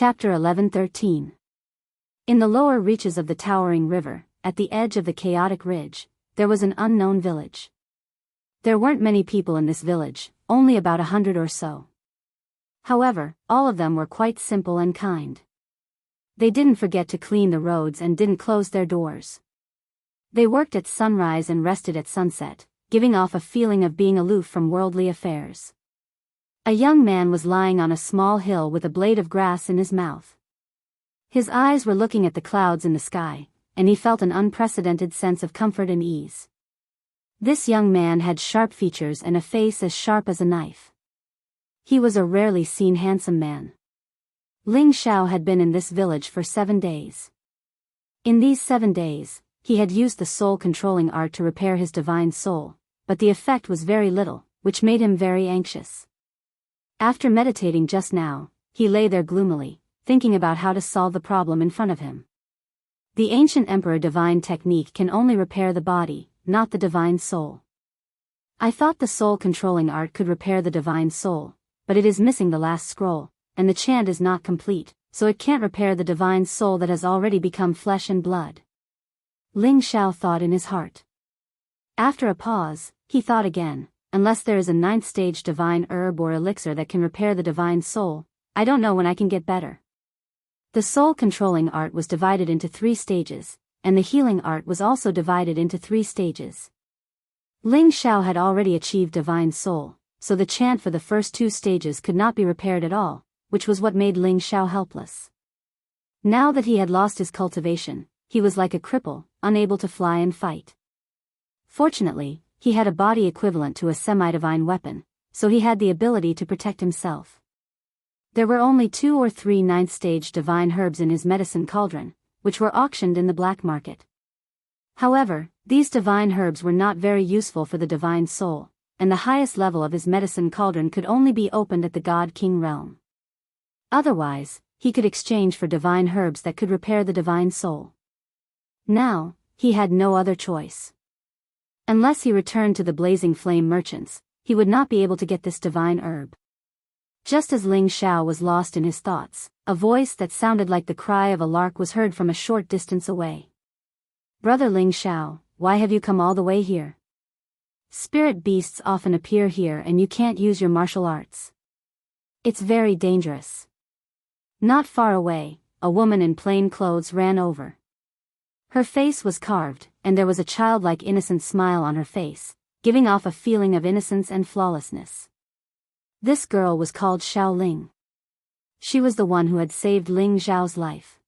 Chapter 11:13. In the lower reaches of the towering river, at the edge of the chaotic ridge, there was an unknown village. There weren't many people in this village, only about 100 or so. However, all of them were quite simple and kind. They didn't forget to clean the roads and didn't close their doors. They worked at sunrise and rested at sunset, giving off a feeling of being aloof from worldly affairs. A young man was lying on a small hill with a blade of grass in his mouth. His eyes were looking at the clouds in the sky, and he felt an unprecedented sense of comfort and ease. This young man had sharp features and a face as sharp as a knife. He was a rarely seen handsome man. Ling Xiao had been in this village for 7 days. In these 7 days, he had used the soul-controlling art to repair his divine soul, but the effect was very little, which made him very anxious. After meditating just now, he lay there gloomily, thinking about how to solve the problem in front of him. The ancient emperor divine technique can only repair the body, not the divine soul. I thought the soul-controlling art could repair the divine soul, but it is missing the last scroll, and the chant is not complete, so it can't repair the divine soul that has already become flesh and blood. Ling Xiao thought in his heart. After a pause, he thought again, unless there is a 9th stage divine herb or elixir that can repair the divine soul, I don't know when I can get better. The soul-controlling art was divided into 3 stages, and the healing art was also divided into 3 stages. Ling Xiao had already achieved divine soul, so the chant for the first 2 stages could not be repaired at all, which was what made Ling Xiao helpless. Now that he had lost his cultivation, he was like a cripple, unable to fly and fight. Fortunately, he had a body equivalent to a semi-divine weapon, so he had the ability to protect himself. There were only 2 or 3 9th stage divine herbs in his medicine cauldron, which were auctioned in the black market. However, these divine herbs were not very useful for the divine soul, and the highest level of his medicine cauldron could only be opened at the God-King realm. Otherwise, he could exchange for divine herbs that could repair the divine soul. Now, he had no other choice. Unless he returned to the Blazing Flame merchants, he would not be able to get this divine herb. Just as Ling Xiao was lost in his thoughts, a voice that sounded like the cry of a lark was heard from a short distance away. "Brother Ling Xiao, why have you come all the way here? Spirit beasts often appear here and you can't use your martial arts. It's very dangerous." Not far away, a woman in plain clothes ran over. Her face was carved, and there was a childlike innocent smile on her face, giving off a feeling of innocence and flawlessness. This girl was called Xiao Ling. She was the one who had saved Ling Xiao's life.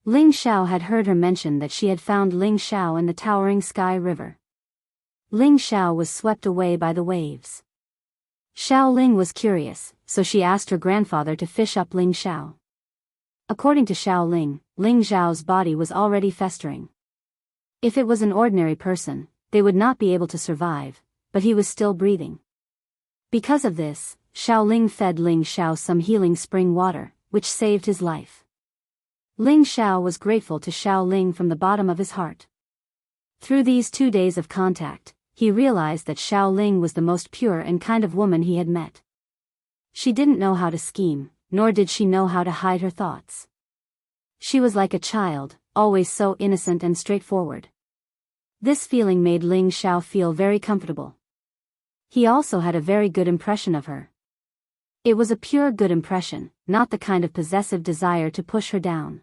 Ling Xiao had heard her mention that she had found Ling Xiao in the towering sky river. Ling Xiao was swept away by the waves. Xiao Ling was curious, so she asked her grandfather to fish up Ling Xiao. According to Xiao Ling, Ling Xiao's body was already festering. If it was an ordinary person, they would not be able to survive, but he was still breathing. Because of this, Xiao Ling fed Ling Xiao some healing spring water, which saved his life. Ling Xiao was grateful to Xiao Ling from the bottom of his heart. Through these 2 days of contact, he realized that Xiao Ling was the most pure and kind of woman he had met. She didn't know how to scheme, nor did she know how to hide her thoughts. She was like a child, always so innocent and straightforward. This feeling made Ling Xiao feel very comfortable. He also had a very good impression of her. It was a pure good impression, not the kind of possessive desire to push her down.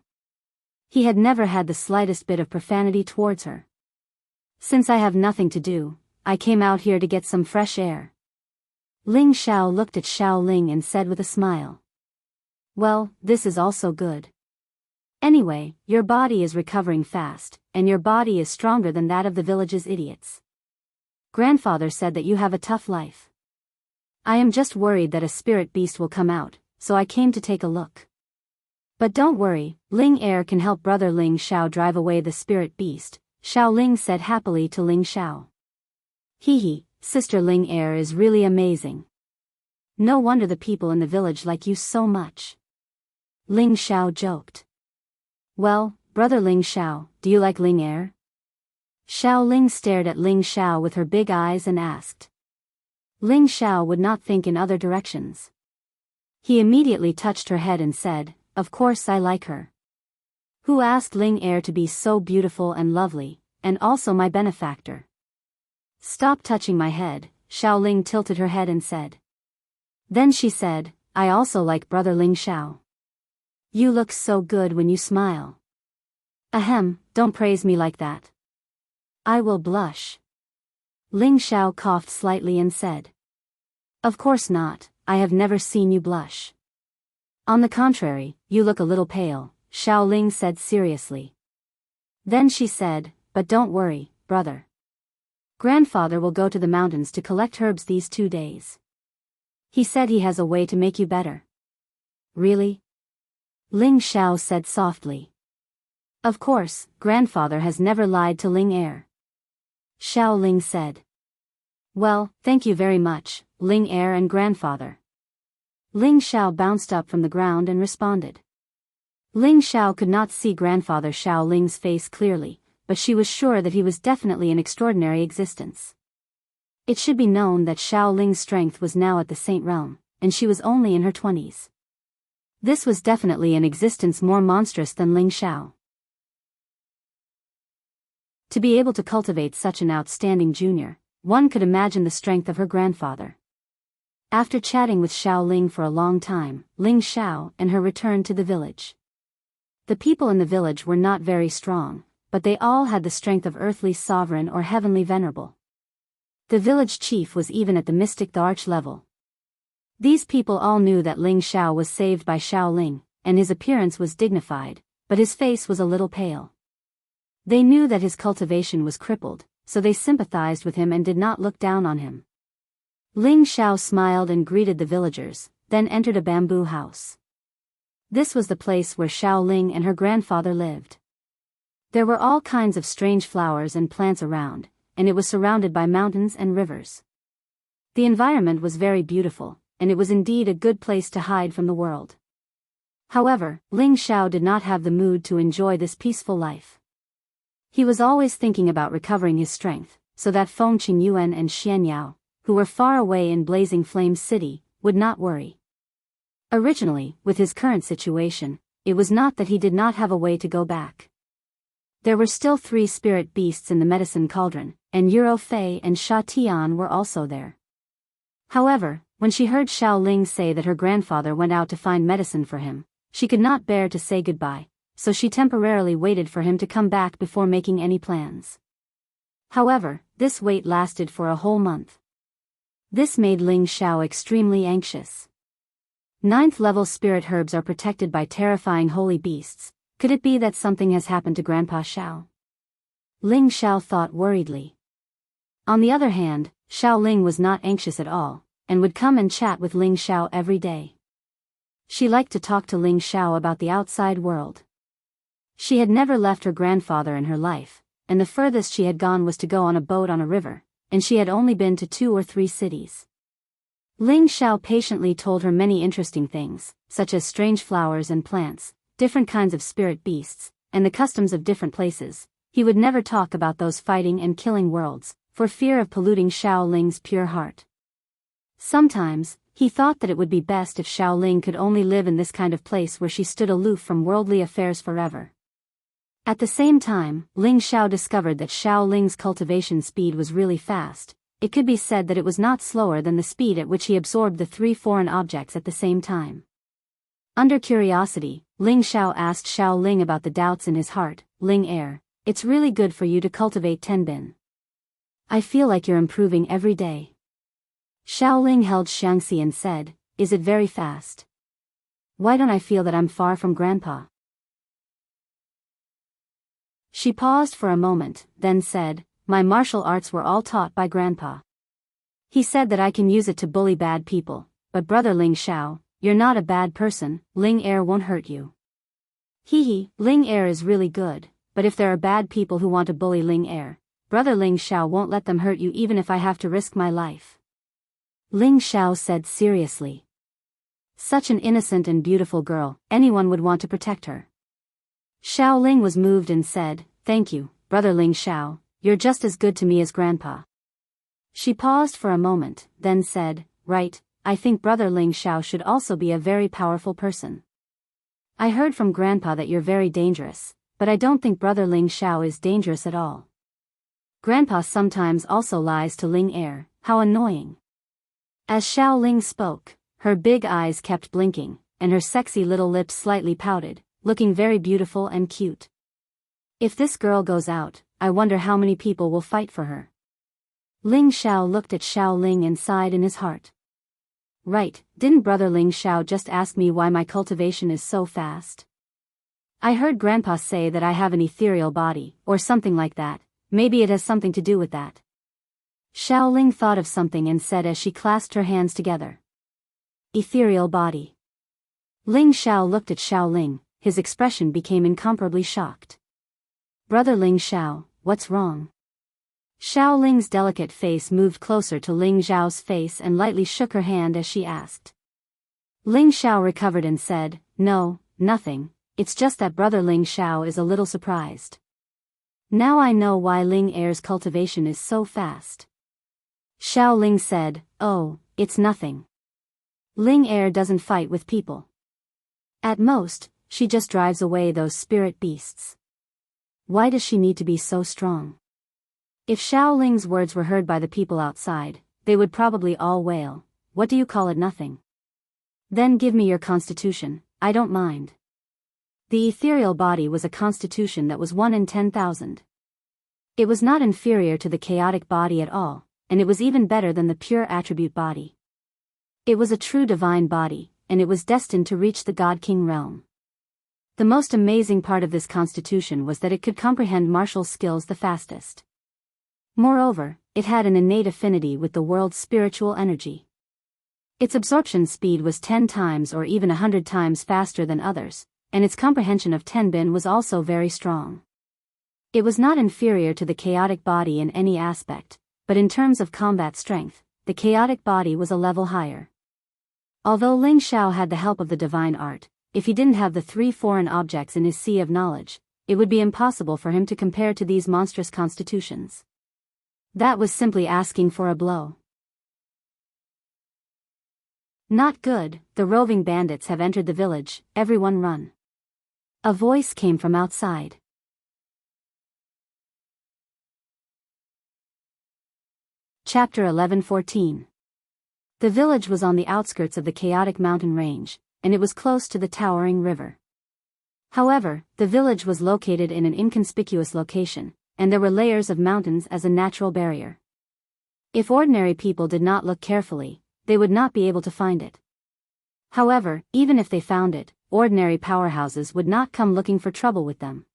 He had never had the slightest bit of profanity towards her. "Since I have nothing to do, I came out here to get some fresh air." Ling Xiao looked at Xiao Ling and said with a smile. "Well, this is also good. Anyway, your body is recovering fast, and your body is stronger than that of the village's idiots. Grandfather said that you have a tough life. I am just worried that a spirit beast will come out, so I came to take a look. But don't worry, Ling Er can help brother Ling Xiao drive away the spirit beast," Xiao Ling said happily to Ling Xiao. "Hee, Sister Ling Er is really amazing. No wonder the people in the village like you so much." Ling Xiao joked. "Well, brother Ling Xiao, do you like Ling Er?" Xiao Ling stared at Ling Xiao with her big eyes and asked. Ling Xiao would not think in other directions. He immediately touched her head and said, "Of course I like her. Who asked Ling Er to be so beautiful and lovely, and also my benefactor?" "Stop touching my head," Xiao Ling tilted her head and said. Then she said, "I also like brother Ling Xiao. You look so good when you smile." "Ahem, don't praise me like that. I will blush." Ling Xiao coughed slightly and said, "Of course not, I have never seen you blush." "On the contrary, you look a little pale," Xiao Ling said seriously. Then she said, "But don't worry, brother. Grandfather will go to the mountains to collect herbs these 2 days. He said he has a way to make you better." "Really?" Ling Xiao said softly. "Of course, grandfather has never lied to Ling Er." Xiao Ling said. "Well, thank you very much, Ling Er and grandfather." Ling Xiao bounced up from the ground and responded. Ling Xiao could not see grandfather Xiao Ling's face clearly, but she was sure that he was definitely an extraordinary existence. It should be known that Xiao Ling's strength was now at the Saint realm, and she was only in her 20s. This was definitely an existence more monstrous than Ling Xiao. To be able to cultivate such an outstanding junior, one could imagine the strength of her grandfather. After chatting with Xiao Ling for a long time, Ling Xiao and her returned to the village. The people in the village were not very strong, but they all had the strength of earthly sovereign or heavenly venerable. The village chief was even at the mystic the arch level. These people all knew that Ling Xiao was saved by Xiao Ling, and his appearance was dignified, but his face was a little pale. They knew that his cultivation was crippled, so they sympathized with him and did not look down on him. Ling Xiao smiled and greeted the villagers, then entered a bamboo house. This was the place where Xiao Ling and her grandfather lived. There were all kinds of strange flowers and plants around, and it was surrounded by mountains and rivers. The environment was very beautiful, and it was indeed a good place to hide from the world. However, Ling Xiao did not have the mood to enjoy this peaceful life. He was always thinking about recovering his strength, so that Feng Qingyuan and Xian Yao, who were far away in Blazing Flames City, would not worry. Originally, with his current situation, it was not that he did not have a way to go back. There were still 3 spirit beasts in the medicine cauldron, and Euro Fei and Sha Tian were also there. However, when she heard Xiao Ling say that her grandfather went out to find medicine for him, she could not bear to say goodbye, so she temporarily waited for him to come back before making any plans. However, this wait lasted for a whole month. This made Ling Xiao extremely anxious. 9th level spirit herbs are protected by terrifying holy beasts. Could it be that something has happened to Grandpa Xiao? Ling Xiao thought worriedly. On the other hand, Xiao Ling was not anxious at all, and would come and chat with Ling Xiao every day. She liked to talk to Ling Xiao about the outside world. She had never left her grandfather in her life, and the furthest she had gone was to go on a boat on a river, and she had only been to 2 or 3 cities. Ling Xiao patiently told her many interesting things, such as strange flowers and plants, different kinds of spirit beasts, and the customs of different places. He would never talk about those fighting and killing worlds, for fear of polluting Xiao Ling's pure heart. Sometimes, he thought that it would be best if Xiao Ling could only live in this kind of place where she stood aloof from worldly affairs forever. At the same time, Ling Xiao discovered that Xiao Ling's cultivation speed was really fast. It could be said that it was not slower than the speed at which he absorbed the 3 foreign objects at the same time. Under curiosity, Ling Xiao asked Xiao Ling about the doubts in his heart. "Ling Er, it's really good for you to cultivate Tenbin. I feel like you're improving every day." Xiao Ling held Xiangxi and said, "Is it very fast? Why don't I feel that I'm far from Grandpa?" She paused for a moment, then said, "My martial arts were all taught by Grandpa. He said that I can use it to bully bad people, but brother Ling Xiao, you're not a bad person. Ling Er won't hurt you." Hee, Ling Er is really good, but if there are bad people who want to bully Ling Er, brother Ling Xiao won't let them hurt you even if I have to risk my life. Ling Xiao said seriously. Such an innocent and beautiful girl, anyone would want to protect her. Xiao Ling was moved and said, "Thank you, brother Ling Xiao, you're just as good to me as Grandpa." She paused for a moment, then said, "Right, I think Brother Ling Xiao should also be a very powerful person. I heard from Grandpa that you're very dangerous, but I don't think Brother Ling Xiao is dangerous at all. Grandpa sometimes also lies to Ling Er, how annoying. As Xiao Ling spoke, her big eyes kept blinking, and her sexy little lips slightly pouted, looking very beautiful and cute. If this girl goes out, I wonder how many people will fight for her. Ling Xiao looked at Xiao Ling and sighed in his heart. Right, didn't Brother Ling Xiao just ask me why my cultivation is so fast? I heard Grandpa say that I have an ethereal body, or something like that. Maybe it has something to do with that. Xiao Ling thought of something and said as she clasped her hands together. Ethereal body. Ling Xiao looked at Xiao Ling, his expression became incomparably shocked. Brother Ling Xiao, what's wrong? Xiao Ling's delicate face moved closer to Ling Xiao's face and lightly shook her hand as she asked. Ling Xiao recovered and said, No, nothing, it's just that Brother Ling Xiao is a little surprised. Now I know why Ling Er's cultivation is so fast. Xiao Ling said, Oh, it's nothing. Ling Er doesn't fight with people. At most, she just drives away those spirit beasts. Why does she need to be so strong? If Xiao Ling's words were heard by the people outside, they would probably all wail, What do you call it nothing? Then give me your constitution, I don't mind. The ethereal body was a constitution that was 1 in 10,000. It was not inferior to the chaotic body at all, and it was even better than the pure attribute body. It was a true divine body, and it was destined to reach the God King realm. The most amazing part of this constitution was that it could comprehend martial skills the fastest. Moreover, it had an innate affinity with the world's spiritual energy. Its absorption speed was 10 times or even 100 times faster than others, and its comprehension of Tenbin was also very strong. It was not inferior to the chaotic body in any aspect, but in terms of combat strength, the chaotic body was a level higher. Although Ling Xiao had the help of the divine art, if he didn't have the 3 foreign objects in his sea of knowledge, it would be impossible for him to compare to these monstrous constitutions. That was simply asking for a blow. Not good, the roving bandits have entered the village, everyone run. A voice came from outside. Chapter 11:14. The village was on the outskirts of the chaotic mountain range, and it was close to the towering river. However, the village was located in an inconspicuous location, and there were layers of mountains as a natural barrier. If ordinary people did not look carefully, they would not be able to find it. However, even if they found it, ordinary powerhouses would not come looking for trouble with them.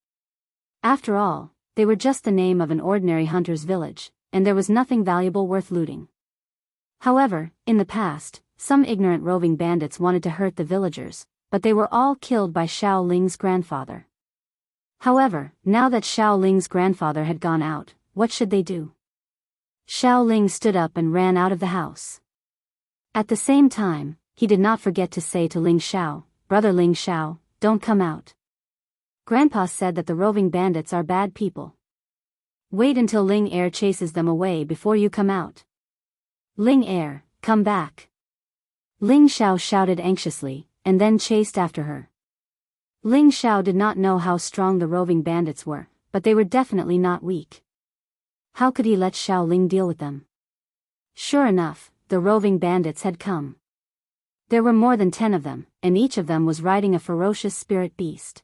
After all, they were just the name of an ordinary hunter's village, and there was nothing valuable worth looting. However, in the past, some ignorant roving bandits wanted to hurt the villagers, but they were all killed by Xiao Ling's grandfather. However, now that Xiao Ling's grandfather had gone out, what should they do? Xiao Ling stood up and ran out of the house. At the same time, he did not forget to say to Ling Xiao, Brother Ling Xiao, don't come out. Grandpa said that the roving bandits are bad people. Wait until Ling Er chases them away before you come out. Ling Er, come back. Ling Xiao shouted anxiously, and then chased after her. Ling Xiao did not know how strong the roving bandits were, but they were definitely not weak. How could he let Xiao Ling deal with them? Sure enough, the roving bandits had come. There were more than 10 of them, and each of them was riding a ferocious spirit beast.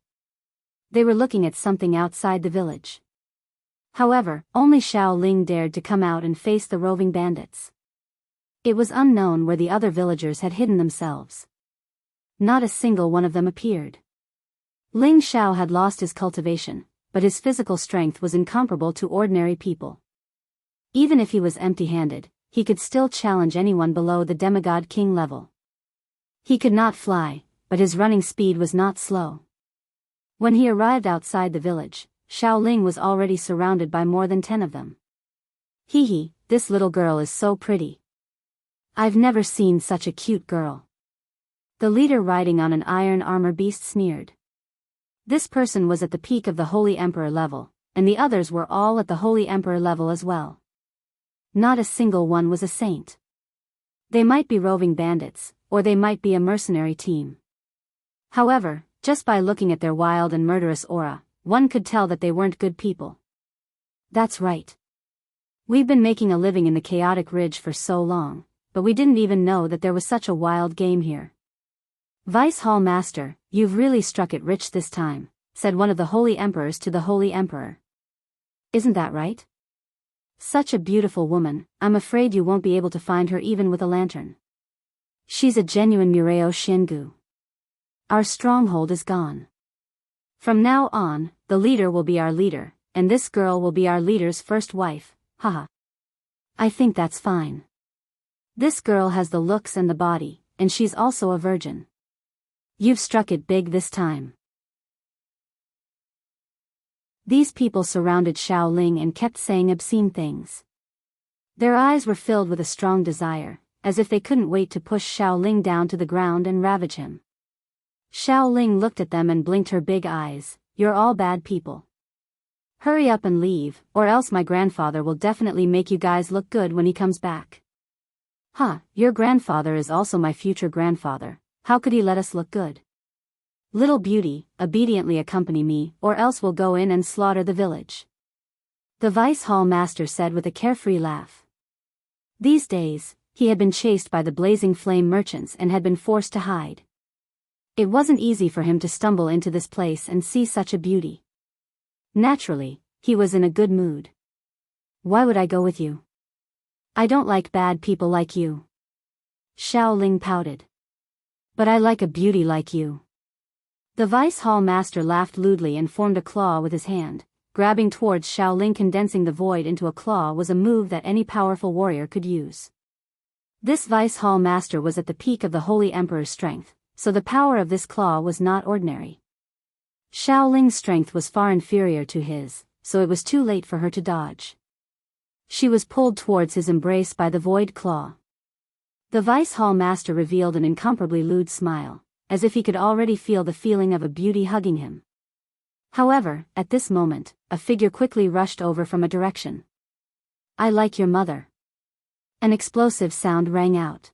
They were looking at something outside the village. However, only Xiao Ling dared to come out and face the roving bandits. It was unknown where the other villagers had hidden themselves. Not a single one of them appeared. Ling Xiao had lost his cultivation, but his physical strength was incomparable to ordinary people. Even if he was empty-handed, he could still challenge anyone below the demigod king level. He could not fly, but his running speed was not slow. When he arrived outside the village, Xiao Ling was already surrounded by more than 10 of them. Hee, this little girl is so pretty. I've never seen such a cute girl. The leader riding on an iron armor beast sneered. This person was at the peak of the Holy Emperor level, and the others were all at the Holy Emperor level as well. Not a single one was a saint. They might be roving bandits, or they might be a mercenary team. However, just by looking at their wild and murderous aura, one could tell that they weren't good people. That's right. We've been making a living in the chaotic ridge for so long, but we didn't even know that there was such a wild game here. Vice Hall Master, you've really struck it rich this time, said one of the Holy Emperors to the Holy Emperor. Isn't that right? Such a beautiful woman, I'm afraid you won't be able to find her even with a lantern. She's a genuine Mureo Shingu. Our stronghold is gone. From now on, the leader will be our leader, and this girl will be our leader's first wife, haha. I think that's fine. This girl has the looks and the body, and she's also a virgin. You've struck it big this time. These people surrounded Xiao Ling and kept saying obscene things. Their eyes were filled with a strong desire, as if they couldn't wait to push Xiao Ling down to the ground and ravage him. Xiao Ling looked at them and blinked her big eyes. You're all bad people. Hurry up and leave, or else my grandfather will definitely make you guys look good when he comes back. Huh, your grandfather is also my future grandfather, how could he let us look good? Little beauty, obediently accompany me, or else we'll go in and slaughter the village. The Vice Hall Master said with a carefree laugh. These days, he had been chased by the blazing flame merchants and had been forced to hide. It wasn't easy for him to stumble into this place and see such a beauty. Naturally, he was in a good mood. Why would I go with you? I don't like bad people like you. Xiao Ling pouted. But I like a beauty like you. The Vice Hall Master laughed lewdly and formed a claw with his hand. Grabbing towards Xiao Ling, condensing the void into a claw was a move that any powerful warrior could use. This Vice Hall Master was at the peak of the Holy Emperor's strength, so the power of this claw was not ordinary. Xiao Ling's strength was far inferior to his, so it was too late for her to dodge. She was pulled towards his embrace by the void claw. The Vice Hall Master revealed an incomparably lewd smile, as if he could already feel the feeling of a beauty hugging him. However, at this moment, a figure quickly rushed over from a direction. I like your mother. An explosive sound rang out.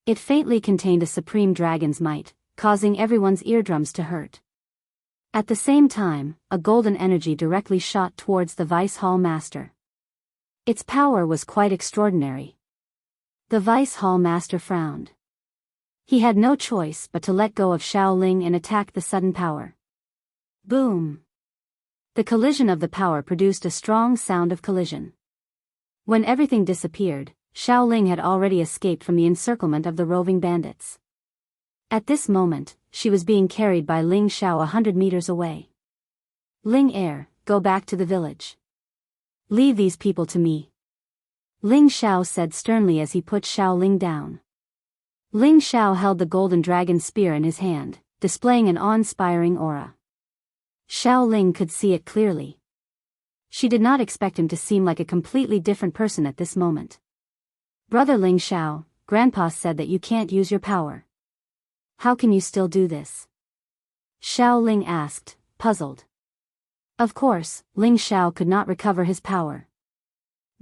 It faintly contained a supreme dragon's might, causing everyone's eardrums to hurt. At the same time, a golden energy directly shot towards the Vice Hall Master. Its power was quite extraordinary. The Vice Hall Master frowned. He had no choice but to let go of Xiao Ling and attack the sudden power. Boom! The collision of the power produced a strong sound of collision. When everything disappeared, Xiao Ling had already escaped from the encirclement of the roving bandits. At this moment, she was being carried by Ling Xiao 100 meters away. Ling Heir, go back to the village. Leave these people to me. Ling Xiao said sternly as he put Xiao Ling down. Ling Xiao held the golden dragon spear in his hand, displaying an awe-inspiring aura. Xiao Ling could see it clearly. She did not expect him to seem like a completely different person at this moment. Brother Ling Xiao, Grandpa said that you can't use your power. How can you still do this? Xiao Ling asked, puzzled. Of course, Ling Xiao could not recover his power.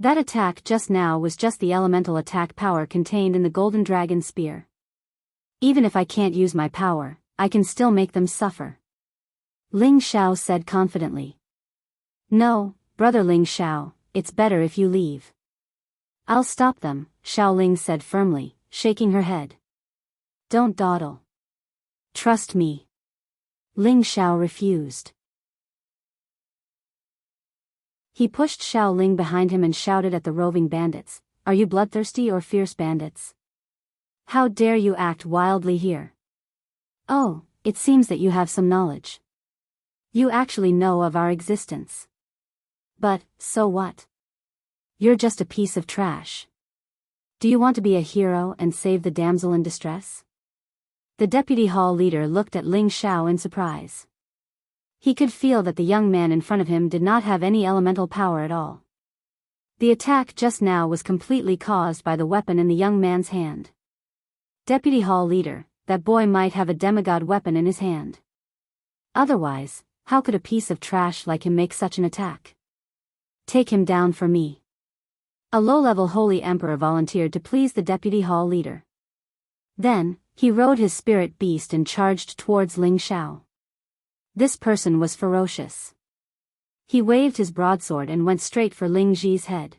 That attack just now was just the elemental attack power contained in the golden dragon spear. Even if I can't use my power, I can still make them suffer. Ling Xiao said confidently. No, Brother Ling Xiao, it's better if you leave. I'll stop them, Xiao Ling said firmly, shaking her head. Don't dawdle. Trust me. Ling Xiao refused. He pushed Xiao Ling behind him and shouted at the roving bandits, Are you bloodthirsty or fierce bandits? How dare you act wildly here? Oh, it seems that you have some knowledge. You actually know of our existence. But, so what? You're just a piece of trash. Do you want to be a hero and save the damsel in distress? The deputy hall leader looked at Ling Xiao in surprise. He could feel that the young man in front of him did not have any elemental power at all. The attack just now was completely caused by the weapon in the young man's hand. Deputy hall leader, that boy might have a demigod weapon in his hand. Otherwise, how could a piece of trash like him make such an attack? Take him down for me. A low-level holy emperor volunteered to please the deputy hall leader. Then, he rode his spirit beast and charged towards Ling Xiao. This person was ferocious. He waved his broadsword and went straight for Ling Ji's head.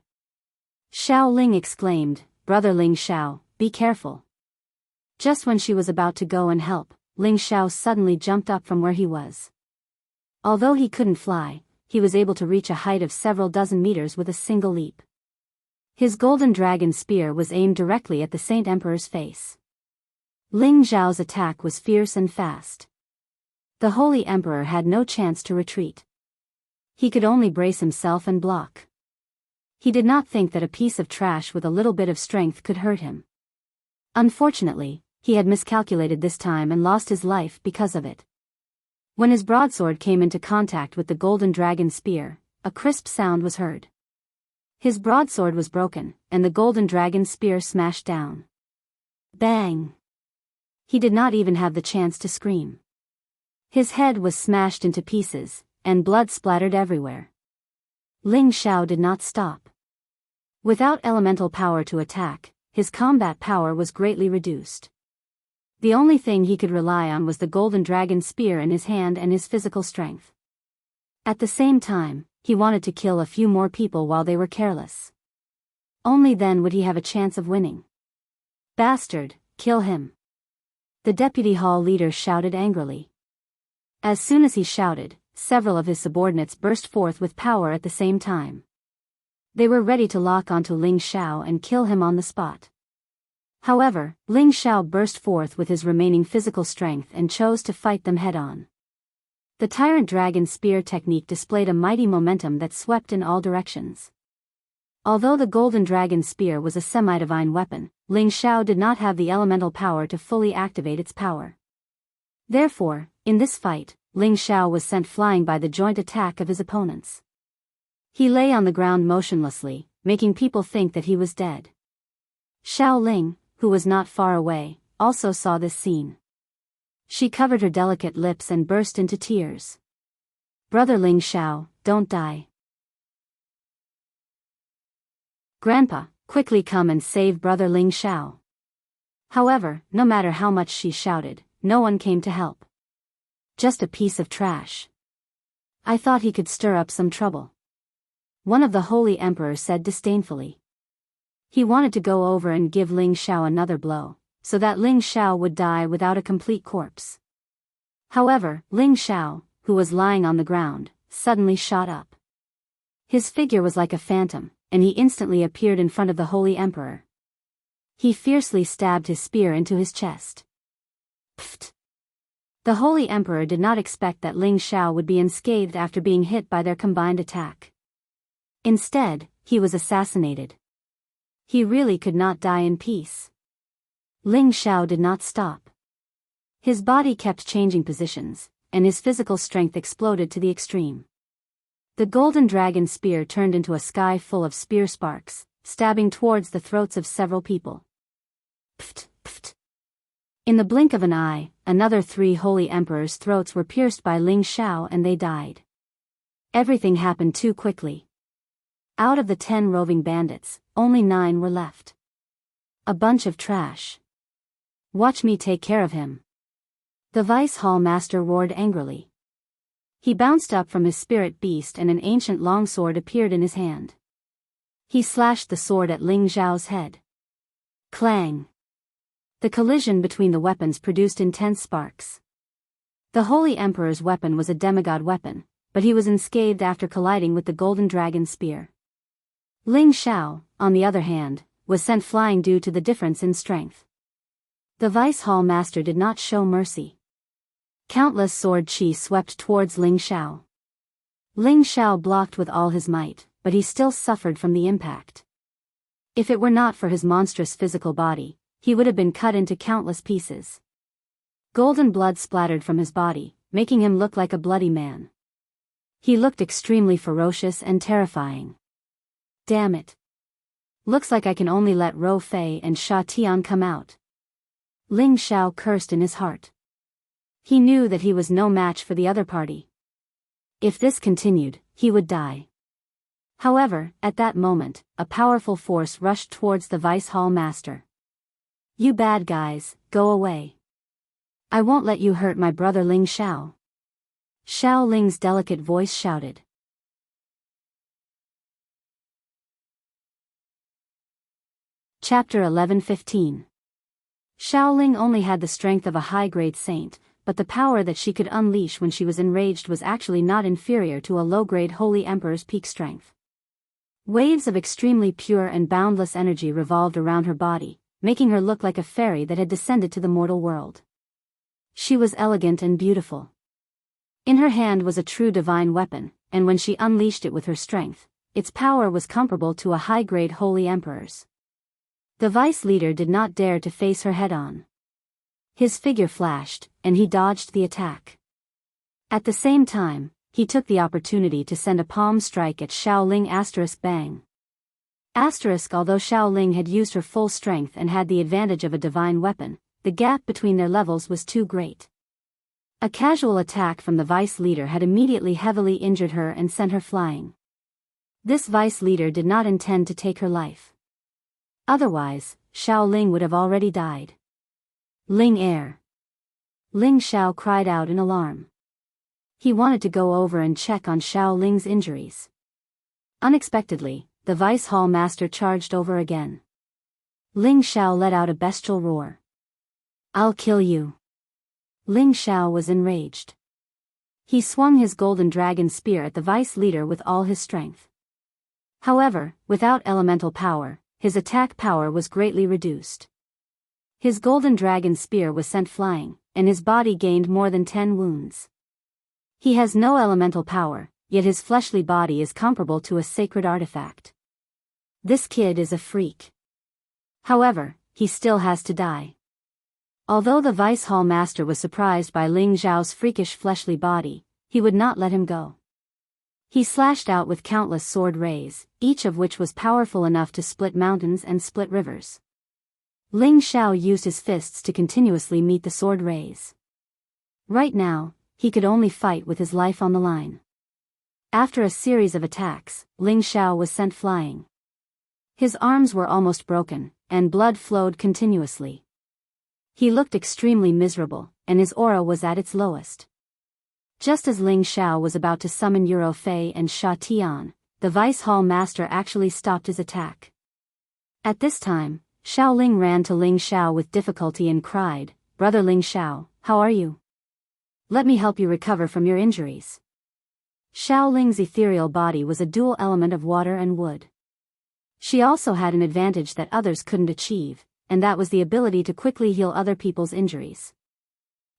Xiao Ling exclaimed, "Brother Ling Xiao, be careful." Just when she was about to go and help, Ling Xiao suddenly jumped up from where he was. Although he couldn't fly, he was able to reach a height of several dozen meters with a single leap. His golden dragon spear was aimed directly at the Saint Emperor's face. Ling Xiao's attack was fierce and fast. The Holy Emperor had no chance to retreat. He could only brace himself and block. He did not think that a piece of trash with a little bit of strength could hurt him. Unfortunately, he had miscalculated this time and lost his life because of it. When his broadsword came into contact with the golden dragon spear, a crisp sound was heard. His broadsword was broken, and the golden dragon spear smashed down. Bang! He did not even have the chance to scream. His head was smashed into pieces, and blood splattered everywhere. Ling Xiao did not stop. Without elemental power to attack, his combat power was greatly reduced. The only thing he could rely on was the golden dragon spear in his hand and his physical strength. At the same time, he wanted to kill a few more people while they were careless. Only then would he have a chance of winning. "Bastard, kill him!" The deputy hall leader shouted angrily. As soon as he shouted, several of his subordinates burst forth with power at the same time. They were ready to lock onto Ling Xiao and kill him on the spot. However, Ling Xiao burst forth with his remaining physical strength and chose to fight them head-on. The Tyrant Dragon Spear technique displayed a mighty momentum that swept in all directions. Although the Golden Dragon Spear was a semi-divine weapon, Ling Xiao did not have the elemental power to fully activate its power. Therefore, in this fight, Ling Xiao was sent flying by the joint attack of his opponents. He lay on the ground motionlessly, making people think that he was dead. Xiao Ling, who was not far away, also saw this scene. She covered her delicate lips and burst into tears. "Brother Ling Xiao, don't die. Grandpa, quickly come and save Brother Ling Xiao." However, no matter how much she shouted, no one came to help. "Just a piece of trash. I thought he could stir up some trouble," one of the holy emperors said disdainfully. He wanted to go over and give Ling Xiao another blow, so that Ling Xiao would die without a complete corpse. However, Ling Xiao, who was lying on the ground, suddenly shot up. His figure was like a phantom, and he instantly appeared in front of the holy emperor. He fiercely stabbed his spear into his chest. Pfft! The holy emperor did not expect that Ling Xiao would be unscathed after being hit by their combined attack. Instead, he was assassinated. He really could not die in peace. Ling Xiao did not stop. His body kept changing positions, and his physical strength exploded to the extreme. The golden dragon spear turned into a sky full of spear sparks, stabbing towards the throats of several people. Pft, pft. In the blink of an eye, another 3 holy emperors' throats were pierced by Ling Xiao and they died. Everything happened too quickly. Out of the 10 roving bandits, only 9 were left. A bunch of trash. Watch me take care of him. The vice hall master roared angrily. He bounced up from his spirit beast and an ancient longsword appeared in his hand. He slashed the sword at Ling Xiao's head. Clang! The collision between the weapons produced intense sparks. The Holy Emperor's weapon was a demigod weapon, but he was unscathed after colliding with the golden dragon spear. Ling Xiao, on the other hand, was sent flying due to the difference in strength. The vice hall master did not show mercy. Countless sword chi swept towards Ling Xiao. Ling Xiao blocked with all his might, but he still suffered from the impact. If it were not for his monstrous physical body, he would have been cut into countless pieces. Golden blood splattered from his body, making him look like a bloody man. He looked extremely ferocious and terrifying. Damn it. Looks like I can only let Ro Fei and Sha Tian come out. Ling Xiao cursed in his heart. He knew that he was no match for the other party. If this continued, he would die. However, at that moment, a powerful force rushed towards the Vice Hall Master. "You bad guys, go away. I won't let you hurt my brother Ling Xiao." Xiao Ling's delicate voice shouted. Chapter 11:15. Xiao Ling only had the strength of a high-grade saint, but the power that she could unleash when she was enraged was actually not inferior to a low-grade Holy Emperor's peak strength. Waves of extremely pure and boundless energy revolved around her body, making her look like a fairy that had descended to the mortal world. She was elegant and beautiful. In her hand was a true divine weapon, and when she unleashed it with her strength, its power was comparable to a high-grade Holy Emperor's. The vice leader did not dare to face her head-on. His figure flashed, and he dodged the attack. At the same time, he took the opportunity to send a palm strike at Xiao Ling ***. Bang. Although Xiao Ling had used her full strength and had the advantage of a divine weapon, the gap between their levels was too great. A casual attack from the vice leader had immediately heavily injured her and sent her flying. This vice leader did not intend to take her life. Otherwise, Xiao Ling would have already died. Ling Air. Ling Xiao cried out in alarm. He wanted to go over and check on Xiao Ling's injuries. Unexpectedly, the Vice Hall Master charged over again. Ling Xiao let out a bestial roar. "I'll kill you." Ling Xiao was enraged. He swung his golden dragon spear at the vice leader with all his strength. However, without elemental power, his attack power was greatly reduced. His golden dragon spear was sent flying, and his body gained more than 10 wounds. He has no elemental power, yet his fleshly body is comparable to a sacred artifact. This kid is a freak. However, he still has to die. Although the Vice Hall Master was surprised by Ling Xiao's freakish fleshly body, he would not let him go. He slashed out with countless sword rays, each of which was powerful enough to split mountains and split rivers. Ling Xiao used his fists to continuously meet the sword rays. Right now, he could only fight with his life on the line. After a series of attacks, Ling Xiao was sent flying. His arms were almost broken, and blood flowed continuously. He looked extremely miserable, and his aura was at its lowest. Just as Ling Xiao was about to summon Euro Fei and Sha Tian, the Vice Hall Master actually stopped his attack. At this time, Xiao Ling ran to Ling Xiao with difficulty and cried, "Brother Ling Xiao, how are you? Let me help you recover from your injuries." Xiao Ling's ethereal body was a dual element of water and wood. She also had an advantage that others couldn't achieve, and that was the ability to quickly heal other people's injuries.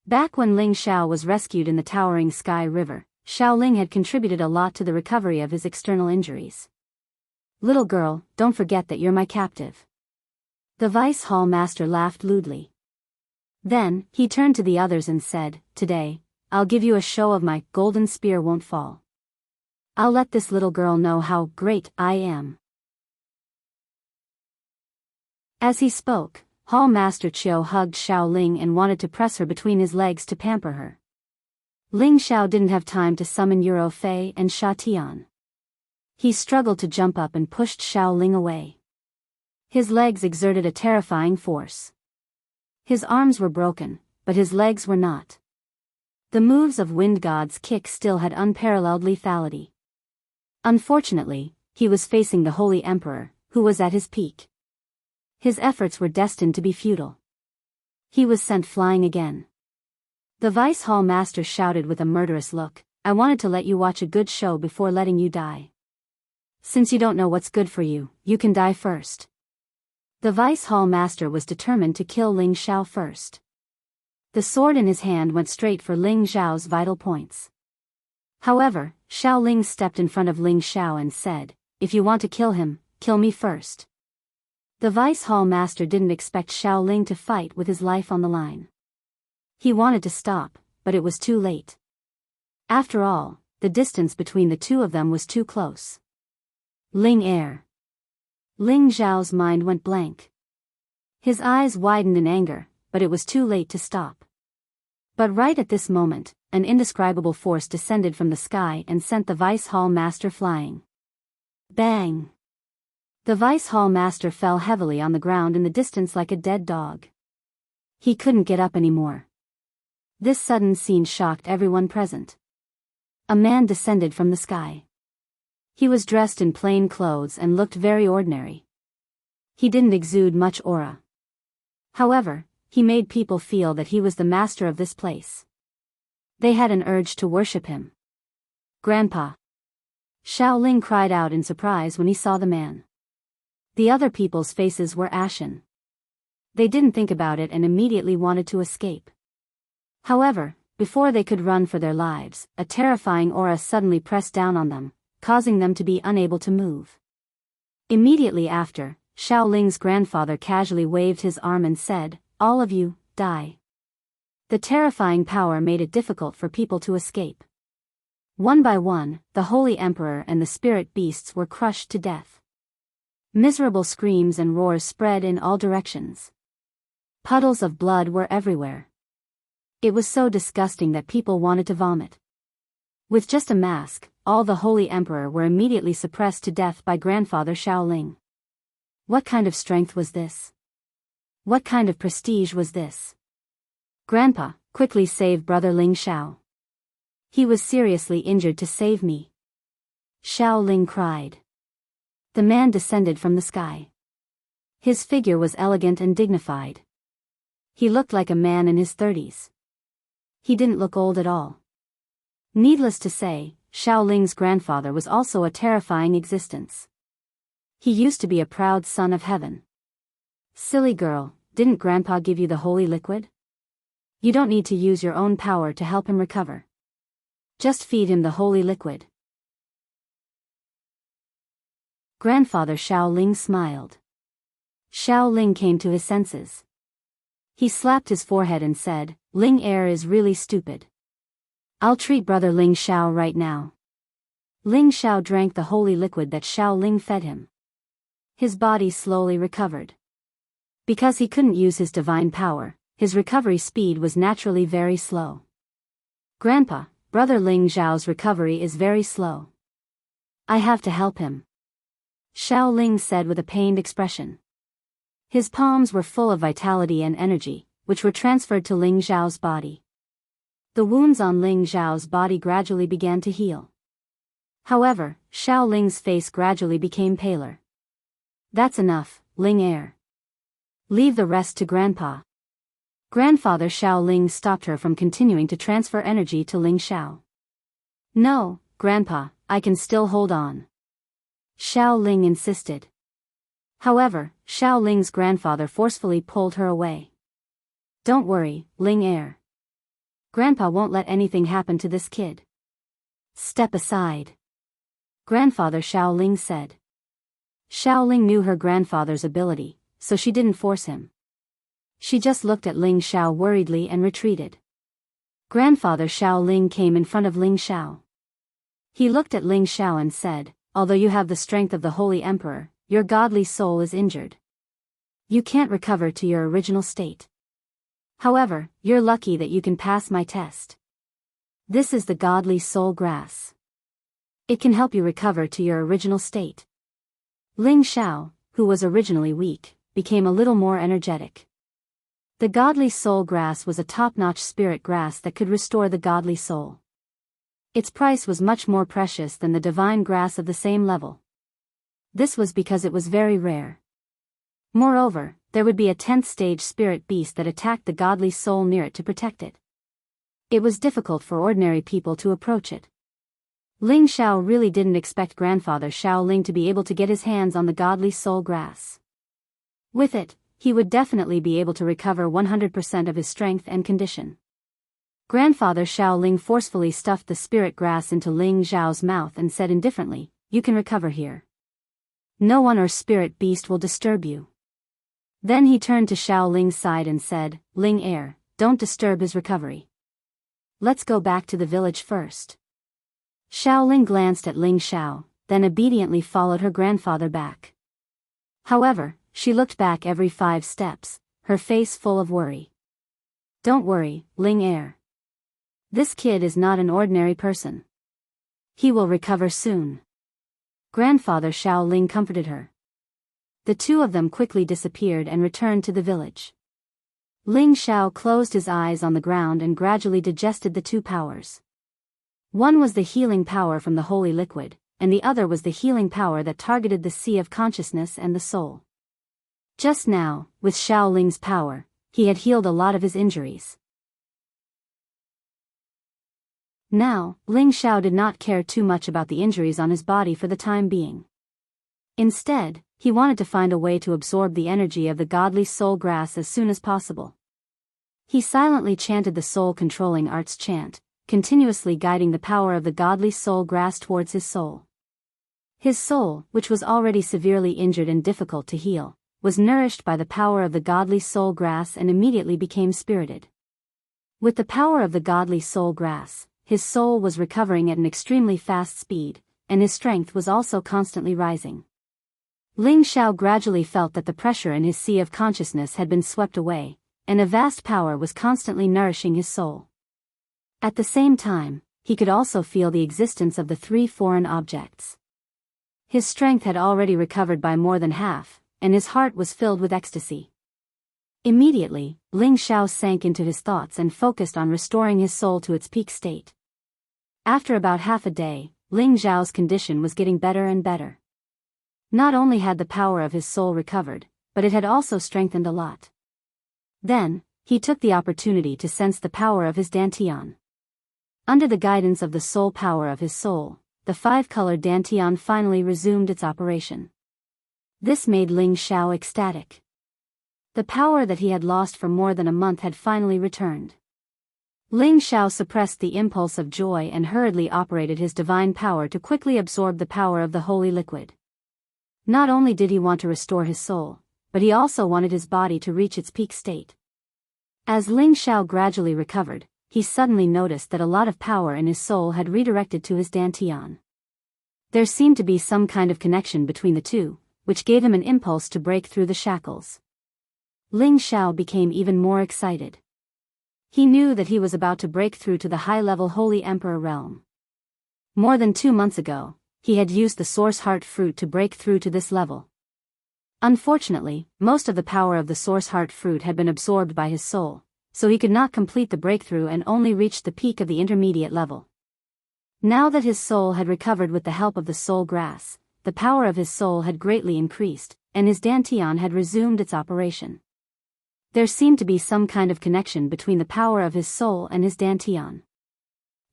Back when Ling Xiao was rescued in the towering Sky River, Xiao Ling had contributed a lot to the recovery of his external injuries. "Little girl, don't forget that you're my captive." The Vice Hall Master laughed lewdly. Then, he turned to the others and said, "Today, I'll give you a show of my golden spear won't fall. I'll let this little girl know how great I am." As he spoke, Hall Master Qiu hugged Xiao Ling and wanted to press her between his legs to pamper her. Ling Xiao didn't have time to summon Euro Fei and Sha Tian. He struggled to jump up and pushed Xiao Ling away. His legs exerted a terrifying force. His arms were broken, but his legs were not. The moves of Wind God's kick still had unparalleled lethality. Unfortunately, he was facing the Holy Emperor, who was at his peak. His efforts were destined to be futile. He was sent flying again. The Vice Hall Master shouted with a murderous look, "I wanted to let you watch a good show before letting you die. Since you don't know what's good for you, you can die first." The Vice Hall Master was determined to kill Ling Xiao first. The sword in his hand went straight for Ling Xiao's vital points. However, Xiao Ling stepped in front of Ling Xiao and said, "If you want to kill him, kill me first." The Vice Hall Master didn't expect Xiao Ling to fight with his life on the line. He wanted to stop, but it was too late. After all, the distance between the two of them was too close. Ling Air. Ling Xiao's mind went blank. His eyes widened in anger, but it was too late to stop. But right at this moment, an indescribable force descended from the sky and sent the Vice Hall Master flying. Bang! The Vice Hall Master fell heavily on the ground in the distance like a dead dog. He couldn't get up anymore. This sudden scene shocked everyone present. A man descended from the sky. He was dressed in plain clothes and looked very ordinary. He didn't exude much aura. However, he made people feel that he was the master of this place. They had an urge to worship him. Grandpa! Xiaoling cried out in surprise when he saw the man. The other people's faces were ashen. They didn't think about it and immediately wanted to escape. However, before they could run for their lives, a terrifying aura suddenly pressed down on them, causing them to be unable to move. Immediately after, Xiaoling's grandfather casually waved his arm and said, "All of you, die." The terrifying power made it difficult for people to escape. One by one, the Holy Emperor and the spirit beasts were crushed to death. Miserable screams and roars spread in all directions. Puddles of blood were everywhere. It was so disgusting that people wanted to vomit. With just a mask, all the Holy Emperor were immediately suppressed to death by Grandfather Xiaoling. What kind of strength was this? What kind of prestige was this? Grandpa, quickly save Brother Ling Xiao. He was seriously injured, to save me. Xiaoling cried. The man descended from the sky. His figure was elegant and dignified. He looked like a man in his 30s. He didn't look old at all. Needless to say, Xiaoling's grandfather was also a terrifying existence. He used to be a proud son of heaven. Silly girl, didn't Grandpa give you the holy liquid? You don't need to use your own power to help him recover. Just feed him the holy liquid. Grandfather Xiaoling smiled. Xiaoling came to his senses. He slapped his forehead and said, "Ling Air is really stupid. I'll treat Brother Ling Xiao right now." Ling Xiao drank the holy liquid that Xiaoling fed him. His body slowly recovered. Because he couldn't use his divine power, his recovery speed was naturally very slow. "Grandpa, Brother Ling Xiao's recovery is very slow. I have to help him," Xiaoling said with a pained expression. His palms were full of vitality and energy, which were transferred to Ling Xiao's body. The wounds on Ling Xiao's body gradually began to heal. However, Xiaoling's face gradually became paler. "That's enough, Ling Air. Leave the rest to Grandpa." Grandfather Xiaoling stopped her from continuing to transfer energy to Ling Xiao. "No, Grandpa, I can still hold on," Xiaoling insisted. However, Xiaoling's grandfather forcefully pulled her away. "Don't worry, Ling Air. Grandpa won't let anything happen to this kid. Step aside," Grandfather Xiaoling said. Xiaoling knew her grandfather's ability, so she didn't force him. She just looked at Ling Xiao worriedly and retreated. Grandfather Xiaoling came in front of Ling Xiao. He looked at Ling Xiao and said, "Although you have the strength of the Holy Emperor, your godly soul is injured. You can't recover to your original state. However, you're lucky that you can pass my test. This is the godly soul grass. It can help you recover to your original state." Ling Xiao, who was originally weak, became a little more energetic. The godly soul grass was a top-notch spirit grass that could restore the godly soul. Its price was much more precious than the divine grass of the same level. This was because it was very rare. Moreover, there would be a 10th stage spirit beast that attacked the godly soul near it to protect it. It was difficult for ordinary people to approach it. Ling Xiao really didn't expect Grandfather Xiaoling to be able to get his hands on the godly soul grass. With it, he would definitely be able to recover 100% of his strength and condition. Grandfather Xiaoling forcefully stuffed the spirit grass into Ling Xiao's mouth and said indifferently, "You can recover here. No one or spirit beast will disturb you." Then he turned to Xiaoling's side and said, "Ling Air, don't disturb his recovery. Let's go back to the village first." Xiaoling glanced at Ling Xiao, then obediently followed her grandfather back. However, she looked back every 5 steps, her face full of worry. "Don't worry, Ling Air. This kid is not an ordinary person. He will recover soon." Grandfather Xiao Ling comforted her. The two of them quickly disappeared and returned to the village. Ling Xiao closed his eyes on the ground and gradually digested the two powers. One was the healing power from the holy liquid, and the other was the healing power that targeted the sea of consciousness and the soul. Just now, with Xiao Ling's power, he had healed a lot of his injuries. Now, Ling Xiao did not care too much about the injuries on his body for the time being. Instead, he wanted to find a way to absorb the energy of the godly soul grass as soon as possible. He silently chanted the soul-controlling arts chant, continuously guiding the power of the godly soul grass towards his soul. His soul, which was already severely injured and difficult to heal, was nourished by the power of the godly soul grass and immediately became spirited. With the power of the godly soul grass, his soul was recovering at an extremely fast speed, and his strength was also constantly rising. Ling Xiao gradually felt that the pressure in his sea of consciousness had been swept away, and a vast power was constantly nourishing his soul. At the same time, he could also feel the existence of the three foreign objects. His strength had already recovered by more than half, and his heart was filled with ecstasy. Immediately, Ling Xiao sank into his thoughts and focused on restoring his soul to its peak state. After about half a day, Ling Xiao's condition was getting better and better. Not only had the power of his soul recovered, but it had also strengthened a lot. Then, he took the opportunity to sense the power of his dantian. Under the guidance of the soul power of his soul, the five-colored dantian finally resumed its operation. This made Ling Xiao ecstatic. The power that he had lost for more than a month had finally returned. Ling Xiao suppressed the impulse of joy and hurriedly operated his divine power to quickly absorb the power of the holy liquid. Not only did he want to restore his soul, but he also wanted his body to reach its peak state. As Ling Xiao gradually recovered, he suddenly noticed that a lot of power in his soul had redirected to his dantian. There seemed to be some kind of connection between the two, which gave him an impulse to break through the shackles. Ling Xiao became even more excited. He knew that he was about to break through to the high-level Holy Emperor realm. More than 2 months ago, he had used the Source Heart Fruit to break through to this level. Unfortunately, most of the power of the Source Heart Fruit had been absorbed by his soul, so he could not complete the breakthrough and only reached the peak of the intermediate level. Now that his soul had recovered with the help of the soul grass, the power of his soul had greatly increased, and his dantian had resumed its operation. There seemed to be some kind of connection between the power of his soul and his dantian.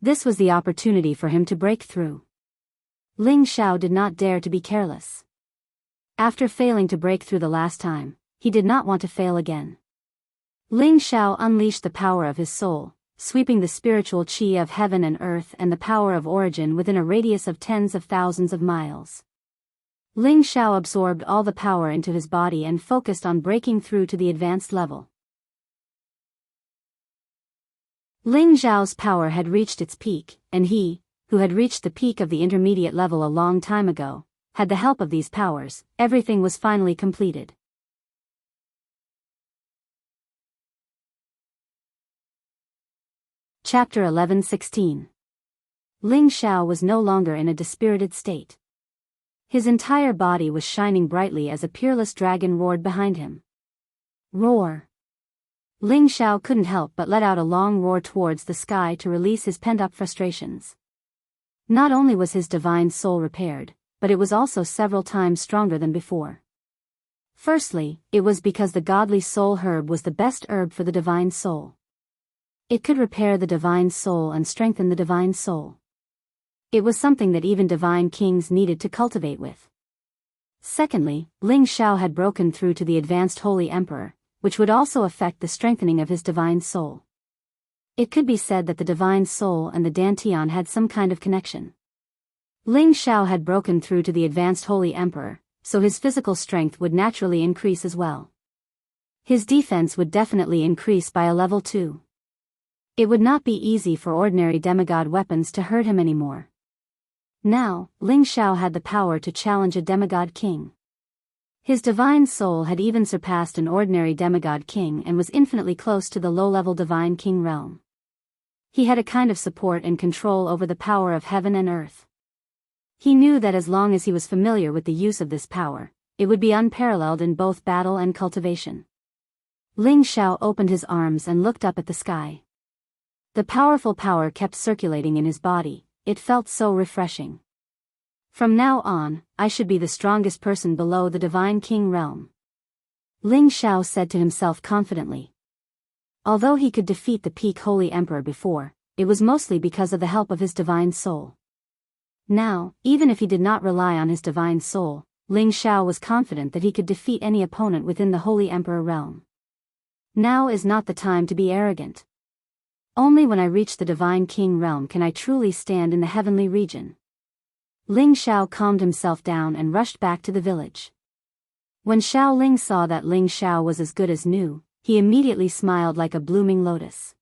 This was the opportunity for him to break through. Ling Xiao did not dare to be careless. After failing to break through the last time, he did not want to fail again. Ling Xiao unleashed the power of his soul, sweeping the spiritual qi of heaven and earth and the power of origin within a radius of tens of thousands of miles. Ling Xiao absorbed all the power into his body and focused on breaking through to the advanced level. Ling Xiao's power had reached its peak, and he, who had reached the peak of the intermediate level a long time ago, had the help of these powers, everything was finally completed. Chapter 11:16. Ling Xiao was no longer in a dispirited state. His entire body was shining brightly as a peerless dragon roared behind him. Roar! Ling Xiao couldn't help but let out a long roar towards the sky to release his pent-up frustrations. Not only was his divine soul repaired, but it was also several times stronger than before. Firstly, it was because the godly soul herb was the best herb for the divine soul. It could repair the divine soul and strengthen the divine soul. It was something that even divine kings needed to cultivate with. Secondly, Ling Xiao had broken through to the advanced Holy Emperor, which would also affect the strengthening of his divine soul. It could be said that the divine soul and the dantian had some kind of connection. Ling Xiao had broken through to the advanced Holy Emperor, so his physical strength would naturally increase as well. His defense would definitely increase by a level 2. It would not be easy for ordinary demigod weapons to hurt him anymore. Now, Ling Xiao had the power to challenge a demigod king. His divine soul had even surpassed an ordinary demigod king and was infinitely close to the low-level divine king realm. He had a kind of support and control over the power of heaven and earth. He knew that as long as he was familiar with the use of this power, it would be unparalleled in both battle and cultivation. Ling Xiao opened his arms and looked up at the sky. The powerful power kept circulating in his body, it felt so refreshing. From now on, I should be the strongest person below the Divine King realm. Ling Xiao said to himself confidently. Although he could defeat the peak Holy Emperor before, it was mostly because of the help of his divine soul. Now, even if he did not rely on his divine soul, Ling Xiao was confident that he could defeat any opponent within the Holy Emperor realm. Now is not the time to be arrogant. Only when I reach the Divine King realm can I truly stand in the heavenly region. Ling Xiao calmed himself down and rushed back to the village. When Xiao Ling saw that Ling Xiao was as good as new, he immediately smiled like a blooming lotus.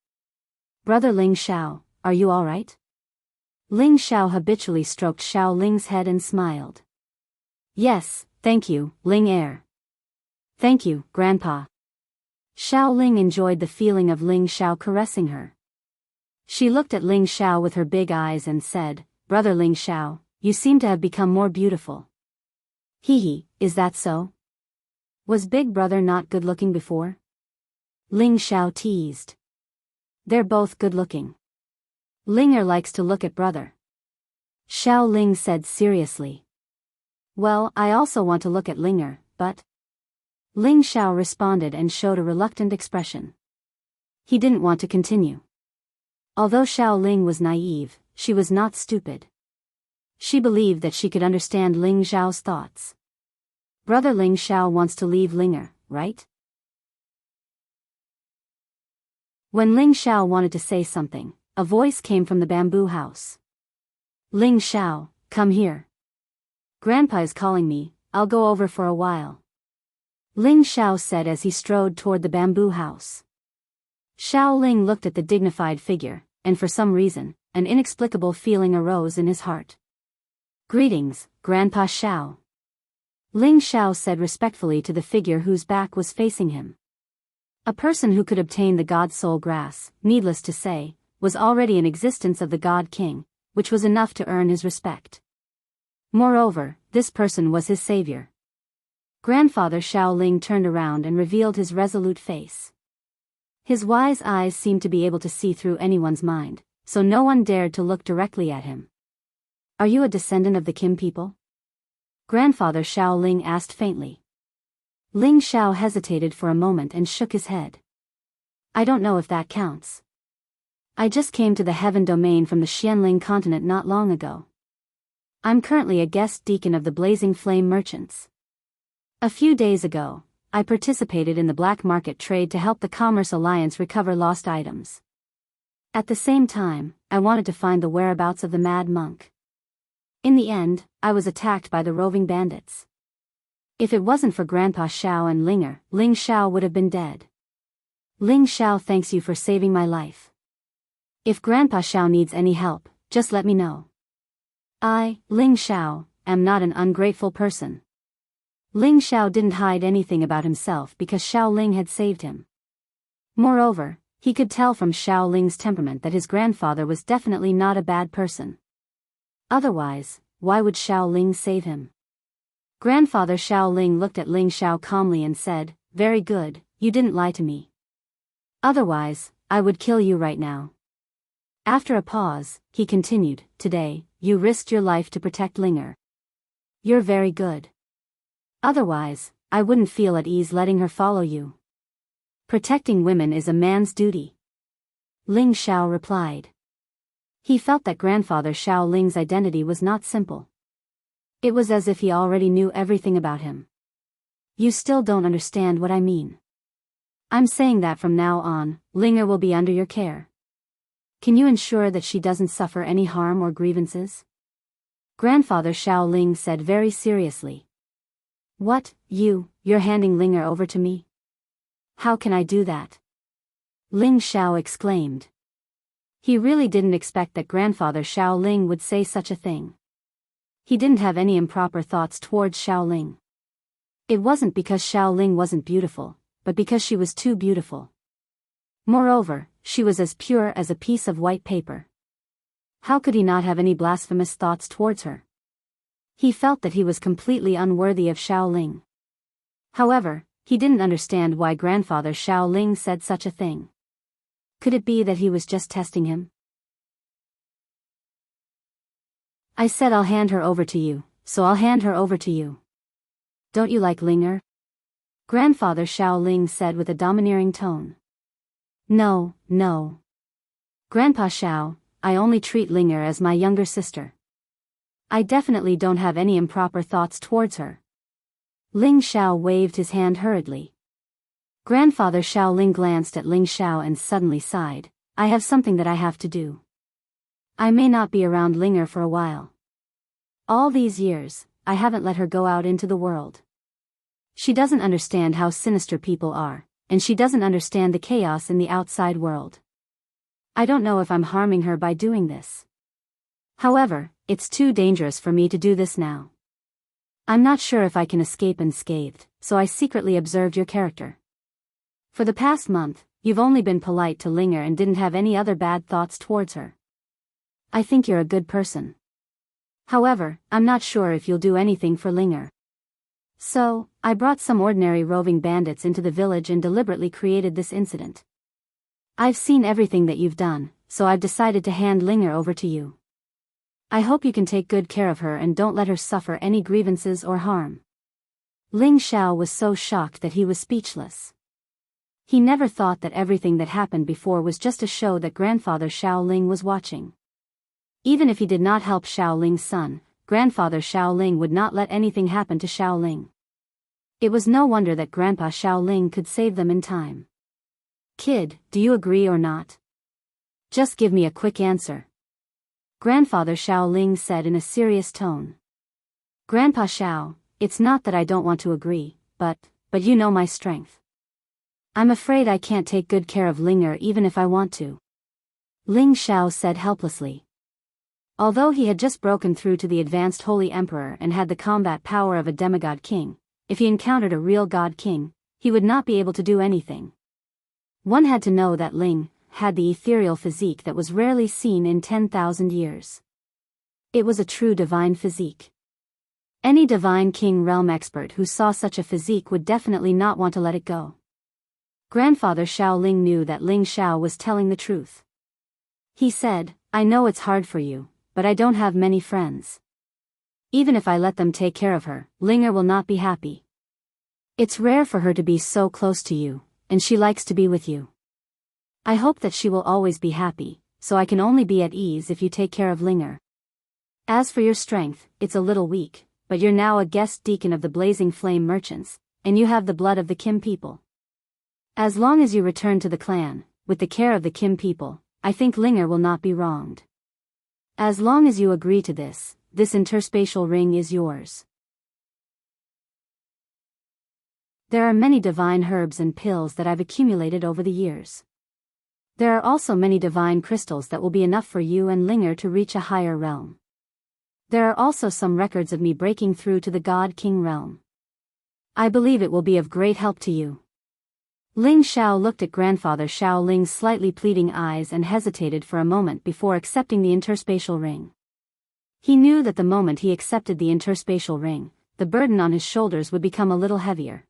Brother Ling Xiao, are you all right? Ling Xiao habitually stroked Xiao Ling's head and smiled. Yes, thank you, Ling Heir. Thank you, Grandpa. Xiao Ling enjoyed the feeling of Ling Xiao caressing her. She looked at Ling Xiao with her big eyes and said, Brother Ling Xiao, you seem to have become more beautiful. Hee, is that so? Was Big Brother not good-looking before? Ling Xiao teased. They're both good-looking. Linger likes to look at brother. Xiao Ling said seriously. Well, I also want to look at Linger, but... Ling Xiao responded and showed a reluctant expression. He didn't want to continue. Although Xiao Ling was naive, she was not stupid. She believed that she could understand Ling Xiao's thoughts. Brother Ling Xiao wants to leave Linger, right? When Ling Xiao wanted to say something, a voice came from the bamboo house. Ling Xiao, come here. Grandpa is calling me, I'll go over for a while. Ling Xiao said as he strode toward the bamboo house. Xiao Ling looked at the dignified figure, and for some reason, an inexplicable feeling arose in his heart. Greetings, Grandpa Xiao. Ling Xiao said respectfully to the figure whose back was facing him. A person who could obtain the God Soul Grass, needless to say, was already in existence of the God King, which was enough to earn his respect. Moreover, this person was his savior. Grandfather Xiao Ling turned around and revealed his resolute face. His wise eyes seemed to be able to see through anyone's mind, so no one dared to look directly at him. Are you a descendant of the Kim people? Grandfather Xiao Ling asked faintly. Ling Xiao hesitated for a moment and shook his head. I don't know if that counts. I just came to the heaven domain from the Xianling continent not long ago. I'm currently a guest deacon of the Blazing Flame Merchants. A few days ago, I participated in the black market trade to help the Commerce Alliance recover lost items. At the same time, I wanted to find the whereabouts of the Mad Monk. In the end, I was attacked by the roving bandits. If it wasn't for Grandpa Xiao and Linger, Ling Xiao would have been dead. Ling Xiao thanks you for saving my life. If Grandpa Xiao needs any help, just let me know. I, Ling Xiao, am not an ungrateful person. Ling Xiao didn't hide anything about himself because Xiao Ling had saved him. Moreover, he could tell from Xiao Ling's temperament that his grandfather was definitely not a bad person. Otherwise, why would Xiao Ling save him? Grandfather Xiao Ling looked at Ling Xiao calmly and said, Very good, you didn't lie to me. Otherwise, I would kill you right now. After a pause, he continued, Today, you risked your life to protect Linger. You're very good. Otherwise, I wouldn't feel at ease letting her follow you. Protecting women is a man's duty. Ling Xiao replied. He felt that Grandfather Xiao Ling's identity was not simple. It was as if he already knew everything about him. You still don't understand what I mean. I'm saying that from now on, Linger will be under your care. Can you ensure that she doesn't suffer any harm or grievances? Grandfather Xiao Ling said very seriously. What, you're handing Linger over to me? How can I do that? Ling Xiao exclaimed. He really didn't expect that Grandfather Xiao Ling would say such a thing. He didn't have any improper thoughts towards Xiao Ling. It wasn't because Xiao Ling wasn't beautiful, but because she was too beautiful. Moreover, she was as pure as a piece of white paper. How could he not have any blasphemous thoughts towards her? He felt that he was completely unworthy of Xiao Ling. However, he didn't understand why grandfather Xiao Ling said such a thing. Could it be that he was just testing him? I said I'll hand her over to you, so I'll hand her over to you. Don't you like Linger? Grandfather Xiao Ling said with a domineering tone. No, no. Grandpa Xiao, I only treat Linger as my younger sister. I definitely don't have any improper thoughts towards her. Ling Xiao waved his hand hurriedly. Grandfather Xiao Ling glanced at Ling Xiao and suddenly sighed. I have something that I have to do. I may not be around Linger for a while. All these years, I haven't let her go out into the world. She doesn't understand how sinister people are, and she doesn't understand the chaos in the outside world. I don't know if I'm harming her by doing this. However, it's too dangerous for me to do this now. I'm not sure if I can escape unscathed, so I secretly observed your character. For the past month, you've only been polite to Linger and didn't have any other bad thoughts towards her. I think you're a good person. However, I'm not sure if you'll do anything for Linger. So, I brought some ordinary roving bandits into the village and deliberately created this incident. I've seen everything that you've done, so I've decided to hand Linger over to you. I hope you can take good care of her and don't let her suffer any grievances or harm. Ling Xiao was so shocked that he was speechless. He never thought that everything that happened before was just a show that grandfather Xiao Ling was watching. Even if he did not help Xiao Ling's son, grandfather Xiao Ling would not let anything happen to Xiao Ling. It was no wonder that grandpa Xiao Ling could save them in time. Kid, do you agree or not? Just give me a quick answer. Grandfather Xiao Ling said in a serious tone. Grandpa Xiao, it's not that I don't want to agree, but you know my strength. I'm afraid I can't take good care of Linger even if I want to. Ling Xiao said helplessly. Although he had just broken through to the advanced Holy Emperor and had the combat power of a demigod king, if he encountered a real god king, he would not be able to do anything. One had to know that Ling had the ethereal physique that was rarely seen in 10,000 years. It was a true divine physique. Any divine king realm expert who saw such a physique would definitely not want to let it go. Grandfather Xiao Ling knew that Ling Xiao was telling the truth. He said, I know it's hard for you, but I don't have many friends. Even if I let them take care of her, Linger will not be happy. It's rare for her to be so close to you, and she likes to be with you. I hope that she will always be happy, so I can only be at ease if you take care of Linger. As for your strength, it's a little weak, but you're now a guest deacon of the Blazing Flame Merchants, and you have the blood of the Kim people. As long as you return to the clan, with the care of the Kim people, I think Linger will not be wronged. As long as you agree to this interspatial ring is yours. There are many divine herbs and pills that I've accumulated over the years. There are also many divine crystals that will be enough for you and Linger to reach a higher realm. There are also some records of me breaking through to the God King realm. I believe it will be of great help to you. Ling Xiao looked at grandfather Xiao Ling's slightly pleading eyes and hesitated for a moment before accepting the interspatial ring. He knew that the moment he accepted the interspatial ring, the burden on his shoulders would become a little heavier.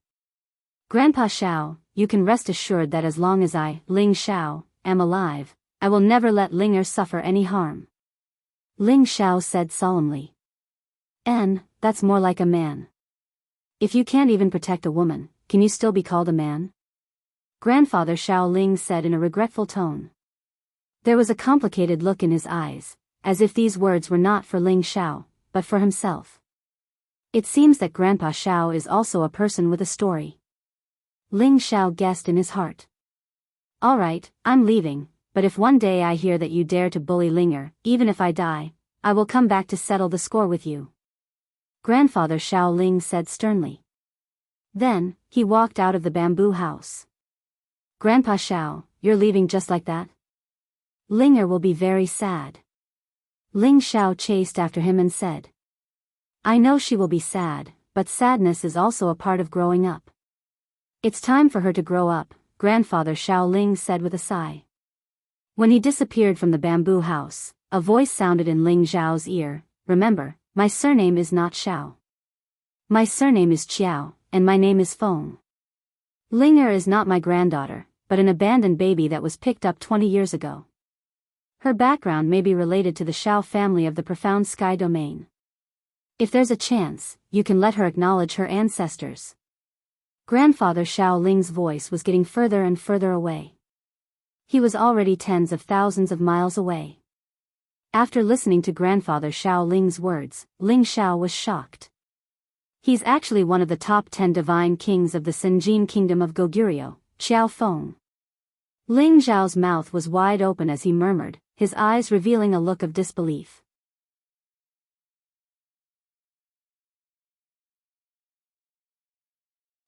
Grandpa Xiao, you can rest assured that as long as I, Ling Xiao, am alive, I will never let Linger suffer any harm. Ling Xiao said solemnly. That's more like a man. If you can't even protect a woman, can you still be called a man? Grandfather Xiao Ling said in a regretful tone. There was a complicated look in his eyes, as if these words were not for Ling Xiao, but for himself. It seems that Grandpa Xiao is also a person with a story. Ling Xiao guessed in his heart. All right, I'm leaving, but if one day I hear that you dare to bully Linger, even if I die, I will come back to settle the score with you. Grandfather Xiao Ling said sternly. Then, he walked out of the bamboo house. Grandpa Xiao, you're leaving just like that? Linger will be very sad. Ling Xiao chased after him and said. I know she will be sad, but sadness is also a part of growing up. It's time for her to grow up, Grandfather Xiao Ling said with a sigh. When he disappeared from the bamboo house, a voice sounded in Ling Xiao's ear, remember, my surname is not Xiao. My surname is Qiao, and my name is Feng. Ling is not my granddaughter, but an abandoned baby that was picked up 20 years ago. Her background may be related to the Xiao family of the profound sky domain. If there's a chance, you can let her acknowledge her ancestors. Grandfather Xiao Ling's voice was getting further and further away. He was already tens of thousands of miles away. After listening to Grandfather Xiao Ling's words, Ling Xiao was shocked. He's actually one of the top 10 divine kings of the Senjin kingdom of Goguryeo, Xiao Feng. Ling Xiao's mouth was wide open as he murmured, his eyes revealing a look of disbelief.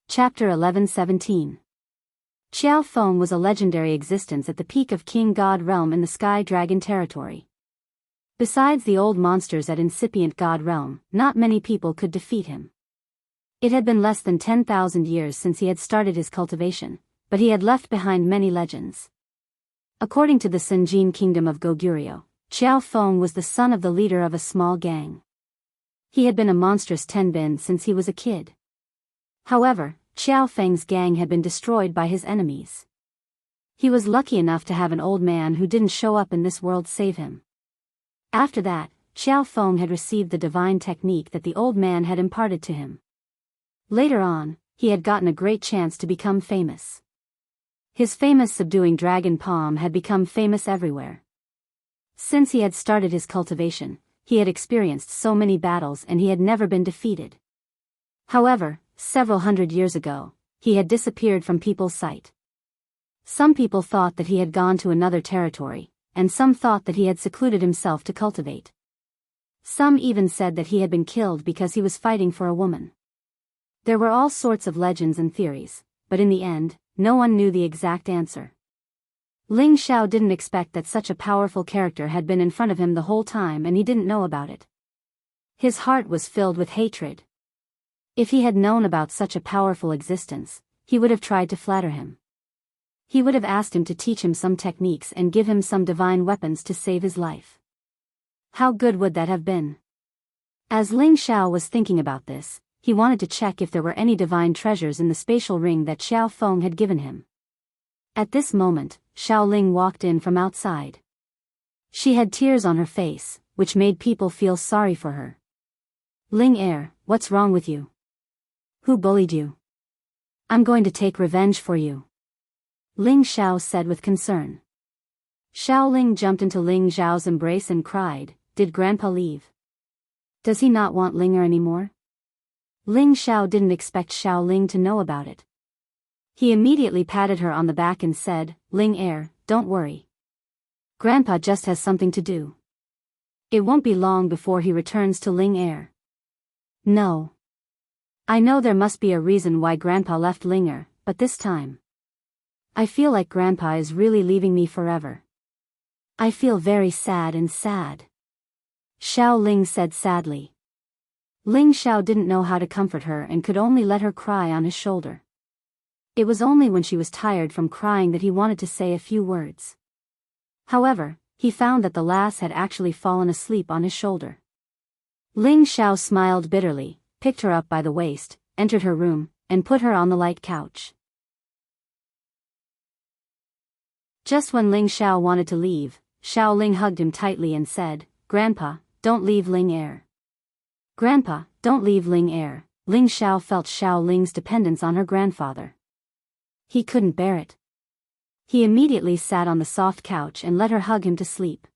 Chapter 11:17. Xiao Feng was a legendary existence at the peak of King God Realm in the Sky Dragon territory. Besides the old monsters at incipient God Realm, not many people could defeat him. It had been less than 10,000 years since he had started his cultivation, but he had left behind many legends. According to the Senjin kingdom of Goguryeo, Xiao Feng was the son of the leader of a small gang. He had been a monstrous tenbin since he was a kid. However, Xiao Feng's gang had been destroyed by his enemies. He was lucky enough to have an old man who didn't show up in this world save him. After that, Xiao Feng had received the divine technique that the old man had imparted to him. Later on, he had gotten a great chance to become famous. His famous subduing dragon palm had become famous everywhere. Since he had started his cultivation, he had experienced so many battles and he had never been defeated. However, several hundred years ago, he had disappeared from people's sight. Some people thought that he had gone to another territory, and some thought that he had secluded himself to cultivate. Some even said that he had been killed because he was fighting for a woman. There were all sorts of legends and theories, but in the end, no one knew the exact answer. Ling Xiao didn't expect that such a powerful character had been in front of him the whole time and he didn't know about it. His heart was filled with hatred. If he had known about such a powerful existence, he would have tried to flatter him. He would have asked him to teach him some techniques and give him some divine weapons to save his life. How good would that have been? As Ling Xiao was thinking about this, he wanted to check if there were any divine treasures in the spatial ring that Xiao Feng had given him. At this moment, Xiao Ling walked in from outside. She had tears on her face, which made people feel sorry for her. Ling what's wrong with you? Who bullied you? I'm going to take revenge for you. Ling Xiao said with concern. Xiao Ling jumped into Ling Xiao's embrace and cried, "Did Grandpa leave? Does he not want Linger anymore?" Ling Xiao didn't expect Xiao Ling to know about it. He immediately patted her on the back and said, "Ling don't worry. Grandpa just has something to do. It won't be long before he returns to Ling No. I know there must be a reason why Grandpa left Linger, but this time, I feel like Grandpa is really leaving me forever. I feel very sad and sad." Xiao Ling said sadly. Ling Xiao didn't know how to comfort her and could only let her cry on his shoulder. It was only when she was tired from crying that he wanted to say a few words. However, he found that the lass had actually fallen asleep on his shoulder. Ling Xiao smiled bitterly, picked her up by the waist, entered her room, and put her on the light couch. Just when Ling Xiao wanted to leave, Xiao Ling hugged him tightly and said, "Grandpa, don't leave Ling Grandpa, don't leave Ling Ling Xiao felt Xiao Ling's dependence on her grandfather. He couldn't bear it. He immediately sat on the soft couch and let her hug him to sleep.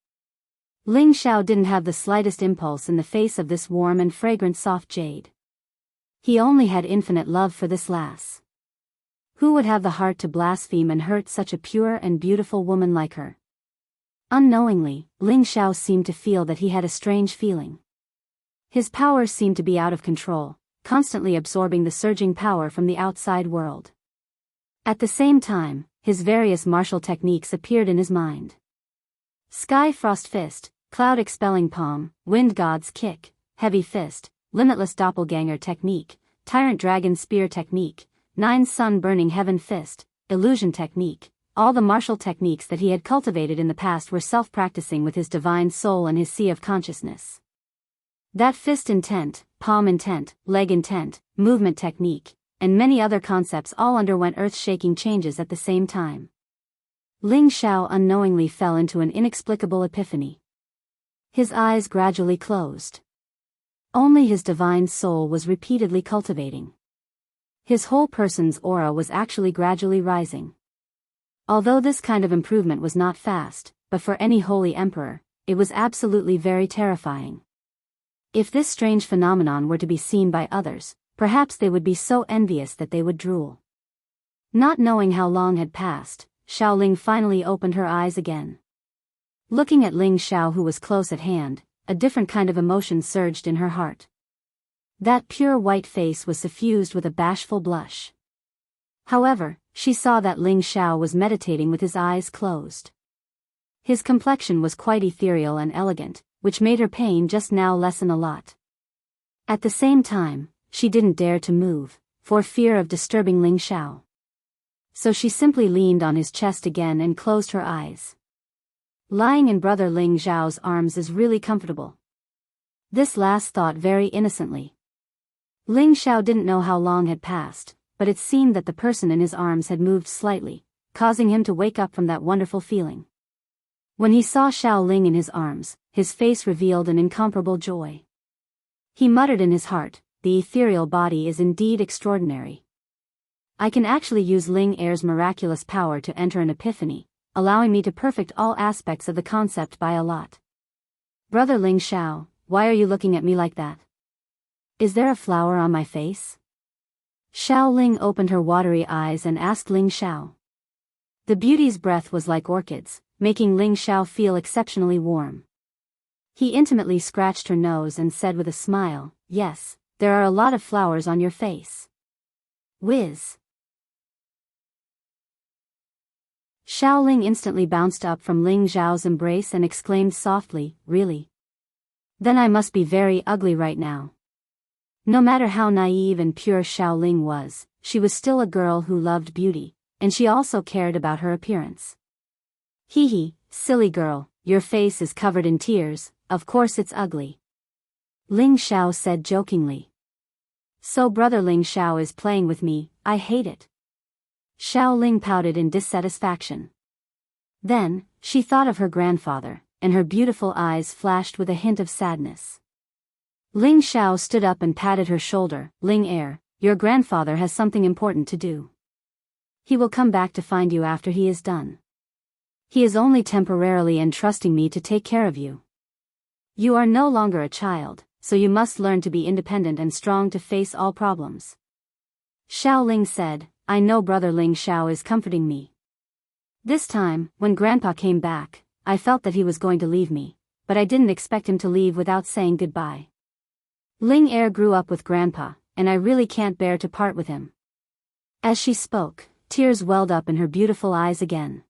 Ling Xiao didn't have the slightest impulse in the face of this warm and fragrant soft jade. He only had infinite love for this lass. Who would have the heart to blaspheme and hurt such a pure and beautiful woman like her? Unknowingly, Ling Xiao seemed to feel that he had a strange feeling. His power seemed to be out of control, constantly absorbing the surging power from the outside world. At the same time, his various martial techniques appeared in his mind. Sky Frost Fist, Cloud Expelling Palm, Wind God's Kick, Heavy Fist, Limitless Doppelganger Technique, Tyrant Dragon Spear Technique, 9 Sun Burning Heaven Fist, Illusion Technique. All the martial techniques that he had cultivated in the past were self-practicing with his divine soul and his sea of consciousness. That fist intent, palm intent, leg intent, movement technique, and many other concepts all underwent earth-shaking changes at the same time. Ling Xiao unknowingly fell into an inexplicable epiphany. His eyes gradually closed. Only his divine soul was repeatedly cultivating. His whole person's aura was actually gradually rising. Although this kind of improvement was not fast, but for any holy emperor, it was absolutely very terrifying. If this strange phenomenon were to be seen by others, perhaps they would be so envious that they would drool. Not knowing how long had passed, Xiaoling finally opened her eyes again. Looking at Ling Xiao, who was close at hand, a different kind of emotion surged in her heart. That pure white face was suffused with a bashful blush. However, she saw that Ling Xiao was meditating with his eyes closed. His complexion was quite ethereal and elegant, which made her pain just now lessen a lot. At the same time, she didn't dare to move, for fear of disturbing Ling Xiao. So she simply leaned on his chest again and closed her eyes. Lying in brother Ling Xiao's arms is really comfortable. This last thought very innocently. Ling Xiao didn't know how long had passed, but it seemed that the person in his arms had moved slightly, causing him to wake up from that wonderful feeling. When he saw Xiao Ling in his arms, his face revealed an incomparable joy. He muttered in his heart, "The ethereal body is indeed extraordinary. I can actually use Ling Er's miraculous power to enter an epiphany, allowing me to perfect all aspects of the concept by a lot. Brother Ling Xiao, why are you looking at me like that? Is there a flower on my face?" Xiao Ling opened her watery eyes and asked Ling Xiao. The beauty's breath was like orchids, making Ling Xiao feel exceptionally warm. He intimately scratched her nose and said with a smile, "Yes, there are a lot of flowers on your face." Whiz! Xiao Ling instantly bounced up from Ling Xiao's embrace and exclaimed softly, "Really? Then I must be very ugly right now." No matter how naive and pure Xiao Ling was, she was still a girl who loved beauty, and she also cared about her appearance. "Hee hee, silly girl, your face is covered in tears, of course it's ugly," Ling Xiao said jokingly. "So brother Ling Xiao is playing with me, I hate it." Xiao Ling pouted in dissatisfaction. Then, she thought of her grandfather, and her beautiful eyes flashed with a hint of sadness. Ling Xiao stood up and patted her shoulder. "Ling Er, your grandfather has something important to do. He will come back to find you after he is done. He is only temporarily entrusting me to take care of you. You are no longer a child, so you must learn to be independent and strong to face all problems." Xiao Ling said, "I know brother Ling Xiao is comforting me. This time, when Grandpa came back, I felt that he was going to leave me, but I didn't expect him to leave without saying goodbye. Ling Er grew up with Grandpa, and I really can't bear to part with him." As she spoke, tears welled up in her beautiful eyes again.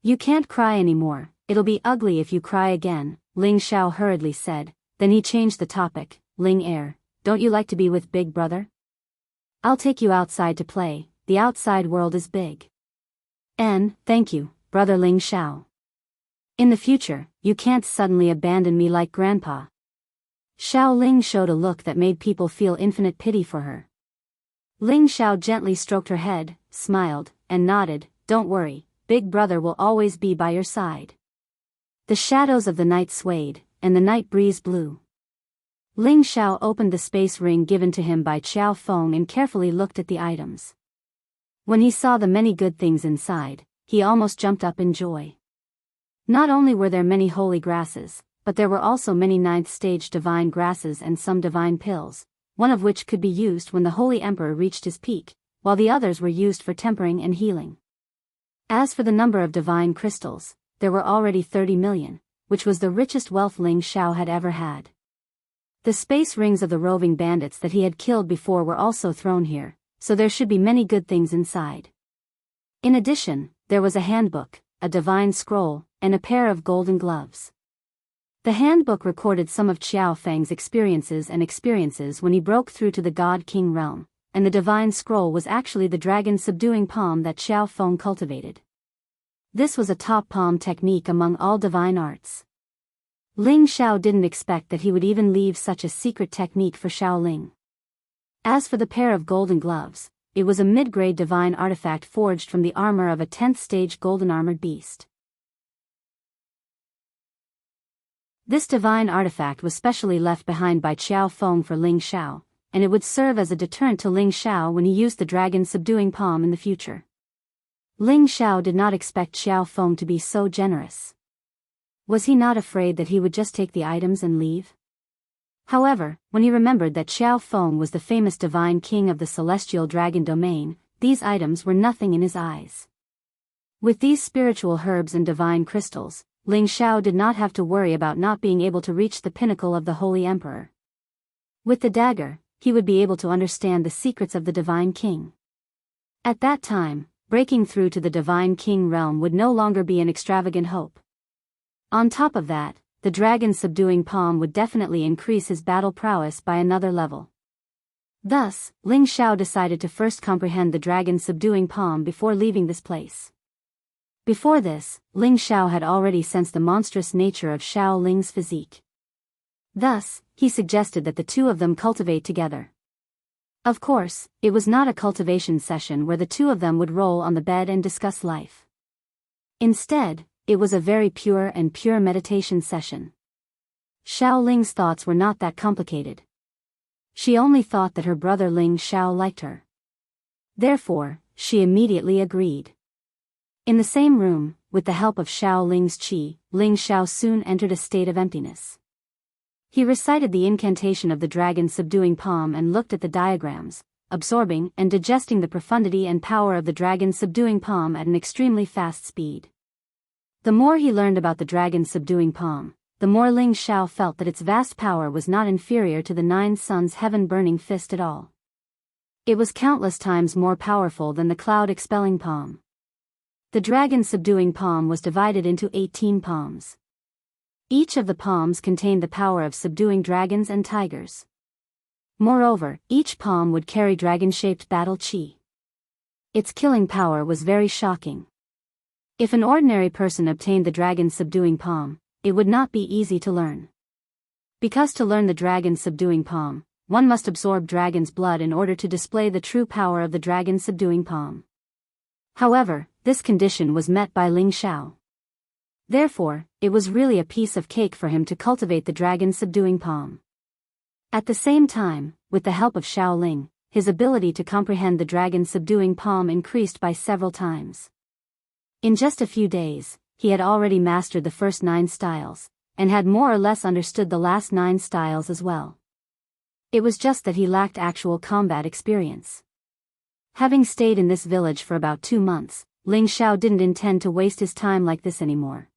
"You can't cry anymore, it'll be ugly if you cry again," Ling Xiao hurriedly said, then he changed the topic. "Ling Er, don't you like to be with Big Brother? I'll take you outside to play, the outside world is big." Thank you, brother Ling Xiao. In the future, you can't suddenly abandon me like Grandpa." Xiao Ling showed a look that made people feel infinite pity for her. Ling Xiao gently stroked her head, smiled, and nodded, "Don't worry, Big Brother will always be by your side." The shadows of the night swayed, and the night breeze blew. Ling Xiao opened the space ring given to him by Qiao Feng and carefully looked at the items. When he saw the many good things inside, he almost jumped up in joy. Not only were there many holy grasses, but there were also many ninth-stage divine grasses and some divine pills, one of which could be used when the Holy Emperor reached his peak, while the others were used for tempering and healing. As for the number of divine crystals, there were already 30 million, which was the richest wealth Ling Xiao had ever had. The space rings of the roving bandits that he had killed before were also thrown here, so there should be many good things inside. In addition, there was a handbook, a divine scroll, and a pair of golden gloves. The handbook recorded some of Qiao Feng's experiences when he broke through to the God King realm, and the divine scroll was actually the dragon subduing palm that Qiao Feng cultivated. This was a top palm technique among all divine arts. Ling Xiao didn't expect that he would even leave such a secret technique for Xiaoling. As for the pair of golden gloves, it was a mid-grade divine artifact forged from the armor of a 10th stage golden armored beast. This divine artifact was specially left behind by Qiao Feng for Ling Xiao, and it would serve as a deterrent to Ling Xiao when he used the dragon subduing palm in the future. Ling Xiao did not expect Qiao Feng to be so generous. Was he not afraid that he would just take the items and leave? However, when he remembered that Qiao Feng was the famous divine king of the celestial dragon domain, these items were nothing in his eyes. With these spiritual herbs and divine crystals, Ling Xiao did not have to worry about not being able to reach the pinnacle of the Holy Emperor. With the dagger, he would be able to understand the secrets of the divine king. At that time, breaking through to the divine king realm would no longer be an extravagant hope. On top of that, the dragon subduing palm would definitely increase his battle prowess by another level. Thus, Ling Xiao decided to first comprehend the dragon subduing palm before leaving this place. Before this, Ling Xiao had already sensed the monstrous nature of Xiao Ling's physique. Thus, he suggested that the two of them cultivate together. Of course, it was not a cultivation session where the two of them would roll on the bed and discuss life. Instead, it was a very pure meditation session. Xiao Ling's thoughts were not that complicated. She only thought that her brother Ling Xiao liked her. Therefore, she immediately agreed. In the same room, with the help of Xiao Ling's qi, Ling Xiao soon entered a state of emptiness. He recited the incantation of the dragon subduing palm and looked at the diagrams, absorbing and digesting the profundity and power of the dragon subduing palm at an extremely fast speed. The more he learned about the dragon subduing palm, the more Ling Xiao felt that its vast power was not inferior to the 9 suns heaven-burning fist at all. It was countless times more powerful than the cloud-expelling palm. The dragon subduing palm was divided into 18 palms. Each of the palms contained the power of subduing dragons and tigers. Moreover, each palm would carry dragon-shaped battle chi. Its killing power was very shocking. If an ordinary person obtained the dragon subduing palm, it would not be easy to learn. Because to learn the dragon subduing palm, one must absorb dragon's blood in order to display the true power of the dragon subduing palm. However, this condition was met by Ling Xiao. Therefore, it was really a piece of cake for him to cultivate the dragon subduing palm. At the same time, with the help of Xiao Ling, his ability to comprehend the dragon subduing palm increased by several times. In just a few days, he had already mastered the first 9 styles, and had more or less understood the last 9 styles as well. It was just that he lacked actual combat experience. Having stayed in this village for about 2 months, Ling Xiao didn't intend to waste his time like this anymore.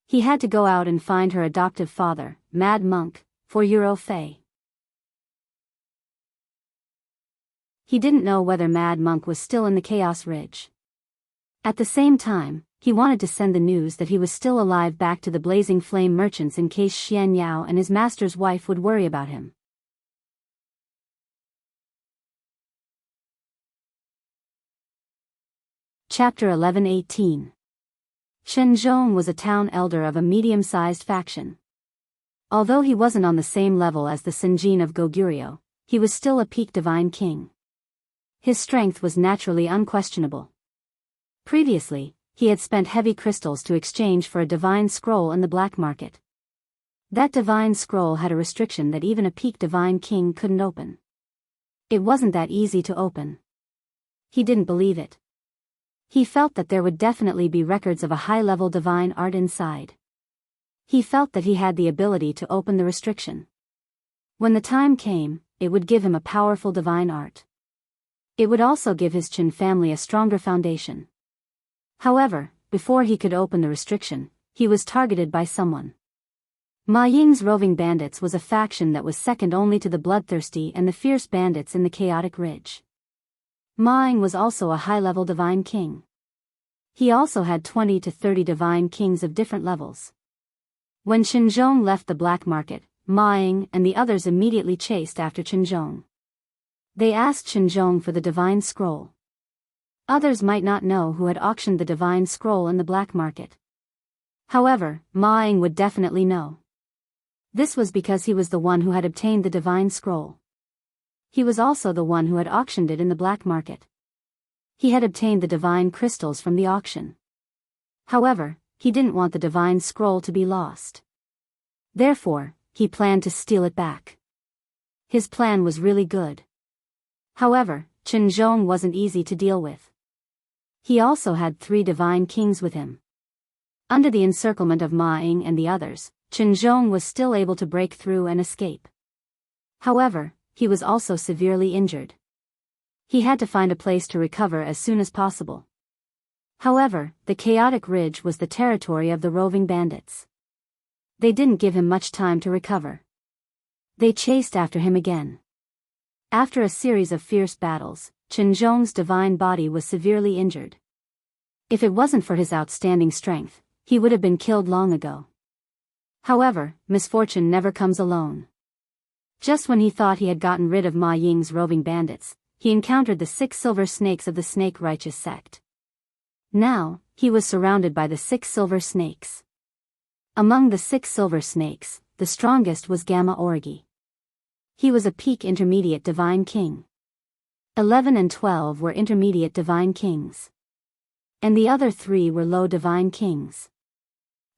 He had to go out and find her adoptive father, Mad Monk, for Euro Fei. He didn't know whether Mad Monk was still in the Chaos Ridge. At the same time, he wanted to send the news that he was still alive back to the Blazing Flame merchants in case Xian Yao and his master's wife would worry about him. Chapter 11-18. Chen Zhong was a town elder of a medium-sized faction. Although he wasn't on the same level as the Sinjin of Goguryeo, he was still a peak divine king. His strength was naturally unquestionable. Previously, he had spent heavy crystals to exchange for a divine scroll in the black market. That divine scroll had a restriction that even a peak divine king couldn't open. It wasn't that easy to open. He didn't believe it. He felt that there would definitely be records of a high-level divine art inside. He felt that he had the ability to open the restriction. When the time came, it would give him a powerful divine art. It would also give his Chen family a stronger foundation. However, before he could open the restriction, he was targeted by someone. Ma Ying's roving bandits was a faction that was second only to the bloodthirsty and the fierce bandits in the Chaotic Ridge. Ma Ying was also a high-level divine king. He also had 20 to 30 divine kings of different levels. When Chen Zhong left the black market, Ma Ying and the others immediately chased after Chen Zhong. They asked Chen Zhong for the divine scroll. Others might not know who had auctioned the divine scroll in the black market. However, Ma Ying would definitely know. This was because he was the one who had obtained the divine scroll. He was also the one who had auctioned it in the black market. He had obtained the divine crystals from the auction. However, he didn't want the divine scroll to be lost. Therefore, he planned to steal it back. His plan was really good. However, Chen Zhong wasn't easy to deal with. He also had 3 divine kings with him. Under the encirclement of Ma Ying and the others, Chen Zhong was still able to break through and escape. However, he was also severely injured. He had to find a place to recover as soon as possible. However, the chaotic ridge was the territory of the roving bandits. They didn't give him much time to recover. They chased after him again. After a series of fierce battles, Chen Zhong's divine body was severely injured. If it wasn't for his outstanding strength, he would have been killed long ago. However, misfortune never comes alone. Just when he thought he had gotten rid of Ma Ying's roving bandits, he encountered the 6 silver snakes of the snake righteous sect. Now, he was surrounded by the 6 silver snakes. Among the 6 silver snakes, the strongest was Gamma Orgi. He was a peak intermediate divine king. 11 and 12 were intermediate divine kings. And the other 3 were low divine kings.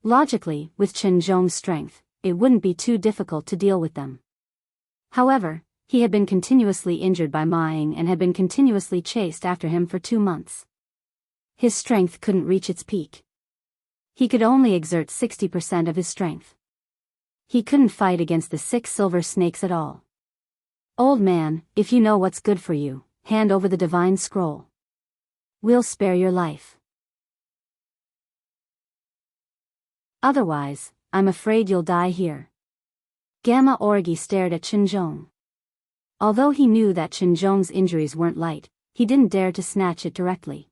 Logically, with Chen Zhong's strength, it wouldn't be too difficult to deal with them. However, he had been continuously injured by Ma Ying and had been continuously chased after him for 2 months. His strength couldn't reach its peak. He could only exert 60% of his strength. He couldn't fight against the 6 silver snakes at all. Old man, if you know what's good for you, hand over the divine scroll. We'll spare your life. Otherwise, I'm afraid you'll die here. Gamma Orgi stared at Chen Zhong. Although he knew that Chen Zhong's injuries weren't light, he didn't dare to snatch it directly.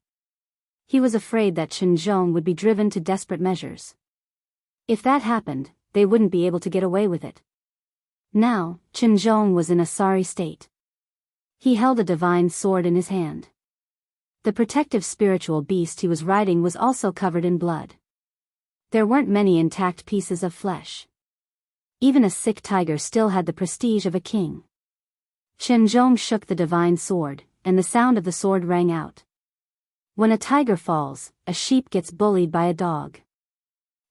He was afraid that Chen Zhong would be driven to desperate measures. If that happened, they wouldn't be able to get away with it. Now, Chen Zhong was in a sorry state. He held a divine sword in his hand. The protective spiritual beast he was riding was also covered in blood. There weren't many intact pieces of flesh. Even a sick tiger still had the prestige of a king. Chen Zhong shook the divine sword, and the sound of the sword rang out. When a tiger falls, a sheep gets bullied by a dog.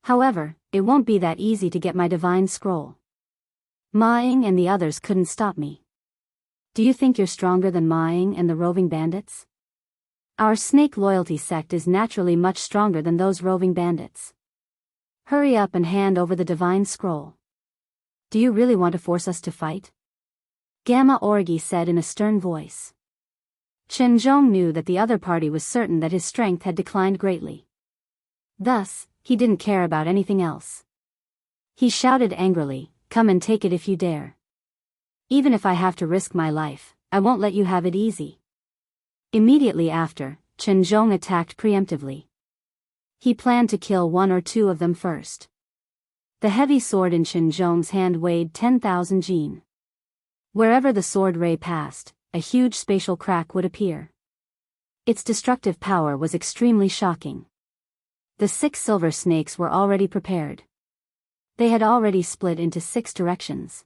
However, it won't be that easy to get my divine scroll. Ma Ying and the others couldn't stop me. Do you think you're stronger than Ma Ying and the roving bandits? Our snake loyalty sect is naturally much stronger than those roving bandits. Hurry up and hand over the divine scroll. Do you really want to force us to fight? Gamma Orgi said in a stern voice. Chen Zhong knew that the other party was certain that his strength had declined greatly. Thus, he didn't care about anything else. He shouted angrily, "Come and take it if you dare. Even if I have to risk my life, I won't let you have it easy." Immediately after, Chen Zhong attacked preemptively. He planned to kill 1 or 2 of them first. The heavy sword in Chen Zhong's hand weighed 10,000 jin. Wherever the sword ray passed, a huge spatial crack would appear. Its destructive power was extremely shocking. The 6 silver snakes were already prepared. They had already split into 6 directions.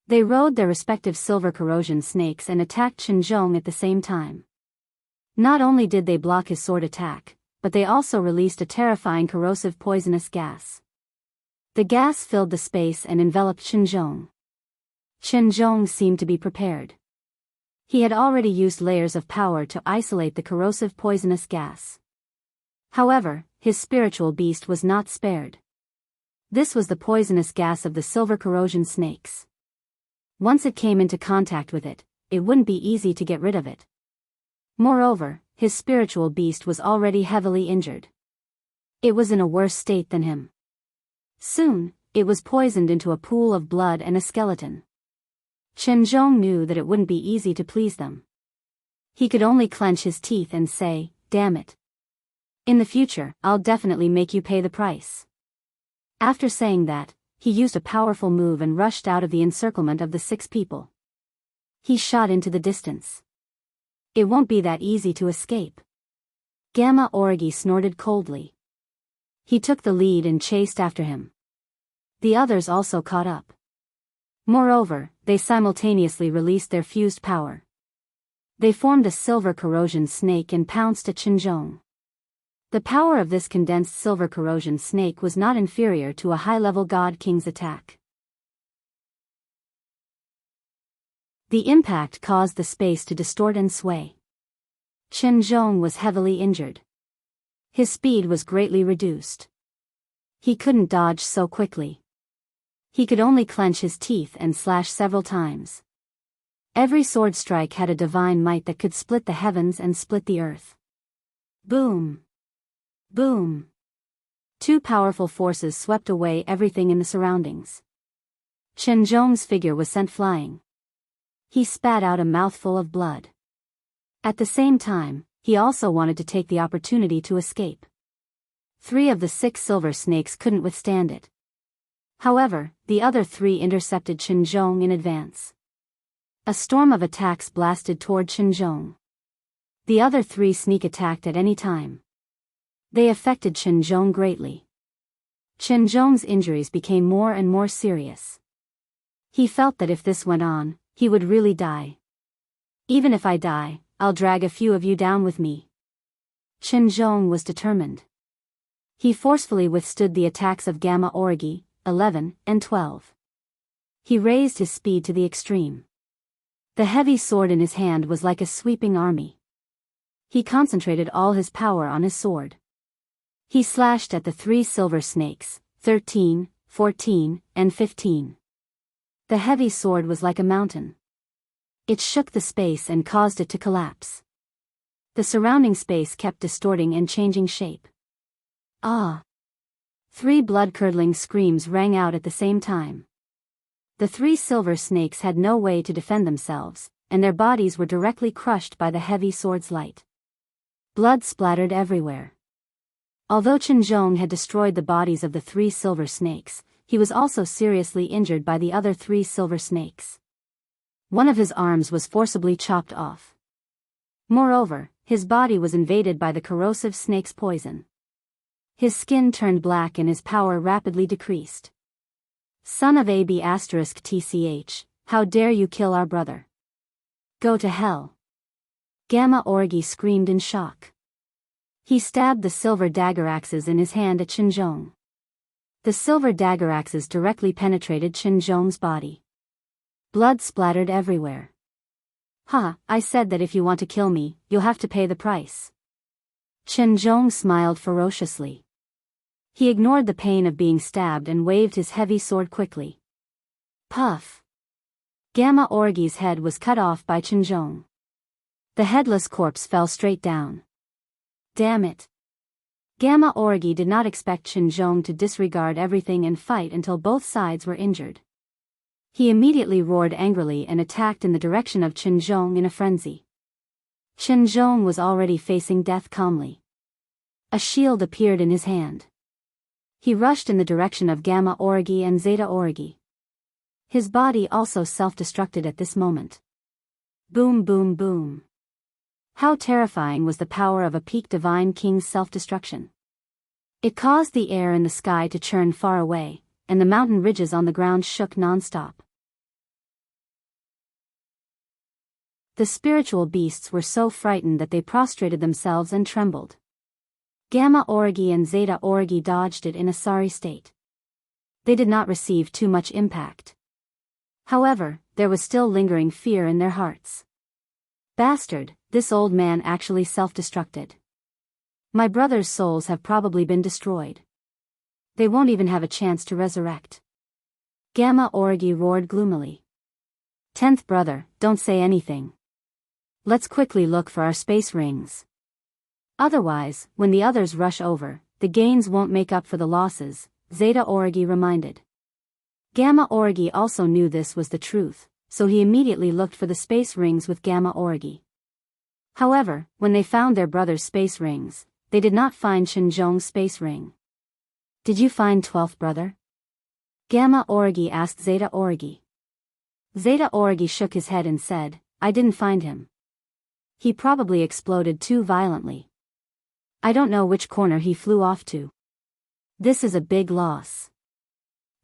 They rode their respective silver corrosion snakes and attacked Chen Zhong at the same time. Not only did they block his sword attack, but they also released a terrifying corrosive poisonous gas. The gas filled the space and enveloped Chen Zhong. Chen Zhong seemed to be prepared. He had already used layers of power to isolate the corrosive poisonous gas. However, his spiritual beast was not spared. This was the poisonous gas of the silver corrosion snakes. Once it came into contact with it, it wouldn't be easy to get rid of it. Moreover, his spiritual beast was already heavily injured. It was in a worse state than him. Soon, it was poisoned into a pool of blood and a skeleton. Chen Zhong knew that it wouldn't be easy to please them. He could only clench his teeth and say, "Damn it. In the future, I'll definitely make you pay the price." After saying that, he used a powerful move and rushed out of the encirclement of the 6 people. He shot into the distance. It won't be that easy to escape. Gamma Orgi snorted coldly. He took the lead and chased after him. The others also caught up. Moreover, they simultaneously released their fused power. They formed a silver corrosion snake and pounced at Chinzhong. The power of this condensed silver corrosion snake was not inferior to a high-level god king's attack. The impact caused the space to distort and sway. Chinzhong was heavily injured. His speed was greatly reduced. He couldn't dodge so quickly. He could only clench his teeth and slash several times. Every sword strike had a divine might that could split the heavens and split the earth. Boom! Boom! Two powerful forces swept away everything in the surroundings. Chinzhong's figure was sent flying. He spat out a mouthful of blood. At the same time, he also wanted to take the opportunity to escape. 3 of the 6 silver snakes couldn't withstand it. However, the other 3 intercepted Chinzhong in advance. A storm of attacks blasted toward Chinzhong. The other 3 sneak attacked at any time. They affected Chinzhong greatly. Chinzhong's injuries became more and more serious. He felt that if this went on, he would really die. Even if I die, I'll drag a few of you down with me. Chinzhong was determined. He forcefully withstood the attacks of Gamma Orgi, 11, and 12. He raised his speed to the extreme. The heavy sword in his hand was like a sweeping army. He concentrated all his power on his sword. He slashed at the 3 silver snakes, 13, 14, and 15. The heavy sword was like a mountain. It shook the space and caused it to collapse. The surrounding space kept distorting and changing shape. Ah! 3 blood-curdling screams rang out at the same time. The 3 silver snakes had no way to defend themselves, and their bodies were directly crushed by the heavy sword's light. Blood splattered everywhere. Although Chinzhong had destroyed the bodies of the 3 silver snakes, he was also seriously injured by the other 3 silver snakes. One of his arms was forcibly chopped off. Moreover, his body was invaded by the corrosive snake's poison. His skin turned black and his power rapidly decreased. Son of AB****, how dare you kill our brother? Go to hell. Gamma Orgi screamed in shock. He stabbed the silver dagger axes in his hand at Chinzhong. The silver dagger axes directly penetrated Chinzhong's body. Blood splattered everywhere. Ha, I said that if you want to kill me, you'll have to pay the price. Chinzhong smiled ferociously. He ignored the pain of being stabbed and waved his heavy sword quickly. Puff! Gamma Orgi's head was cut off by Chinzhong. The headless corpse fell straight down. Damn it! Gamma Orgi did not expect Chinzhong to disregard everything and fight until both sides were injured. He immediately roared angrily and attacked in the direction of Chinzhong in a frenzy. Chinzhong was already facing death calmly. A shield appeared in his hand. He rushed in the direction of Gamma Orgi and Zeta Orgi. His body also self-destructed at this moment. Boom boom boom. How terrifying was the power of a peak divine king's self-destruction. It caused the air and the sky to churn far away, and the mountain ridges on the ground shook non-stop. The spiritual beasts were so frightened that they prostrated themselves and trembled. Gamma Orgi and Zeta Orgi dodged it in a sorry state. They did not receive too much impact. However, there was still lingering fear in their hearts. Bastard, this old man actually self-destructed. My brother's souls have probably been destroyed. They won't even have a chance to resurrect. Gamma Orgi roared gloomily. 10th brother, don't say anything. Let's quickly look for our space rings. Otherwise, when the others rush over, the gains won't make up for the losses, Zeta Orgi reminded. Gamma Orgi also knew this was the truth, so he immediately looked for the space rings with Gamma Orgi. However, when they found their brother's space rings, they did not find Chinzhong's space ring. Did you find 12th brother? Gamma Orgi asked Zeta Orgi. Zeta Orgi shook his head and said, I didn't find him. He probably exploded too violently. I don't know which corner he flew off to. This is a big loss.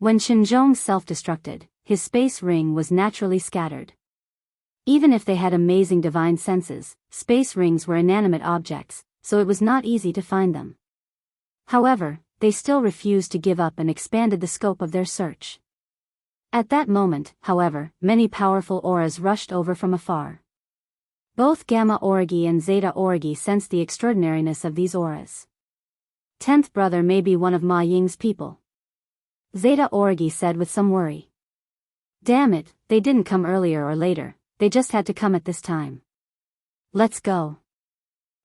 When Xinzhong self-destructed, his space ring was naturally scattered. Even if they had amazing divine senses, space rings were inanimate objects, so it was not easy to find them. However, they still refused to give up and expanded the scope of their search. At that moment, however, many powerful auras rushed over from afar. Both Gamma Origi and Zeta Origi sensed the extraordinariness of these auras. 10th brother may be one of Ma Ying's people, Zeta Origi said with some worry. Damn it, they didn't come earlier or later, they just had to come at this time. Let's go.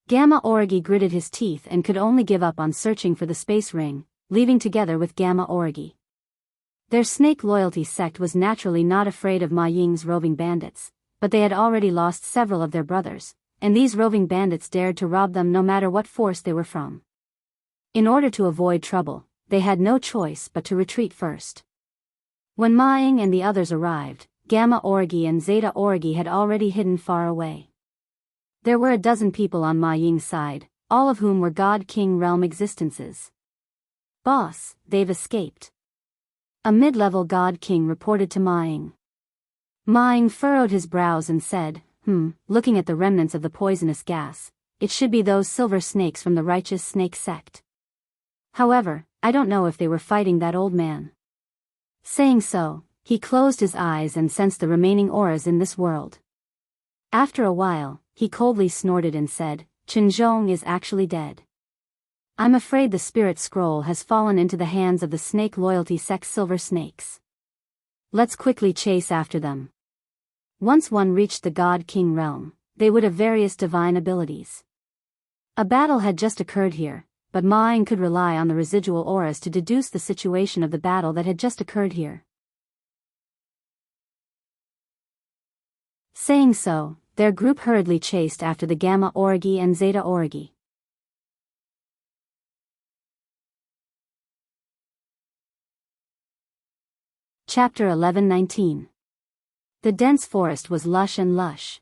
Gamma Origi gritted his teeth and could only give up on searching for the space ring, leaving together with Gamma Origi. Their snake loyalty sect was naturally not afraid of Ma Ying's roving bandits, but they had already lost several of their brothers, and these roving bandits dared to rob them no matter what force they were from. In order to avoid trouble, they had no choice but to retreat first. When Ma Ying and the others arrived, Gamma Origi and Zeta Origi had already hidden far away. There were a dozen people on Ma Ying's side, all of whom were God King realm existences. Boss, they've escaped. A mid-level God King reported to Ma Ying. Ma Ying furrowed his brows and said, looking at the remnants of the poisonous gas, it should be those silver snakes from the righteous snake sect. However, I don't know if they were fighting that old man. Saying so, he closed his eyes and sensed the remaining auras in this world. After a while, he coldly snorted and said, Xinzhong is actually dead. I'm afraid the spirit scroll has fallen into the hands of the snake loyalty sect silver snakes. Let's quickly chase after them. Once one reached the God King realm, they would have various divine abilities. A battle had just occurred here, but Ma Ying could rely on the residual auras to deduce the situation of the battle that had just occurred here. Saying so, their group hurriedly chased after the Gamma Origi and Zeta Origi. Chapter 11:19. The dense forest was lush and lush.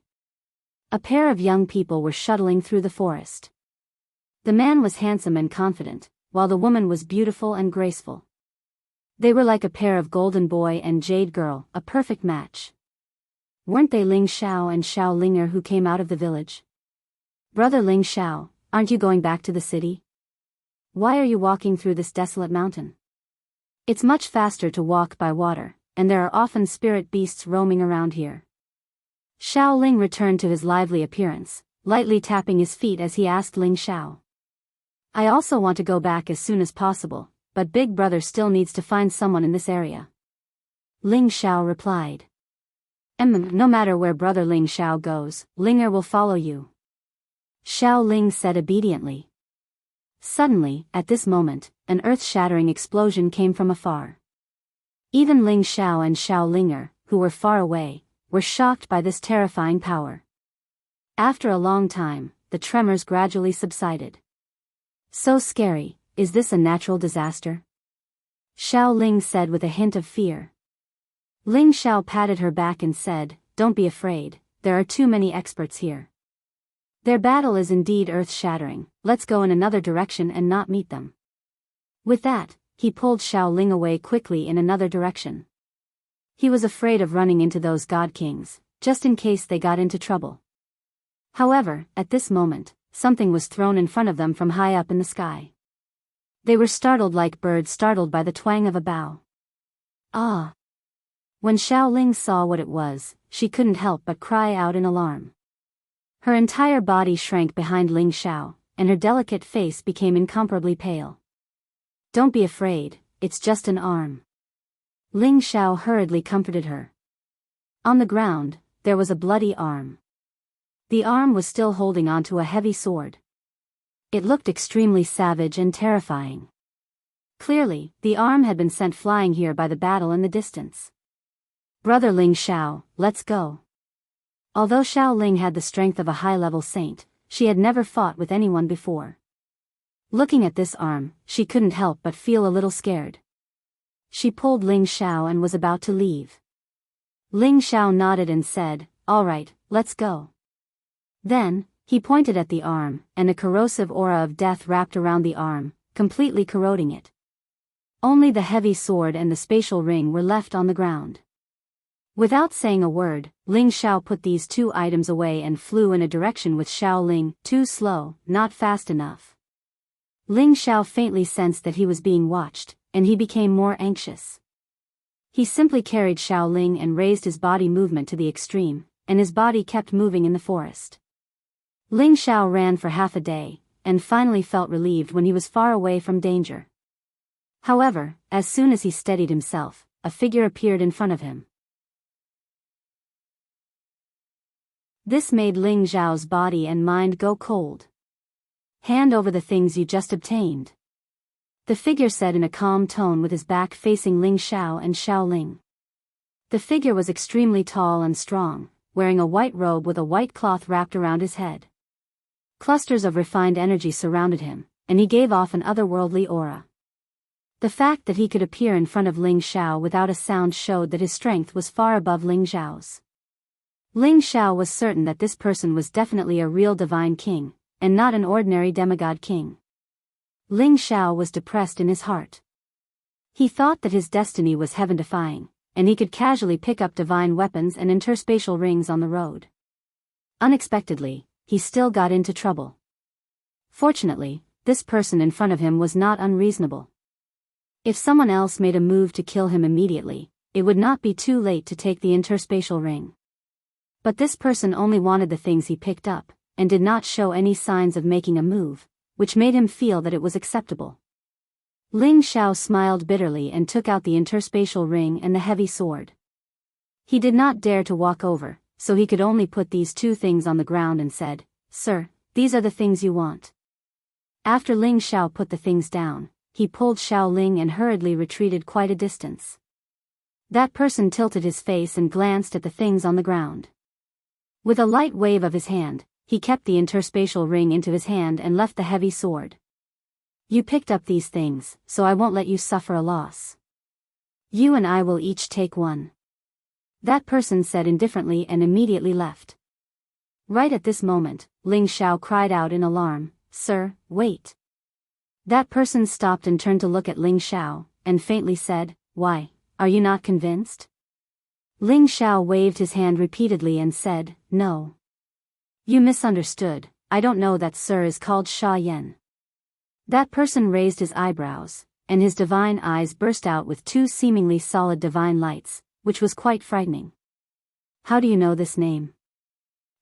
A pair of young people were shuttling through the forest. The man was handsome and confident, while the woman was beautiful and graceful. They were like a pair of golden boy and jade girl, a perfect match. Weren't they Ling Xiao and Xiao Linger who came out of the village? Brother Ling Xiao, aren't you going back to the city? Why are you walking through this desolate mountain? It's much faster to walk by water, and there are often spirit beasts roaming around here. Xiao Ling returned to his lively appearance, lightly tapping his feet as he asked Ling Xiao. I also want to go back as soon as possible, but Big Brother still needs to find someone in this area. Ling Xiao replied. No matter where Brother Ling Xiao goes, Linger will follow you. Xiao Ling said obediently. Suddenly, at this moment, an earth-shattering explosion came from afar. Even Ling Xiao and Xiao Linger, who were far away, were shocked by this terrifying power. After a long time, the tremors gradually subsided. So scary, is this a natural disaster? Xiao Ling said with a hint of fear. Ling Xiao patted her back and said, Don't be afraid, there are too many experts here. Their battle is indeed earth-shattering, let's go in another direction and not meet them. With that, he pulled Xiao Ling away quickly in another direction. He was afraid of running into those God Kings, just in case they got into trouble. However, at this moment, something was thrown in front of them from high up in the sky. They were startled like birds startled by the twang of a bow. Ah! When Xiao Ling saw what it was, she couldn't help but cry out in alarm. Her entire body shrank behind Ling Xiao, and her delicate face became incomparably pale. Don't be afraid, it's just an arm. Ling Xiao hurriedly comforted her. On the ground, there was a bloody arm. The arm was still holding onto a heavy sword. It looked extremely savage and terrifying. Clearly, the arm had been sent flying here by the battle in the distance. Brother Ling Xiao, let's go. Although Xiao Ling had the strength of a high-level saint, she had never fought with anyone before. Looking at this arm, she couldn't help but feel a little scared. She pulled Ling Xiao and was about to leave. Ling Xiao nodded and said, All right, let's go. Then, he pointed at the arm, and a corrosive aura of death wrapped around the arm, completely corroding it. Only the heavy sword and the spatial ring were left on the ground. Without saying a word, Ling Xiao put these two items away and flew in a direction with Xiao Ling, too slow, not fast enough. Ling Xiao faintly sensed that he was being watched, and he became more anxious. He simply carried Xiao Ling and raised his body movement to the extreme, and his body kept moving in the forest. Ling Xiao ran for half a day, and finally felt relieved when he was far away from danger. However, as soon as he steadied himself, a figure appeared in front of him. This made Ling Xiao's body and mind go cold. "Hand over the things you just obtained," the figure said in a calm tone with his back facing Ling Xiao and Xiao Ling. The figure was extremely tall and strong, wearing a white robe with a white cloth wrapped around his head. Clusters of refined energy surrounded him, and he gave off an otherworldly aura. The fact that he could appear in front of Ling Xiao without a sound showed that his strength was far above Ling Xiao's. Ling Xiao was certain that this person was definitely a real divine king, and not an ordinary demigod king. Ling Xiao was depressed in his heart. He thought that his destiny was heaven-defying, and he could casually pick up divine weapons and interspatial rings on the road. Unexpectedly, he still got into trouble. Fortunately, this person in front of him was not unreasonable. If someone else made a move to kill him immediately, it would not be too late to take the interspatial ring. But this person only wanted the things he picked up, and did not show any signs of making a move, which made him feel that it was acceptable. Ling Xiao smiled bitterly and took out the interspatial ring and the heavy sword. He did not dare to walk over, so he could only put these two things on the ground and said, "Sir, these are the things you want." After Ling Xiao put the things down, he pulled Xiao Ling and hurriedly retreated quite a distance. That person tilted his face and glanced at the things on the ground. With a light wave of his hand, he kept the interspatial ring into his hand and left the heavy sword. "You picked up these things, so I won't let you suffer a loss. You and I will each take one," that person said indifferently and immediately left. Right at this moment, Ling Xiao cried out in alarm, "Sir, wait." That person stopped and turned to look at Ling Xiao, and faintly said, "Why, are you not convinced?" Ling Xiao waved his hand repeatedly and said, "No. You misunderstood, I don't know that sir is called Sha Yan." That person raised his eyebrows, and his divine eyes burst out with two seemingly solid divine lights, which was quite frightening. "How do you know this name?"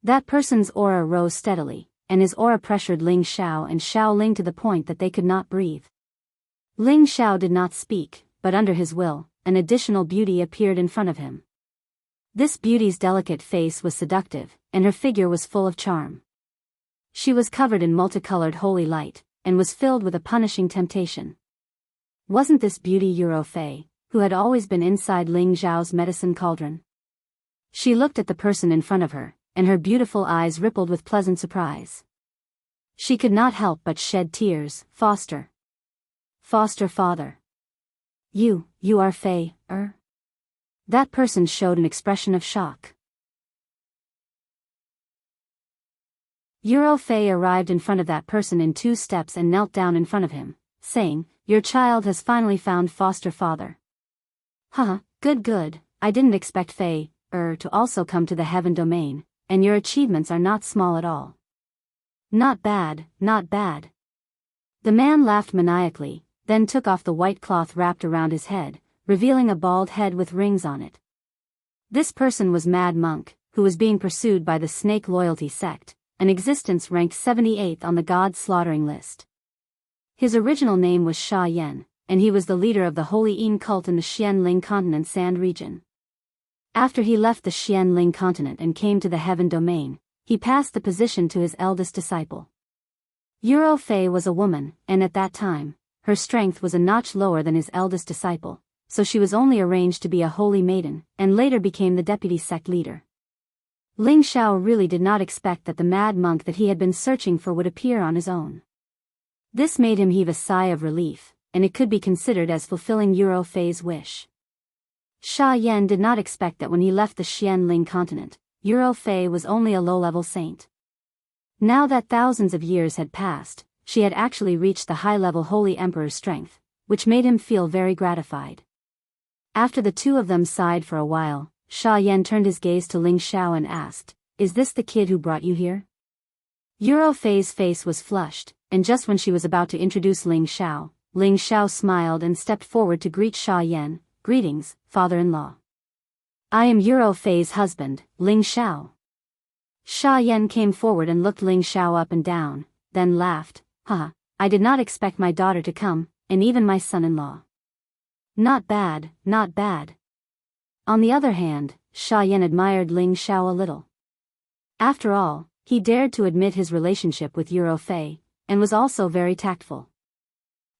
That person's aura rose steadily, and his aura pressured Ling Xiao and Xiao Ling to the point that they could not breathe. Ling Xiao did not speak, but under his will, an additional beauty appeared in front of him. This beauty's delicate face was seductive, and her figure was full of charm. She was covered in multicolored holy light, and was filled with a punishing temptation. Wasn't this beauty Euro Fei, who had always been inside Ling Xiao's medicine cauldron? She looked at the person in front of her, and her beautiful eyes rippled with pleasant surprise. She could not help but shed tears. "Foster father. You are Fei, That person showed an expression of shock. Euro Fei arrived in front of that person in 2 steps and knelt down in front of him, saying, "Your child has finally found foster father." "Huh, good, I didn't expect Fei, to also come to the heaven domain, and your achievements are not small at all." Not bad. The man laughed maniacally, then took off the white cloth wrapped around his head, revealing a bald head with rings on it. This person was Mad Monk, who was being pursued by the Snake Loyalty sect, an existence ranked 78th on the God slaughtering list. His original name was Sha Yan, and he was the leader of the Holy Yin cult in the Xianling continent Sand region. After he left the Xianling continent and came to the heaven domain, he passed the position to his eldest disciple. Euro Fei was a woman, and at that time, her strength was a notch lower than his eldest disciple, so she was only arranged to be a holy maiden, and later became the deputy sect leader. Ling Xiao really did not expect that the mad monk that he had been searching for would appear on his own. This made him heave a sigh of relief, and it could be considered as fulfilling Euro Fei's wish. Sha Yan did not expect that when he left the Xianling continent, Euro Fei was only a low-level saint. Now that thousands of years had passed, she had actually reached the high-level Holy Emperor's strength, which made him feel very gratified. After the two of them sighed for a while, Sha Yan turned his gaze to Ling Xiao and asked, "Is this the kid who brought you here?" Fei's face was flushed, and just when she was about to introduce Ling Xiao smiled and stepped forward to greet Sha Yan. "Greetings, father-in-law. I am Fei's husband, Ling Xiao." Sha Yan came forward and looked Ling Xiao up and down, then laughed, "Haha, I did not expect my daughter to come, and even my son-in-law. Not bad, not bad." On the other hand, Sha Yan admired Ling Xiao a little. After all, he dared to admit his relationship with Fei, and was also very tactful.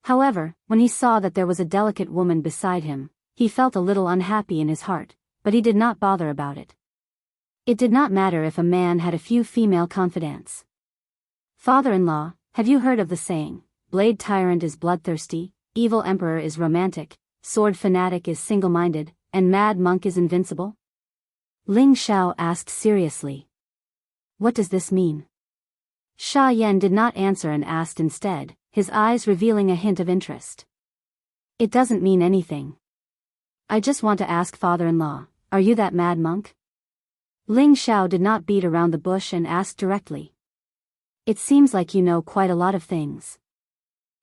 However, when he saw that there was a delicate woman beside him, he felt a little unhappy in his heart, but he did not bother about it. It did not matter if a man had a few female confidants. "Father-in-law, have you heard of the saying, blade tyrant is bloodthirsty, evil emperor is romantic, sword fanatic is single-minded, and mad monk is invincible?" Ling Xiao asked seriously. "What does this mean?" Sha Yan did not answer and asked instead, his eyes revealing a hint of interest. "It doesn't mean anything. I just want to ask father-in-law, are you that mad monk?" Ling Xiao did not beat around the bush and asked directly. "It seems like you know quite a lot of things."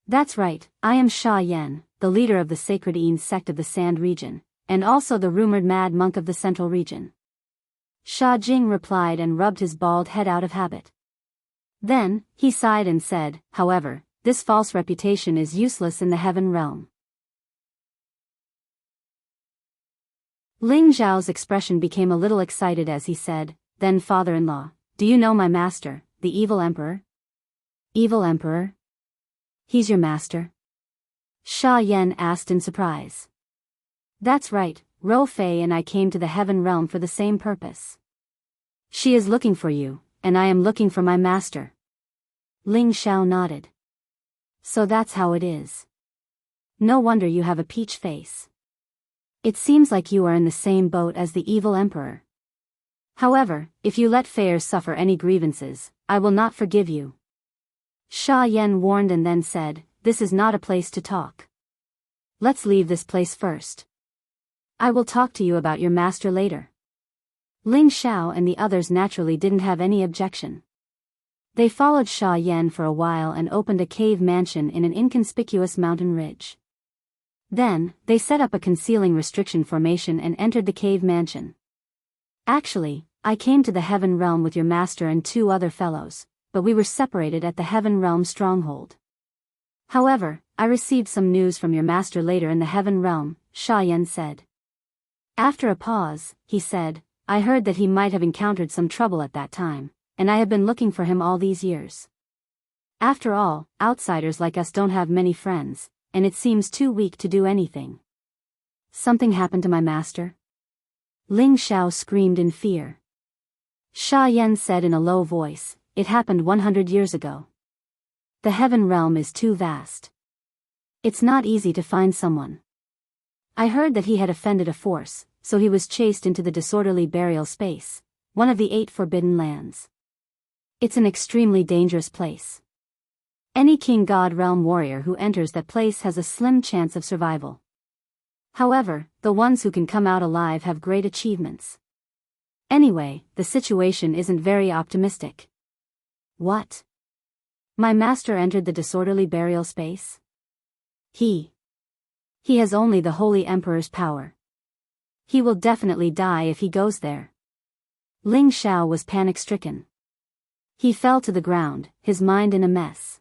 "That's right, I am Sha Yan, the leader of the Sacred Een sect of the Sand region, and also the rumored mad monk of the Central region." Sha Jing replied and rubbed his bald head out of habit. Then, he sighed and said, "However, this false reputation is useless in the heaven realm." Ling Xiao's expression became a little excited as he said, "Then father-in-law, do you know my master, the evil emperor?" "Evil emperor? He's your master?" Sha Yan asked in surprise. "That's right, Fei and I came to the heaven realm for the same purpose. She is looking for you, and I am looking for my master." Ling Xiao nodded. "So that's how it is. No wonder you have a peach face. It seems like you are in the same boat as the evil emperor. However, if you let Fei suffer any grievances, I will not forgive you." Sha Yan warned and then said, "This is not a place to talk. Let's leave this place first. I will talk to you about your master later." Ling Xiao and the others naturally didn't have any objection. They followed Sha Yan for a while and opened a cave mansion in an inconspicuous mountain ridge. Then, they set up a concealing restriction formation and entered the cave mansion. "Actually, I came to the heaven realm with your master and two other fellows, but we were separated at the heaven realm stronghold. However, I received some news from your master later in the heaven realm," Sha Yan said. After a pause, he said, "I heard that he might have encountered some trouble at that time, and I have been looking for him all these years. After all, outsiders like us don't have many friends, and it seems too weak to do anything." "Something happened to my master?" Ling Xiao screamed in fear. Sha Yan said in a low voice, "It happened 100 years ago. The heaven realm is too vast. It's not easy to find someone. I heard that he had offended a force, so he was chased into the disorderly burial space, one of the 8 forbidden lands. It's an extremely dangerous place. Any king god realm warrior who enters that place has a slim chance of survival. However, the ones who can come out alive have great achievements. Anyway, the situation isn't very optimistic." "What? My master entered the disorderly burial space? He has only the Holy Emperor's power. He will definitely die if he goes there." Ling Xiao was panic-stricken. He fell to the ground, his mind in a mess.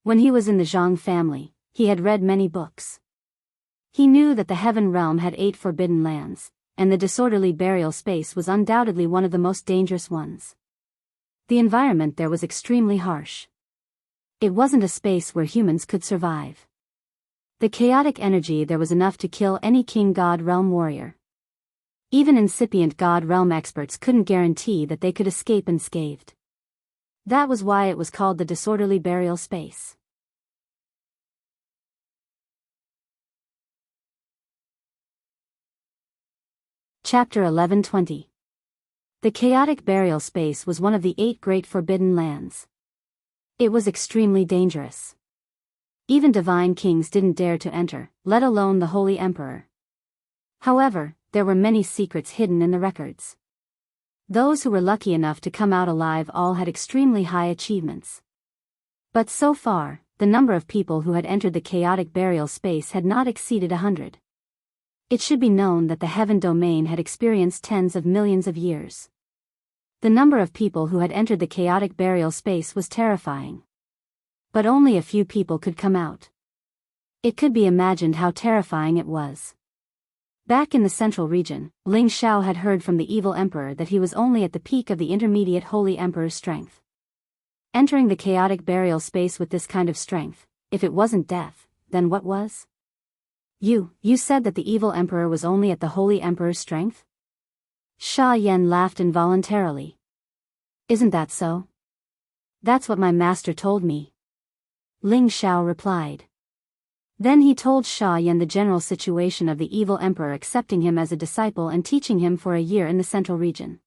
When he was in the Zhang family, he had read many books. He knew that the heaven realm had 8 forbidden lands, and the disorderly burial space was undoubtedly one of the most dangerous ones. The environment there was extremely harsh. It wasn't a space where humans could survive. The chaotic energy there was enough to kill any king god realm warrior. Even incipient god realm experts couldn't guarantee that they could escape unscathed. That was why it was called the disorderly burial space. Chapter 11:20. The chaotic burial space was one of the 8 great forbidden lands. It was extremely dangerous. Even divine kings didn't dare to enter, let alone the Holy Emperor. However, there were many secrets hidden in the records. Those who were lucky enough to come out alive all had extremely high achievements. But so far, the number of people who had entered the chaotic burial space had not exceeded 100. It should be known that the heaven domain had experienced tens of millions of years. The number of people who had entered the chaotic burial space was terrifying. But only a few people could come out. It could be imagined how terrifying it was. Back in the central region, Ling Xiao had heard from the evil emperor that he was only at the peak of the intermediate holy emperor's strength. Entering the chaotic burial space with this kind of strength, if it wasn't death, then what was? You said that the evil emperor was only at the holy emperor's strength? Sha Yan laughed involuntarily. Isn't that so? That's what my master told me. Ling Xiao replied. Then he told Sha Yan the general situation of the evil emperor accepting him as a disciple and teaching him for a year in the central region.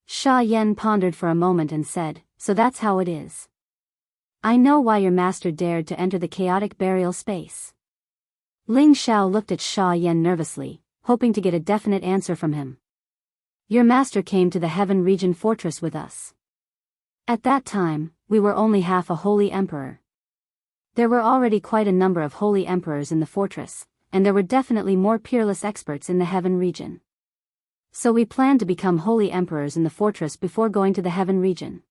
Sha Yan pondered for a moment and said, so that's how it is. I know why your master dared to enter the chaotic burial space. Ling Xiao looked at Sha Yan nervously, hoping to get a definite answer from him. Your master came to the Heaven Region Fortress with us. At that time, we were only half a holy emperor. There were already quite a number of holy emperors in the fortress, and there were definitely more peerless experts in the Heaven Region. So we planned to become holy emperors in the fortress before going to the Heaven Region.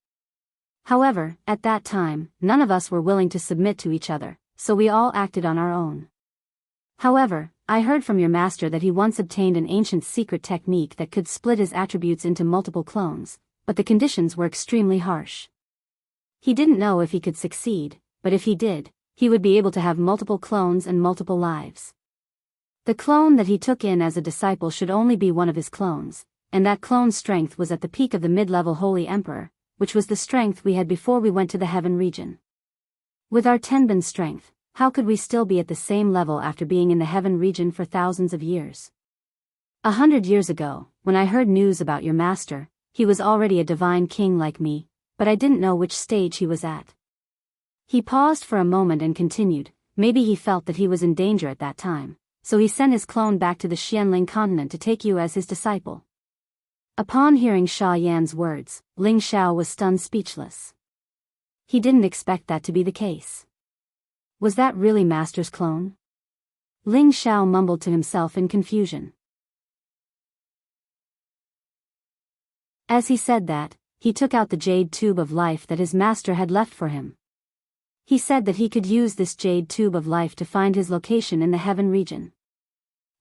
However, at that time, none of us were willing to submit to each other, so we all acted on our own. However, I heard from your master that he once obtained an ancient secret technique that could split his attributes into multiple clones, but the conditions were extremely harsh. He didn't know if he could succeed, but if he did, he would be able to have multiple clones and multiple lives. The clone that he took in as a disciple should only be one of his clones, and that clone's strength was at the peak of the mid-level Holy Emperor, which was the strength we had before we went to the Heaven Region. With our Tenbin strength, how could we still be at the same level after being in the Heaven Region for thousands of years? 100 years ago, when I heard news about your master, he was already a divine king like me, but I didn't know which stage he was at. He paused for a moment and continued, maybe he felt that he was in danger at that time, so he sent his clone back to the Xianling continent to take you as his disciple. Upon hearing Sha Yan's words, Ling Xiao was stunned speechless. He didn't expect that to be the case. Was that really Master's clone? Ling Xiao mumbled to himself in confusion. As he said that, he took out the jade tube of life that his master had left for him. He said that he could use this jade tube of life to find his location in the Heaven Region.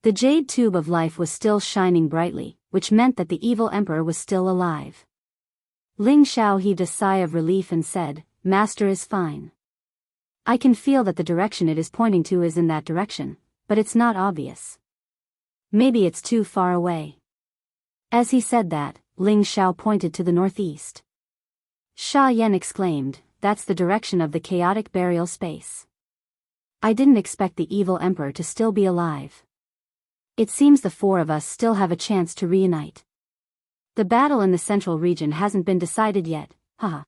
The jade tube of life was still shining brightly, which meant that the evil emperor was still alive. Ling Xiao heaved a sigh of relief and said, Master is fine. I can feel that the direction it is pointing to is in that direction, but it's not obvious. Maybe it's too far away. As he said that, Ling Xiao pointed to the northeast. Sha Yan exclaimed, that's the direction of the chaotic burial space. I didn't expect the evil emperor to still be alive. It seems the four of us still have a chance to reunite. The battle in the central region hasn't been decided yet, haha.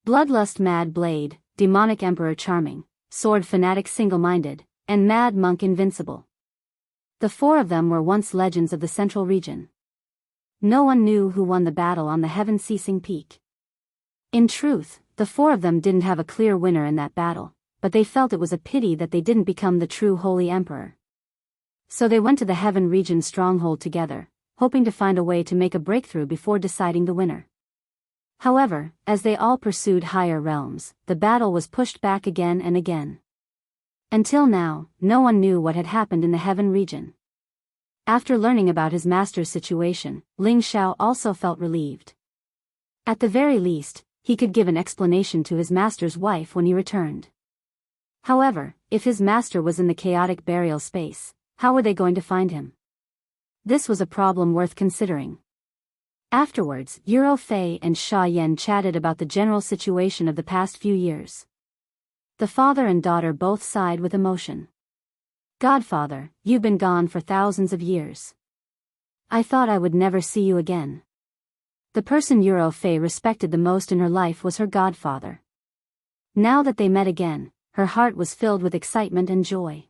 Bloodlust Mad Blade, Demonic Emperor Charming, Sword Fanatic Single-Minded, and Mad Monk Invincible. The four of them were once legends of the central region. No one knew who won the battle on the heaven-ceasing peak. In truth, the four of them didn't have a clear winner in that battle, but they felt it was a pity that they didn't become the true Holy Emperor. So they went to the Heaven Region stronghold together, hoping to find a way to make a breakthrough before deciding the winner. However, as they all pursued higher realms, the battle was pushed back again and again. Until now, no one knew what had happened in the Heaven Region. After learning about his master's situation, Ling Xiao also felt relieved. At the very least, he could give an explanation to his master's wife when he returned. However, if his master was in the chaotic burial space, how were they going to find him? This was a problem worth considering. Afterwards, Euro Fei and Sha Yan chatted about the general situation of the past few years. The father and daughter both sighed with emotion. Godfather, you've been gone for thousands of years. I thought I would never see you again. The person Euro Fei respected the most in her life was her godfather. Now that they met again, her heart was filled with excitement and joy.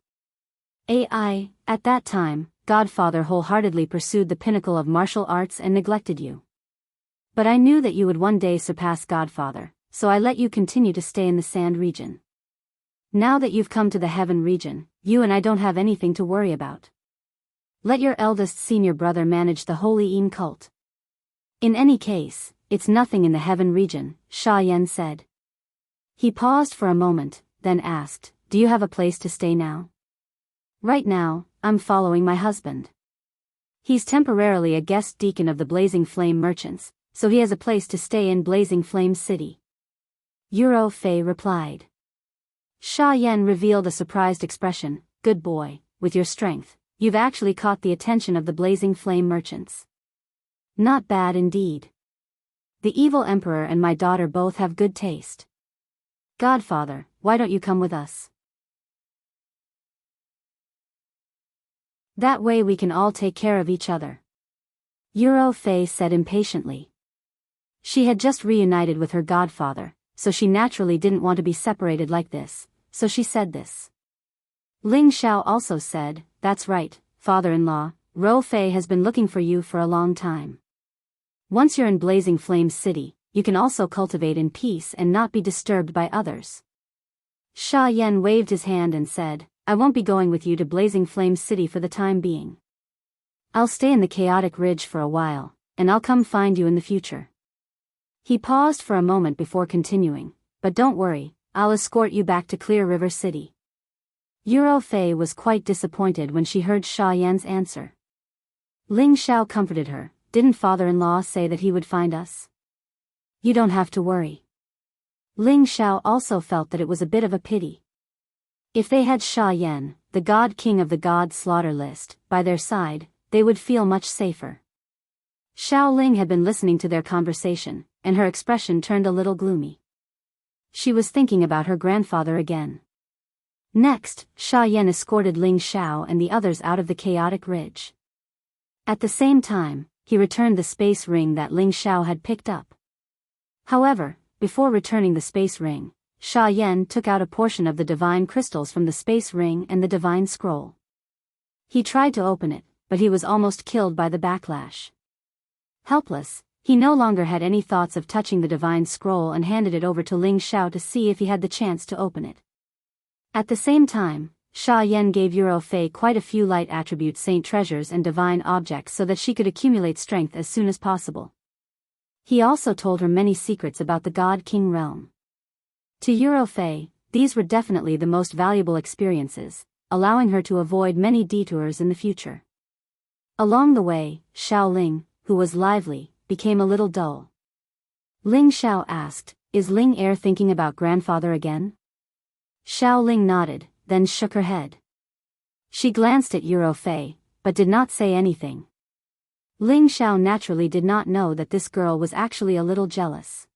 At that time, Godfather wholeheartedly pursued the pinnacle of martial arts and neglected you. But I knew that you would one day surpass Godfather, so I let you continue to stay in the sand region. Now that you've come to the heaven region, you and I don't have anything to worry about. Let your eldest senior brother manage the Holy Een cult. In any case, it's nothing in the heaven region, Sha Yan said. He paused for a moment, then asked, do you have a place to stay now? Right now, I'm following my husband. He's temporarily a guest deacon of the Blazing Flame Merchants, so he has a place to stay in Blazing Flame City. Euro Fei replied. Sha Yan revealed a surprised expression. Good boy, with your strength, you've actually caught the attention of the Blazing Flame Merchants. Not bad indeed. The evil emperor and my daughter both have good taste. Godfather, why don't you come with us? That way we can all take care of each other. Euro Fei said impatiently. She had just reunited with her godfather, so she naturally didn't want to be separated like this, so she said this. Ling Xiao also said, that's right, father-in-law, Ro Fei has been looking for you for a long time. Once you're in Blazing Flame City, you can also cultivate in peace and not be disturbed by others. Sha Yan waved his hand and said, I won't be going with you to Blazing Flame City for the time being. I'll stay in the Chaotic Ridge for a while, and I'll come find you in the future. He paused for a moment before continuing, but don't worry, I'll escort you back to Clear River City. Euro Fei was quite disappointed when she heard Sha Yan's answer. Ling Xiao comforted her, didn't father-in-law say that he would find us? You don't have to worry. Ling Xiao also felt that it was a bit of a pity. If they had Sha Yan, the God King of the God Slaughter list, by their side, they would feel much safer. Xiao Ling had been listening to their conversation, and her expression turned a little gloomy. She was thinking about her grandfather again. Next, Sha Yan escorted Ling Xiao and the others out of the Chaotic Ridge. At the same time, he returned the space ring that Ling Xiao had picked up. However, before returning the space ring, Sha Yan took out a portion of the divine crystals from the space ring and the divine scroll. He tried to open it, but he was almost killed by the backlash. Helpless, he no longer had any thoughts of touching the divine scroll and handed it over to Ling Xiao to see if he had the chance to open it. At the same time, Sha Yan gave Euro Fei quite a few light attribute saint treasures and divine objects so that she could accumulate strength as soon as possible. He also told her many secrets about the God King realm. To Euro Fei, these were definitely the most valuable experiences, allowing her to avoid many detours in the future. Along the way, Xiao Ling, who was lively, became a little dull. Ling Xiao asked, is Ling Heir thinking about grandfather again? Xiao Ling nodded, then shook her head. She glanced at Euro Fei, but did not say anything. Ling Xiao naturally did not know that this girl was actually a little jealous.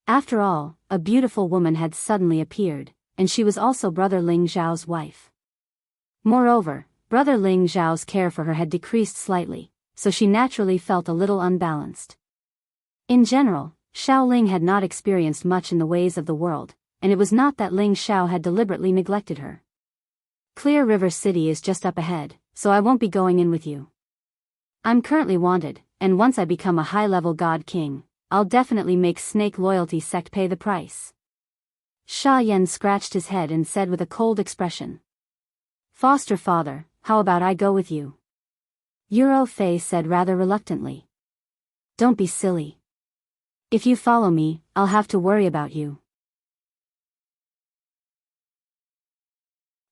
After all, a beautiful woman had suddenly appeared, and she was also Brother Ling Zhao's wife. Moreover, Brother Ling Zhao's care for her had decreased slightly, so she naturally felt a little unbalanced. In general, Xiao Ling had not experienced much in the ways of the world, and it was not that Ling Xiao had deliberately neglected her. Clear River City is just up ahead, so I won't be going in with you. I'm currently wanted, and once I become a high-level God King, I'll definitely make Snake Loyalty Sect pay the price. Sha Yan scratched his head and said with a cold expression. Foster father, how about I go with you? Euro Fei said rather reluctantly. Don't be silly. If you follow me, I'll have to worry about you.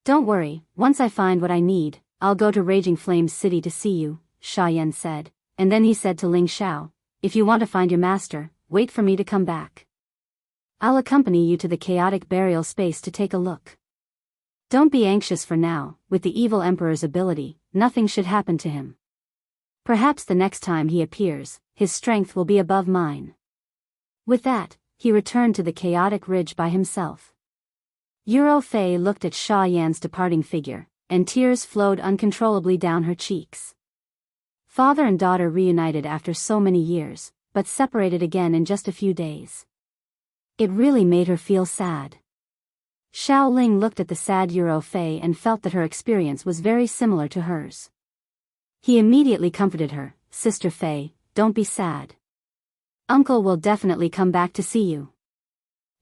Don't worry, once I find what I need, I'll go to Raging Flames City to see you, Sha Yan said, and then he said to Ling Xiao, if you want to find your master, wait for me to come back. I'll accompany you to the chaotic burial space to take a look. Don't be anxious for now, with the evil emperor's ability, nothing should happen to him. Perhaps the next time he appears, his strength will be above mine. With that, he returned to the chaotic ridge by himself. Euro Fei looked at Sha Yan's departing figure, and tears flowed uncontrollably down her cheeks. Father and daughter reunited after so many years, but separated again in just a few days. It really made her feel sad. Xiao Ling looked at the sad Euro Fei and felt that her experience was very similar to hers. He immediately comforted her, "Sister Fei, don't be sad. Uncle will definitely come back to see you."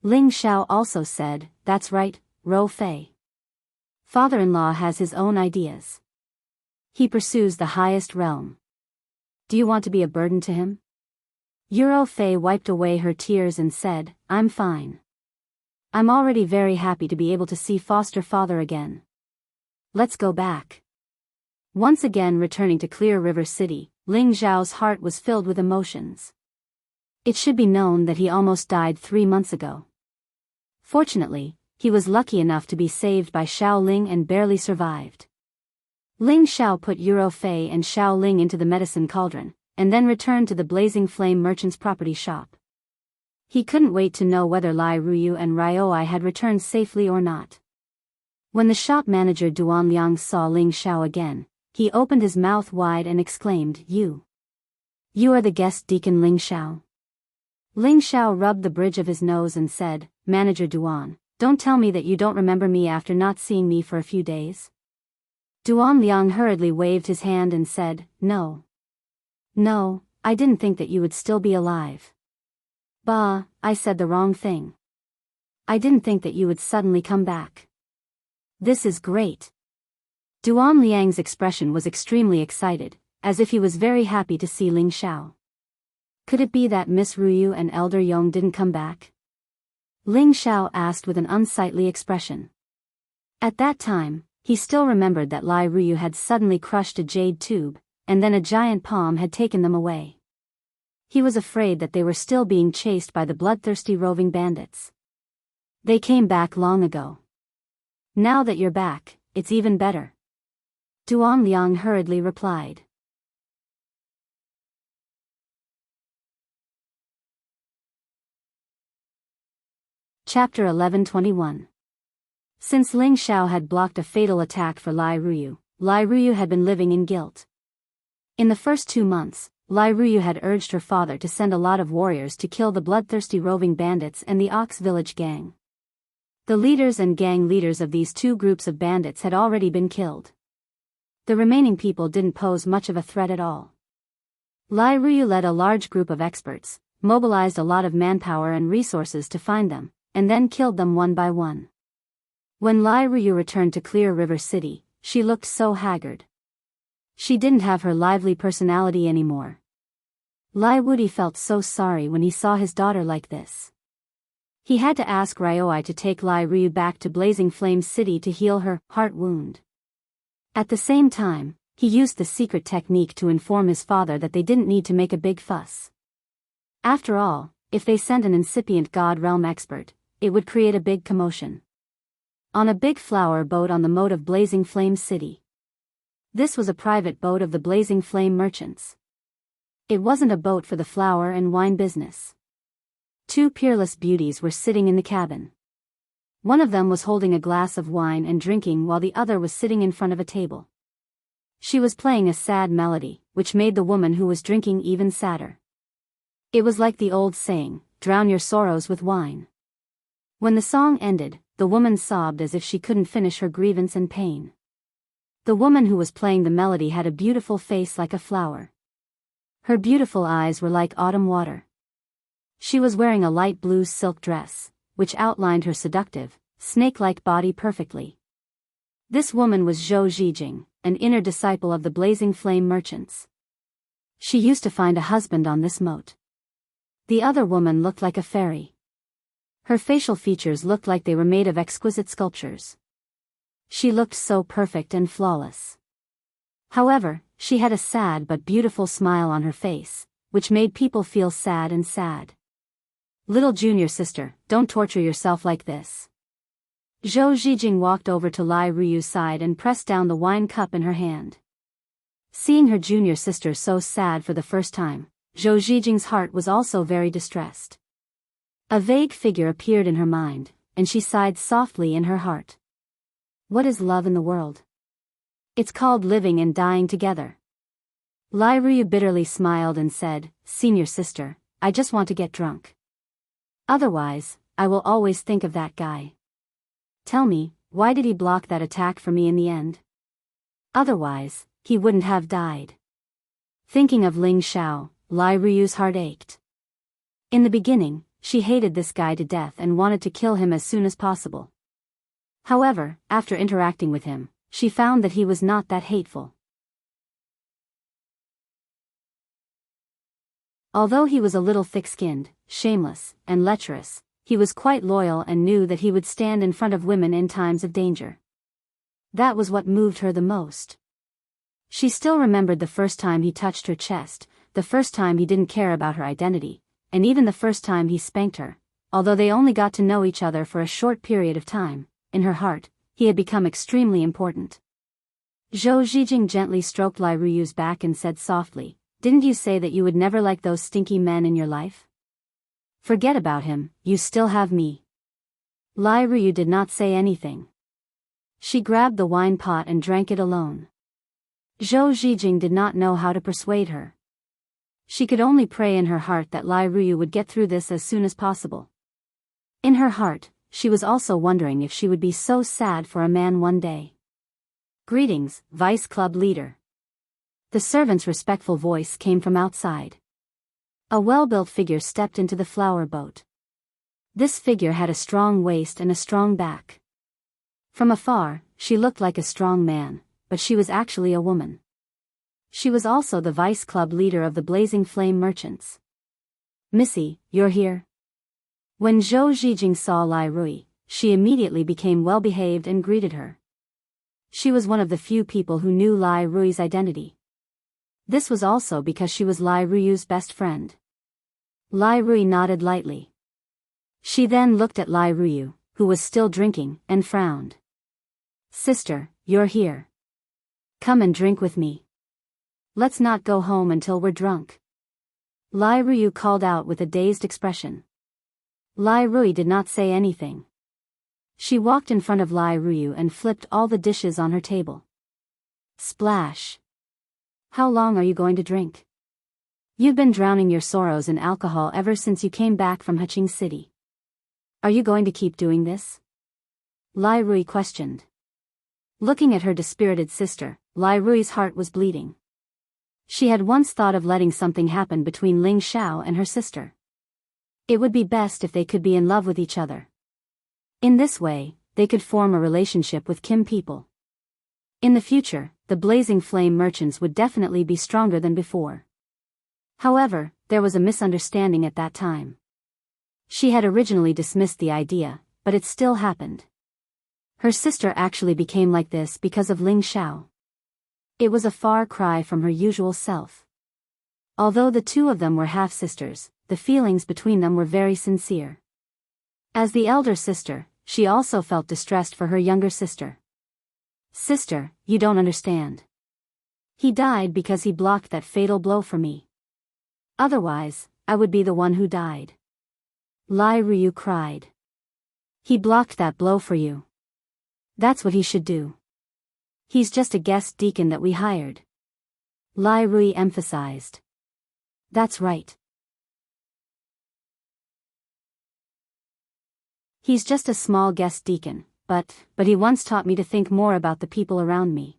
Ling Xiao also said, "That's right, Ro Fei. Father-in-law has his own ideas. He pursues the highest realm. Do you want to be a burden to him?" Euro Fei wiped away her tears and said, "I'm fine. I'm already very happy to be able to see foster father again. Let's go back." Once again returning to Clear River City, Ling Zhao's heart was filled with emotions. It should be known that he almost died 3 months ago. Fortunately, he was lucky enough to be saved by Xiao Ling and barely survived. Ling Xiao put Euro Fei and Xiao Ling into the medicine cauldron, and then returned to the Blazing Flame merchant's property shop. He couldn't wait to know whether Lai Ruyu and Ryoi had returned safely or not. When the shop manager Duan Liang saw Ling Xiao again, he opened his mouth wide and exclaimed, You are the guest deacon Ling Xiao?" Ling Xiao rubbed the bridge of his nose and said, "Manager Duan, don't tell me that you don't remember me after not seeing me for a few days." Duan Liang hurriedly waved his hand and said, No, I didn't think that you would still be alive. Bah, I said the wrong thing. I didn't think that you would suddenly come back. This is great." Duan Liang's expression was extremely excited, as if he was very happy to see Ling Xiao. Could it be that Miss Ruyu and Elder Yong didn't come back? Ling Xiao asked with an unsightly expression. At that time, he still remembered that Lai Ruyu had suddenly crushed a jade tube, and then a giant palm had taken them away. He was afraid that they were still being chased by the bloodthirsty roving bandits. They came back long ago. Now that you're back, it's even better. Duan Liang hurriedly replied. Chapter 1121. Since Ling Xiao had blocked a fatal attack for Lai Ruyu had been living in guilt. In the first 2 months, Lai Ruyu had urged her father to send a lot of warriors to kill the bloodthirsty roving bandits and the Ox Village gang. The leaders and gang leaders of these 2 groups of bandits had already been killed. The remaining people didn't pose much of a threat at all. Lai Ruyu led a large group of experts, mobilized a lot of manpower and resources to find them, and then killed them one by one. When Lai Ruyu returned to Clear River City, she looked so haggard. She didn't have her lively personality anymore. Lai Wudi felt so sorry when he saw his daughter like this. He had to ask Ryoi to take Lai Ruyu back to Blazing Flame City to heal her heart wound. At the same time, he used the secret technique to inform his father that they didn't need to make a big fuss. After all, if they sent an incipient God Realm expert, it would create a big commotion. On a big flower boat on the moat of Blazing Flame City. This was a private boat of the Blazing Flame merchants. It wasn't a boat for the flower and wine business. 2 peerless beauties were sitting in the cabin. One of them was holding a glass of wine and drinking while the other was sitting in front of a table. She was playing a sad melody, which made the woman who was drinking even sadder. It was like the old saying, "Drown your sorrows with wine." When the song ended, the woman sobbed as if she couldn't finish her grievance and pain. The woman who was playing the melody had a beautiful face like a flower. Her beautiful eyes were like autumn water. She was wearing a light blue silk dress, which outlined her seductive, snake-like body perfectly. This woman was Zhou Zhijing, an inner disciple of the Blazing Flame merchants. She used to find a husband on this moat. The other woman looked like a fairy. Her facial features looked like they were made of exquisite sculptures. She looked so perfect and flawless. However, she had a sad but beautiful smile on her face, which made people feel sad and sad. "Little junior sister, don't torture yourself like this." Zhou Zhijing walked over to Lai Ruyu's side and pressed down the wine cup in her hand. Seeing her junior sister so sad for the first time, Zhou Zhijing's heart was also very distressed. A vague figure appeared in her mind, and she sighed softly in her heart. What is love in the world? It's called living and dying together. Lai Ruyu bitterly smiled and said, "Senior sister, I just want to get drunk. Otherwise, I will always think of that guy. Tell me, why did he block that attack for me in the end? Otherwise, he wouldn't have died. Thinking of Ling Xiao, Lai Ruyu's heart ached. In the beginning, she hated this guy to death and wanted to kill him as soon as possible. However, after interacting with him, she found that he was not that hateful. Although he was a little thick-skinned, shameless, and lecherous, he was quite loyal and knew that he would stand in front of women in times of danger. That was what moved her the most. She still remembered the first time he touched her chest, the first time he didn't care about her identity, and even the first time he spanked her. Although they only got to know each other for a short period of time, in her heart, he had become extremely important. Zhou Zhijing gently stroked Lai Ruyu's back and said softly, "Didn't you say that you would never like those stinky men in your life? Forget about him, you still have me." Lai Ruyu did not say anything. She grabbed the wine pot and drank it alone. Zhou Zhijing did not know how to persuade her. She could only pray in her heart that Lai Ruyu would get through this as soon as possible. In her heart, she was also wondering if she would be so sad for a man one day. "Greetings, Vice Club Leader." The servant's respectful voice came from outside. A well-built figure stepped into the flower boat. This figure had a strong waist and a strong back. From afar, she looked like a strong man, but she was actually a woman. She was also the Vice Club Leader of the Blazing Flame Merchants. "Missy, you're here?" When Zhou Zhijing saw Lai Rui, she immediately became well-behaved and greeted her. She was one of the few people who knew Lai Rui's identity. This was also because she was Lai Ruyu's best friend. Lai Rui nodded lightly. She then looked at Lai Ruyu, who was still drinking, and frowned. "Sister, you're here. Come and drink with me. Let's not go home until we're drunk." Lai Ruyu called out with a dazed expression. Lai Rui did not say anything. She walked in front of Lai Ruyu and flipped all the dishes on her table. Splash. "How long are you going to drink? You've been drowning your sorrows in alcohol ever since you came back from Heching City. Are you going to keep doing this?" Lai Rui questioned. Looking at her dispirited sister, Lai Rui's heart was bleeding. She had once thought of letting something happen between Ling Xiao and her sister. It would be best if they could be in love with each other. In this way, they could form a relationship with Kim people. In the future, the Blazing Flame Merchants would definitely be stronger than before. However, there was a misunderstanding at that time. She had originally dismissed the idea, but it still happened. Her sister actually became like this because of Ling Xiao. It was a far cry from her usual self. Although the two of them were half-sisters, the feelings between them were very sincere. As the elder sister, she also felt distressed for her younger sister. "Sister, you don't understand. He died because he blocked that fatal blow for me. Otherwise, I would be the one who died." Lai Ruyu cried. "He blocked that blow for you. That's what he should do. He's just a guest deacon that we hired." Lai Rui emphasized. "That's right. He's just a small guest deacon, but he once taught me to think more about the people around me.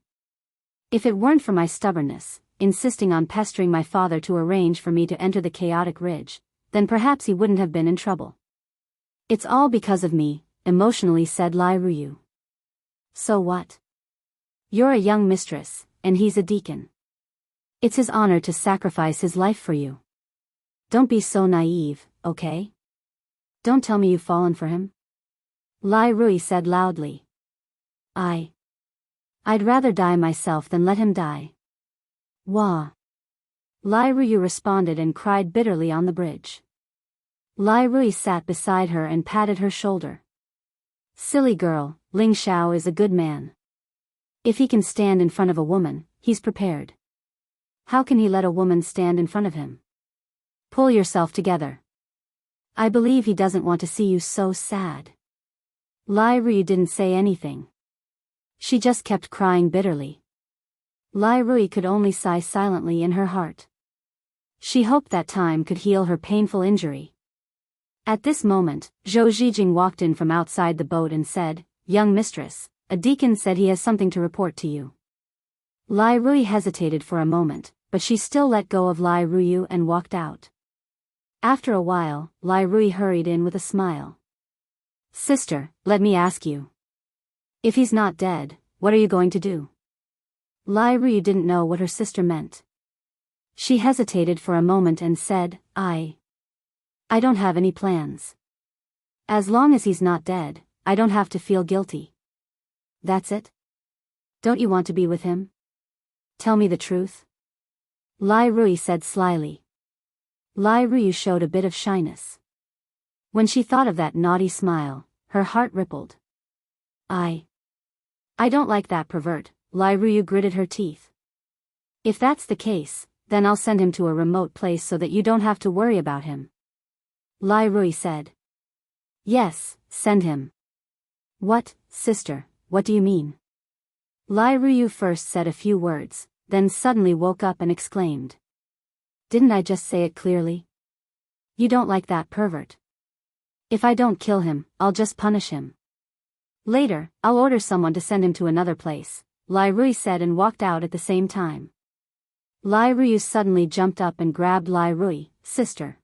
If it weren't for my stubbornness, insisting on pestering my father to arrange for me to enter the chaotic ridge, then perhaps he wouldn't have been in trouble. It's all because of me," emotionally said Lai Ruyu. "So what? You're a young mistress, and he's a deacon. It's his honor to sacrifice his life for you. Don't be so naive, okay? Don't tell me you've fallen for him." Lai Rui said loudly. I'd rather die myself than let him die." "Wah." Lai Ruyu responded and cried bitterly on the bridge. Lai Rui sat beside her and patted her shoulder. "Silly girl, Ling Xiao is a good man. If he can stand in front of a woman, he's prepared. How can he let a woman stand in front of him? Pull yourself together. I believe he doesn't want to see you so sad." Lai Rui didn't say anything. She just kept crying bitterly. Lai Rui could only sigh silently in her heart. She hoped that time could heal her painful injury. At this moment, Zhou Zhijing walked in from outside the boat and said, young mistress, a deacon said he has something to report to you. Lai Rui hesitated for a moment, but she still let go of Lai Ruyu and walked out. After a while, Lai Rui hurried in with a smile. Sister, let me ask you. If he's not dead, what are you going to do? Lai Rui didn't know what her sister meant. She hesitated for a moment and said, I don't have any plans. As long as he's not dead, I don't have to feel guilty. That's it? Don't you want to be with him? Tell me the truth. Lai Rui said slyly. Lai Rui showed a bit of shyness. When she thought of that naughty smile, her heart rippled. I don't like that pervert, Lai Rui gritted her teeth. If that's the case, then I'll send him to a remote place so that you don't have to worry about him. Lai Rui said. Yes, send him. What, sister, what do you mean? Lai Rui first said a few words, then suddenly woke up and exclaimed. Didn't I just say it clearly? You don't like that pervert. If I don't kill him, I'll just punish him. Later, I'll order someone to send him to another place, Lai Rui said and walked out at the same time. Lai Rui suddenly jumped up and grabbed Lai Rui, sister.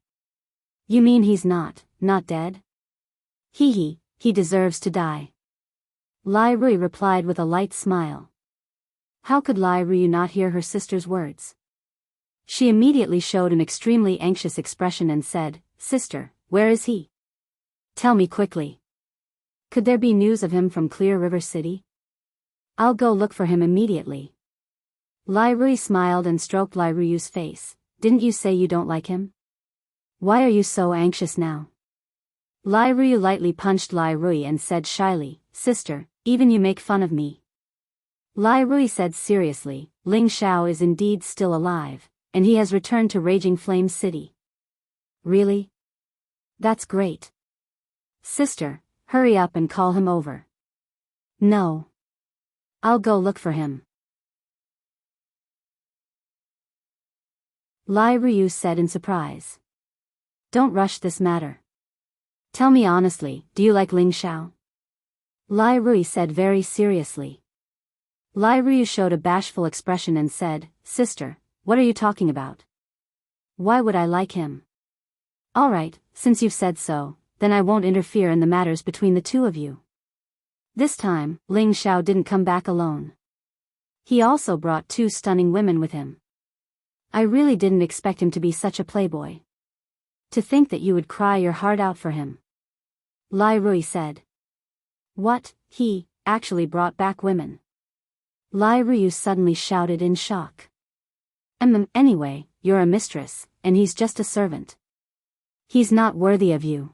You mean he's not dead? He deserves to die. Lai Rui replied with a light smile. How could Lai Rui not hear her sister's words? She immediately showed an extremely anxious expression and said, Sister, where is he? Tell me quickly. Could there be news of him from Clear River City? I'll go look for him immediately. Lai Rui smiled and stroked Lai Rui's face. Didn't you say you don't like him? Why are you so anxious now? Lai Rui lightly punched Lai Rui and said shyly, Sister, even you make fun of me. Lai Rui said seriously, Ling Xiao is indeed still alive, and he has returned to Raging Flame City. Really? That's great. Sister, hurry up and call him over. No. I'll go look for him. Lai Rui said in surprise. Don't rush this matter. Tell me honestly, do you like Ling Xiao? Lai Rui said very seriously. Lai Rui showed a bashful expression and said, Sister, what are you talking about? Why would I like him? All right, since you've said so, then I won't interfere in the matters between the two of you. This time, Ling Xiao didn't come back alone. He also brought 2 stunning women with him. I really didn't expect him to be such a playboy. To think that you would cry your heart out for him. Lai Rui said. What, he actually brought back women? Lai Rui suddenly shouted in shock. Anyway, you're a mistress, and he's just a servant. He's not worthy of you.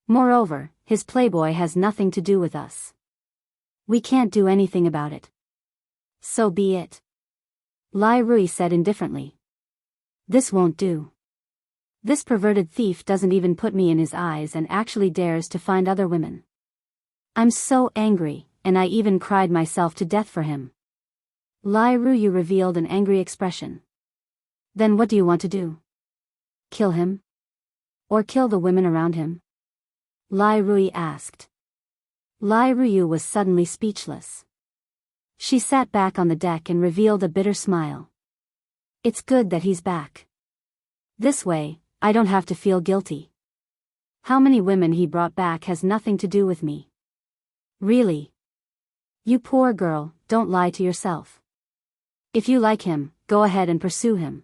Moreover, his playboy has nothing to do with us. We can't do anything about it. So be it. Lai Rui said indifferently. This won't do. This perverted thief doesn't even put me in his eyes and actually dares to find other women. I'm so angry, and I even cried myself to death for him. Lai Rui revealed an angry expression. Then what do you want to do? Kill him? Or kill the women around him? Lai Rui asked. Lai Rui was suddenly speechless. She sat back on the deck and revealed a bitter smile. It's good that he's back. This way, I don't have to feel guilty. How many women he brought back has nothing to do with me. Really? You poor girl, don't lie to yourself. If you like him, go ahead and pursue him.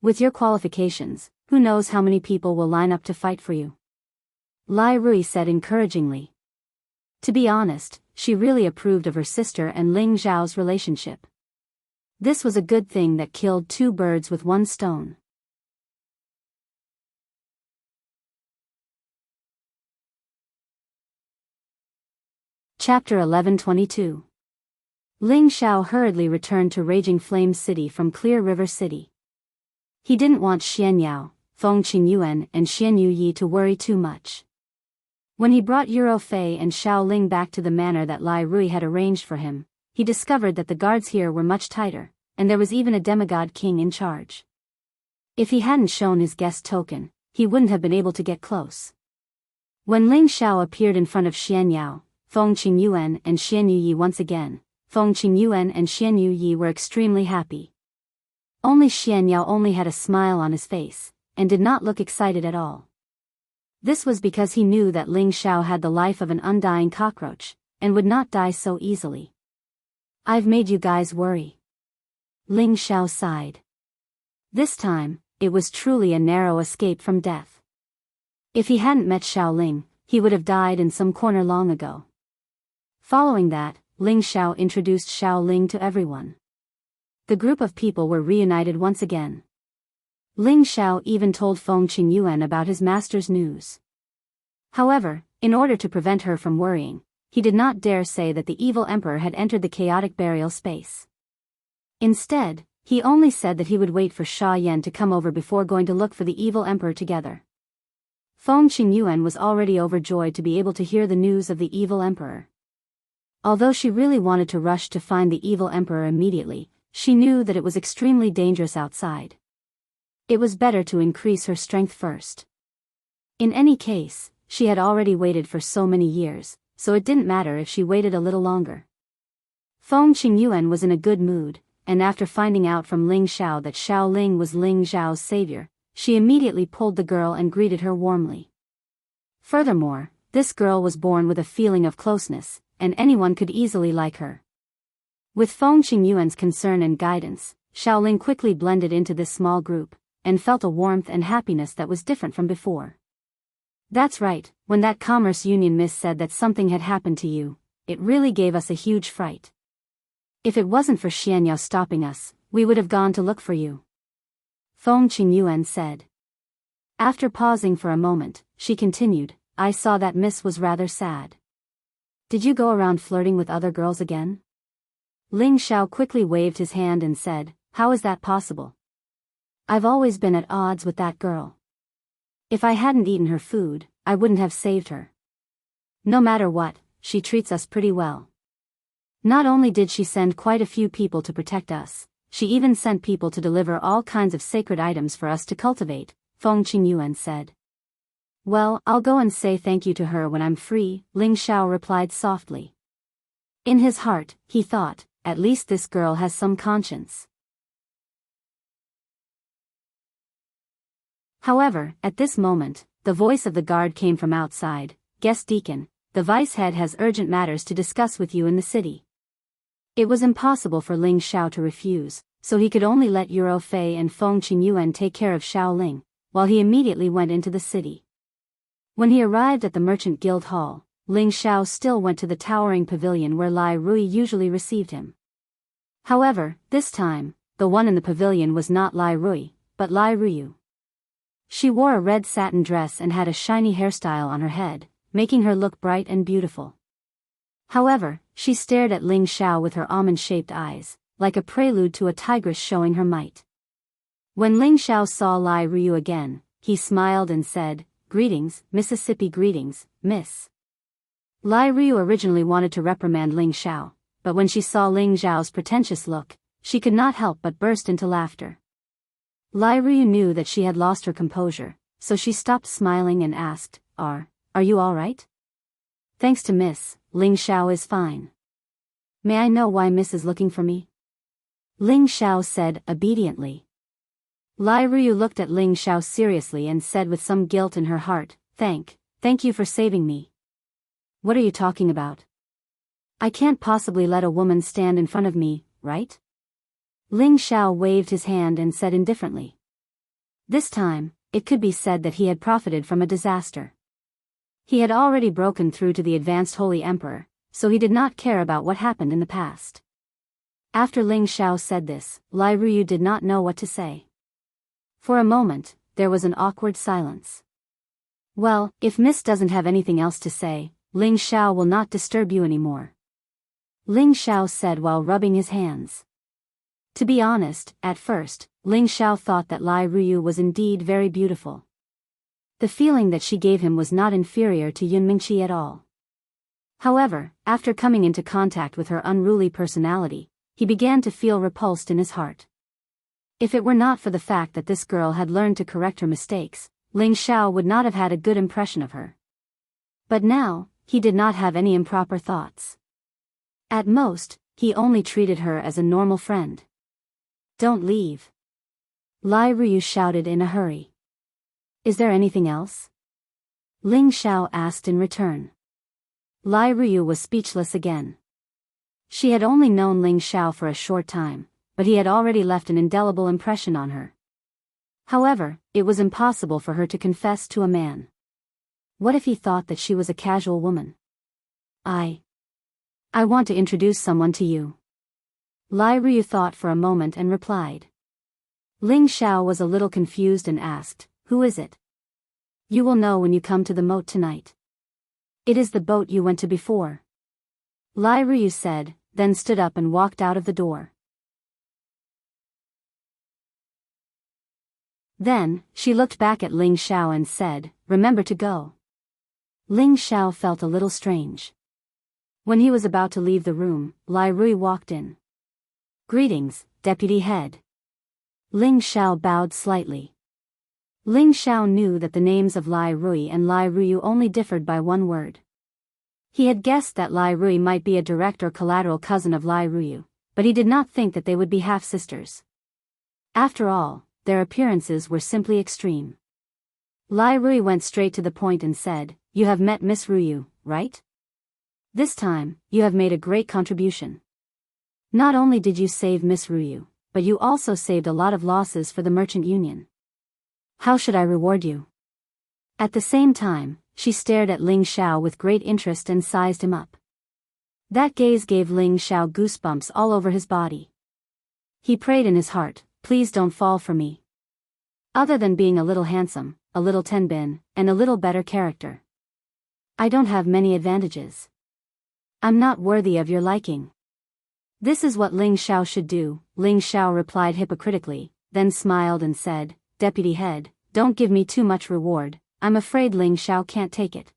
With your qualifications, who knows how many people will line up to fight for you? Lai Rui said encouragingly. To be honest, she really approved of her sister and Ling Xiao's relationship. This was a good thing that killed 2 birds with 1 stone. Chapter 11:22. Ling Xiao hurriedly returned to Raging Flame City from Clear River City. He didn't want Xian Yao, Feng Qingyuan and Xian Yuyi to worry too much. When he brought Euro Fei and Xiao Ling back to the manor that Lai Rui had arranged for him, he discovered that the guards here were much tighter, and there was even a demigod king in charge. If he hadn't shown his guest token, he wouldn't have been able to get close. When Ling Xiao appeared in front of Xian Yao, Feng Qingyuan and Xian Yuyi once again. Feng Qingyuan and Xian Yuyi were extremely happy. Only Xian Yao only had a smile on his face, and did not look excited at all. This was because he knew that Ling Xiao had the life of an undying cockroach, and would not die so easily. I've made you guys worry. Ling Xiao sighed. This time, it was truly a narrow escape from death. If he hadn't met Xiao Ling, he would have died in some corner long ago. Following that, Ling Xiao introduced Xiao Ling to everyone. The group of people were reunited once again. Ling Xiao even told Feng Qingyuan about his master's news. However, in order to prevent her from worrying, he did not dare say that the evil emperor had entered the chaotic burial space. Instead, he only said that he would wait for Xia Yan to come over before going to look for the evil emperor together. Feng Qingyuan was already overjoyed to be able to hear the news of the evil emperor. Although she really wanted to rush to find the evil emperor immediately, she knew that it was extremely dangerous outside. It was better to increase her strength first. In any case, she had already waited for so many years, so it didn't matter if she waited a little longer. Feng Qingyuan was in a good mood, and after finding out from Ling Xiao that Xiao Ling was Ling Xiao's savior, she immediately pulled the girl and greeted her warmly. Furthermore, this girl was born with a feeling of closeness, and anyone could easily like her. With Feng Qingyuan's concern and guidance, Xiao Ling quickly blended into this small group, and felt a warmth and happiness that was different from before. That's right, when that Commerce Union Miss said that something had happened to you, it really gave us a huge fright. If it wasn't for Xian Yao stopping us, we would have gone to look for you. Feng Qingyuan said. After pausing for a moment, she continued, I saw that Miss was rather sad. Did you go around flirting with other girls again? Ling Xiao quickly waved his hand and said, how is that possible? I've always been at odds with that girl. If I hadn't eaten her food, I wouldn't have saved her. No matter what, she treats us pretty well. Not only did she send quite a few people to protect us, she even sent people to deliver all kinds of sacred items for us to cultivate, Feng Qingyuan said. Well, I'll go and say thank you to her when I'm free, Ling Xiao replied softly. In his heart, he thought, at least this girl has some conscience. However, at this moment, the voice of the guard came from outside. Guest Deacon, the vice head has urgent matters to discuss with you in the city. It was impossible for Ling Xiao to refuse, so he could only let Yuro Fei and Feng Qingyuan take care of Xiao Ling, while he immediately went into the city. When he arrived at the Merchant Guild Hall, Ling Xiao still went to the towering pavilion where Lai Rui usually received him. However, this time, the one in the pavilion was not Lai Rui, but Lai Ruyu. She wore a red satin dress and had a shiny hairstyle on her head, making her look bright and beautiful. However, she stared at Ling Xiao with her almond-shaped eyes, like a prelude to a tigress showing her might. When Ling Xiao saw Lai Ruyu again, he smiled and said, Greetings, Mississippi greetings, Miss. Lai Ruyu originally wanted to reprimand Ling Xiao, but when she saw Ling Xiao's pretentious look, she could not help but burst into laughter. Lai Ruyu knew that she had lost her composure, so she stopped smiling and asked, Are you all right? Thanks to Miss, Ling Xiao is fine. May I know why Miss is looking for me? Ling Xiao said obediently. Lai Ruyu looked at Ling Xiao seriously and said with some guilt in her heart, Thank you for saving me. What are you talking about? I can't possibly let a woman stand in front of me, right? Ling Xiao waved his hand and said indifferently. This time, it could be said that he had profited from a disaster. He had already broken through to the advanced Holy Emperor, so he did not care about what happened in the past. After Ling Xiao said this, Lai Ruyu did not know what to say. For a moment, there was an awkward silence. Well, if Miss doesn't have anything else to say, Ling Xiao will not disturb you anymore. Ling Xiao said while rubbing his hands. To be honest, at first, Ling Xiao thought that Lai Ruyu was indeed very beautiful. The feeling that she gave him was not inferior to Yun Mingqi at all. However, after coming into contact with her unruly personality, he began to feel repulsed in his heart. If it were not for the fact that this girl had learned to correct her mistakes, Ling Xiao would not have had a good impression of her. But now, he did not have any improper thoughts. At most, he only treated her as a normal friend. "Don't leave," Lai Ruyu shouted in a hurry. "Is there anything else?" Ling Xiao asked in return. Lai Ruyu was speechless again. She had only known Ling Xiao for a short time, but he had already left an indelible impression on her. However, it was impossible for her to confess to a man. What if he thought that she was a casual woman? I want to introduce someone to you." Lai Ruyu thought for a moment and replied. Ling Xiao was a little confused and asked, "Who is it?" "You will know when you come to the moat tonight. It is the boat you went to before," Lai Ruyu said, then stood up and walked out of the door. Then, she looked back at Ling Xiao and said, "Remember to go." Ling Xiao felt a little strange. When he was about to leave the room, Lai Ruyu walked in. "Greetings, Deputy Head." Ling Xiao bowed slightly. Ling Xiao knew that the names of Lai Ruyu and Lai Ruyu only differed by one word. He had guessed that Lai Ruyu might be a direct or collateral cousin of Lai Ruyu, but he did not think that they would be half-sisters. After all, their appearances were simply extreme. Lai Ruyu went straight to the point and said, "You have met Miss Ruyu, right? This time, you have made a great contribution. Not only did you save Miss Ruyu, but you also saved a lot of losses for the Merchant Union. How should I reward you?" At the same time, she stared at Ling Xiao with great interest and sized him up. That gaze gave Ling Xiao goosebumps all over his body. He prayed in his heart, "Please don't fall for me. Other than being a little handsome, a little tenbin, and a little better character, I don't have many advantages. I'm not worthy of your liking." "This is what Ling Xiao should do," Ling Xiao replied hypocritically, then smiled and said, "Deputy Head, don't give me too much reward, I'm afraid Ling Xiao can't take it.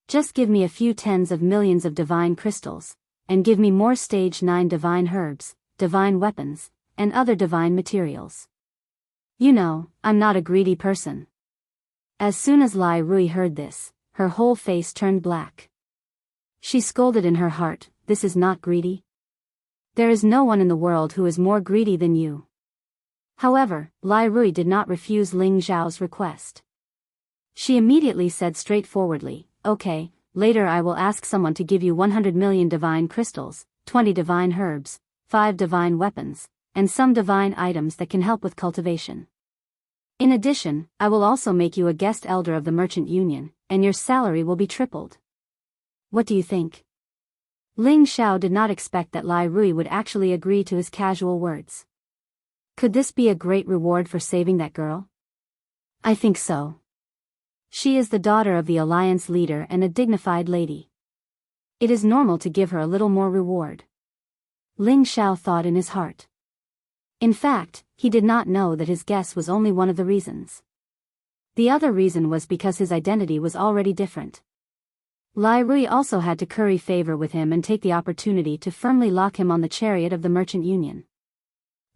Just give me a few tens of millions of divine crystals, and give me more stage 9 divine herbs, divine weapons, and other divine materials. You know, I'm not a greedy person." As soon as Lai Ruyu heard this, her whole face turned black. She scolded in her heart, "This is not greedy. There is no one in the world who is more greedy than you." However, Lai Ruyu did not refuse Ling Xiao's request. She immediately said straightforwardly, "Okay, later I will ask someone to give you 100 million divine crystals, 20 divine herbs, 5 divine weapons, and some divine items that can help with cultivation. In addition, I will also make you a guest elder of the Merchant Union, and your salary will be tripled. What do you think?" Ling Xiao did not expect that Lai Ruyu would actually agree to his casual words. Could this be a great reward for saving that girl? "I think so. She is the daughter of the alliance leader and a dignified lady. It is normal to give her a little more reward," Ling Xiao thought in his heart. In fact, he did not know that his guess was only one of the reasons. The other reason was because his identity was already different. Lai Ruyu also had to curry favor with him and take the opportunity to firmly lock him on the chariot of the Merchant Union.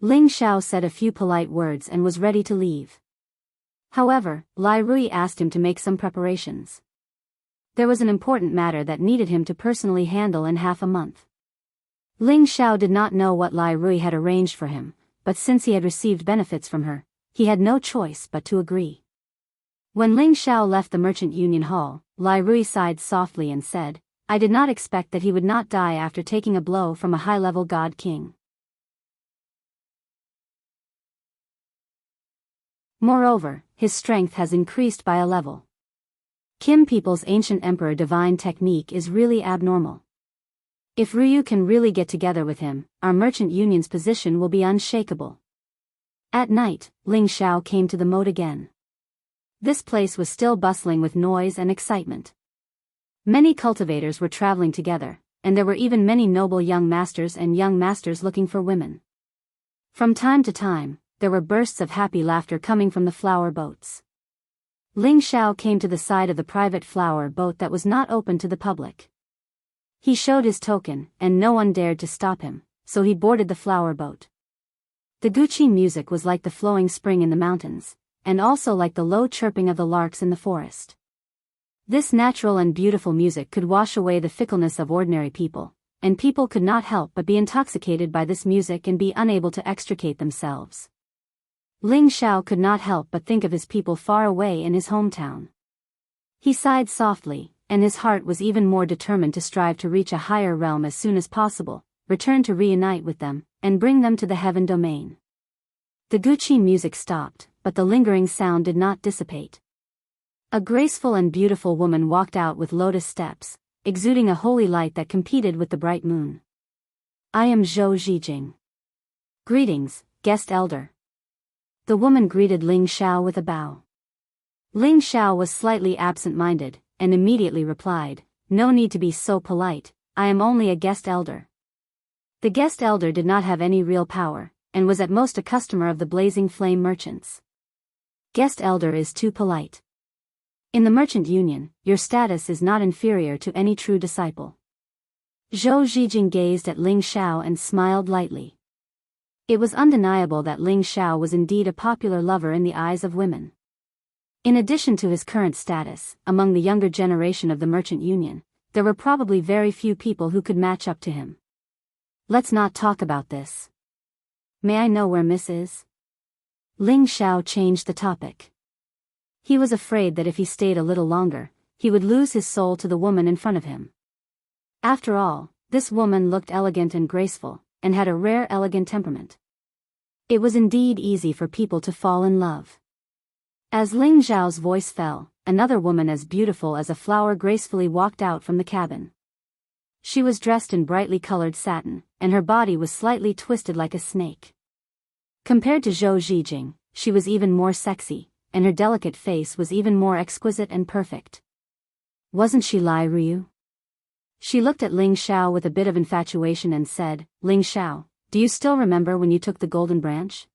Ling Xiao said a few polite words and was ready to leave. However, Lai Ruyu asked him to make some preparations. There was an important matter that needed him to personally handle in half a month. Ling Xiao did not know what Lai Ruyu had arranged for him, but since he had received benefits from her, he had no choice but to agree. When Ling Xiao left the Merchant Union Hall, Lai Ruyu sighed softly and said, "I did not expect that he would not die after taking a blow from a high-level god king. Moreover, his strength has increased by a level. Kim people's ancient emperor divine technique is really abnormal. If Ruyu can really get together with him, our Merchant Union's position will be unshakable." At night, Ling Xiao came to the moat again. This place was still bustling with noise and excitement. Many cultivators were traveling together, and there were even many noble young masters and young masters looking for women. From time to time, there were bursts of happy laughter coming from the flower boats. Ling Xiao came to the side of the private flower boat that was not open to the public. He showed his token, and no one dared to stop him, so he boarded the flower boat. The Guqin music was like the flowing spring in the mountains, and also like the low chirping of the larks in the forest. This natural and beautiful music could wash away the fickleness of ordinary people, and people could not help but be intoxicated by this music and be unable to extricate themselves. Ling Xiao could not help but think of his people far away in his hometown. He sighed softly, and his heart was even more determined to strive to reach a higher realm as soon as possible, return to reunite with them, and bring them to the heaven domain. The Guqin music stopped, but the lingering sound did not dissipate. A graceful and beautiful woman walked out with lotus steps, exuding a holy light that competed with the bright moon. I am Zhou Zhijing. Greetings, guest elder. The woman greeted Ling Xiao with a bow. Ling Xiao was slightly absent-minded, and immediately replied, "No need to be so polite, I am only a guest elder." The guest elder did not have any real power, and was at most a customer of the Blazing Flame merchants. Guest elder is too polite. In the merchant union, your status is not inferior to any true disciple. Zhou Zhijing gazed at Ling Xiao and smiled lightly. It was undeniable that Ling Xiao was indeed a popular lover in the eyes of women. In addition to his current status, among the younger generation of the merchant union, there were probably very few people who could match up to him. Let's not talk about this. May I know where Miss is? Ling Xiao changed the topic. He was afraid that if he stayed a little longer, he would lose his soul to the woman in front of him. After all, this woman looked elegant and graceful, and had a rare elegant temperament. It was indeed easy for people to fall in love. As Ling Xiao's voice fell, another woman as beautiful as a flower gracefully walked out from the cabin. She was dressed in brightly colored satin, and her body was slightly twisted like a snake. Compared to Zhou Zhijing, she was even more sexy, and her delicate face was even more exquisite and perfect. Wasn't she Lai Ruyu? She looked at Ling Xiao with a bit of infatuation and said, "Ling Xiao, do you still remember when you took the golden branch?"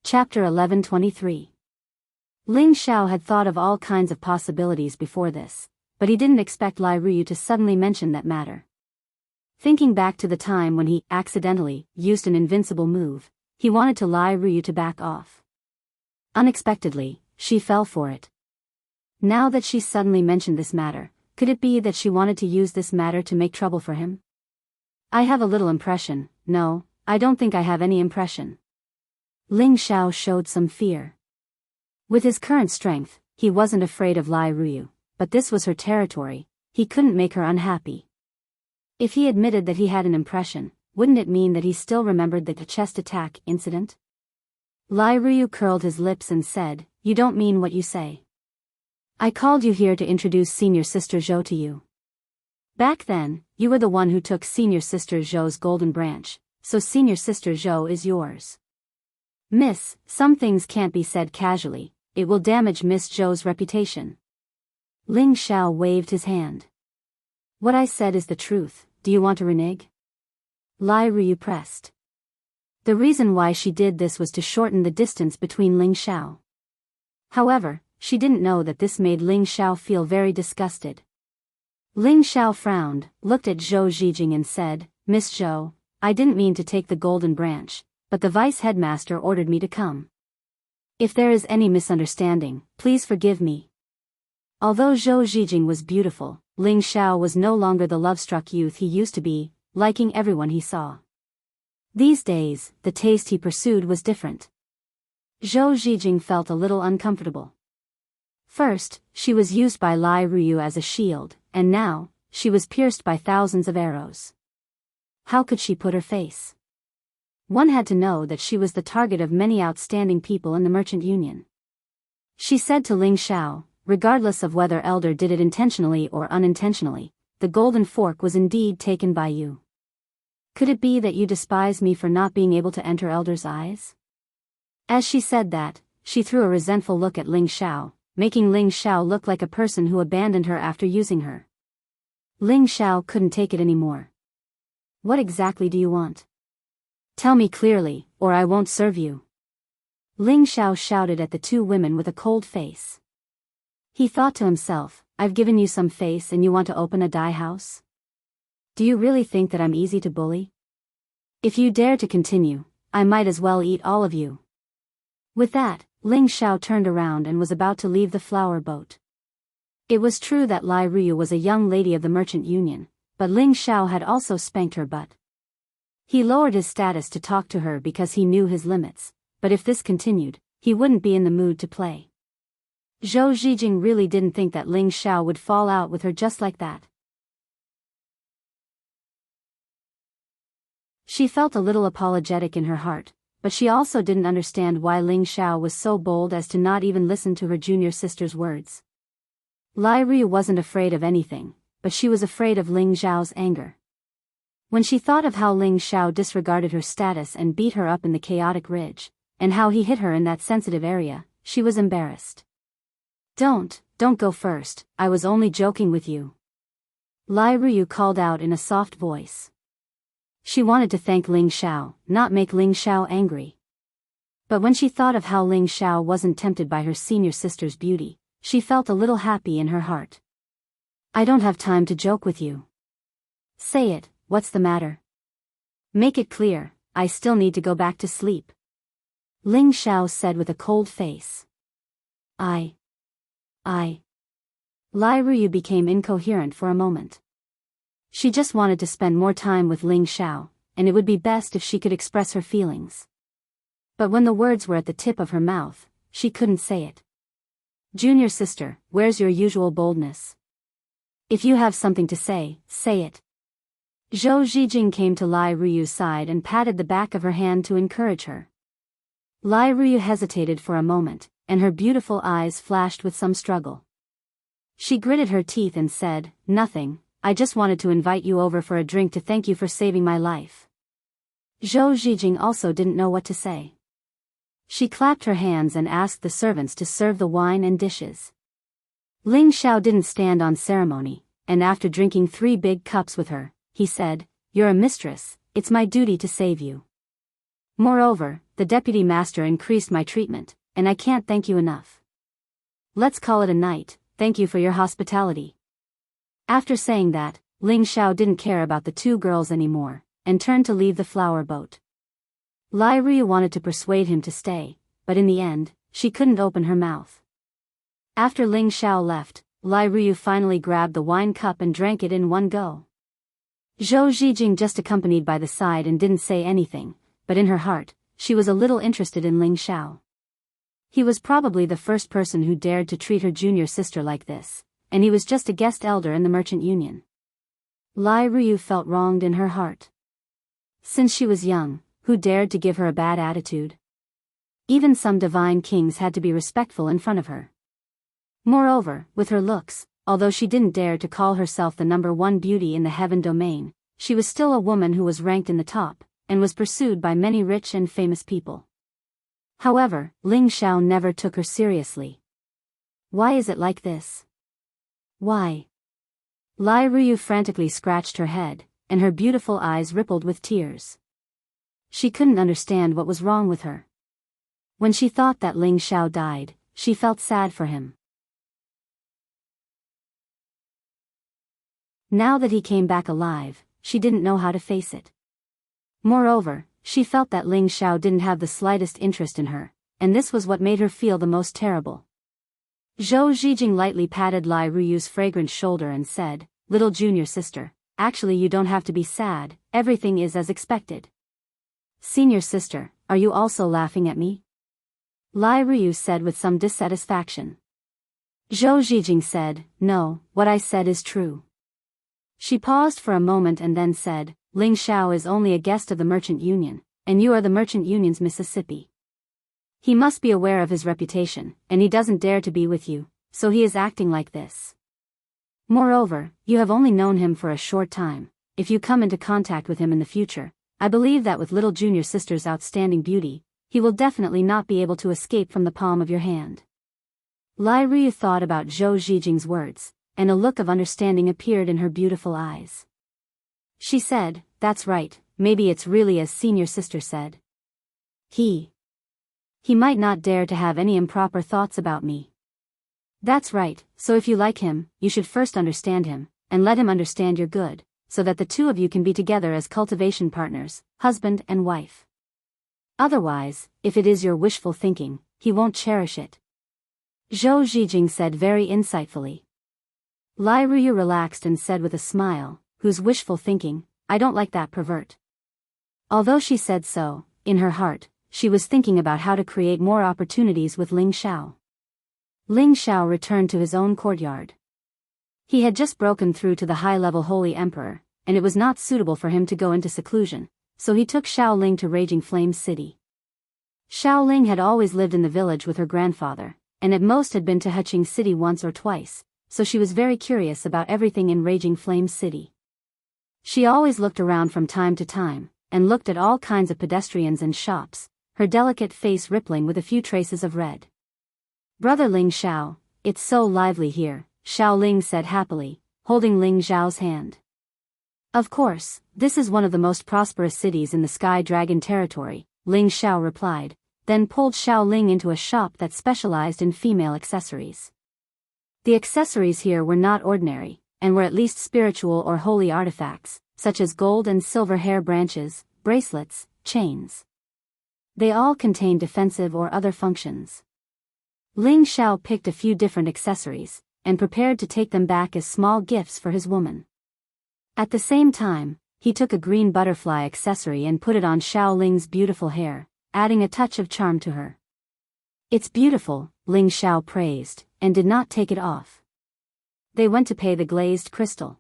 Chapter 11:23. Ling Xiao had thought of all kinds of possibilities before this, but he didn't expect Lai Ruyu to suddenly mention that matter. Thinking back to the time when he, accidentally, used an invincible move, he wanted to Lai Ruyu to back off. Unexpectedly, she fell for it. Now that she suddenly mentioned this matter, could it be that she wanted to use this matter to make trouble for him? I have a little impression. No, I don't think I have any impression. Ling Xiao showed some fear. With his current strength, he wasn't afraid of Lai Ruyu, but this was her territory, he couldn't make her unhappy. If he admitted that he had an impression, wouldn't it mean that he still remembered the chest attack incident? Lai Ruyu curled his lips and said, "You don't mean what you say. I called you here to introduce Senior Sister Zhou to you. Back then, you were the one who took Senior Sister Zhou's golden branch, so Senior Sister Zhou is yours. Miss, some things can't be said casually, it will damage Miss Zhou's reputation." Ling Xiao waved his hand. "What I said is the truth, do you want to renege?" Lai Ruyu pressed. The reason why she did this was to shorten the distance between Ling Xiao. However, she didn't know that this made Ling Xiao feel very disgusted. Ling Xiao frowned, looked at Zhou Zhijing and said, "Miss Zhou, I didn't mean to take the golden branch, but the vice headmaster ordered me to come. If there is any misunderstanding, please forgive me." Although Zhou Zhijing was beautiful, Ling Xiao was no longer the love-struck youth he used to be, liking everyone he saw. These days, the taste he pursued was different. Zhou Zhijing felt a little uncomfortable. First, she was used by Lai Ruyu as a shield, and now, she was pierced by thousands of arrows. How could she put her face? One had to know that she was the target of many outstanding people in the merchant union. She said to Ling Xiao, "Regardless of whether Elder did it intentionally or unintentionally, the golden fork was indeed taken by you. Could it be that you despise me for not being able to enter Elder's eyes?" As she said that, she threw a resentful look at Ling Xiao, making Ling Xiao look like a person who abandoned her after using her. Ling Xiao couldn't take it anymore. "What exactly do you want? Tell me clearly, or I won't serve you." Ling Xiao shouted at the two women with a cold face. He thought to himself, "I've given you some face and you want to open a dye house? Do you really think that I'm easy to bully? If you dare to continue, I might as well eat all of you. With that, Ling Xiao turned around and was about to leave the flower boat. It was true that Lai Ruyu was a young lady of the Merchant Union, but Ling Xiao had also spanked her butt. He lowered his status to talk to her because he knew his limits, but if this continued, he wouldn't be in the mood to play. Zhou Zhijing really didn't think that Ling Xiao would fall out with her just like that. She felt a little apologetic in her heart, but she also didn't understand why Ling Xiao was so bold as to not even listen to her junior sister's words. Lai Rui wasn't afraid of anything, but she was afraid of Ling Xiao's anger. When she thought of how Ling Xiao disregarded her status and beat her up in the chaotic ridge, and how he hit her in that sensitive area, she was embarrassed. Don't go first, I was only joking with you. Lai Ruyu called out in a soft voice. She wanted to thank Ling Xiao, not make Ling Xiao angry. But when she thought of how Ling Xiao wasn't tempted by her senior sister's beauty, she felt a little happy in her heart. I don't have time to joke with you. Say it, what's the matter? Make it clear, I still need to go back to sleep. Ling Xiao said with a cold face. I. Lai Ruyu became incoherent for a moment. She just wanted to spend more time with Ling Xiao, and it would be best if she could express her feelings. But when the words were at the tip of her mouth, she couldn't say it. Junior sister, where's your usual boldness? If you have something to say it. Zhou Zhijing came to Lai Ruyu's side and patted the back of her hand to encourage her. Lai Ruyu hesitated for a moment, and her beautiful eyes flashed with some struggle. She gritted her teeth and said, nothing, I just wanted to invite you over for a drink to thank you for saving my life. Zhou Zhijing also didn't know what to say. She clapped her hands and asked the servants to serve the wine and dishes. Ling Xiao didn't stand on ceremony, and after drinking 3 big cups with her, he said, you're a mistress, it's my duty to save you. Moreover, the deputy master increased my treatment, and I can't thank you enough. Let's call it a night, thank you for your hospitality. After saying that, Ling Xiao didn't care about the 2 girls anymore, and turned to leave the flower boat. Lai Rui wanted to persuade him to stay, but in the end, she couldn't open her mouth. After Ling Xiao left, Lai Rui finally grabbed the wine cup and drank it in one go. Zhou Zhijing just accompanied by the side and didn't say anything, but in her heart, she was a little interested in Ling Xiao. He was probably the first person who dared to treat her junior sister like this, and he was just a guest elder in the Merchant Union. Lai Ruyu felt wronged in her heart. Since she was young, who dared to give her a bad attitude? Even some divine kings had to be respectful in front of her. Moreover, with her looks, although she didn't dare to call herself the #1 beauty in the heaven domain, she was still a woman who was ranked in the top, and was pursued by many rich and famous people. However, Ling Xiao never took her seriously. Why is it like this? Why? Lai Ruyu frantically scratched her head, and her beautiful eyes rippled with tears. She couldn't understand what was wrong with her. When she thought that Ling Xiao died, she felt sad for him. Now that he came back alive, she didn't know how to face it. Moreover, she felt that Ling Xiao didn't have the slightest interest in her, and this was what made her feel the most terrible. Zhou Zhijing lightly patted Lai Ruyu's fragrant shoulder and said, little junior sister, actually you don't have to be sad, everything is as expected. Senior sister, are you also laughing at me? Lai Ruyu said with some dissatisfaction. Zhou Zhijing said, no, what I said is true. She paused for a moment and then said, Ling Xiao is only a guest of the Merchant Union, and you are the Merchant Union's Mississippi. He must be aware of his reputation, and he doesn't dare to be with you, so he is acting like this. Moreover, you have only known him for a short time. If you come into contact with him in the future, I believe that with little junior sister's outstanding beauty, he will definitely not be able to escape from the palm of your hand. Lai Ruyu thought about Zhou Zhijing's words, and a look of understanding appeared in her beautiful eyes. She said, that's right, maybe it's really as senior sister said. He might not dare to have any improper thoughts about me. That's right, so if you like him, you should first understand him, and let him understand you're good, so that the 2 of you can be together as cultivation partners, husband and wife. Otherwise, if it is your wishful thinking, he won't cherish it. Zhou Zhijing said very insightfully. Lai Ruyu relaxed and said with a smile, whose wishful thinking, I don't like that pervert. Although she said so, in her heart, she was thinking about how to create more opportunities with Ling Xiao. Ling Xiao returned to his own courtyard. He had just broken through to the high-level Holy Emperor, and it was not suitable for him to go into seclusion, so he took Xiao Ling to Raging Flame City. Xiao Ling had always lived in the village with her grandfather, and at most had been to Heqing City once or twice, so she was very curious about everything in Raging Flame City. She always looked around from time to time, and looked at all kinds of pedestrians and shops, her delicate face rippling with a few traces of red. Brother Ling Xiao, it's so lively here, Xiao Ling said happily, holding Ling Xiao's hand. Of course, this is one of the most prosperous cities in the Sky Dragon territory, Ling Xiao replied, then pulled Xiao Ling into a shop that specialized in female accessories. The accessories here were not ordinary, and were at least spiritual or holy artifacts, such as gold and silver hair branches, bracelets, chains. They all contained defensive or other functions. Ling Xiao picked a few different accessories, and prepared to take them back as small gifts for his woman. At the same time, he took a green butterfly accessory and put it on Xiao Ling's beautiful hair, adding a touch of charm to her. It's beautiful, Ling Xiao praised, and did not take it off. They went to pay the glazed crystal.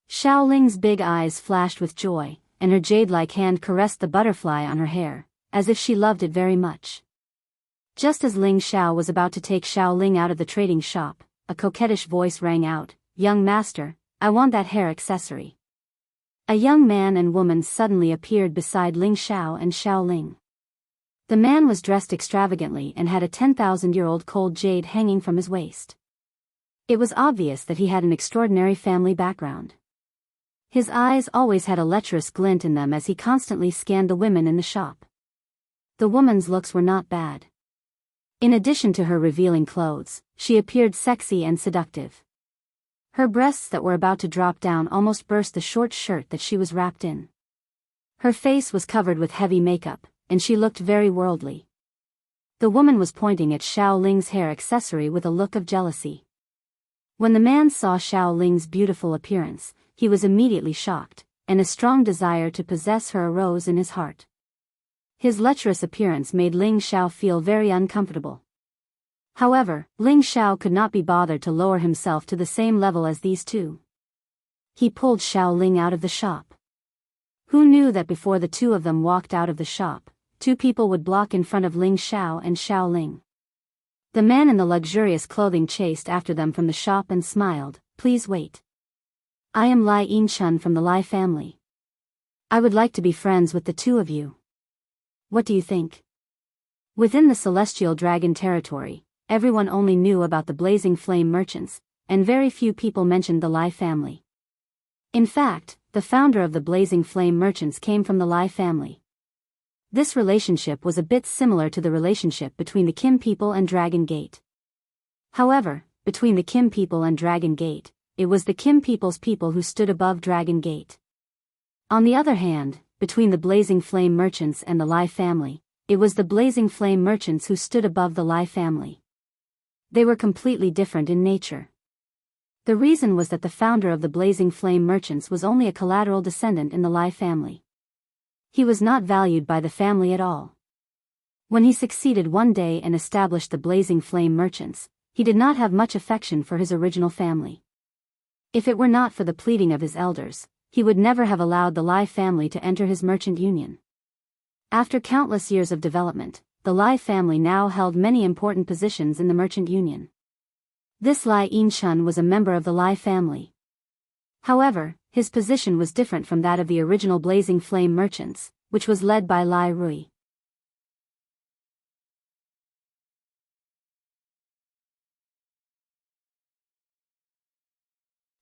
Xiao Ling's big eyes flashed with joy, and her jade-like hand caressed the butterfly on her hair, as if she loved it very much. Just as Ling Xiao was about to take Xiao Ling out of the trading shop, a coquettish voice rang out, "Young master, I want that hair accessory." A young man and woman suddenly appeared beside Ling Xiao and Xiao Ling. The man was dressed extravagantly and had a 10,000-year-old cold jade hanging from his waist. It was obvious that he had an extraordinary family background. His eyes always had a lecherous glint in them as he constantly scanned the women in the shop. The woman's looks were not bad. In addition to her revealing clothes, she appeared sexy and seductive. Her breasts that were about to drop down almost burst the short shirt that she was wrapped in. Her face was covered with heavy makeup, and she looked very worldly. The woman was pointing at Xiao Ling's hair accessory with a look of jealousy. When the man saw Xiao Ling's beautiful appearance, he was immediately shocked, and a strong desire to possess her arose in his heart. His lecherous appearance made Ling Xiao feel very uncomfortable. However, Ling Xiao could not be bothered to lower himself to the same level as these two. He pulled Xiao Ling out of the shop. Who knew that before the two of them walked out of the shop, two people would block in front of Ling Xiao and Xiao Ling. The man in the luxurious clothing chased after them from the shop and smiled, "Please wait. I am Lai Yinchun from the Lai family. I would like to be friends with the two of you. What do you think?" Within the Celestial Dragon territory, everyone only knew about the Blazing Flame merchants, and very few people mentioned the Lai family. In fact, the founder of the Blazing Flame merchants came from the Lai family. This relationship was a bit similar to the relationship between the Kim people and Dragon Gate. However, between the Kim people and Dragon Gate, it was the Kim people's people who stood above Dragon Gate. On the other hand, between the Blazing Flame merchants and the Lai family, it was the Blazing Flame merchants who stood above the Lai family. They were completely different in nature. The reason was that the founder of the Blazing Flame merchants was only a collateral descendant in the Lai family. He was not valued by the family at all. When he succeeded one day and established the Blazing Flame merchants, he did not have much affection for his original family. If it were not for the pleading of his elders, he would never have allowed the Lai family to enter his merchant union. After countless years of development, the Lai family now held many important positions in the merchant union. This Lai Yinchun was a member of the Lai family. However, his position was different from that of the original Blazing Flame merchants, which was led by Lai Rui.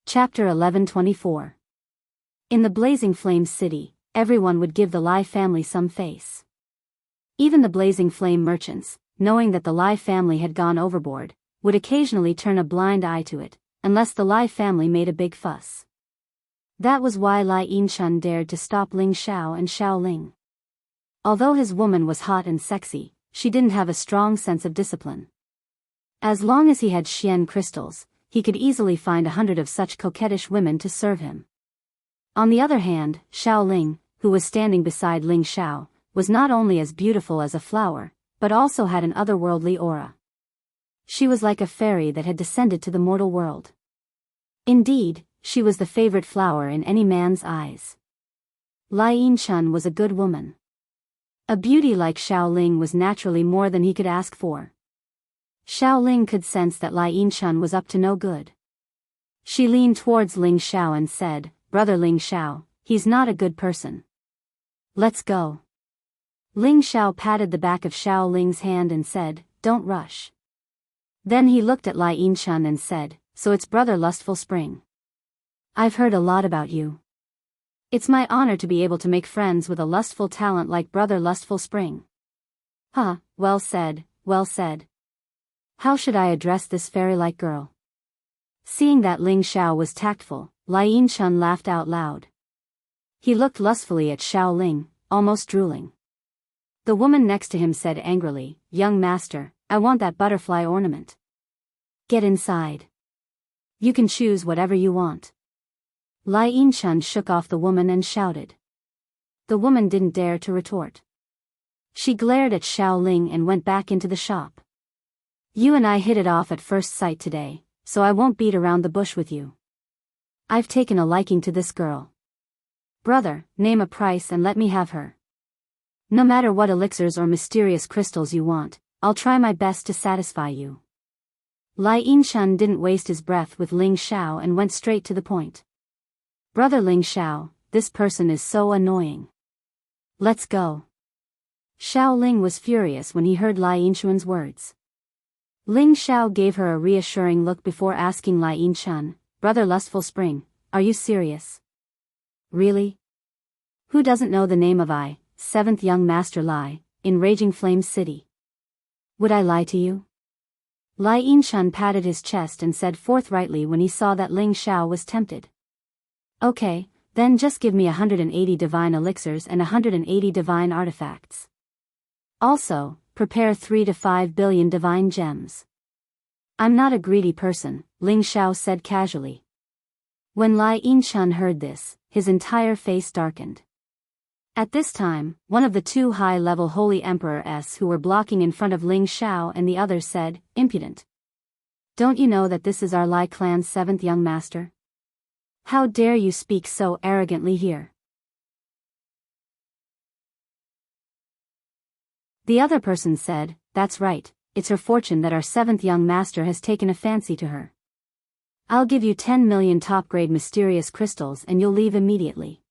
Chapter 1124. In the Blazing Flame city, everyone would give the Lai family some face. Even the Blazing Flame merchants, knowing that the Lai family had gone overboard, would occasionally turn a blind eye to it, unless the Lai family made a big fuss. That was why Lai Yinshan dared to stop Ling Xiao and Xiao Ling. Although his woman was hot and sexy, she didn't have a strong sense of discipline. As long as he had Xian crystals, he could easily find 100 of such coquettish women to serve him. On the other hand, Xiao Ling, who was standing beside Ling Xiao, was not only as beautiful as a flower, but also had an otherworldly aura. She was like a fairy that had descended to the mortal world. Indeed, she was the favorite flower in any man's eyes. Lai Yinshan was a good woman. A beauty like Xiao Ling was naturally more than he could ask for. Xiao Ling could sense that Lai Yinshan was up to no good. She leaned towards Ling Xiao and said, "Brother Ling Xiao, he's not a good person. Let's go." Ling Xiao patted the back of Xiao Ling's hand and said, "Don't rush." Then he looked at Lai Yinshan and said, "So it's Brother Lustful Spring. I've heard a lot about you. It's my honor to be able to make friends with a lustful talent like Brother Lustful Spring." "Huh, well said, well said. How should I address this fairy-like girl?" Seeing that Ling Xiao was tactful, Lai Yinshan laughed out loud. He looked lustfully at Xiao Ling, almost drooling. The woman next to him said angrily, "Young master, I want that butterfly ornament. Get inside. You can choose whatever you want." Lai Yinshan shook off the woman and shouted. The woman didn't dare to retort. She glared at Xiao Ling and went back into the shop. "You and I hit it off at first sight today, so I won't beat around the bush with you. I've taken a liking to this girl. Brother, name a price and let me have her. No matter what elixirs or mysterious crystals you want, I'll try my best to satisfy you." Lai Yinshan didn't waste his breath with Ling Xiao and went straight to the point. "Brother Ling Xiao, this person is so annoying. Let's go." Xiao Ling was furious when he heard Lai Yinshan's words. Ling Xiao gave her a reassuring look before asking Lai Yinshan, "Brother Lustful Spring, are you serious? Really? Who doesn't know the name of I, 7th Young Master Lai, in Raging Flame City? Would I lie to you?" Lai Yinshan patted his chest and said forthrightly when he saw that Ling Xiao was tempted. "Okay, then just give me 180 divine elixirs and 180 divine artifacts. Also, prepare 3 to 5 billion divine gems." "I'm not a greedy person," Ling Xiao said casually. When Lai Yinshan heard this, his entire face darkened. At this time, one of the 2 high-level Holy Emperors who were blocking in front of Ling Xiao and the others said, "Impudent. Don't you know that this is our Lai clan's 7th young master? How dare you speak so arrogantly here?" The other person said, "That's right, it's her fortune that our 7th young master has taken a fancy to her. I'll give you 10 million top-grade mysterious crystals and you'll leave immediately.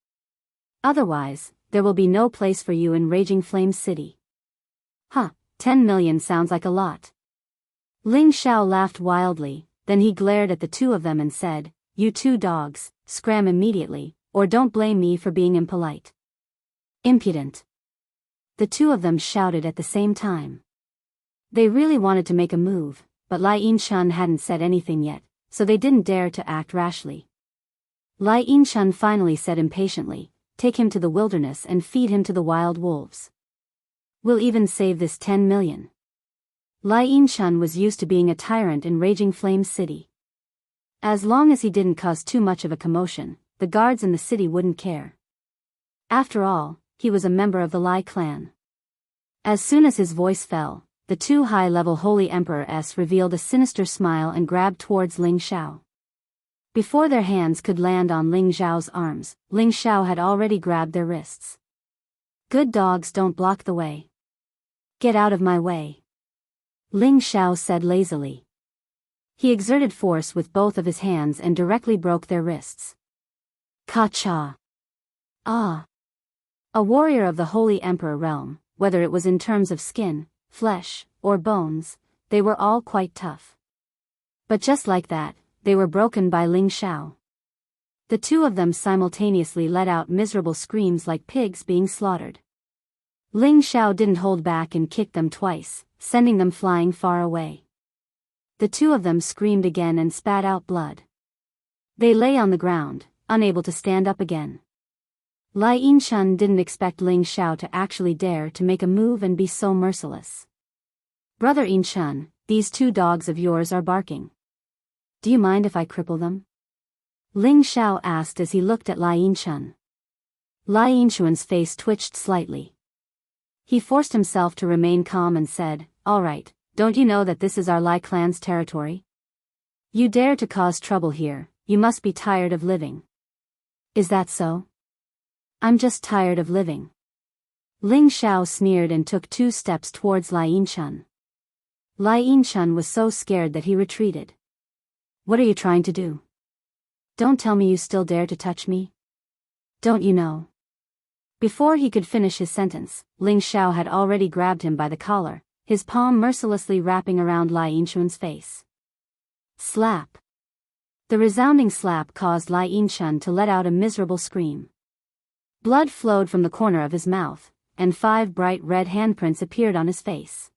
Otherwise, there will be no place for you in Raging Flame City." "Huh, 10 million sounds like a lot." Ling Xiao laughed wildly, then he glared at the 2 of them and said, "You 2 dogs, scram immediately, or don't blame me for being impolite." "Impudent." The 2 of them shouted at the same time. They really wanted to make a move, but Lai Yinshan hadn't said anything yet, so they didn't dare to act rashly. Lai Yinshan finally said impatiently, "Take him to the wilderness and feed him to the wild wolves. We'll even save this 10 million. Lai Yinshan was used to being a tyrant in Raging Flame City. As long as he didn't cause too much of a commotion, the guards in the city wouldn't care. After all, he was a member of the Lai clan. As soon as his voice fell, the 2 high-level Holy Emperors revealed a sinister smile and grabbed towards Ling Xiao. Before their hands could land on Ling Xiao's arms, Ling Xiao had already grabbed their wrists. "Good dogs don't block the way. Get out of my way," Ling Xiao said lazily. He exerted force with both of his hands and directly broke their wrists. Ka-cha! Ah! A warrior of the Holy Emperor realm, whether it was in terms of skin, flesh, or bones, they were all quite tough. But just like that, they were broken by Ling Xiao. The 2 of them simultaneously let out miserable screams like pigs being slaughtered. Ling Xiao didn't hold back and kicked them twice, sending them flying far away. The 2 of them screamed again and spat out blood. They lay on the ground, unable to stand up again. Lai Yinshan didn't expect Ling Xiao to actually dare to make a move and be so merciless. "Brother Yinshan, these 2 dogs of yours are barking. Do you mind if I cripple them?" Ling Xiao asked as he looked at Lai Yinshan. Lai Yinshuan's face twitched slightly. He forced himself to remain calm and said, "All right, don't you know that this is our Lai clan's territory? You dare to cause trouble here, you must be tired of living." "Is that so?" "I'm just tired of living." Ling Xiao sneered and took 2 steps towards Lai Yinshan. Lai Yinshan was so scared that he retreated. "What are you trying to do? Don't tell me you still dare to touch me? Don't you know?" Before he could finish his sentence, Ling Xiao had already grabbed him by the collar, his palm mercilessly wrapping around Lai Yinshuan's face. Slap! The resounding slap caused Lai Yinshan to let out a miserable scream. Blood flowed from the corner of his mouth, and 5 bright red handprints appeared on his face.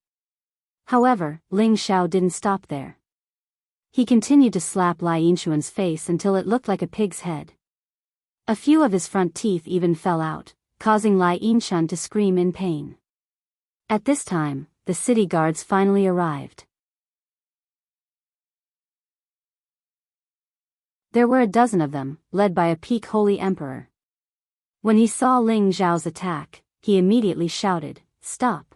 However, Ling Xiao didn't stop there. He continued to slap Lai Yinshuan's face until it looked like a pig's head. A few of his front teeth even fell out, causing Lai Yinshan to scream in pain. At this time, the city guards finally arrived. There were a dozen of them, led by a peak holy emperor. When he saw Ling Xiao's attack, he immediately shouted, "Stop!"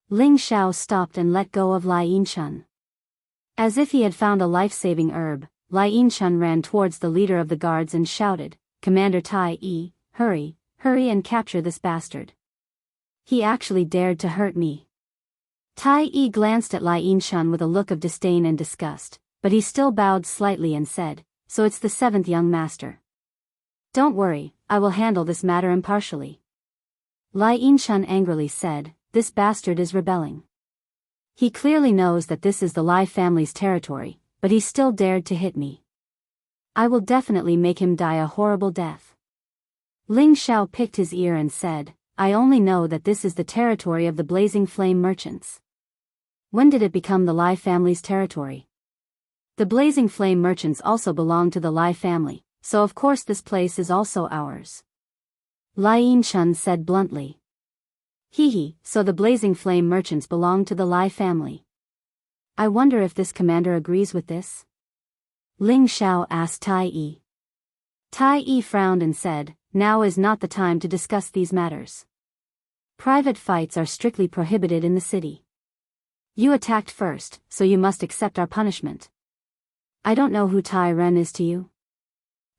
Ling Xiao stopped and let go of Lai Yinshan. As if he had found a life-saving herb, Lai Yinshan ran towards the leader of the guards and shouted, "Commander Tai Yi, hurry, hurry and capture this bastard. He actually dared to hurt me." Tai Yi glanced at Lai Yinshan with a look of disdain and disgust, but he still bowed slightly and said, "So it's the 7th young master. Don't worry, I will handle this matter impartially." Lai Yinshan angrily said, "This bastard is rebelling. He clearly knows that this is the Lai family's territory, but he still dared to hit me. I will definitely make him die a horrible death." Ling Xiao picked his ear and said, "I only know that this is the territory of the Blazing Flame merchants. When did it become the Lai family's territory? The Blazing Flame merchants also belong to the Lai family, so of course this place is also ours." Lai Yinshan said bluntly. "Hee, so the Blazing Flame merchants belong to the Lai family. I wonder if this commander agrees with this?" Ling Xiao asked Tai Yi. Tai Yi frowned and said, "Now is not the time to discuss these matters. Private fights are strictly prohibited in the city. You attacked first, so you must accept our punishment. I don't know who Tai Ren is to you."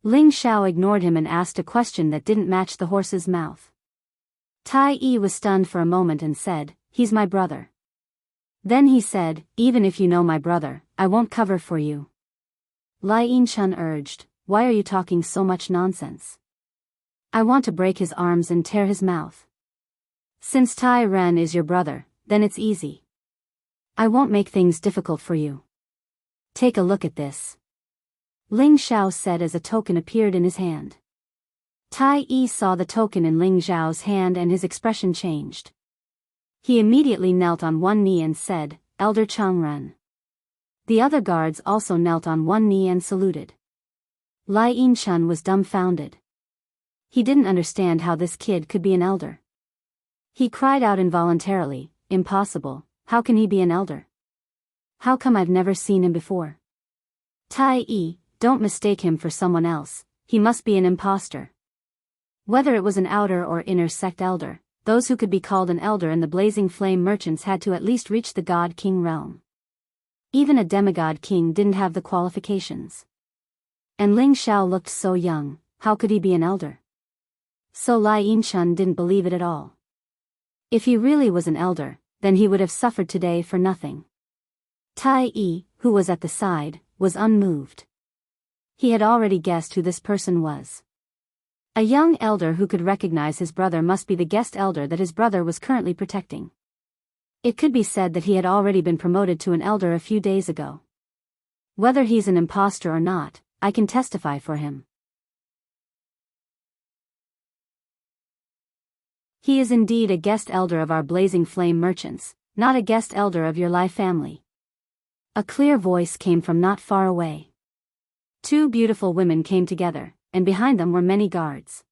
Ling Xiao ignored him and asked a question that didn't match the horse's mouth. Tai Yi was stunned for a moment and said, "He's my brother." Then he said, "Even if you know my brother, I won't cover for you." Lai Yinshan urged, "Why are you talking so much nonsense? I want to break his arms and tear his mouth. Since Tai Ren is your brother, then it's easy. I won't make things difficult for you. Take a look at this." Ling Xiao said as a token appeared in his hand. Tai Yi saw the token in Ling Xiao's hand and his expression changed. He immediately knelt on one knee and said, "Elder Changren." The other guards also knelt on one knee and saluted. Lai Yinshan was dumbfounded. He didn't understand how this kid could be an elder. He cried out involuntarily, "Impossible, how can he be an elder? How come I've never seen him before? Tai Yi, don't mistake him for someone else, he must be an impostor." Whether it was an outer or inner sect elder, those who could be called an elder in the Blazing Flame merchants had to at least reach the God King realm. Even a demigod king didn't have the qualifications. And Ling Xiao looked so young, how could he be an elder? So Lai Yinshan didn't believe it at all. If he really was an elder, then he would have suffered today for nothing. Tai Yi, who was at the side, was unmoved. He had already guessed who this person was. A young elder who could recognize his brother must be the guest elder that his brother was currently protecting. It could be said that he had already been promoted to an elder a few days ago. Whether he's an impostor or not, I can testify for him. He is indeed a guest elder of our Blazing Flame merchants, not a guest elder of your Lai family. A clear voice came from not far away. Two beautiful women came together, and behind them were many guards.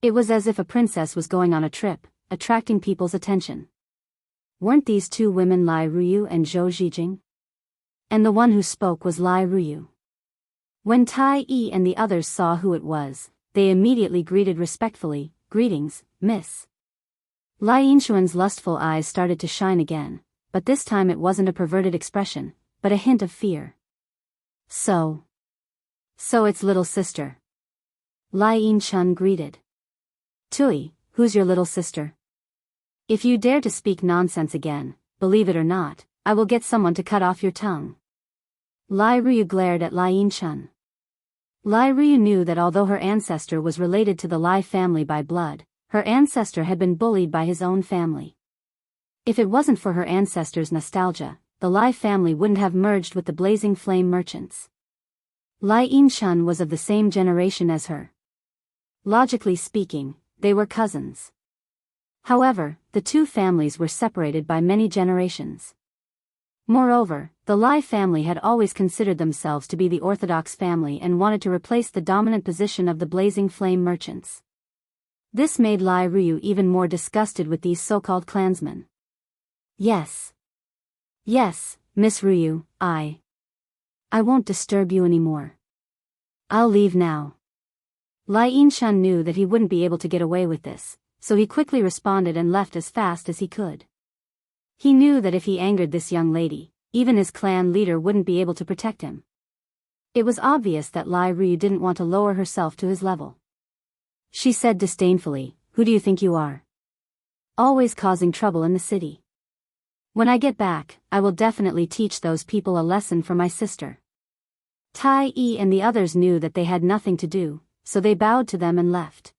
It was as if a princess was going on a trip, attracting people's attention. Weren't these two women Lai Ruyu and Zhou Zhijing? And the one who spoke was Lai Ruyu. When Tai Yi and the others saw who it was, they immediately greeted respectfully, "Greetings, miss." Lai Yinshuan's lustful eyes started to shine again, but this time it wasn't a perverted expression, but a hint of fear. So it's little sister. Lai Yinshuan greeted. "Tui, who's your little sister? If you dare to speak nonsense again, believe it or not, I will get someone to cut off your tongue." Lai Ruyu glared at Lai Yinshuan. Lai Ruyu knew that although her ancestor was related to the Lai family by blood, her ancestor had been bullied by his own family. If it wasn't for her ancestor's nostalgia, the Lai family wouldn't have merged with the Blazing Flame merchants. Lai Yinshuan was of the same generation as her. Logically speaking, they were cousins. However, the two families were separated by many generations. Moreover, the Lai family had always considered themselves to be the orthodox family and wanted to replace the dominant position of the Blazing Flame merchants. This made Lai Ruyu even more disgusted with these so-called clansmen. Yes, Miss Ruyu, I won't disturb you anymore. I'll leave now." Lai Yinshuan knew that he wouldn't be able to get away with this, so he quickly responded and left as fast as he could. He knew that if he angered this young lady, even his clan leader wouldn't be able to protect him. It was obvious that Lai Ruyu didn't want to lower herself to his level. She said disdainfully, "Who do you think you are? Always causing trouble in the city. When I get back, I will definitely teach those people a lesson for my sister." Tai Yi and the others knew that they had nothing to do, so they bowed to them and left.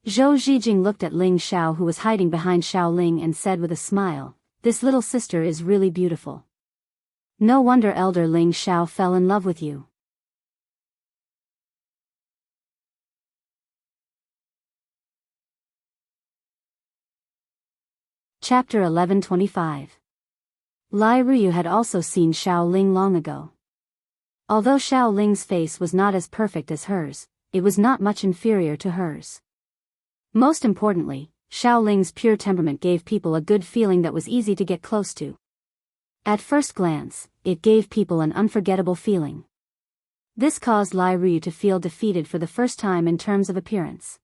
Zhou Zhijing looked at Ling Xiao, who was hiding behind Xiao Ling, and said with a smile, "This little sister is really beautiful. No wonder Elder Ling Xiao fell in love with you." Chapter 1125. Lai Ruyu had also seen Xiao Ling long ago. Although Xiao Ling's face was not as perfect as hers, it was not much inferior to hers. Most importantly, Xiao Ling's pure temperament gave people a good feeling that was easy to get close to. At first glance, it gave people an unforgettable feeling. This caused Lai Ruyu to feel defeated for the first time in terms of appearance.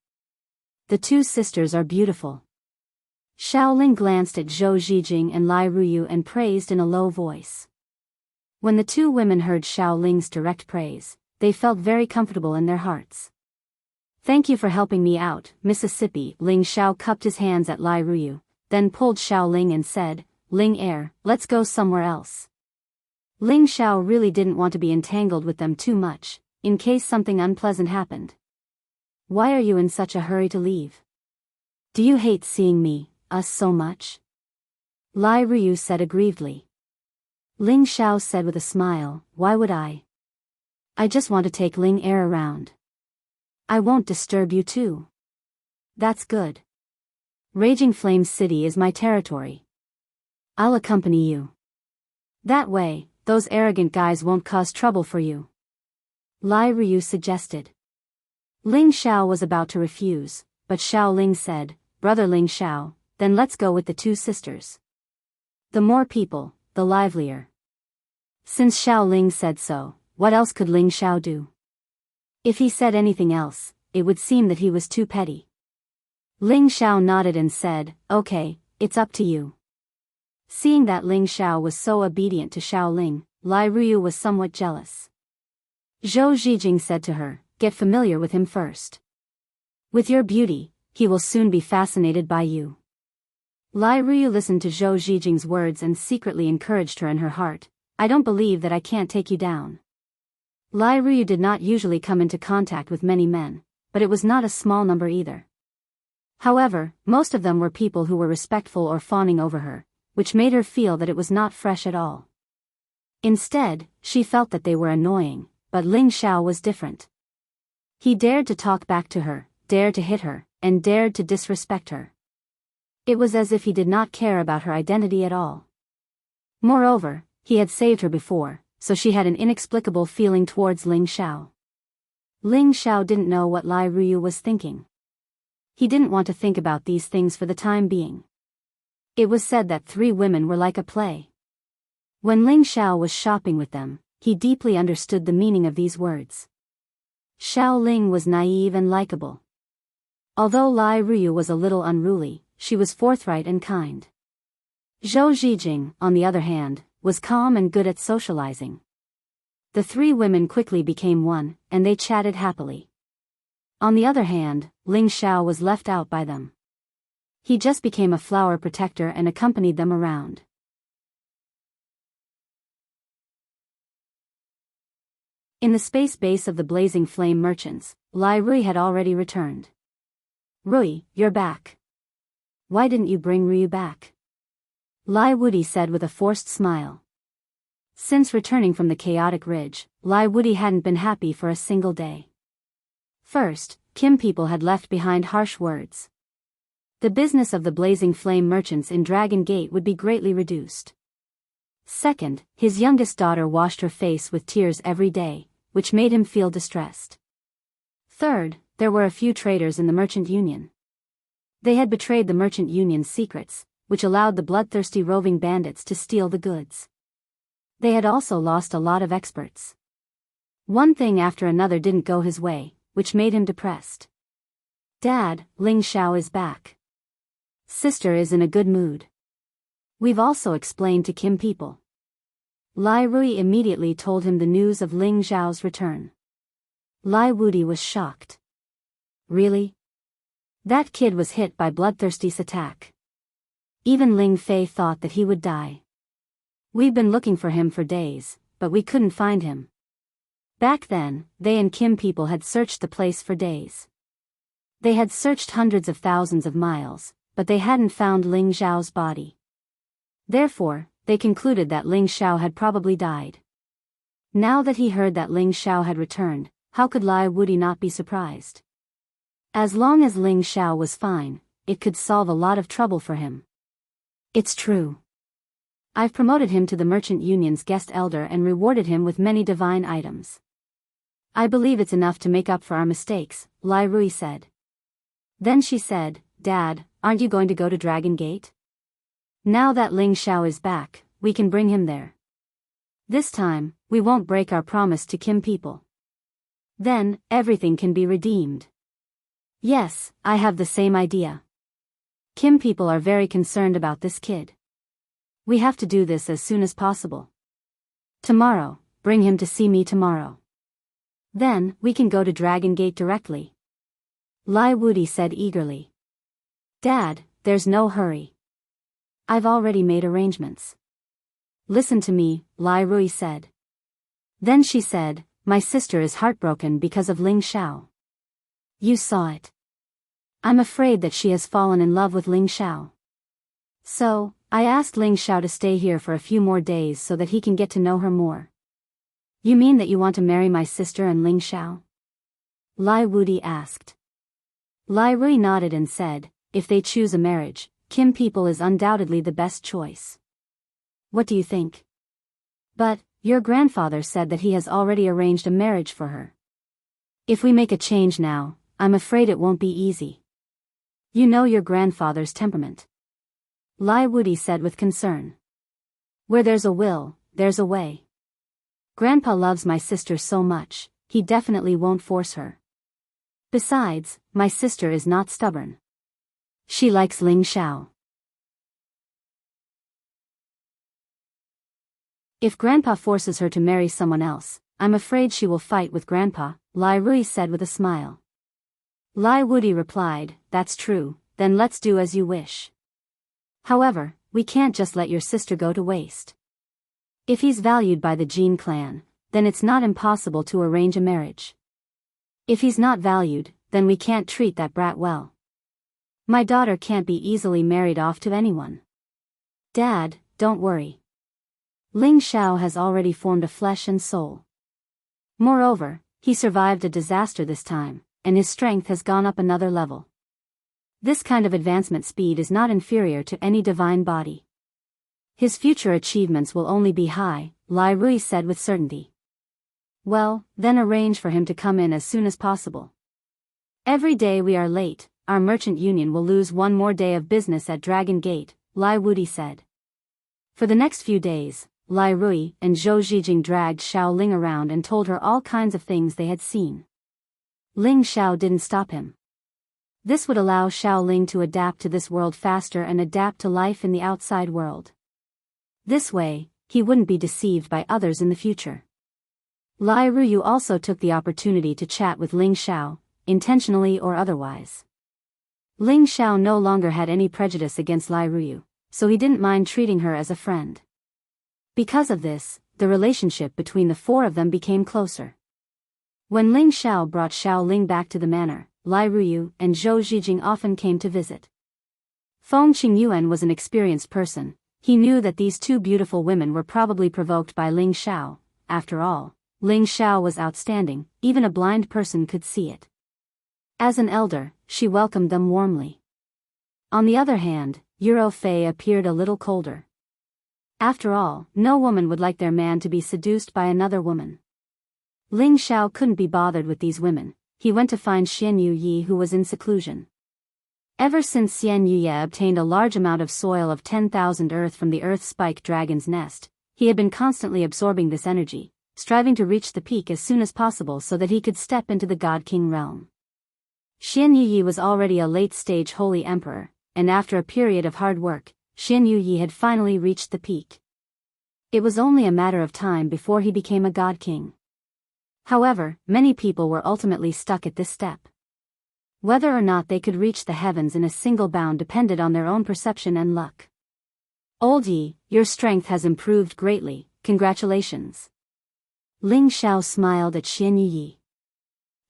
The two sisters are beautiful. Xiao Ling glanced at Zhou Zhijing and Lai Ruyu and praised in a low voice. When the two women heard Xiao Ling's direct praise, they felt very comfortable in their hearts. "Thank you for helping me out, Mississippi." Ling Xiao cupped his hands at Lai Ruyu, then pulled Xiao Ling and said, "Ling Air, let's go somewhere else." Ling Xiao really didn't want to be entangled with them too much, in case something unpleasant happened. "Why are you in such a hurry to leave? Do you hate seeing us so much?" Lai Ruyu said aggrievedly. Ling Xiao said with a smile, "Why would I? I just want to take Ling Air around. I won't disturb you too." "That's good. Raging Flame City is my territory. I'll accompany you. That way, those arrogant guys won't cause trouble for you," Lai Ruyu suggested. Ling Xiao was about to refuse, but Xiao Ling said, "Brother Ling Xiao, then let's go with the two sisters. The more people, the livelier." Since Xiao Ling said so, what else could Ling Xiao do? If he said anything else, it would seem that he was too petty. Ling Xiao nodded and said, "Okay, it's up to you." Seeing that Ling Xiao was so obedient to Xiao Ling, Lai Ruyu was somewhat jealous. Zhou Zhijing said to her, "Get familiar with him first. With your beauty, he will soon be fascinated by you." Lai Ruyu listened to Zhou Zhijing's words and secretly encouraged her in her heart, "I don't believe that I can't take you down." Lai Ruyu did not usually come into contact with many men, but it was not a small number either. However, most of them were people who were respectful or fawning over her, which made her feel that it was not fresh at all. Instead, she felt that they were annoying, but Ling Xiao was different. He dared to talk back to her, dared to hit her, and dared to disrespect her. It was as if he did not care about her identity at all. Moreover, he had saved her before, so she had an inexplicable feeling towards Ling Xiao. Ling Xiao didn't know what Lai Ruyu was thinking. He didn't want to think about these things for the time being. It was said that 3 women were like a play. When Ling Xiao was shopping with them, he deeply understood the meaning of these words. Xiao Ling was naive and likable. Although Lai Ruyu was a little unruly, she was forthright and kind. Zhou Zhijing, on the other hand, was calm and good at socializing. The 3 women quickly became one, and they chatted happily. On the other hand, Ling Xiao was left out by them. He just became a flower protector and accompanied them around. In the space base of the Blazing Flame Merchants, Lai Rui had already returned. Rui, you're back. Why didn't you bring Ryu back? Lai Wudi said with a forced smile. Since returning from the chaotic ridge, Lai Wudi hadn't been happy for a single day. First, Kim people had left behind harsh words. The business of the Blazing Flame Merchants in Dragon Gate would be greatly reduced. Second, his youngest daughter washed her face with tears every day, which made him feel distressed. Third, there were a few traitors in the Merchant Union. They had betrayed the Merchant Union's secrets, which allowed the bloodthirsty roving bandits to steal the goods. They had also lost a lot of experts. One thing after another didn't go his way, which made him depressed. Dad, Ling Xiao is back. Sister is in a good mood. We've also explained to Kim people. Lai Rui immediately told him the news of Ling Xiao's return. Lai Wudi was shocked. Really? That kid was hit by bloodthirsty's attack. Even Ling Fei thought that he would die. We've been looking for him for days, but we couldn't find him. Back then, they and Kim people had searched the place for days. They had searched hundreds of thousands of miles, but they hadn't found Ling Xiao's body. Therefore, they concluded that Ling Xiao had probably died. Now that he heard that Ling Xiao had returned, how could Lai Wudi not be surprised? As long as Ling Xiao was fine, it could solve a lot of trouble for him. It's true. I've promoted him to the Merchant Union's guest elder and rewarded him with many divine items. I believe it's enough to make up for our mistakes, Lai Rui said. Then she said, Dad, aren't you going to go to Dragon Gate? Now that Ling Xiao is back, we can bring him there. This time, we won't break our promise to Kim people. Then, everything can be redeemed. Yes, I have the same idea. Kim people are very concerned about this kid. We have to do this as soon as possible. Tomorrow, bring him to see me tomorrow. Then, we can go to Dragon Gate directly. Lai Wudi said eagerly. Dad, there's no hurry. I've already made arrangements. Listen to me, Lai Rui said. Then she said, my sister is heartbroken because of Ling Xiao. You saw it. I'm afraid that she has fallen in love with Ling Xiao. So, I asked Ling Xiao to stay here for a few more days so that he can get to know her more. You mean that you want to marry my sister and Ling Xiao? Lai Wudi asked. Lai Rui nodded and said, if they choose a marriage, Kim people is undoubtedly the best choice. What do you think? But, your grandfather said that he has already arranged a marriage for her. If we make a change now, I'm afraid it won't be easy. You know your grandfather's temperament. Lai Wudi said with concern. Where there's a will, there's a way. Grandpa loves my sister so much, he definitely won't force her. Besides, my sister is not stubborn. She likes Ling Xiao. If Grandpa forces her to marry someone else, I'm afraid she will fight with Grandpa, Lai Rui said with a smile. Lai Wudi replied, that's true, then let's do as you wish. However, we can't just let your sister go to waste. If he's valued by the Jin clan, then it's not impossible to arrange a marriage. If he's not valued, then we can't treat that brat well. My daughter can't be easily married off to anyone. Dad, don't worry. Ling Xiao has already formed a flesh and soul. Moreover, he survived a disaster this time, and his strength has gone up another level. This kind of advancement speed is not inferior to any divine body. His future achievements will only be high, Lai Rui said with certainty. Well, then arrange for him to come in as soon as possible. Every day we are late, our merchant union will lose one more day of business at Dragon Gate, Lai Wudi said. For the next few days, Lai Rui and Zhou Zhijing dragged Xiao Ling around and told her all kinds of things they had seen. Ling Xiao didn't stop him. This would allow Xiao Ling to adapt to this world faster and adapt to life in the outside world. This way, he wouldn't be deceived by others in the future. Lai Ruyu also took the opportunity to chat with Ling Xiao, intentionally or otherwise. Ling Xiao no longer had any prejudice against Lai Ruyu, so he didn't mind treating her as a friend. Because of this, the relationship between the four of them became closer. When Ling Xiao brought Xiao Ling back to the manor, Lai Ruyu and Zhou Zhijing often came to visit. Feng Qingyuan was an experienced person. He knew that these two beautiful women were probably provoked by Ling Xiao. After all, Ling Xiao was outstanding, even a blind person could see it. As an elder, she welcomed them warmly. On the other hand, Euro Fei appeared a little colder. After all, no woman would like their man to be seduced by another woman. Ling Xiao couldn't be bothered with these women. He went to find Xian Yuyi, who was in seclusion. Ever since Xian Yuyi obtained a large amount of soil of 10,000 earth from the earth spike dragon's nest, he had been constantly absorbing this energy, striving to reach the peak as soon as possible so that he could step into the God King realm. Xian Yuyi was already a late-stage holy emperor, and after a period of hard work, Xian Yuyi had finally reached the peak. It was only a matter of time before he became a God King. However, many people were ultimately stuck at this step. Whether or not they could reach the heavens in a single bound depended on their own perception and luck. Old Yi, your strength has improved greatly, congratulations. Ling Xiao smiled at Xian Yuyi.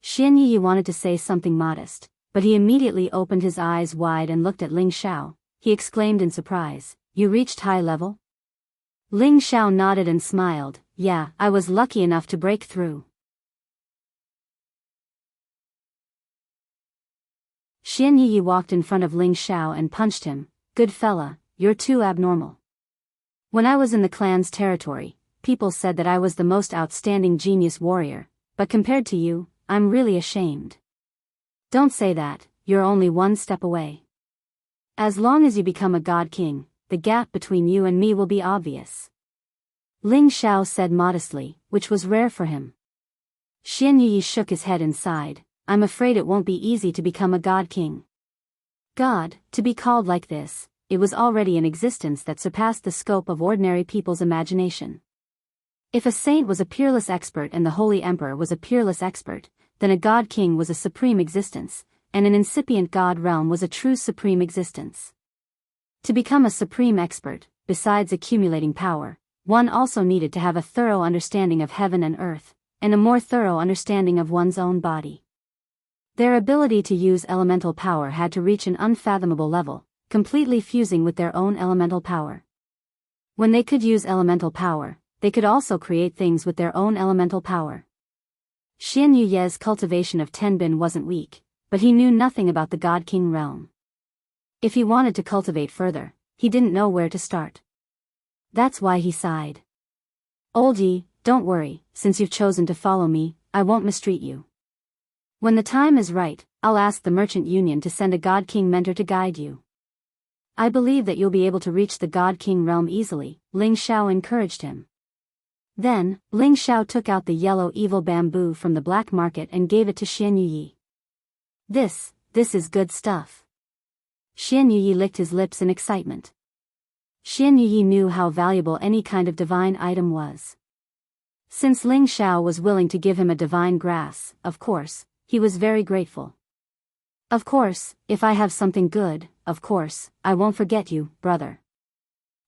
Xian Yuyi wanted to say something modest, but he immediately opened his eyes wide and looked at Ling Xiao. He exclaimed in surprise, "You reached high level?" Ling Xiao nodded and smiled, "Yeah, I was lucky enough to break through." Xian Yi walked in front of Ling Xiao and punched him. "Good fella, you're too abnormal. When I was in the clan's territory, people said that I was the most outstanding genius warrior, but compared to you, I'm really ashamed. Don't say that, you're only one step away. As long as you become a God King, the gap between you and me will be obvious." Ling Xiao said modestly, which was rare for him. Xian Yi shook his head and sighed. "I'm afraid it won't be easy to become a God King." God, to be called like this, it was already an existence that surpassed the scope of ordinary people's imagination. If a saint was a peerless expert and the Holy Emperor was a peerless expert, then a God King was a supreme existence, and an incipient God realm was a true supreme existence. To become a supreme expert, besides accumulating power, one also needed to have a thorough understanding of heaven and earth, and a more thorough understanding of one's own body. Their ability to use elemental power had to reach an unfathomable level, completely fusing with their own elemental power. When they could use elemental power, they could also create things with their own elemental power. Xian Yuye's cultivation of Tenbin wasn't weak, but he knew nothing about the God King realm. If he wanted to cultivate further, he didn't know where to start. That's why he sighed. "Old Yi, don't worry, since you've chosen to follow me, I won't mistreat you. When the time is right, I'll ask the Merchant Union to send a God King mentor to guide you. I believe that you'll be able to reach the God King realm easily," Ling Xiao encouraged him. Then, Ling Xiao took out the yellow evil bamboo from the black market and gave it to Xian Yuyi. This is good stuff." Xian Yuyi licked his lips in excitement. Xian Yuyi knew how valuable any kind of divine item was. Since Ling Xiao was willing to give him a divine grass, of course, he was very grateful. "Of course, if I have something good, of course, I won't forget you, brother.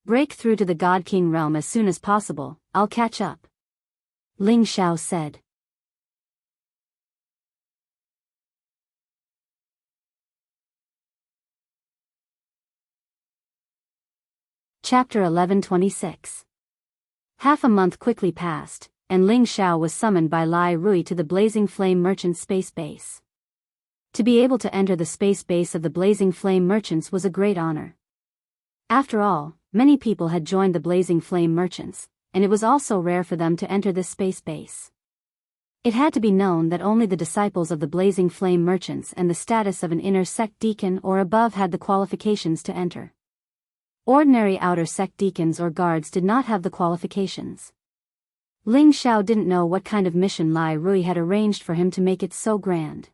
Break through to the God King realm as soon as possible, I'll catch up," Ling Xiao said. Chapter 1126. Half a month quickly passed, and Ling Xiao was summoned by Lai Rui to the Blazing Flame Merchant space base. To be able to enter the space base of the Blazing Flame Merchants was a great honor. After all, many people had joined the Blazing Flame Merchants, and it was also rare for them to enter this space base. It had to be known that only the disciples of the Blazing Flame merchants and the status of an inner sect deacon or above had the qualifications to enter. Ordinary outer sect deacons or guards did not have the qualifications. Ling Xiao didn't know what kind of mission Lai Rui had arranged for him to make it so grand.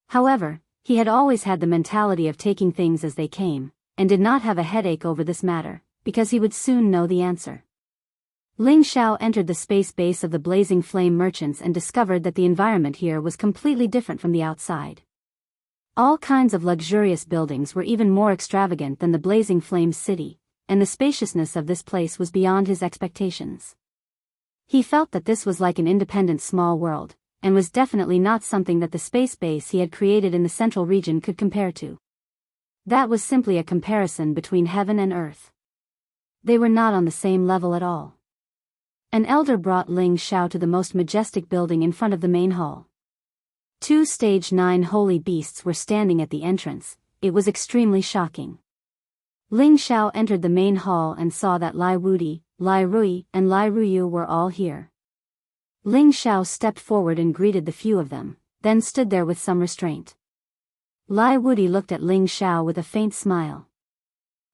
However, he had always had the mentality of taking things as they came, and did not have a headache over this matter, because he would soon know the answer. Ling Xiao entered the space base of the Blazing Flame merchants and discovered that the environment here was completely different from the outside. All kinds of luxurious buildings were even more extravagant than the Blazing Flame city, and the spaciousness of this place was beyond his expectations. He felt that this was like an independent small world, and was definitely not something that the space base he had created in the central region could compare to. That was simply a comparison between heaven and earth. They were not on the same level at all. An elder brought Ling Xiao to the most majestic building in front of the main hall. 2 stage 9 holy beasts were standing at the entrance. It was extremely shocking. Ling Xiao entered the main hall and saw that Lai Wudi, Lai Rui, and Lai Ruyu were all here. Ling Xiao stepped forward and greeted the few of them, then stood there with some restraint. Lai Wudi looked at Ling Xiao with a faint smile.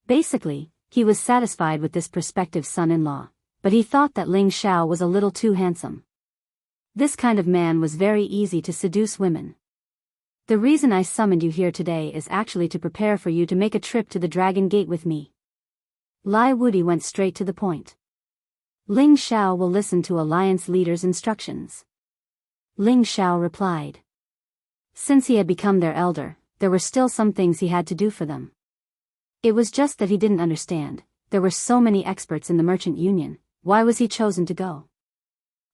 Basically, he was satisfied with this prospective son-in-law, but he thought that Ling Xiao was a little too handsome. This kind of man was very easy to seduce women. The reason I summoned you here today is actually to prepare for you to make a trip to the Dragon Gate with me. Lai Wudi went straight to the point. Ling Xiao will listen to Alliance leader's instructions. Ling Xiao replied. Since he had become their elder, there were still some things he had to do for them. It was just that he didn't understand. There were so many experts in the Merchant Union. Why was he chosen to go?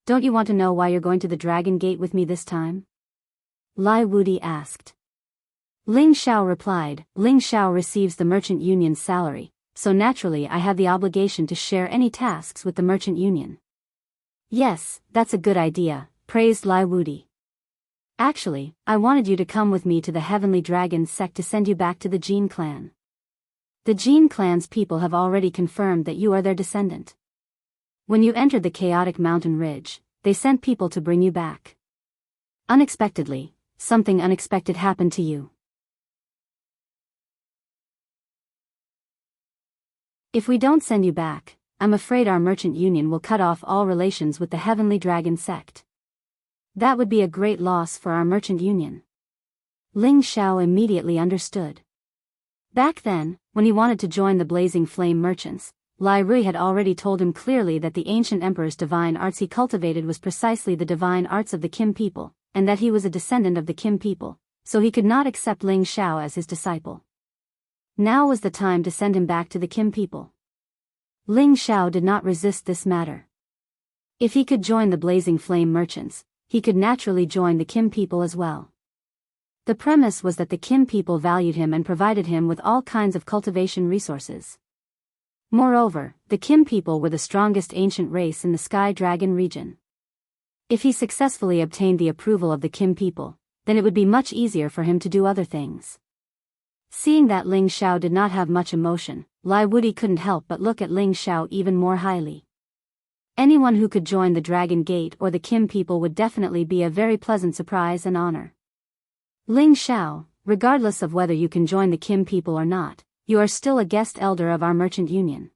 Don't you want to know why you're going to the Dragon Gate with me this time? Lai Wudi asked. Ling Xiao replied, Ling Xiao receives the Merchant Union's salary, so naturally I have the obligation to share any tasks with the Merchant Union. Yes, that's a good idea, praised Lai Wudi. Actually, I wanted you to come with me to the Heavenly Dragon sect to send you back to the Jin clan. The Jin clan's people have already confirmed that you are their descendant. When you entered the chaotic mountain ridge, they sent people to bring you back. Unexpectedly, something unexpected happened to you. If we don't send you back, I'm afraid our Merchant Union will cut off all relations with the Heavenly Dragon sect. That would be a great loss for our Merchant Union. Ling Xiao immediately understood. Back then, when he wanted to join the Blazing Flame merchants, Lai Rui had already told him clearly that the ancient emperor's divine arts he cultivated was precisely the divine arts of the Kim people, and that he was a descendant of the Kim people, so he could not accept Ling Xiao as his disciple. Now was the time to send him back to the Kim people. Ling Xiao did not resist this matter. If he could join the Blazing Flame merchants, he could naturally join the Kim people as well. The premise was that the Kim people valued him and provided him with all kinds of cultivation resources. Moreover, the Kim people were the strongest ancient race in the Sky Dragon region. If he successfully obtained the approval of the Kim people, then it would be much easier for him to do other things. Seeing that Ling Xiao did not have much emotion, Lai Wudi couldn't help but look at Ling Xiao even more highly. Anyone who could join the Dragon Gate or the Kim people would definitely be a very pleasant surprise and honor. Ling Xiao, regardless of whether you can join the Kim people or not, you are still a guest elder of our Merchant Union.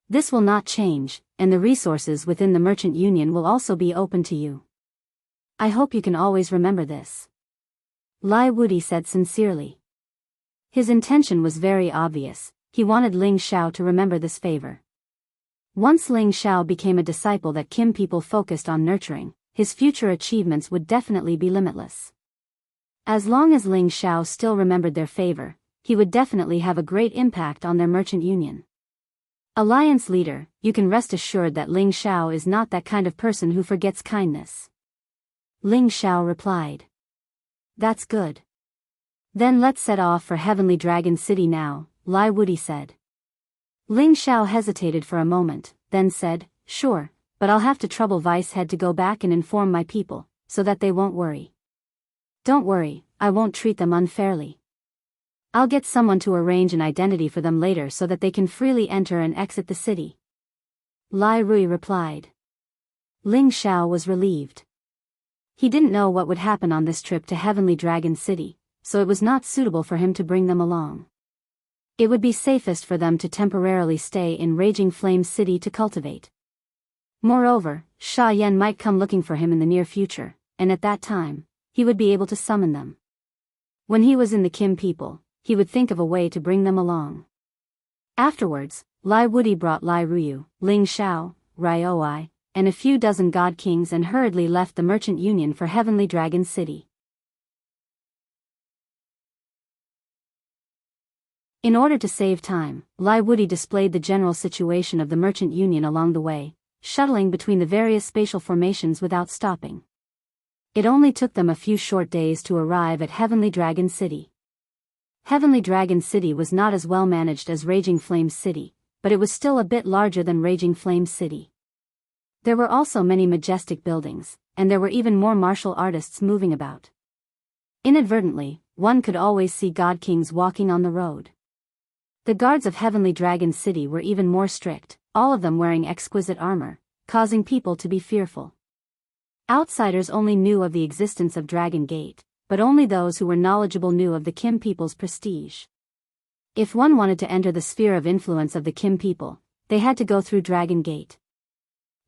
This will not change, and the resources within the Merchant Union will also be open to you. I hope you can always remember this. Lai Wudi said sincerely. His intention was very obvious. He wanted Ling Xiao to remember this favor. Once Ling Xiao became a disciple that Kim people focused on nurturing, his future achievements would definitely be limitless. As long as Ling Xiao still remembered their favor, he would definitely have a great impact on their Merchant Union. Alliance leader, you can rest assured that Ling Xiao is not that kind of person who forgets kindness. Ling Xiao replied. That's good. Then let's set off for Heavenly Dragon City now, Lai Wudi said. Ling Xiao hesitated for a moment, then said, sure, but I'll have to trouble Vice Head to go back and inform my people, so that they won't worry. Don't worry, I won't treat them unfairly. I'll get someone to arrange an identity for them later so that they can freely enter and exit the city. Lai Rui replied. Ling Xiao was relieved. He didn't know what would happen on this trip to Heavenly Dragon City, so it was not suitable for him to bring them along. It would be safest for them to temporarily stay in Raging Flame City to cultivate. Moreover, Sha Yan might come looking for him in the near future, and at that time, he would be able to summon them. When he was in the Kim people, he would think of a way to bring them along. Afterwards, Lai Wudi brought Lai Ruyu, Ling Xiao, Ryoi, and a few dozen god kings and hurriedly left the Merchant Union for Heavenly Dragon City. In order to save time, Lai Wudi displayed the general situation of the Merchant Union along the way, shuttling between the various spatial formations without stopping. It only took them a few short days to arrive at Heavenly Dragon City. Heavenly Dragon City was not as well managed as Raging Flame City, but it was still a bit larger than Raging Flame City. There were also many majestic buildings, and there were even more martial artists moving about. Inadvertently, one could always see god kings walking on the road. The guards of Heavenly Dragon City were even more strict, all of them wearing exquisite armor, causing people to be fearful. Outsiders only knew of the existence of Dragon Gate, but only those who were knowledgeable knew of the Kim people's prestige. If one wanted to enter the sphere of influence of the Kim people, they had to go through Dragon Gate.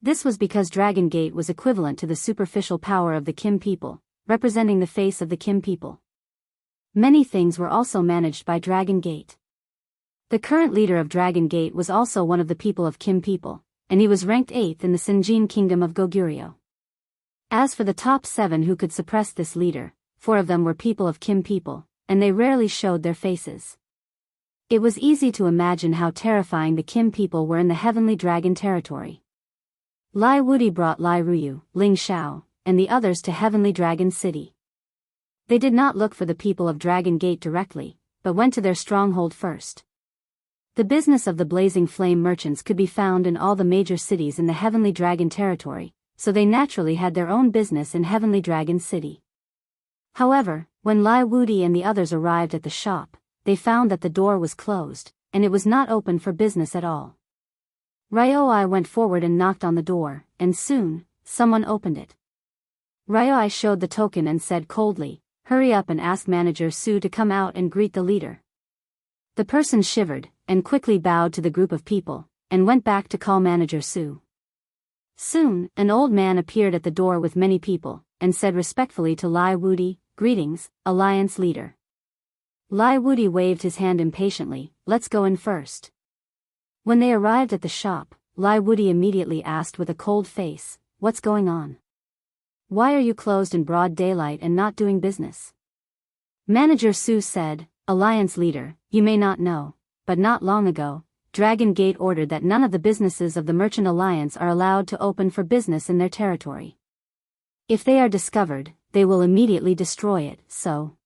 This was because Dragon Gate was equivalent to the superficial power of the Kim people, representing the face of the Kim people. Many things were also managed by Dragon Gate. The current leader of Dragon Gate was also one of the people of Kim people, and he was ranked 8th in the Sinjin Kingdom of Goguryeo. As for the top 7 who could suppress this leader, 4 of them were people of Kim people, and they rarely showed their faces. It was easy to imagine how terrifying the Kim people were in the Heavenly Dragon territory. Lai Wudi brought Lai Ruyu, Ling Xiao, and the others to Heavenly Dragon City. They did not look for the people of Dragon Gate directly, but went to their stronghold first. The business of the Blazing Flame merchants could be found in all the major cities in the Heavenly Dragon territory, so they naturally had their own business in Heavenly Dragon City. However, when Lai Wudi and the others arrived at the shop, they found that the door was closed, and it was not open for business at all. Ryoi went forward and knocked on the door, and soon, someone opened it. Ryoi showed the token and said coldly, "Hurry up and ask Manager Su to come out and greet the leader." The person shivered, and quickly bowed to the group of people, and went back to call Manager Su. Soon, an old man appeared at the door with many people, and said respectfully to Lai Wudi, "Greetings, Alliance Leader." Lai Wudi waved his hand impatiently, "Let's go in first." When they arrived at the shop, Lai Wudi immediately asked with a cold face, "What's going on? Why are you closed in broad daylight and not doing business?" Manager Su said, "Alliance Leader, you may not know, but not long ago, Dragon Gate ordered that none of the businesses of the Merchant Alliance are allowed to open for business in their territory. If they are discovered, they will immediately destroy it, so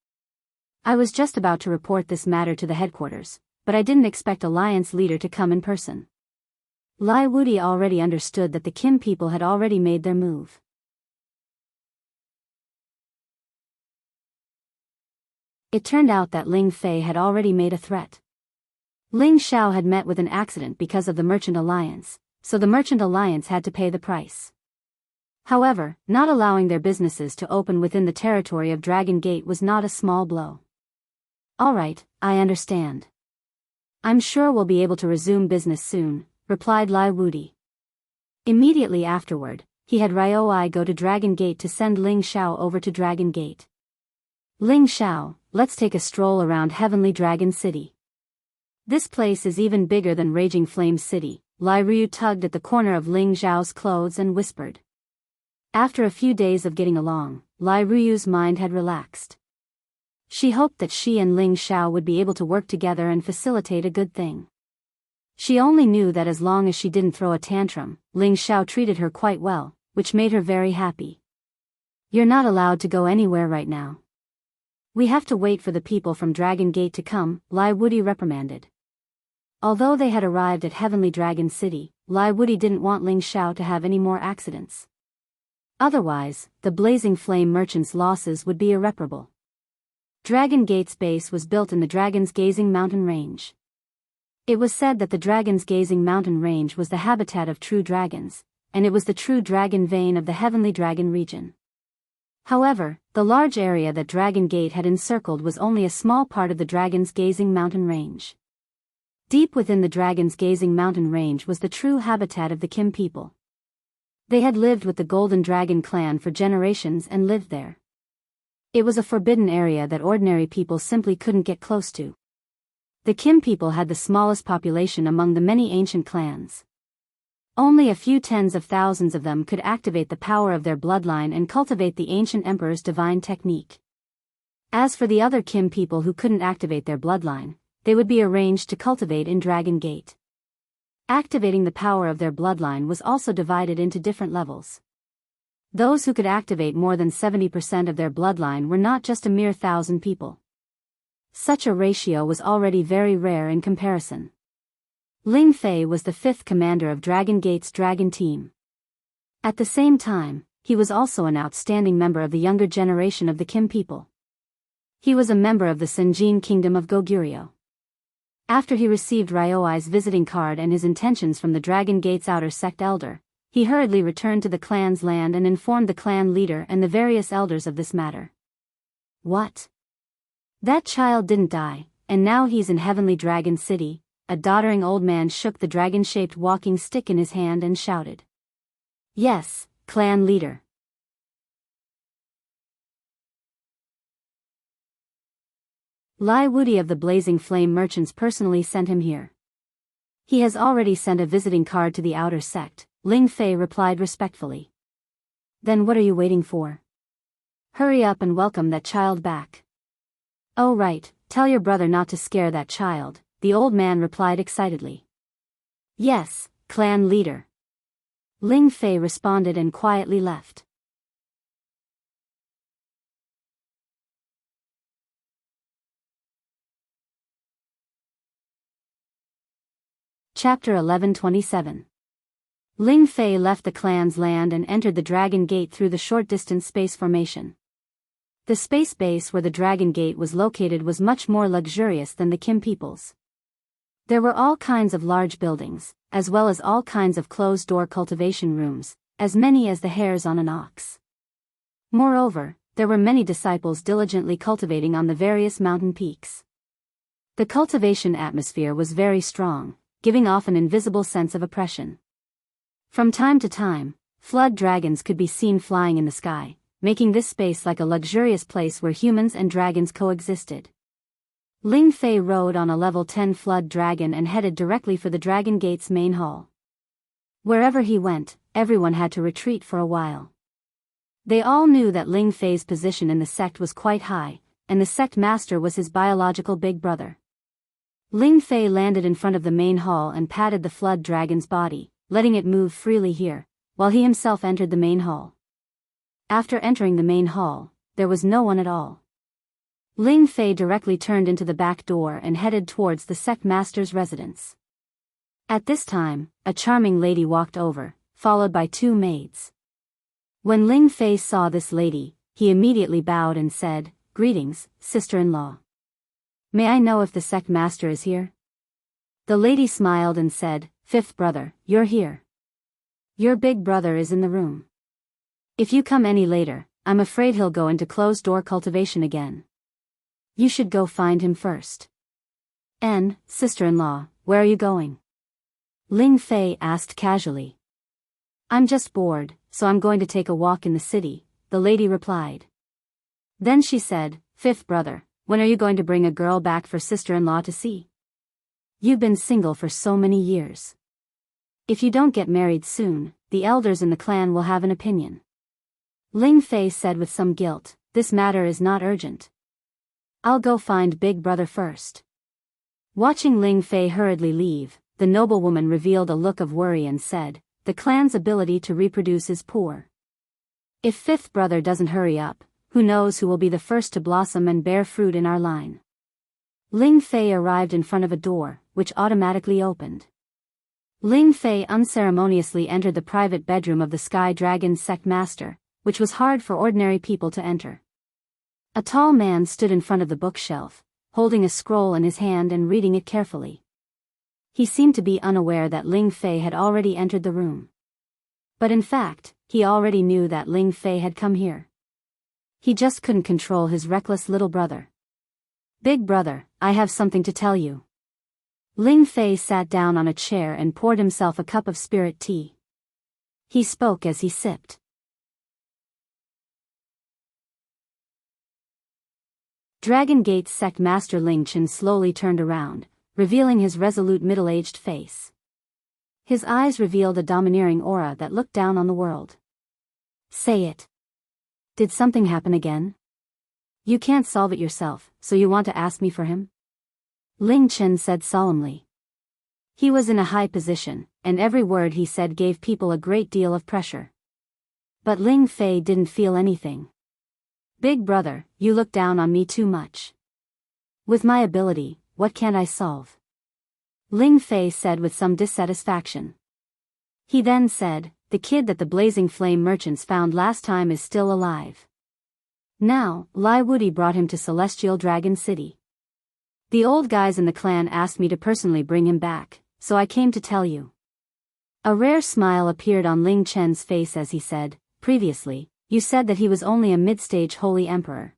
I was just about to report this matter to the headquarters, but I didn't expect Alliance Leader to come in person." Lai Wudi already understood that the Kim people had already made their move. It turned out that Ling Fei had already made a threat. Ling Xiao had met with an accident because of the Merchant Alliance, so the Merchant Alliance had to pay the price. However, not allowing their businesses to open within the territory of Dragon Gate was not a small blow. "Alright, I understand. I'm sure we'll be able to resume business soon," replied Lai Wudi. Immediately afterward, he had Ryoi go to Dragon Gate to send Ling Xiao over to Dragon Gate. "Ling Xiao, let's take a stroll around Heavenly Dragon City. This place is even bigger than Raging Flame City." Lai Ruyu tugged at the corner of Ling Xiao's clothes and whispered. After a few days of getting along, Lai Ruyu's mind had relaxed. She hoped that she and Ling Xiao would be able to work together and facilitate a good thing. She only knew that as long as she didn't throw a tantrum, Ling Xiao treated her quite well, which made her very happy. "You're not allowed to go anywhere right now. We have to wait for the people from Dragon Gate to come," Lai Wudi reprimanded. Although they had arrived at Heavenly Dragon City, Lai Wudi didn't want Ling Xiao to have any more accidents. Otherwise, the Blazing Flame merchants' losses would be irreparable. Dragon Gate's base was built in the Dragon's Gazing Mountain Range. It was said that the Dragon's Gazing Mountain Range was the habitat of true dragons, and it was the true dragon vein of the Heavenly Dragon region. However, the large area that Dragon Gate had encircled was only a small part of the Dragon's Gazing mountain range. Deep within the Dragon's Gazing mountain range was the true habitat of the Kim people. They had lived with the Golden Dragon clan for generations and lived there. It was a forbidden area that ordinary people simply couldn't get close to. The Kim people had the smallest population among the many ancient clans. Only a few tens of thousands of them could activate the power of their bloodline and cultivate the ancient emperor's divine technique. As for the other Kim people who couldn't activate their bloodline, they would be arranged to cultivate in Dragon Gate. Activating the power of their bloodline was also divided into different levels. Those who could activate more than 70% of their bloodline were not just a mere 1,000 people. Such a ratio was already very rare in comparison. Ling Fei was the 5th commander of Dragon Gate's Dragon Team. At the same time, he was also an outstanding member of the younger generation of the Kim people. He was a member of the Senjin Kingdom of Goguryeo. After he received Ryoai's visiting card and his intentions from the Dragon Gate's outer sect elder, he hurriedly returned to the clan's land and informed the clan leader and the various elders of this matter. What? That child didn't die, and now he's in Heavenly Dragon City. A doddering old man shook the dragon-shaped walking stick in his hand and shouted. Yes, clan leader. Lai Wudi of the Blazing Flame Merchants personally sent him here. He has already sent a visiting card to the outer sect, Ling Fei replied respectfully. Then what are you waiting for? Hurry up and welcome that child back. Oh right, tell your brother not to scare that child, the old man replied excitedly. Yes, clan leader. Ling Fei responded and quietly left. Chapter 11:27. Ling Fei left the clan's land and entered the Dragon Gate through the short-distance space formation. The space base where the Dragon Gate was located was much more luxurious than the Kim people's. There were all kinds of large buildings, as well as all kinds of closed-door cultivation rooms, as many as the hairs on an ox. Moreover, there were many disciples diligently cultivating on the various mountain peaks. The cultivation atmosphere was very strong, giving off an invisible sense of oppression. From time to time, flood dragons could be seen flying in the sky, making this space like a luxurious place where humans and dragons coexisted. Ling Fei rode on a level 10 flood dragon and headed directly for the Dragon Gate's main hall. Wherever he went, everyone had to retreat for a while. They all knew that Ling Fei's position in the sect was quite high, and the sect master was his biological big brother. Ling Fei landed in front of the main hall and patted the flood dragon's body, letting it move freely here, while he himself entered the main hall. After entering the main hall, there was no one at all. Ling Fei directly turned into the back door and headed towards the sect master's residence. At this time, a charming lady walked over, followed by 2 maids. When Ling Fei saw this lady, he immediately bowed and said, "Greetings, sister-in-law. May I know if the sect master is here?" The lady smiled and said, "Fifth brother, you're here. Your big brother is in the room. If you come any later, I'm afraid he'll go into closed-door cultivation again. You should go find him first." Sister-in-law, where are you going?" Ling Fei asked casually. "I'm just bored, so I'm going to take a walk in the city," the lady replied. Then she said, "Fifth brother, when are you going to bring a girl back for sister-in-law to see? You've been single for so many years. If you don't get married soon, the elders in the clan will have an opinion." Ling Fei said with some guilt, "This matter is not urgent. I'll go find big brother first." Watching Ling Fei hurriedly leave, the noblewoman revealed a look of worry and said, "The clan's ability to reproduce is poor. If fifth brother doesn't hurry up, who knows who will be the first to blossom and bear fruit in our line." Ling Fei arrived in front of a door, which automatically opened. Ling Fei unceremoniously entered the private bedroom of the Sky Dragon's sect master, which was hard for ordinary people to enter. A tall man stood in front of the bookshelf, holding a scroll in his hand and reading it carefully. He seemed to be unaware that Ling Fei had already entered the room. But in fact, he already knew that Ling Fei had come here. He just couldn't control his reckless little brother. Big brother, I have something to tell you. Ling Fei sat down on a chair and poured himself a cup of spirit tea. He spoke as he sipped. Dragon Gate's sect master Ling Chen slowly turned around, revealing his resolute middle-aged face. His eyes revealed a domineering aura that looked down on the world. Say it. Did something happen again? You can't solve it yourself, so you want to ask me for him? Ling Chen said solemnly. He was in a high position, and every word he said gave people a great deal of pressure. But Ling Fei didn't feel anything. Big brother, you look down on me too much. With my ability, what can't I solve? Ling Fei said with some dissatisfaction. He then said, the kid that the Blazing Flame merchants found last time is still alive. Now, Lai Wudi brought him to Celestial Dragon City. The old guys in the clan asked me to personally bring him back, so I came to tell you. A rare smile appeared on Ling Chen's face as he said, previously, you said that he was only a mid-stage holy emperor.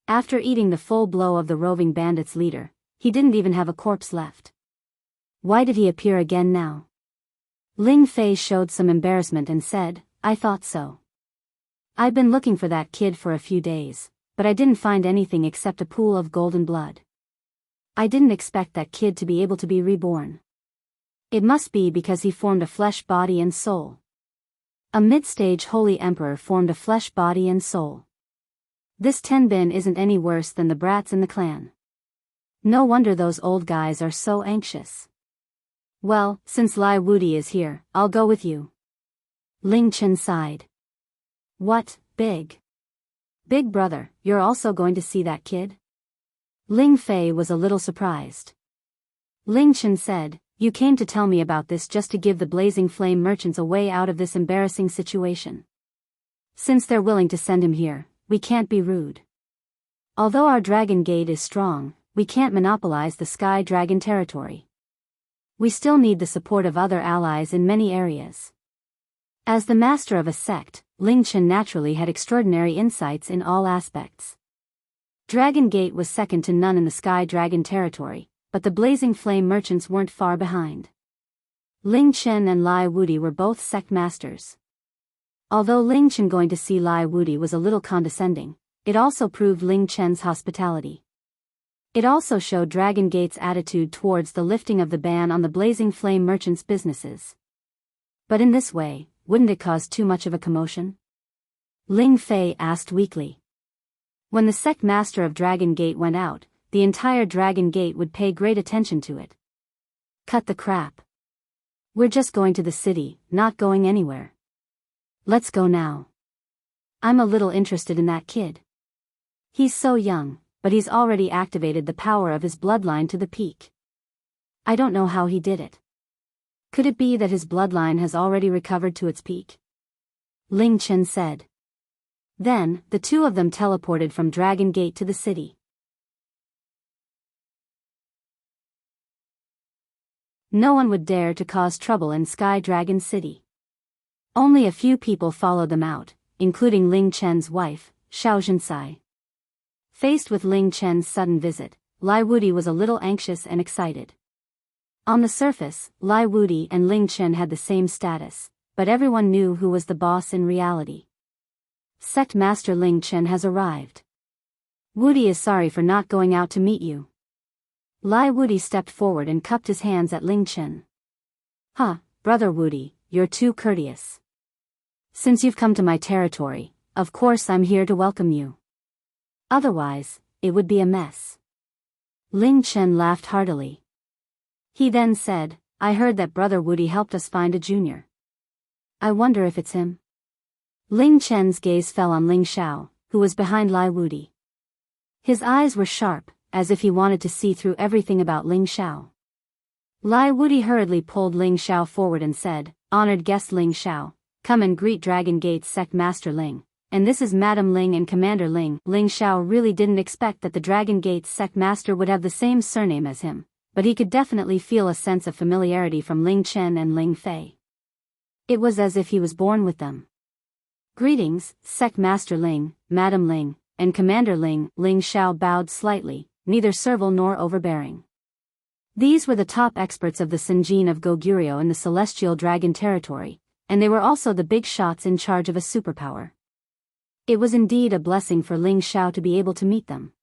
After eating the full blow of the roving bandits' leader, he didn't even have a corpse left. Why did he appear again now? Ling Fei showed some embarrassment and said, I thought so. I've been looking for that kid for a few days, but I didn't find anything except a pool of golden blood. I didn't expect that kid to be able to be reborn. It must be because he formed a flesh body and soul. A mid-stage holy emperor formed a flesh body and soul. This Tenbin isn't any worse than the brats in the clan. No wonder those old guys are so anxious. Well, since Lai Wudi is here, I'll go with you. Ling Chen sighed. What, Big brother, you're also going to see that kid? Ling Fei was a little surprised. Ling Chen said, you came to tell me about this just to give the Blazing Flame merchants a way out of this embarrassing situation. Since they're willing to send him here, we can't be rude. Although our Dragon Gate is strong, we can't monopolize the Sky Dragon territory. We still need the support of other allies in many areas. As the master of a sect, Ling Chen naturally had extraordinary insights in all aspects. Dragon Gate was second to none in the Sky Dragon territory, but the Blazing Flame merchants weren't far behind. Ling Chen and Lai Wudi were both sect masters. Although Ling Chen going to see Lai Wudi was a little condescending, it also proved Ling Chen's hospitality. It also showed Dragon Gate's attitude towards the lifting of the ban on the Blazing Flame merchants' businesses. But in this way, wouldn't it cause too much of a commotion? Ling Fei asked weakly. When the sect master of Dragon Gate went out, the entire Dragon Gate would pay great attention to it. Cut the crap. We're just going to the city, not going anywhere. Let's go now. I'm a little interested in that kid. He's so young, but he's already activated the power of his bloodline to the peak. I don't know how he did it. Could it be that his bloodline has already recovered to its peak? Ling Chen said. Then, the two of them teleported from Dragon Gate to the city. No one would dare to cause trouble in Sky Dragon City. Only a few people followed them out, including Ling Chen's wife, Xiao Jinsai. Faced with Ling Chen's sudden visit, Lai Wudi was a little anxious and excited. On the surface, Lai Wudi and Ling Chen had the same status, but everyone knew who was the boss in reality. Sect Master Ling Chen has arrived. Wudi is sorry for not going out to meet you. Lai Wudi stepped forward and cupped his hands at Ling Chen. Brother Wudi, you're too courteous. Since you've come to my territory, of course I'm here to welcome you. Otherwise, it would be a mess. Ling Chen laughed heartily. He then said, I heard that Brother Wudi helped us find a junior. I wonder if it's him. Ling Chen's gaze fell on Ling Xiao, who was behind Lai Wudi. His eyes were sharp, as if he wanted to see through everything about Ling Xiao. Lai Wudi hurriedly pulled Ling Xiao forward and said, Honored guest Ling Xiao, come and greet Dragon Gate's sect master Ling. And this is Madam Ling and Commander Ling. Ling Xiao really didn't expect that the Dragon Gate's sect master would have the same surname as him, but he could definitely feel a sense of familiarity from Ling Chen and Ling Fei. It was as if he was born with them. Greetings, Sect Master Ling, Madam Ling, and Commander Ling. Ling Xiao bowed slightly, neither servile nor overbearing. These were the top experts of the Sinjin of Goguryeo in the Celestial Dragon territory, and they were also the big shots in charge of a superpower. It was indeed a blessing for Ling Xiao to be able to meet them.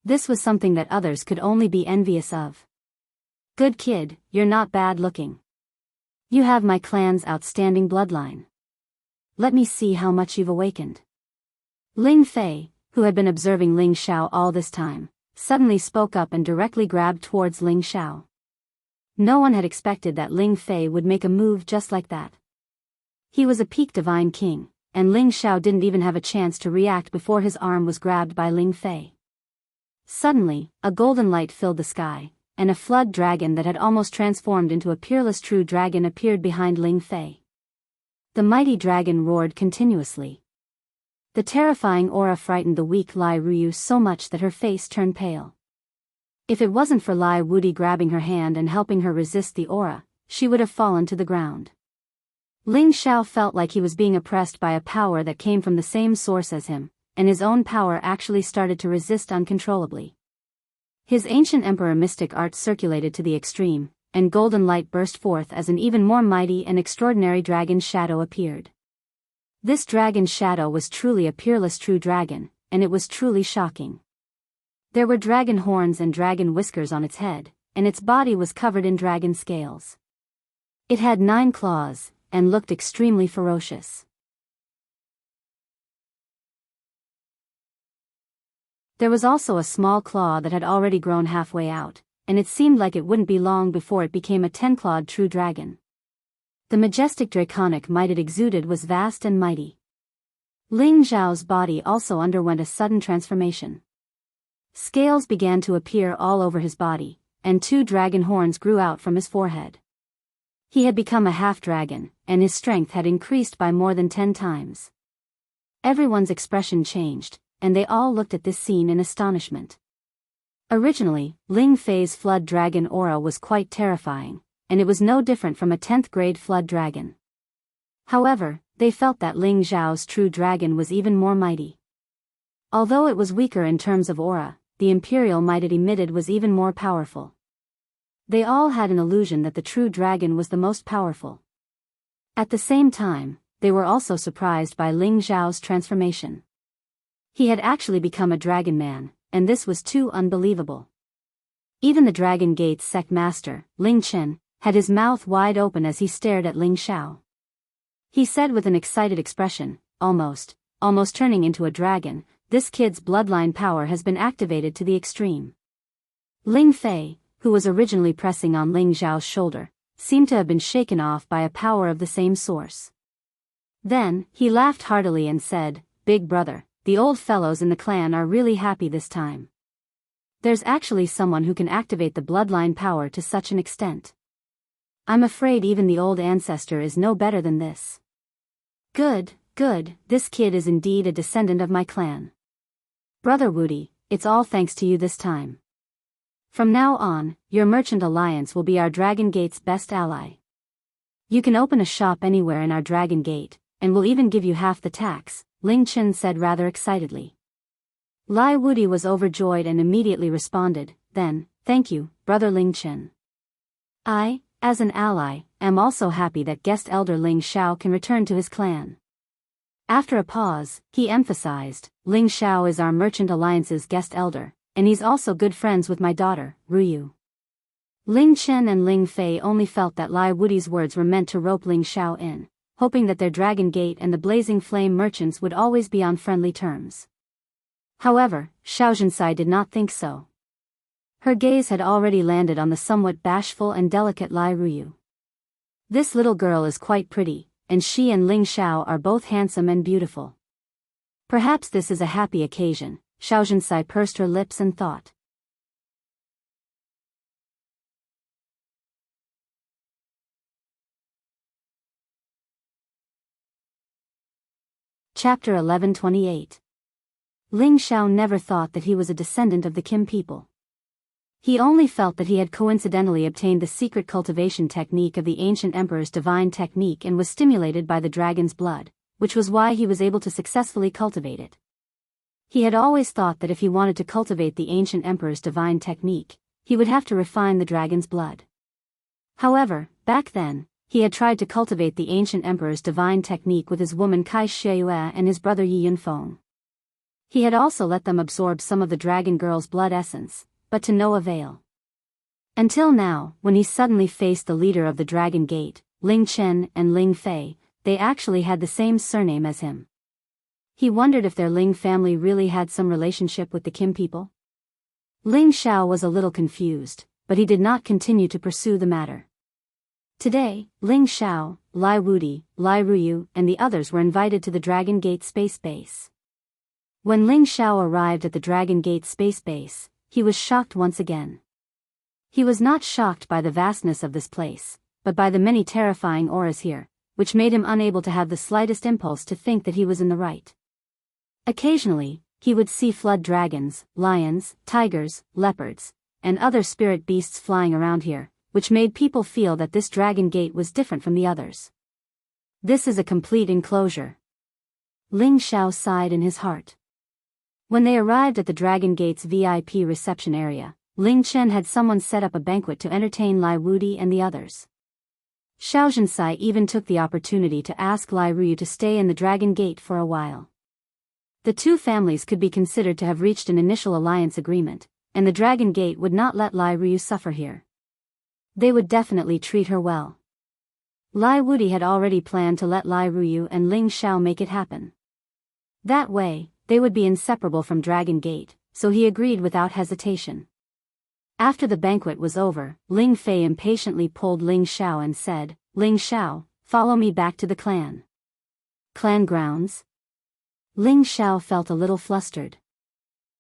This was something that others could only be envious of. Good kid, you're not bad looking. You have my clan's outstanding bloodline. Let me see how much you've awakened. Ling Fei, who had been observing Ling Xiao all this time, suddenly spoke up and directly grabbed towards Ling Xiao. No one had expected that Ling Fei would make a move just like that. He was a peak divine king, and Ling Xiao didn't even have a chance to react before his arm was grabbed by Ling Fei. Suddenly, a golden light filled the sky, and a flood dragon that had almost transformed into a peerless true dragon appeared behind Ling Fei. The mighty dragon roared continuously. The terrifying aura frightened the weak Lai Ruyu so much that her face turned pale. If it wasn't for Lai Wudi grabbing her hand and helping her resist the aura, she would have fallen to the ground. Ling Xiao felt like he was being oppressed by a power that came from the same source as him, and his own power actually started to resist uncontrollably. His ancient emperor mystic art circulated to the extreme, and golden light burst forth as an even more mighty and extraordinary dragon shadow appeared. This dragon shadow was truly a peerless true dragon, and it was truly shocking. There were dragon horns and dragon whiskers on its head, and its body was covered in dragon scales. It had 9 claws, and looked extremely ferocious. There was also a small claw that had already grown halfway out, and it seemed like it wouldn't be long before it became a 10-clawed true dragon. The majestic draconic might it exuded was vast and mighty. Ling Xiao's body also underwent a sudden transformation. Scales began to appear all over his body, and 2 dragon horns grew out from his forehead. He had become a half-dragon, and his strength had increased by more than 10 times. Everyone's expression changed, and they all looked at this scene in astonishment. Originally, Ling Fei's flood dragon aura was quite terrifying, and it was no different from a 10th grade flood dragon. However, they felt that Ling Xiao's true dragon was even more mighty. Although it was weaker in terms of aura, the imperial might it emitted was even more powerful. They all had an illusion that the true dragon was the most powerful. At the same time, they were also surprised by Ling Xiao's transformation. He had actually become a dragon man, and this was too unbelievable. Even the Dragon Gate's sect master, Ling Chen, had his mouth wide open as he stared at Ling Xiao. He said with an excited expression, almost turning into a dragon, "This kid's bloodline power has been activated to the extreme." Ling Fei, who was originally pressing on Ling Xiao's shoulder, seemed to have been shaken off by a power of the same source. Then, he laughed heartily and said, "Big brother, the old fellows in the clan are really happy this time. There's actually someone who can activate the bloodline power to such an extent. I'm afraid even the old ancestor is no better than this. Good, this kid is indeed a descendant of my clan. Brother Wudi, it's all thanks to you this time. From now on, your merchant alliance will be our Dragon Gate's best ally. You can open a shop anywhere in our Dragon Gate, and we'll even give you half the tax," Ling Chen said rather excitedly. Lai Wudi was overjoyed and immediately responded, "Then, thank you, brother Ling Chen. I, as an ally, am also happy that guest elder Ling Xiao can return to his clan." After a pause, he emphasized, "Ling Xiao is our merchant alliance's guest elder, and he's also good friends with my daughter, Ruyu." Ling Chen and Ling Fei only felt that Lai Wudi's words were meant to rope Ling Xiao in, hoping that their Dragon Gate and the Blazing Flame merchants would always be on friendly terms. However, Xiao Zhensai did not think so. Her gaze had already landed on the somewhat bashful and delicate Lai Ruyu. This little girl is quite pretty, and she and Ling Xiao are both handsome and beautiful. Perhaps this is a happy occasion, Xiao Zhensai pursed her lips and thought. Chapter 1128. Ling Xiao never thought that he was a descendant of the Kim people. He only felt that he had coincidentally obtained the secret cultivation technique of the ancient emperor's divine technique and was stimulated by the dragon's blood, which was why he was able to successfully cultivate it. He had always thought that if he wanted to cultivate the ancient emperor's divine technique, he would have to refine the dragon's blood. However, back then, he had tried to cultivate the ancient emperor's divine technique with his woman Kai Xieyue and his brother Yi Yunfeng. He had also let them absorb some of the dragon girl's blood essence, but to no avail. Until now, when he suddenly faced the leader of the Dragon Gate, Ling Chen and Ling Fei, they actually had the same surname as him. He wondered if their Ling family really had some relationship with the Kim people. Ling Xiao was a little confused, but he did not continue to pursue the matter. Today, Ling Xiao, Lai Wudi, Lai Ruyu, and the others were invited to the Dragon Gate space base. When Ling Xiao arrived at the Dragon Gate space base, he was shocked once again. He was not shocked by the vastness of this place, but by the many terrifying auras here, which made him unable to have the slightest impulse to think that he was in the right. Occasionally, he would see flood dragons, lions, tigers, leopards, and other spirit beasts flying around here, which made people feel that this Dragon Gate was different from the others. This is a complete enclosure. Ling Xiao sighed in his heart. When they arrived at the Dragon Gate's VIP reception area, Ling Chen had someone set up a banquet to entertain Lai Wudi and the others. Xiao Zhensai even took the opportunity to ask Lai Ruyu to stay in the Dragon Gate for a while. The two families could be considered to have reached an initial alliance agreement, and the Dragon Gate would not let Lai Ruyu suffer here. They would definitely treat her well. Lai Wudi had already planned to let Lai Ruyu and Ling Xiao make it happen. That way, they would be inseparable from Dragon Gate, so he agreed without hesitation. After the banquet was over, Ling Fei impatiently pulled Ling Xiao and said, "Ling Xiao, follow me back to the clan." Clan grounds? Ling Xiao felt a little flustered.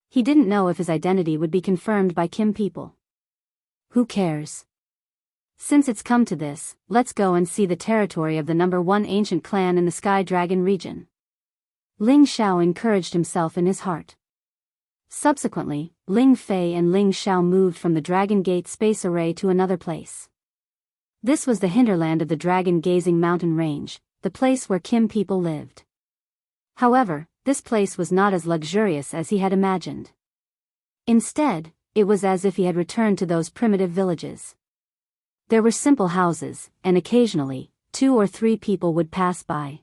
He didn't know if his identity would be confirmed by Kim people. Who cares? Since it's come to this, let's go and see the territory of the #1 ancient clan in the Sky Dragon region. Ling Xiao encouraged himself in his heart. Subsequently, Ling Fei and Ling Xiao moved from the Dragon Gate space array to another place. This was the hinterland of the dragon-gazing mountain range, the place where Kim people lived. However, this place was not as luxurious as he had imagined. Instead, it was as if he had returned to those primitive villages. There were simple houses, and occasionally, 2 or 3 people would pass by.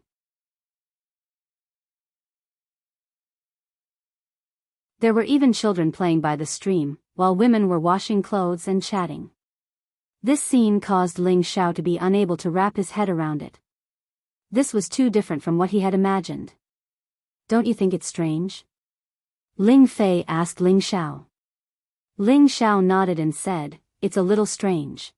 There were even children playing by the stream, while women were washing clothes and chatting. This scene caused Ling Xiao to be unable to wrap his head around it. This was too different from what he had imagined. Don't you think it's strange? Ling Fei asked Ling Xiao. Ling Xiao nodded and said, "It's a little strange."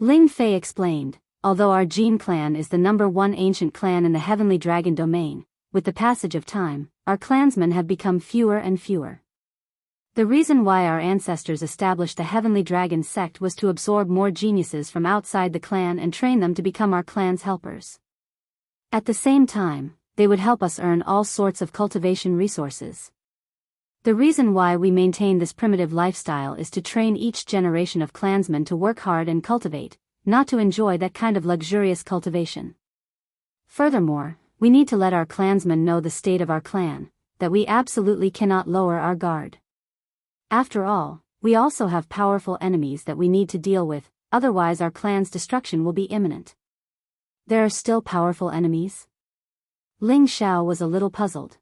Ling Fei explained, "Although our Jin clan is the #1 ancient clan in the Heavenly Dragon domain, with the passage of time, our clansmen have become fewer and fewer. The reason why our ancestors established the Heavenly Dragon sect was to absorb more geniuses from outside the clan and train them to become our clan's helpers. At the same time, they would help us earn all sorts of cultivation resources. The reason why we maintain this primitive lifestyle is to train each generation of clansmen to work hard and cultivate, not to enjoy that kind of luxurious cultivation. Furthermore, we need to let our clansmen know the state of our clan, that we absolutely cannot lower our guard. After all, we also have powerful enemies that we need to deal with, otherwise our clan's destruction will be imminent." There are still powerful enemies? Ling Xiao was a little puzzled.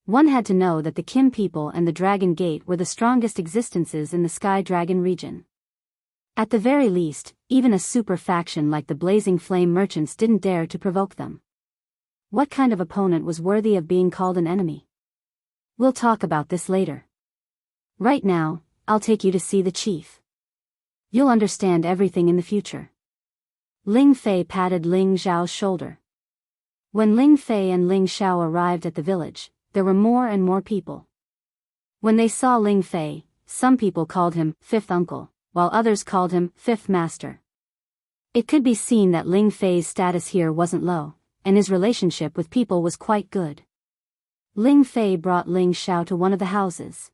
One had to know that the Kim people and the Dragon Gate were the strongest existences in the Sky Dragon region. At the very least, even a super faction like the Blazing Flame Merchants didn't dare to provoke them. What kind of opponent was worthy of being called an enemy? We'll talk about this later. Right now, I'll take you to see the chief. You'll understand everything in the future. Ling Fei patted Ling Xiao's shoulder. When Ling Fei and Ling Xiao arrived at the village, there were more and more people. When they saw Ling Fei, some people called him Fifth Uncle, while others called him Fifth Master. It could be seen that Ling Fei's status here wasn't low, and his relationship with people was quite good. Ling Fei brought Ling Xiao to one of the houses.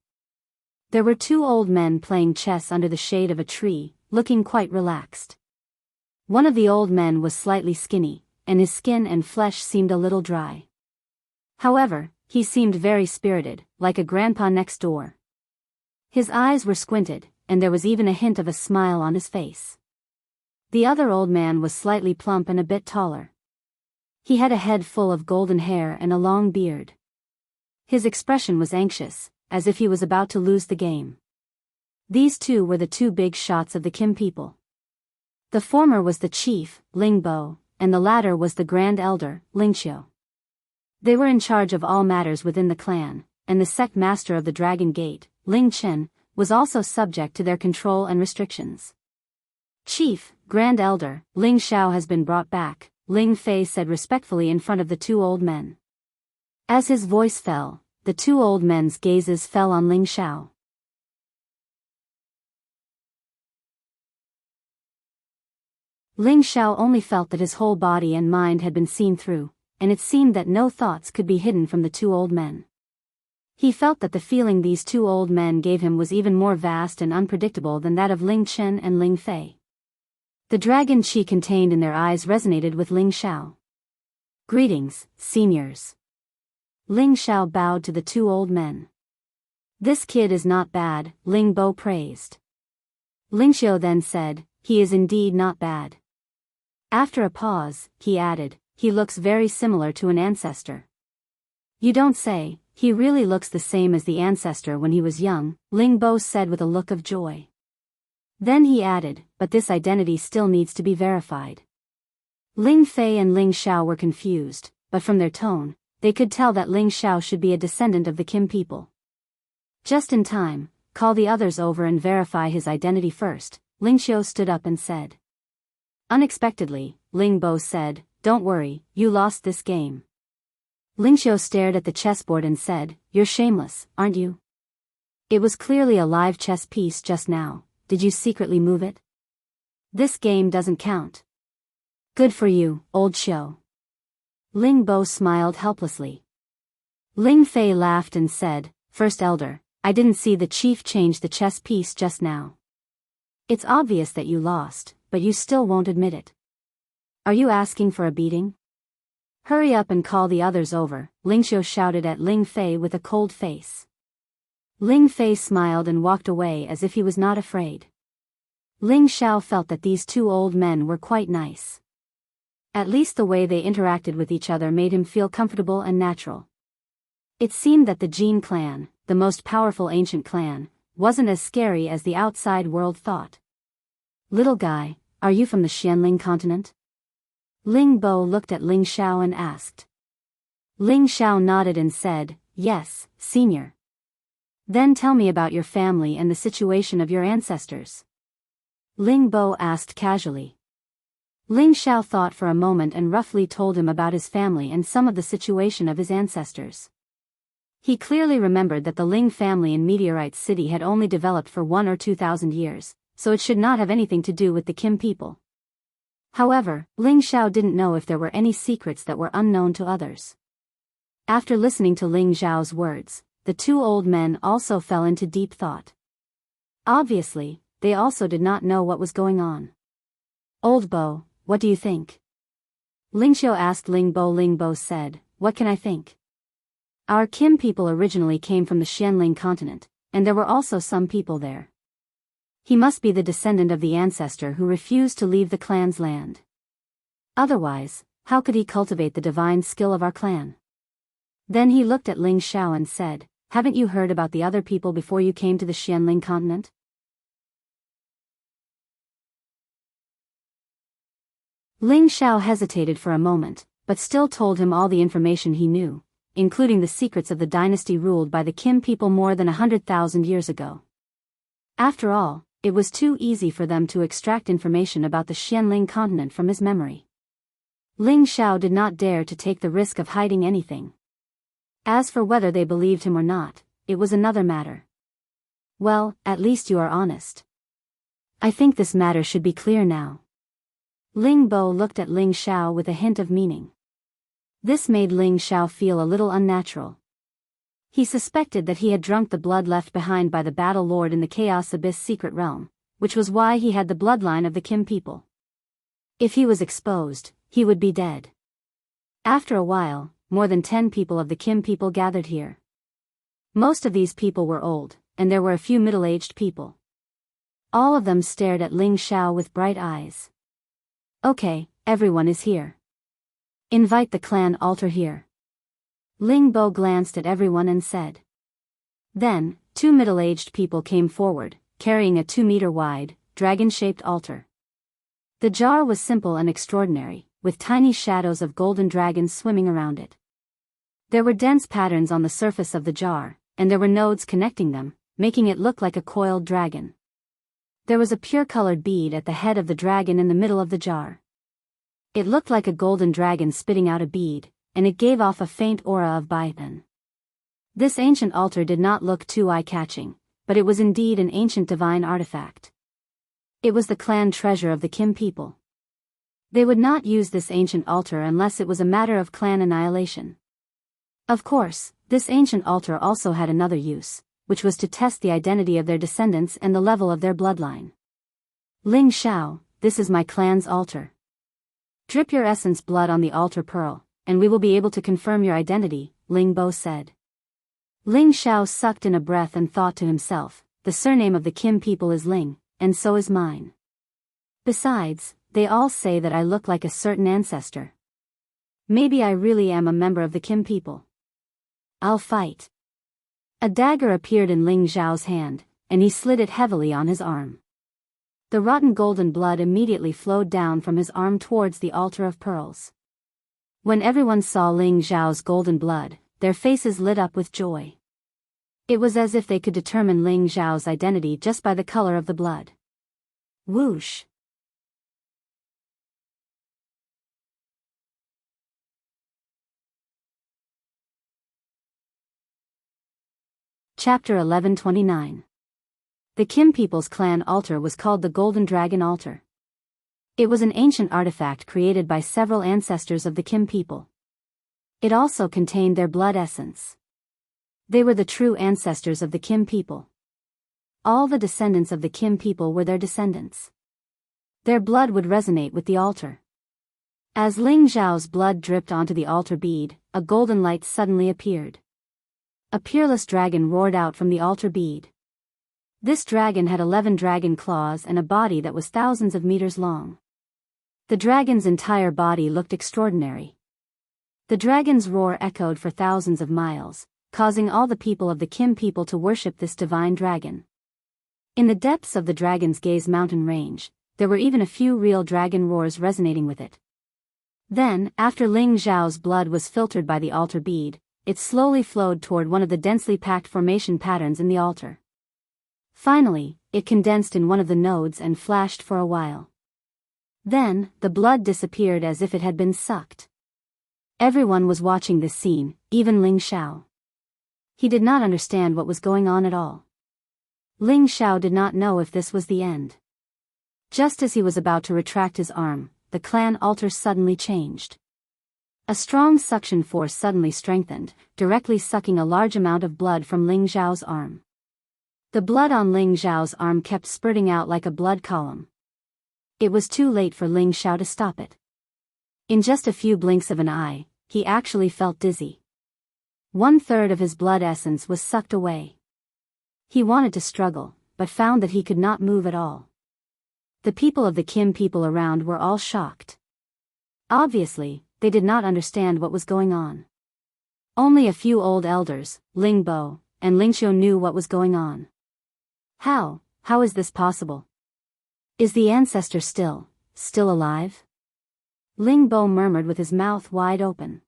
There were 2 old men playing chess under the shade of a tree, looking quite relaxed. One of the old men was slightly skinny, and his skin and flesh seemed a little dry. However, He seemed very spirited, like a grandpa next door. His eyes were squinted, and there was even a hint of a smile on his face. The other old man was slightly plump and a bit taller. He had a head full of golden hair and a long beard. His expression was anxious, as if he was about to lose the game. These two were the two big shots of the Kim people. The former was the chief, Ling Bo, and the latter was the grand elder, Ling Xiu. They were in charge of all matters within the clan, and the sect master of the Dragon Gate, Ling Chen, was also subject to their control and restrictions. Chief, Grand Elder, Ling Xiao has been brought back, Ling Fei said respectfully in front of the two old men. As his voice fell, the two old men's gazes fell on Ling Xiao. Ling Xiao only felt that his whole body and mind had been seen through, and it seemed that no thoughts could be hidden from the two old men. He felt that the feeling these two old men gave him was even more vast and unpredictable than that of Ling Chen and Ling Fei. The dragon chi contained in their eyes resonated with Ling Xiao. "Greetings, seniors." Ling Xiao bowed to the two old men. "This kid is not bad," Ling Bo praised. Ling Xiao then said, "He is indeed not bad." After a pause, he added, "He looks very similar to an ancestor." "You don't say, he really looks the same as the ancestor when he was young," Ling Bo said with a look of joy. Then he added, "But this identity still needs to be verified." Ling Fei and Ling Xiao were confused, but from their tone, they could tell that Ling Xiao should be a descendant of the Kim people. "Just in time, call the others over and verify his identity first," Ling Xiao stood up and said. Unexpectedly, Ling Bo said, "Don't worry, you lost this game." Ling Xiao stared at the chessboard and said, "You're shameless, aren't you? It was clearly a live chess piece just now. Did you secretly move it? This game doesn't count." "Good for you, old Xiao." Ling Bo smiled helplessly. Ling Fei laughed and said, "First Elder, I didn't see the chief change the chess piece just now. It's obvious that you lost, but you still won't admit it. Are you asking for a beating? Hurry up and call the others over," Ling Xiao shouted at Ling Fei with a cold face. Ling Fei smiled and walked away as if he was not afraid. Ling Xiao felt that these two old men were quite nice. At least the way they interacted with each other made him feel comfortable and natural. It seemed that the Jin clan, the most powerful ancient clan, wasn't as scary as the outside world thought. "Little guy, are you from the Xianling continent?" Ling Bo looked at Ling Xiao and asked. Ling Xiao nodded and said, "Yes, senior." "Then tell me about your family and the situation of your ancestors." Ling Bo asked casually. Ling Xiao thought for a moment and roughly told him about his family and some of the situation of his ancestors. He clearly remembered that the Ling family in Meteorite City had only developed for 1 or 2,000 years, so it should not have anything to do with the Kim people. However, Ling Xiao didn't know if there were any secrets that were unknown to others. After listening to Ling Xiao's words, the two old men also fell into deep thought. Obviously, they also did not know what was going on. "Old Bo, what do you think?" Ling Xiao asked Ling Bo. Ling Bo said, "What can I think? Our Kim people originally came from the Xianling continent, and there were also some people there. He must be the descendant of the ancestor who refused to leave the clan's land. Otherwise, how could he cultivate the divine skill of our clan?" Then he looked at Ling Xiao and said, "Haven't you heard about the other people before you came to the Xianling continent?" Ling Xiao hesitated for a moment, but still told him all the information he knew, including the secrets of the dynasty ruled by the Kim people more than 100,000 years ago. After all, it was too easy for them to extract information about the Xianling continent from his memory. Ling Xiao did not dare to take the risk of hiding anything. As for whether they believed him or not, it was another matter. "Well, at least you are honest. I think this matter should be clear now." Ling Bo looked at Ling Xiao with a hint of meaning. This made Ling Xiao feel a little unnatural. He suspected that he had drunk the blood left behind by the Battle Lord in the Chaos Abyss secret realm, which was why he had the bloodline of the Kim people. If he was exposed, he would be dead. After a while, more than 10 people of the Kim people gathered here. Most of these people were old, and there were a few middle-aged people. All of them stared at Ling Xiao with bright eyes. Okay, everyone is here. Invite the clan altar here. Ling Bo glanced at everyone and said. Then, 2 middle-aged people came forward, carrying a 2-meter-wide, dragon-shaped altar. The jar was simple and extraordinary, with tiny shadows of golden dragons swimming around it. There were dense patterns on the surface of the jar, and there were nodes connecting them, making it look like a coiled dragon. There was a pure-colored bead at the head of the dragon in the middle of the jar. It looked like a golden dragon spitting out a bead, and it gave off a faint aura of Baitan. This ancient altar did not look too eye-catching, but it was indeed an ancient divine artifact. It was the clan treasure of the Kim people. They would not use this ancient altar unless it was a matter of clan annihilation. Of course, this ancient altar also had another use, which was to test the identity of their descendants and the level of their bloodline. Ling Xiao, this is my clan's altar. Drip your essence blood on the altar pearl, and we will be able to confirm your identity, Ling Bo said. Ling Xiao sucked in a breath and thought to himself, the surname of the Kim people is Ling, and so is mine. Besides, they all say that I look like a certain ancestor. Maybe I really am a member of the Kim people. I'll fight. A dagger appeared in Ling Xiao's hand, and he slid it heavily on his arm. The rotten golden blood immediately flowed down from his arm towards the altar of pearls. When everyone saw Ling Xiao's golden blood, their faces lit up with joy. It was as if they could determine Ling Xiao's identity just by the color of the blood. Whoosh! Chapter 1129. The Kim people's clan altar was called the Golden Dragon Altar. It was an ancient artifact created by several ancestors of the Kim people. It also contained their blood essence. They were the true ancestors of the Kim people. All the descendants of the Kim people were their descendants. Their blood would resonate with the altar. As Ling Xiao's blood dripped onto the altar bead, a golden light suddenly appeared. A peerless dragon roared out from the altar bead. This dragon had 11 dragon claws and a body that was thousands of meters long. The dragon's entire body looked extraordinary. The dragon's roar echoed for thousands of miles, causing all the people of the Kim people to worship this divine dragon. In the depths of the Dragon's Gaze mountain range, there were even a few real dragon roars resonating with it. Then, after Ling Xiao's blood was filtered by the altar bead, it slowly flowed toward one of the densely packed formation patterns in the altar. Finally, it condensed in one of the nodes and flashed for a while. Then, the blood disappeared as if it had been sucked. Everyone was watching this scene, even Ling Xiao. He did not understand what was going on at all. Ling Xiao did not know if this was the end. Just as he was about to retract his arm, the clan altar suddenly changed. A strong suction force suddenly strengthened, directly sucking a large amount of blood from Ling Xiao's arm. The blood on Ling Xiao's arm kept spurting out like a blood column. It was too late for Ling Xiao to stop it. In just a few blinks of an eye, he actually felt dizzy. 1/3 of his blood essence was sucked away. He wanted to struggle, but found that he could not move at all. The people of the Kim people around were all shocked. Obviously, they did not understand what was going on. Only a few old elders, Ling Bo and Ling Xiu, knew what was going on. How is this possible? Is the ancestor still alive? Ling Bo murmured with his mouth wide open.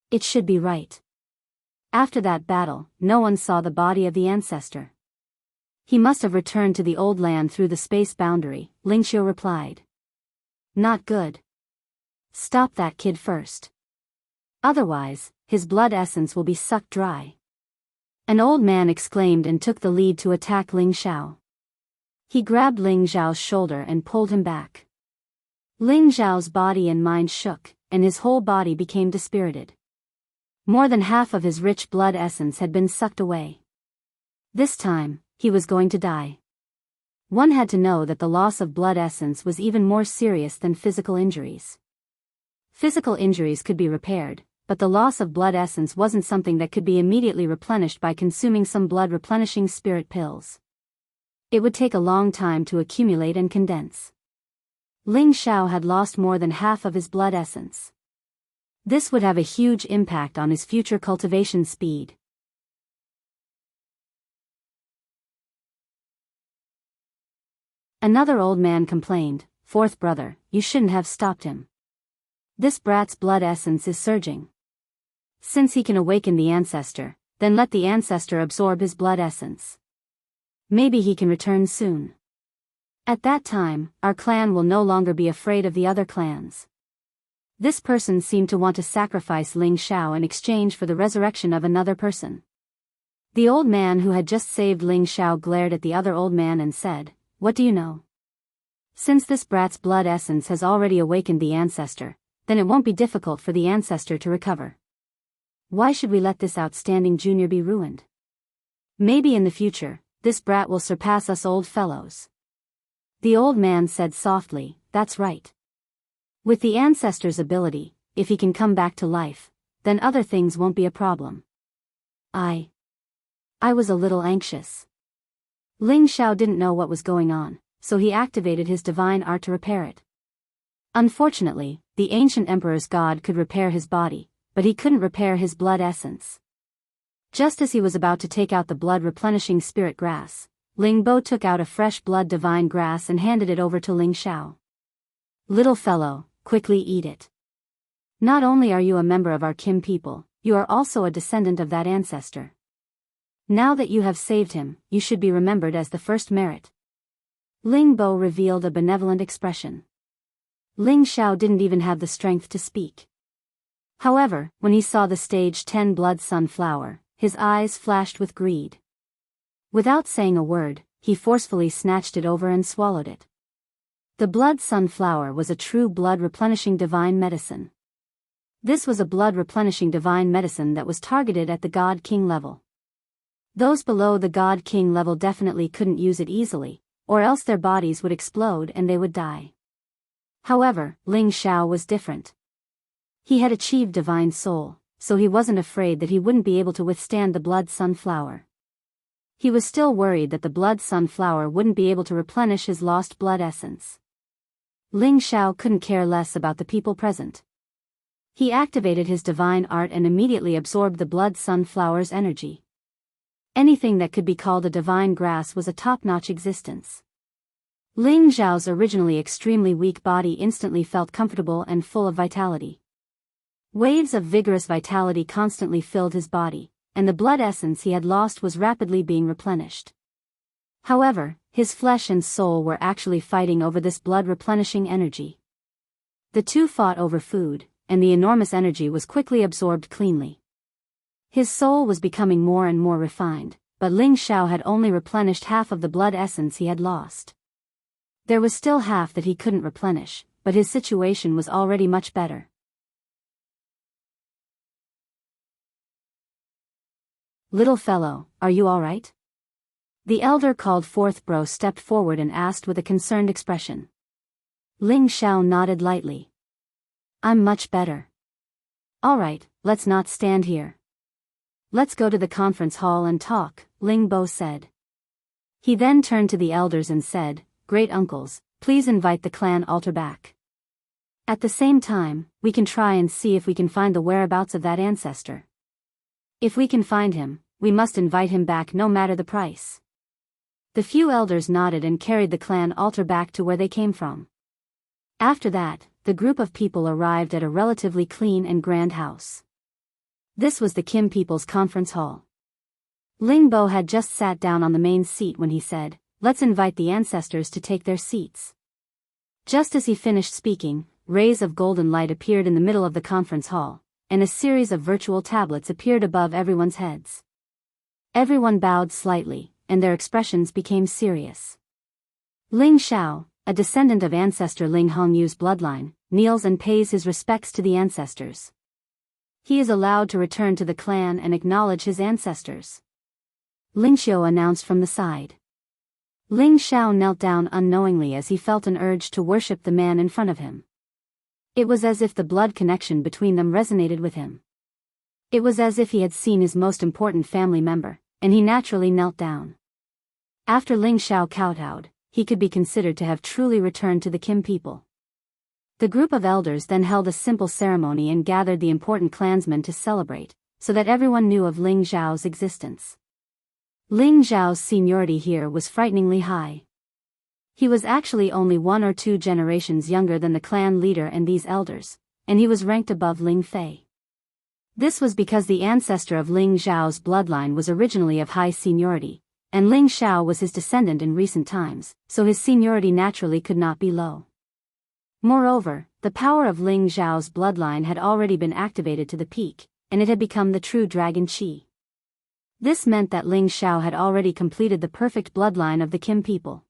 It should be right. After that battle, no one saw the body of the ancestor. He must have returned to the old land through the space boundary, Ling Xiu replied. Not good. Stop that kid first. Otherwise, his blood essence will be sucked dry. An old man exclaimed and took the lead to attack Ling Xiao. He grabbed Ling Xiao's shoulder and pulled him back. Ling Xiao's body and mind shook, and his whole body became dispirited. More than half of his rich blood essence had been sucked away. This time, he was going to die. One had to know that the loss of blood essence was even more serious than physical injuries. Physical injuries could be repaired, but the loss of blood essence wasn't something that could be immediately replenished by consuming some blood-replenishing spirit pills. It would take a long time to accumulate and condense. Ling Xiao had lost more than half of his blood essence. This would have a huge impact on his future cultivation speed. Another old man complained, "Fourth brother, you shouldn't have stopped him. This brat's blood essence is surging. Since he can awaken the ancestor, then let the ancestor absorb his blood essence. Maybe he can return soon. At that time, our clan will no longer be afraid of the other clans." This person seemed to want to sacrifice Ling Xiao in exchange for the resurrection of another person. The old man who had just saved Ling Xiao glared at the other old man and said, "What do you know? Since this brat's blood essence has already awakened the ancestor, then it won't be difficult for the ancestor to recover. Why should we let this outstanding junior be ruined? Maybe in the future, this brat will surpass us old fellows." The old man said softly, "That's right. With the ancestor's ability, if he can come back to life, then other things won't be a problem." I was a little anxious. Ling Xiao didn't know what was going on, so he activated his divine art to repair it. Unfortunately, the ancient emperor's god could repair his body, but he couldn't repair his blood essence. Just as he was about to take out the blood-replenishing spirit grass, Ling Bo took out a fresh blood divine grass and handed it over to Ling Xiao. "Little fellow, quickly eat it. Not only are you a member of our Kim people, you are also a descendant of that ancestor. Now that you have saved him, you should be remembered as the first merit." Ling Bo revealed a benevolent expression. Ling Xiao didn't even have the strength to speak. However, when he saw the stage 10 blood sunflower, his eyes flashed with greed. Without saying a word, he forcefully snatched it over and swallowed it. The blood sunflower was a true blood-replenishing divine medicine. This was a blood-replenishing divine medicine that was targeted at the God-King level. Those below the God-King level definitely couldn't use it easily, or else their bodies would explode and they would die. However, Ling Xiao was different. He had achieved divine soul, so he wasn't afraid that he wouldn't be able to withstand the blood sunflower. He was still worried that the blood sunflower wouldn't be able to replenish his lost blood essence. Ling Xiao couldn't care less about the people present. He activated his divine art and immediately absorbed the blood sunflower's energy. Anything that could be called a divine grass was a top-notch existence. Ling Xiao's originally extremely weak body instantly felt comfortable and full of vitality. Waves of vigorous vitality constantly filled his body, and the blood essence he had lost was rapidly being replenished. However, his flesh and soul were actually fighting over this blood-replenishing energy. The two fought over food, and the enormous energy was quickly absorbed cleanly. His soul was becoming more and more refined, but Ling Xiao had only replenished half of the blood essence he had lost. There was still half that he couldn't replenish, but his situation was already much better. "Little fellow, are you all right?" The elder called fourth bro stepped forward and asked with a concerned expression. Ling Xiao nodded lightly. "I'm much better." "All right, let's not stand here. Let's go to the conference hall and talk," Ling Bo said. He then turned to the elders and said, "Great uncles, please invite the clan altar back. At the same time, we can try and see if we can find the whereabouts of that ancestor. If we can find him, we must invite him back no matter the price." The few elders nodded and carried the clan altar back to where they came from. After that, the group of people arrived at a relatively clean and grand house. This was the Kim people's conference hall. Ling Bo had just sat down on the main seat when he said, "Let's invite the ancestors to take their seats." Just as he finished speaking, rays of golden light appeared in the middle of the conference hall, and a series of virtual tablets appeared above everyone's heads. Everyone bowed slightly, and their expressions became serious. Ling Xiao, a descendant of ancestor Ling Hongyu's bloodline, kneels and pays his respects to the ancestors. He is allowed to return to the clan and acknowledge his ancestors. Ling Xiao announced from the side. Ling Xiao knelt down unknowingly as he felt an urge to worship the man in front of him. It was as if the blood connection between them resonated with him. It was as if he had seen his most important family member, and he naturally knelt down. After Ling Xiao kowtowed, he could be considered to have truly returned to the Kim people. The group of elders then held a simple ceremony and gathered the important clansmen to celebrate, so that everyone knew of Ling Xiao's existence. Ling Xiao's seniority here was frighteningly high. He was actually only 1 or 2 generations younger than the clan leader and these elders, and he was ranked above Ling Fei. This was because the ancestor of Ling Xiao's bloodline was originally of high seniority, and Ling Xiao was his descendant in recent times, so his seniority naturally could not be low. Moreover, the power of Ling Xiao's bloodline had already been activated to the peak, and it had become the true dragon Qi. This meant that Ling Xiao had already completed the perfect bloodline of the Kim people.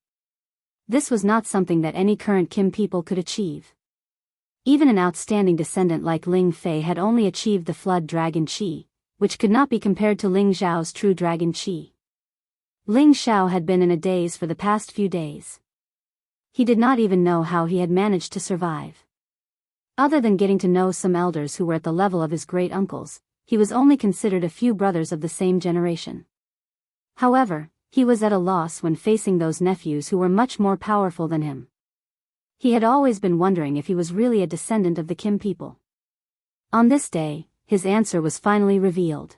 This was not something that any current Kim people could achieve. Even an outstanding descendant like Ling Fei had only achieved the flood dragon Qi, which could not be compared to Ling Xiao's true dragon Qi. Ling Xiao had been in a daze for the past few days. He did not even know how he had managed to survive. Other than getting to know some elders who were at the level of his great uncles, he was only considered a few brothers of the same generation. However, he was at a loss when facing those nephews who were much more powerful than him. He had always been wondering if he was really a descendant of the Kim people. On this day, his answer was finally revealed.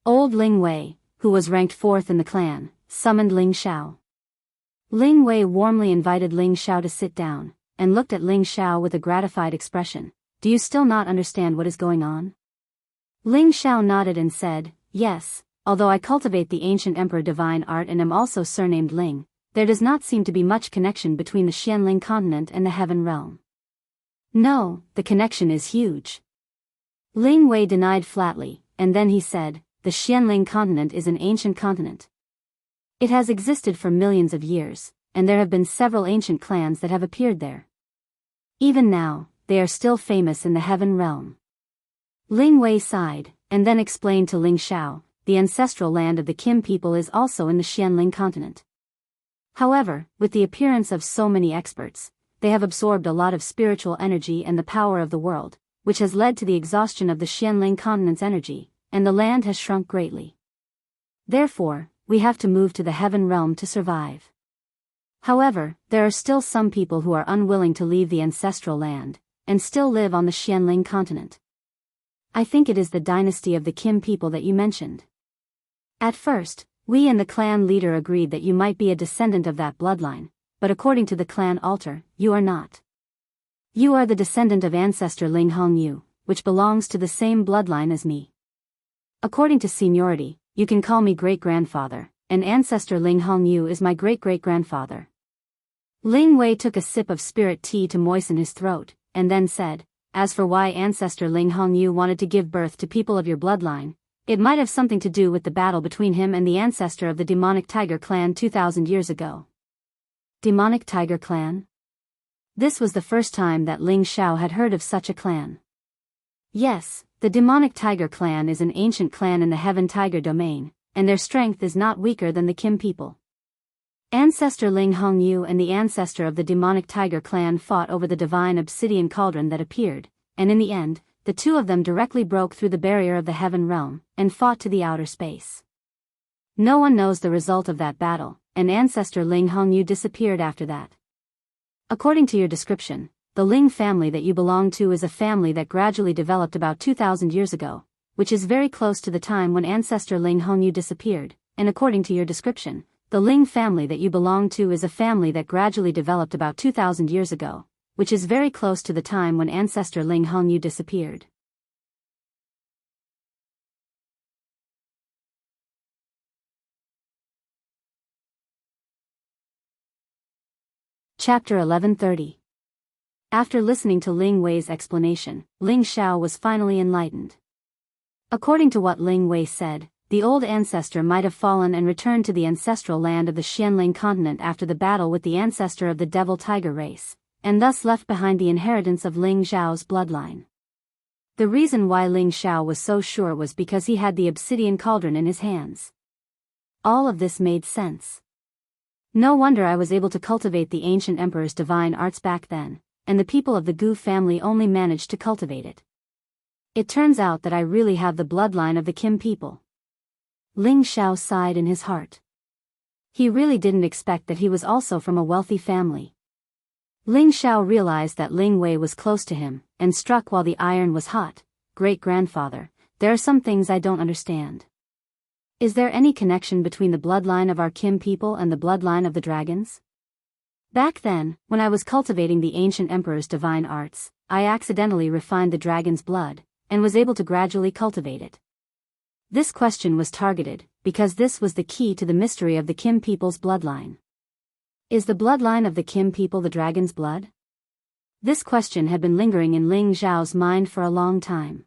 Old Ling Wei, who was ranked 4th in the clan, summoned Ling Xiao. Ling Wei warmly invited Ling Xiao to sit down, and looked at Ling Xiao with a gratified expression. "Do you still not understand what is going on?" Ling Xiao nodded and said, "Yes, although I cultivate the ancient emperor divine art and am also surnamed Ling, there does not seem to be much connection between the Xianling continent and the heaven realm." "No, the connection is huge," Ling Wei denied flatly, and then he said, "The Xianling continent is an ancient continent. It has existed for millions of years, and there have been several ancient clans that have appeared there. Even now, they are still famous in the heaven realm." Ling Wei sighed, and then explained to Ling Xiao, "The ancestral land of the Kim people is also in the Xianling continent. However, with the appearance of so many experts, they have absorbed a lot of spiritual energy and the power of the world, which has led to the exhaustion of the Xianling continent's energy, and the land has shrunk greatly. Therefore, we have to move to the heaven realm to survive. However, there are still some people who are unwilling to leave the ancestral land, and still live on the Xianling continent. I think it is the dynasty of the Kim people that you mentioned. At first, we and the clan leader agreed that you might be a descendant of that bloodline, but according to the clan altar, you are not. You are the descendant of ancestor Ling Hongyu, which belongs to the same bloodline as me. According to seniority, you can call me great-grandfather, and ancestor Ling Hongyu is my great-great-grandfather." Ling Wei took a sip of spirit tea to moisten his throat, and then said, "As for why ancestor Ling Hongyu wanted to give birth to people of your bloodline, it might have something to do with the battle between him and the ancestor of the demonic tiger clan 2,000 years ago." Demonic tiger clan? This was the first time that Ling Xiao had heard of such a clan. Yes, the demonic tiger clan is an ancient clan in the heaven tiger domain, and their strength is not weaker than the Kim people. Ancestor Ling Hongyu and the ancestor of the demonic tiger clan fought over the divine obsidian cauldron that appeared, and in the end, the two of them directly broke through the barrier of the heaven realm, and fought to the outer space. No one knows the result of that battle, and ancestor Ling Hongyu disappeared after that. According to your description, the Ling family that you belong to is a family that gradually developed about 2,000 years ago, which is very close to the time when ancestor Ling Hongyu disappeared, and according to your description, the Ling family that you belong to is a family that gradually developed about 2,000 years ago, which is very close to the time when ancestor Ling Hongyu disappeared. Chapter 1130. After listening to Ling Wei's explanation, Ling Xiao was finally enlightened. According to what Ling Wei said, the old ancestor might have fallen and returned to the ancestral land of the Xianling continent after the battle with the ancestor of the devil tiger race, and thus left behind the inheritance of Ling Xiao's bloodline. The reason why Ling Xiao was so sure was because he had the obsidian cauldron in his hands. All of this made sense. No wonder I was able to cultivate the ancient emperor's divine arts back then, and the people of the Gu family only managed to cultivate it. It turns out that I really have the bloodline of the Kim people. Ling Xiao sighed in his heart. He really didn't expect that he was also from a wealthy family. Ling Xiao realized that Ling Wei was close to him, and struck while the iron was hot. Great-grandfather, there are some things I don't understand. Is there any connection between the bloodline of our Kim people and the bloodline of the dragons? Back then, when I was cultivating the ancient emperor's divine arts, I accidentally refined the dragon's blood, and was able to gradually cultivate it. This question was targeted, because this was the key to the mystery of the Kim people's bloodline. Is the bloodline of the Kim people the dragon's blood? This question had been lingering in Ling Xiao's mind for a long time.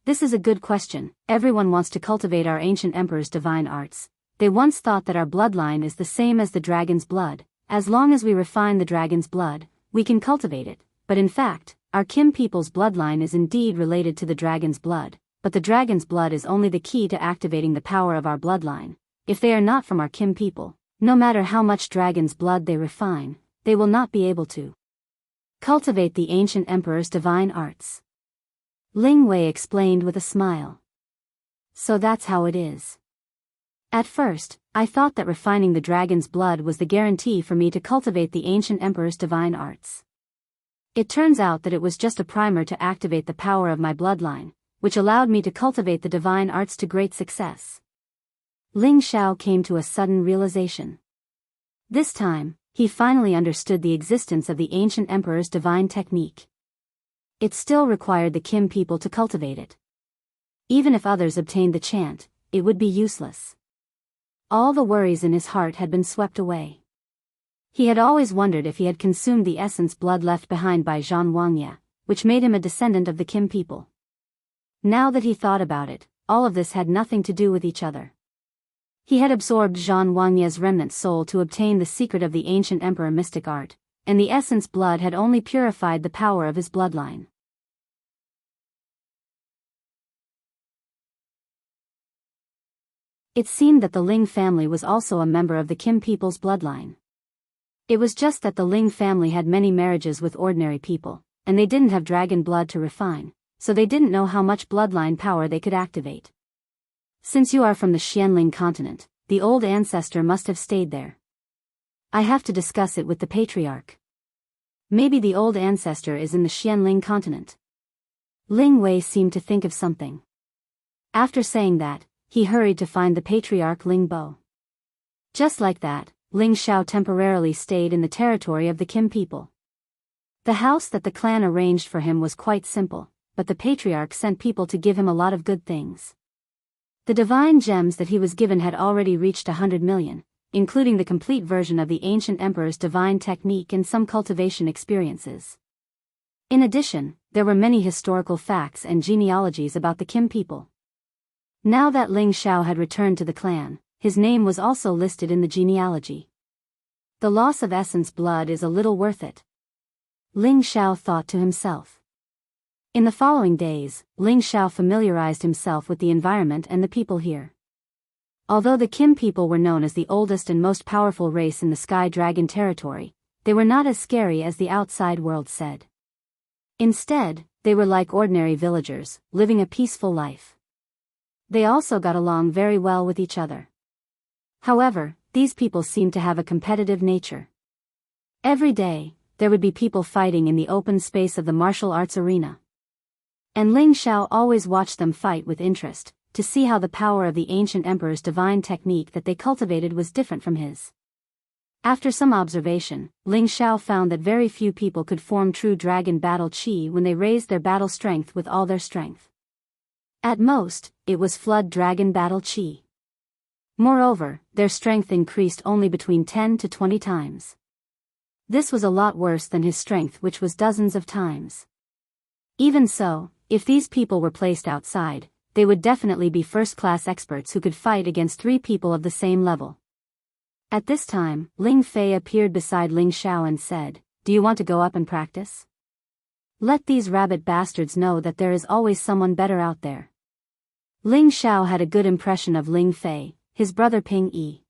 This is a good question. Everyone wants to cultivate our ancient emperor's divine arts. They once thought that our bloodline is the same as the dragon's blood. As long as we refine the dragon's blood, we can cultivate it. But in fact, our Kim people's bloodline is indeed related to the dragon's blood. But the dragon's blood is only the key to activating the power of our bloodline. If they are not from our Kim people, no matter how much dragon's blood they refine, they will not be able to cultivate the ancient emperor's divine arts. Ling Wei explained with a smile. So that's how it is. At first, I thought that refining the dragon's blood was the guarantee for me to cultivate the ancient emperor's divine arts. It turns out that it was just a primer to activate the power of my bloodline, which allowed me to cultivate the divine arts to great success. Ling Xiao came to a sudden realization. This time, he finally understood the existence of the ancient emperor's divine technique. It still required the Kim people to cultivate it. Even if others obtained the chant, it would be useless. All the worries in his heart had been swept away. He had always wondered if he had consumed the essence blood left behind by Zhan Wangye, which made him a descendant of the Kim people. Now that he thought about it, all of this had nothing to do with each other. He had absorbed Zhan Wangye's remnant soul to obtain the secret of the ancient emperor mystic art, and the essence blood had only purified the power of his bloodline. It seemed that the Ling family was also a member of the Kim people's bloodline. It was just that the Ling family had many marriages with ordinary people, and they didn't have dragon blood to refine, so they didn't know how much bloodline power they could activate. Since you are from the Xianling continent, the old ancestor must have stayed there. I have to discuss it with the patriarch. Maybe the old ancestor is in the Xianling continent. Ling Wei seemed to think of something. After saying that, he hurried to find the patriarch Ling Bo. Just like that, Ling Xiao temporarily stayed in the territory of the Kim people. The house that the clan arranged for him was quite simple, but the patriarch sent people to give him a lot of good things. The divine gems that he was given had already reached 100 million, including the complete version of the ancient emperor's divine technique and some cultivation experiences. In addition, there were many historical facts and genealogies about the Kim people. Now that Ling Xiao had returned to the clan, his name was also listed in the genealogy. The loss of essence blood is a little worth it. Ling Xiao thought to himself. In the following days, Ling Xiao familiarized himself with the environment and the people here. Although the Kim people were known as the oldest and most powerful race in the Sky Dragon territory, they were not as scary as the outside world said. Instead, they were like ordinary villagers, living a peaceful life. They also got along very well with each other. However, these people seemed to have a competitive nature. Every day, there would be people fighting in the open space of the martial arts arena. And Ling Xiao always watched them fight with interest, to see how the power of the ancient emperor's divine technique that they cultivated was different from his. After some observation, Ling Xiao found that very few people could form true dragon battle chi when they raised their battle strength with all their strength. At most, it was flood dragon battle chi. Moreover, their strength increased only between 10 to 20 times. This was a lot worse than his strength, which was dozens of times. Even so, if these people were placed outside, they would definitely be first-class experts who could fight against 3 people of the same level. At this time, Ling Fei appeared beside Ling Xiao and said, "Do you want to go up and practice? Let these rabbit bastards know that there is always someone better out there." Ling Xiao had a good impression of Ling Fei, his brother Ping Yi.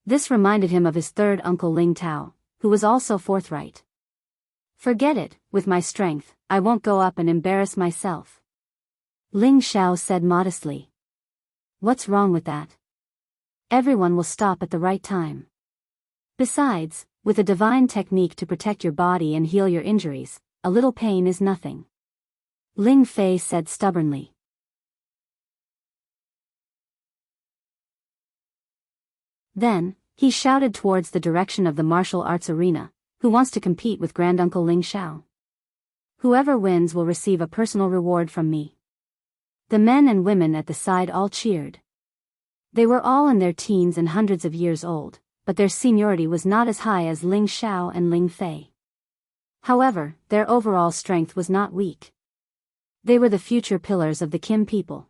This reminded him of his third uncle Ling Tao, who was also forthright. Forget it, with my strength, I won't go up and embarrass myself. Ling Xiao said modestly. What's wrong with that? Everyone will stop at the right time. Besides, with a divine technique to protect your body and heal your injuries, a little pain is nothing. Ling Fei said stubbornly. Then, he shouted towards the direction of the martial arts arena, who wants to compete with Granduncle Ling Xiao? Whoever wins will receive a personal reward from me. The men and women at the side all cheered. They were all in their teens and hundreds of years old, but their seniority was not as high as Ling Xiao and Ling Fei. However, their overall strength was not weak. They were the future pillars of the Kim people.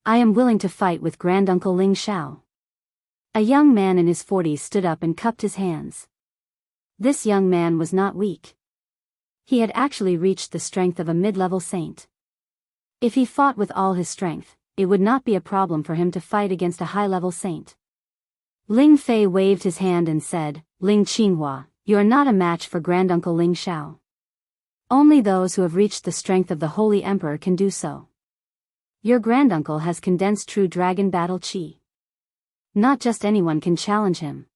I am willing to fight with Granduncle Ling Xiao. A young man in his 40s stood up and cupped his hands. This young man was not weak. He had actually reached the strength of a mid-level saint. If he fought with all his strength, it would not be a problem for him to fight against a high-level saint. Ling Fei waved his hand and said, Ling Qinghua, you are not a match for Granduncle Ling Xiao. Only those who have reached the strength of the Holy Emperor can do so. Your granduncle has condensed true dragon battle chi. Not just anyone can challenge him.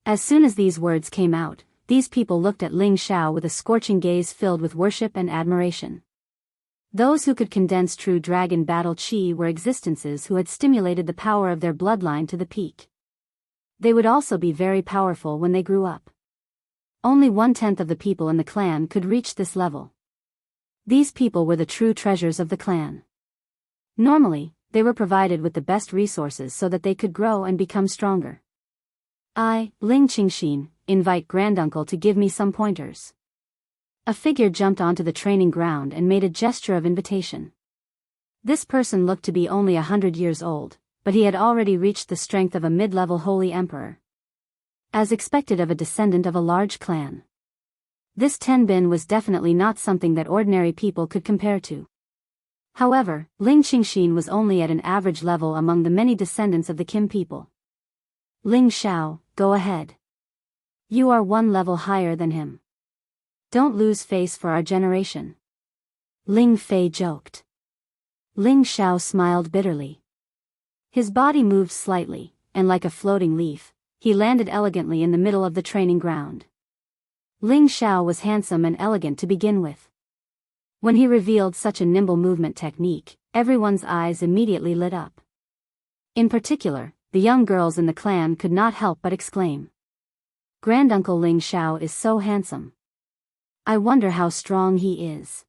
As soon as these words came out, these people looked at Ling Xiao with a scorching gaze filled with worship and admiration. Those who could condense true dragon battle chi were existences who had stimulated the power of their bloodline to the peak. They would also be very powerful when they grew up. Only 1/10 of the people in the clan could reach this level. These people were the true treasures of the clan. Normally, they were provided with the best resources so that they could grow and become stronger. I, Ling Qingxin, invite Granduncle to give me some pointers. A figure jumped onto the training ground and made a gesture of invitation. This person looked to be only 100 years old, but he had already reached the strength of a mid-level holy emperor. As expected of a descendant of a large clan. This Tenbin was definitely not something that ordinary people could compare to. However, Ling Qingxin was only at an average level among the many descendants of the Kim people. Ling Xiao, go ahead. You are one level higher than him. Don't lose face for our generation. Ling Fei joked. Ling Xiao smiled bitterly. His body moved slightly, and like a floating leaf, he landed elegantly in the middle of the training ground. Ling Xiao was handsome and elegant to begin with. When he revealed such a nimble movement technique, everyone's eyes immediately lit up. In particular, the young girls in the clan could not help but exclaim. Granduncle Ling Xiao is so handsome. I wonder how strong he is.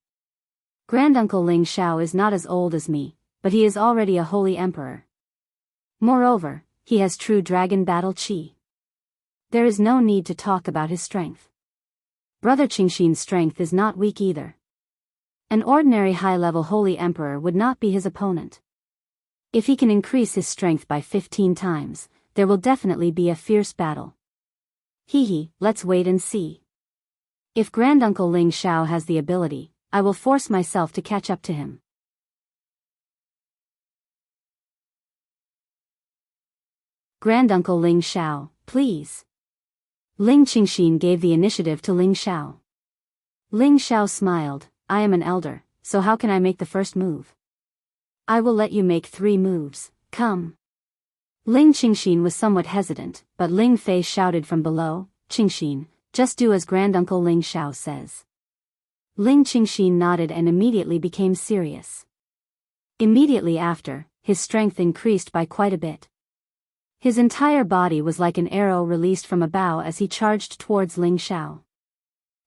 Granduncle Ling Xiao is not as old as me, but he is already a holy emperor. Moreover, he has true dragon battle chi. There is no need to talk about his strength. Brother Qingxin's strength is not weak either. An ordinary high-level holy emperor would not be his opponent. If he can increase his strength by 15 times, there will definitely be a fierce battle. Let's wait and see. If Granduncle Ling Xiao has the ability, I will force myself to catch up to him. Granduncle Ling Xiao, please. Ling Qingxin gave the initiative to Ling Xiao. Ling Xiao smiled. I am an elder, so how can I make the first move? I will let you make 3 moves, come. Ling Qingxin was somewhat hesitant, but Ling Fei shouted from below, Qingxin, just do as Granduncle Ling Xiao says. Ling Qingxin nodded and immediately became serious. Immediately after, his strength increased by quite a bit. His entire body was like an arrow released from a bow as he charged towards Ling Xiao.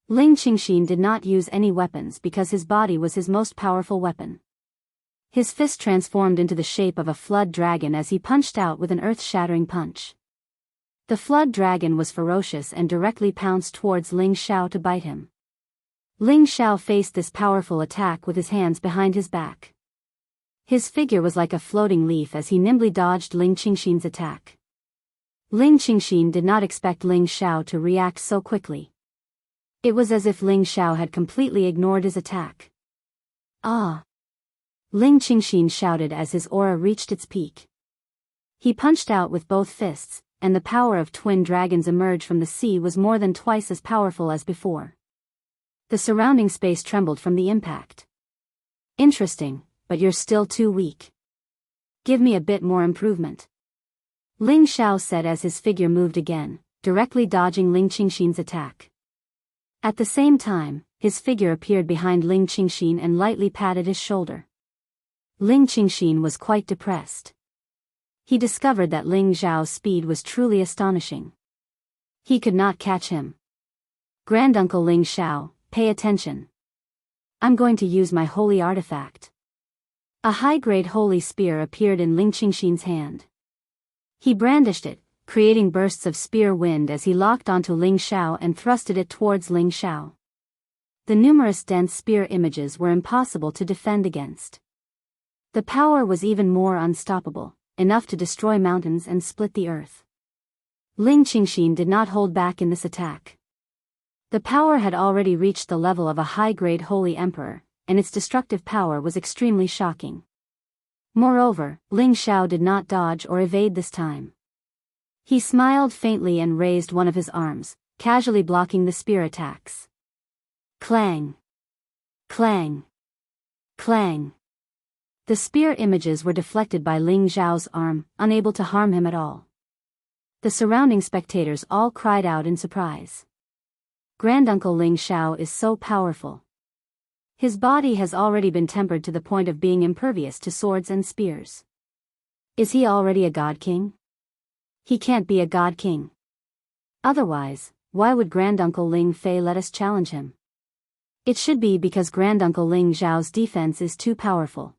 Ling Qingxin did not use any weapons because his body was his most powerful weapon. His fist transformed into the shape of a flood dragon as he punched out with an earth-shattering punch. The flood dragon was ferocious and directly pounced towards Ling Xiao to bite him. Ling Xiao faced this powerful attack with his hands behind his back. His figure was like a floating leaf as he nimbly dodged Ling Qingxin's attack. Ling Qingxin did not expect Ling Xiao to react so quickly. It was as if Ling Xiao had completely ignored his attack. Ah! Ling Qingxin shouted as his aura reached its peak. He punched out with both fists, and the power of twin dragons emerged from the sea was more than twice as powerful as before. The surrounding space trembled from the impact. Interesting, but you're still too weak. Give me a bit more improvement. Ling Xiao said as his figure moved again, directly dodging Ling Qingxin's attack. At the same time, his figure appeared behind Ling Qingxin and lightly patted his shoulder. Ling Qingxin was quite depressed. He discovered that Ling Xiao's speed was truly astonishing. He could not catch him. Granduncle Ling Xiao, pay attention. I'm going to use my holy artifact. A high-grade holy spear appeared in Ling Qingxin's hand. He brandished it, creating bursts of spear wind as he locked onto Ling Xiao and thrusted it towards Ling Xiao. The numerous dense spear images were impossible to defend against. The power was even more unstoppable, enough to destroy mountains and split the earth. Ling Qingxin did not hold back in this attack. The power had already reached the level of a high-grade holy emperor, and its destructive power was extremely shocking. Moreover, Ling Xiao did not dodge or evade this time. He smiled faintly and raised one of his arms, casually blocking the spear attacks. Clang! Clang! Clang! The spear images were deflected by Ling Xiao's arm, unable to harm him at all. The surrounding spectators all cried out in surprise. Granduncle Ling Xiao is so powerful. His body has already been tempered to the point of being impervious to swords and spears. Is he already a god king? He can't be a god king. Otherwise, why would Granduncle Ling Fei let us challenge him? It should be because Granduncle Ling Xiao's defense is too powerful.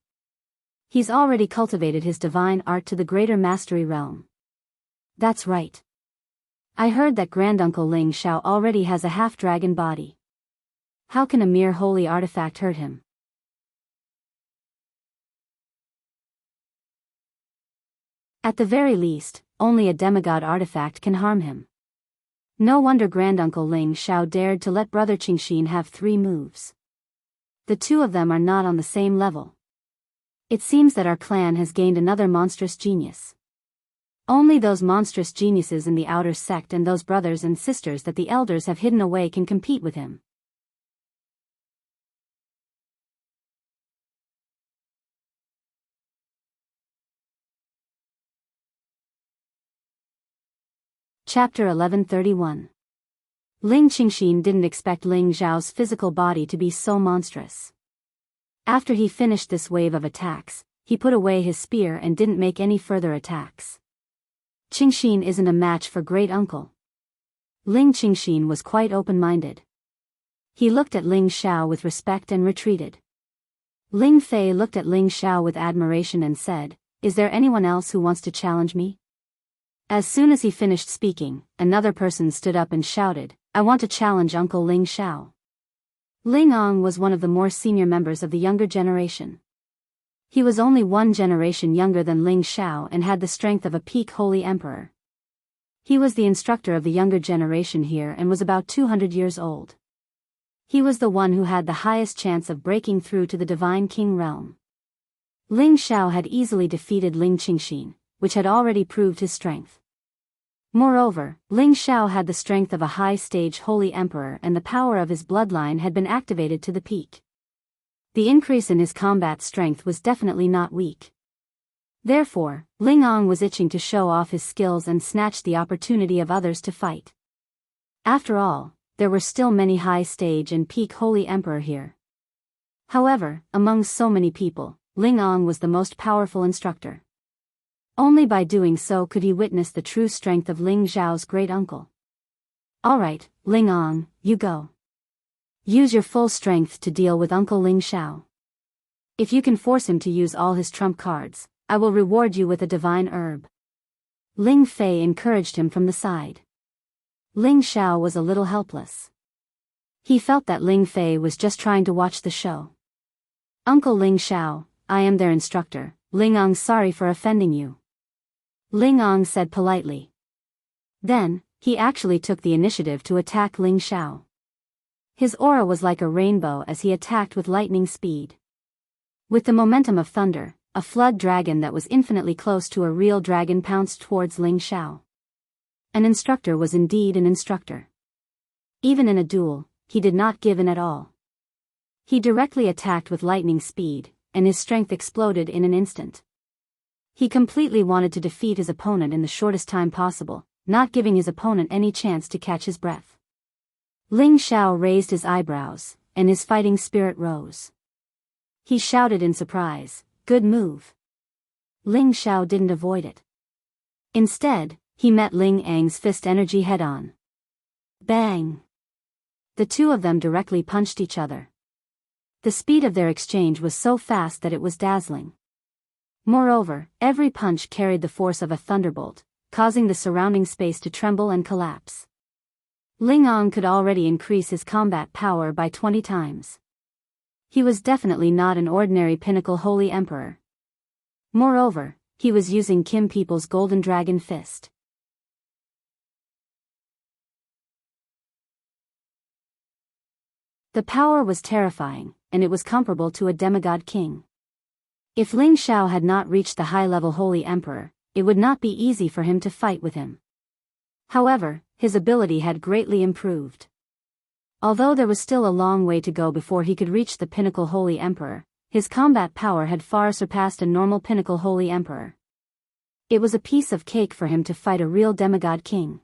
He's already cultivated his divine art to the greater mastery realm. That's right. I heard that Granduncle Ling Xiao already has a half-dragon body. How can a mere holy artifact hurt him? At the very least, only a demigod artifact can harm him. No wonder Granduncle Ling Xiao dared to let Brother Qingxin have 3 moves. The two of them are not on the same level. It seems that our clan has gained another monstrous genius. Only those monstrous geniuses in the outer sect and those brothers and sisters that the elders have hidden away can compete with him. Chapter 1131. Ling Qingxin didn't expect Ling Xiao's physical body to be so monstrous. After he finished this wave of attacks, he put away his spear and didn't make any further attacks. Qingxin isn't a match for great uncle. Ling Qingxin was quite open-minded. He looked at Ling Xiao with respect and retreated. Ling Fei looked at Ling Xiao with admiration and said, "Is there anyone else who wants to challenge me?" As soon as he finished speaking, another person stood up and shouted, "I want to challenge Uncle Ling Xiao." Ling Ong was one of the more senior members of the younger generation. He was only 1 generation younger than Ling Xiao and had the strength of a peak holy emperor. He was the instructor of the younger generation here and was about 200 years old. He was the one who had the highest chance of breaking through to the divine king realm. Ling Xiao had easily defeated Ling Qingxin, which had already proved his strength. Moreover, Ling Xiao had the strength of a high-stage holy emperor and the power of his bloodline had been activated to the peak. The increase in his combat strength was definitely not weak. Therefore, Ling Ong was itching to show off his skills and snatch the opportunity of others to fight. After all, there were still many high-stage and peak holy emperor here. However, among so many people, Ling Ong was the most powerful instructor. Only by doing so could he witness the true strength of Ling Xiao's great uncle. Alright, Ling Ong, you go. Use your full strength to deal with Uncle Ling Xiao. If you can force him to use all his trump cards, I will reward you with a divine herb. Ling Fei encouraged him from the side. Ling Xiao was a little helpless. He felt that Ling Fei was just trying to watch the show. Uncle Ling Xiao, I am their instructor. Ling Ong, sorry for offending you. Ling Ong said politely. Then, he actually took the initiative to attack Ling Xiao. His aura was like a rainbow as he attacked with lightning speed. With the momentum of thunder, a flood dragon that was infinitely close to a real dragon pounced towards Ling Xiao. An instructor was indeed an instructor. Even in a duel, he did not give in at all. He directly attacked with lightning speed, and his strength exploded in an instant. He completely wanted to defeat his opponent in the shortest time possible, not giving his opponent any chance to catch his breath. Ling Xiao raised his eyebrows, and his fighting spirit rose. He shouted in surprise, "Good move." Ling Xiao didn't avoid it. Instead, he met Ling Ang's fist energy head-on. Bang! The two of them directly punched each other. The speed of their exchange was so fast that it was dazzling. Moreover, every punch carried the force of a thunderbolt, causing the surrounding space to tremble and collapse. Ling Ang could already increase his combat power by 20 times. He was definitely not an ordinary pinnacle holy emperor. Moreover, he was using Kim People's Golden Dragon Fist. The power was terrifying, and it was comparable to a demigod king. If Ling Xiao had not reached the high-level holy emperor, it would not be easy for him to fight with him. However, his ability had greatly improved. Although there was still a long way to go before he could reach the pinnacle holy emperor, his combat power had far surpassed a normal pinnacle holy emperor. It was a piece of cake for him to fight a real demigod king.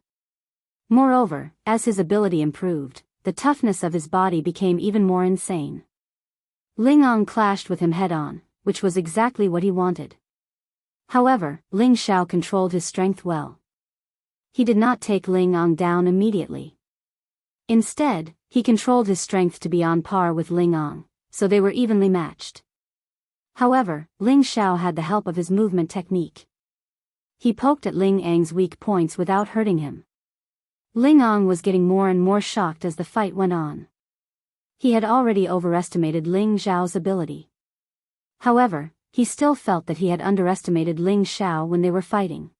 Moreover, as his ability improved, the toughness of his body became even more insane. Ling Ang clashed with him head-on, which was exactly what he wanted. However, Ling Xiao controlled his strength well. He did not take Ling Ang down immediately. Instead, he controlled his strength to be on par with Ling Ang, so they were evenly matched. However, Ling Xiao had the help of his movement technique. He poked at Ling Ang's weak points without hurting him. Ling Ang was getting more and more shocked as the fight went on. He had already overestimated Ling Xiao's ability. However, he still felt that he had underestimated Ling Xiao when they were fighting.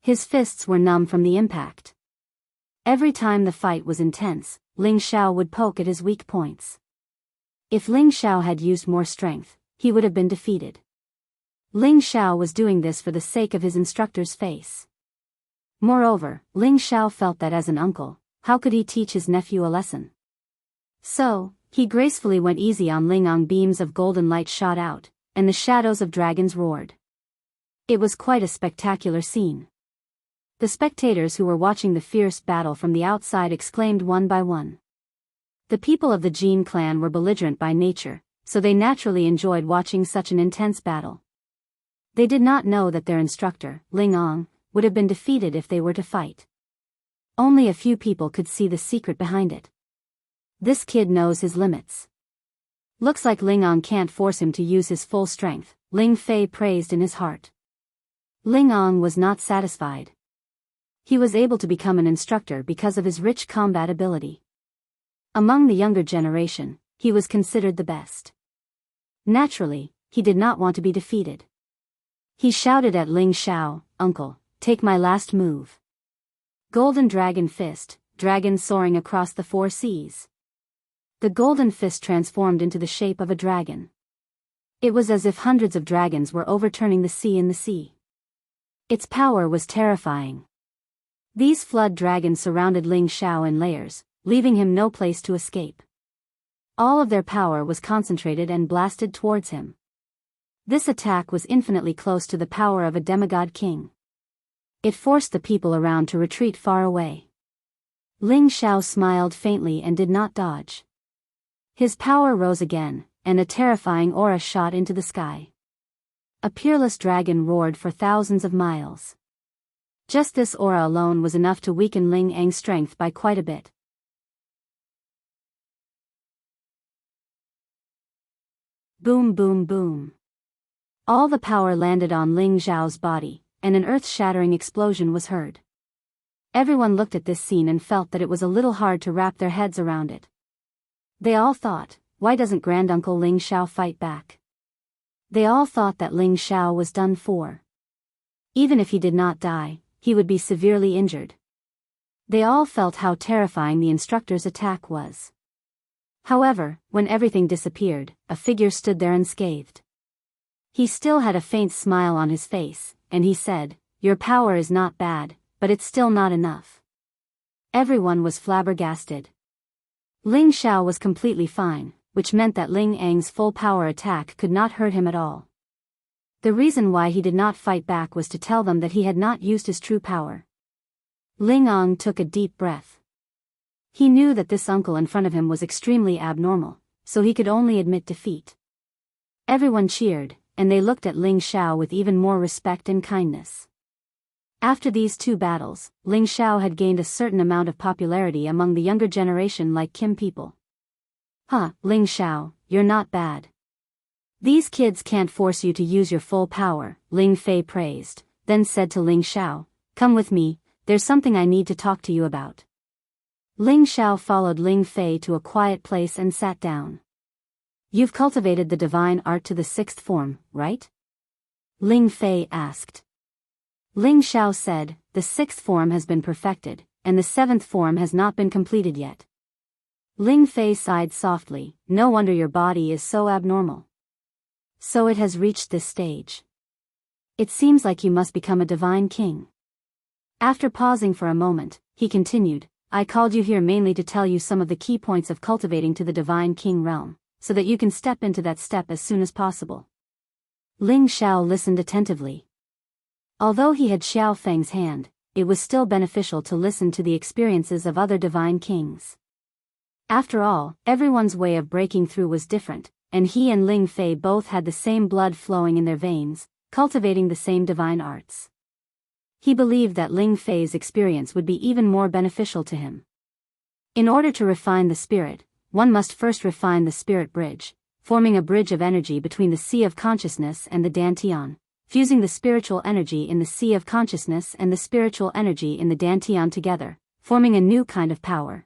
His fists were numb from the impact. Every time the fight was intense, Ling Xiao would poke at his weak points. If Ling Xiao had used more strength, he would have been defeated. Ling Xiao was doing this for the sake of his instructor's face. Moreover, Ling Xiao felt that as an uncle, how could he teach his nephew a lesson? So, he gracefully went easy on Ling Ang. Beams of golden light shot out, and the shadows of dragons roared. It was quite a spectacular scene. The spectators who were watching the fierce battle from the outside exclaimed one by one. The people of the Jin clan were belligerent by nature, so they naturally enjoyed watching such an intense battle. They did not know that their instructor, Ling Ang, would have been defeated if they were to fight. Only a few people could see the secret behind it. This kid knows his limits. Looks like Ling Ang can't force him to use his full strength, Ling Fei praised in his heart. Ling Ang was not satisfied. He was able to become an instructor because of his rich combat ability. Among the younger generation, he was considered the best. Naturally, he did not want to be defeated. He shouted at Ling Xiao, "Uncle, take my last move." Golden Dragon Fist, dragon soaring across the 4 seas. The golden fist transformed into the shape of a dragon. It was as if hundreds of dragons were overturning the sea in the sea. Its power was terrifying. These flood dragons surrounded Ling Xiao in layers, leaving him no place to escape. All of their power was concentrated and blasted towards him. This attack was infinitely close to the power of a demigod king. It forced the people around to retreat far away. Ling Xiao smiled faintly and did not dodge. His power rose again, and a terrifying aura shot into the sky. A peerless dragon roared for thousands of miles. Just this aura alone was enough to weaken Ling Ang's strength by quite a bit. Boom, boom, boom. All the power landed on Ling Xiao's body, and an earth-shattering explosion was heard. Everyone looked at this scene and felt that it was a little hard to wrap their heads around it. They all thought, why doesn't Granduncle Ling Xiao fight back? They all thought that Ling Xiao was done for. Even if he did not die, he would be severely injured. They all felt how terrifying the instructor's attack was. However, when everything disappeared, a figure stood there unscathed. He still had a faint smile on his face, and he said, "Your power is not bad, but it's still not enough." Everyone was flabbergasted. Ling Xiao was completely fine, which meant that Ling Ang's full power attack could not hurt him at all. The reason why he did not fight back was to tell them that he had not used his true power. Ling Ang took a deep breath. He knew that this uncle in front of him was extremely abnormal, so he could only admit defeat. Everyone cheered, and they looked at Ling Xiao with even more respect and kindness. After these two battles, Ling Xiao had gained a certain amount of popularity among the younger generation like Kim people. Ling Xiao, you're not bad. These kids can't force you to use your full power, Ling Fei praised, then said to Ling Xiao, come with me, there's something I need to talk to you about. Ling Xiao followed Ling Fei to a quiet place and sat down. You've cultivated the divine art to the 6th form, right? Ling Fei asked. Ling Xiao said, the 6th form has been perfected, and the 7th form has not been completed yet. Ling Fei sighed softly, no wonder your body is so abnormal. So it has reached this stage. It seems like you must become a divine king. After pausing for a moment, he continued, I called you here mainly to tell you some of the key points of cultivating to the divine king realm, so that you can step into that step as soon as possible. Ling Xiao listened attentively. Although he had Xiao Feng's hand, it was still beneficial to listen to the experiences of other divine kings. After all, everyone's way of breaking through was different, and he and Ling Fei both had the same blood flowing in their veins, cultivating the same divine arts. He believed that Ling Fei's experience would be even more beneficial to him. In order to refine the spirit, one must first refine the spirit bridge, forming a bridge of energy between the sea of consciousness and the Dantian, fusing the spiritual energy in the sea of consciousness and the spiritual energy in the Dantian together, forming a new kind of power.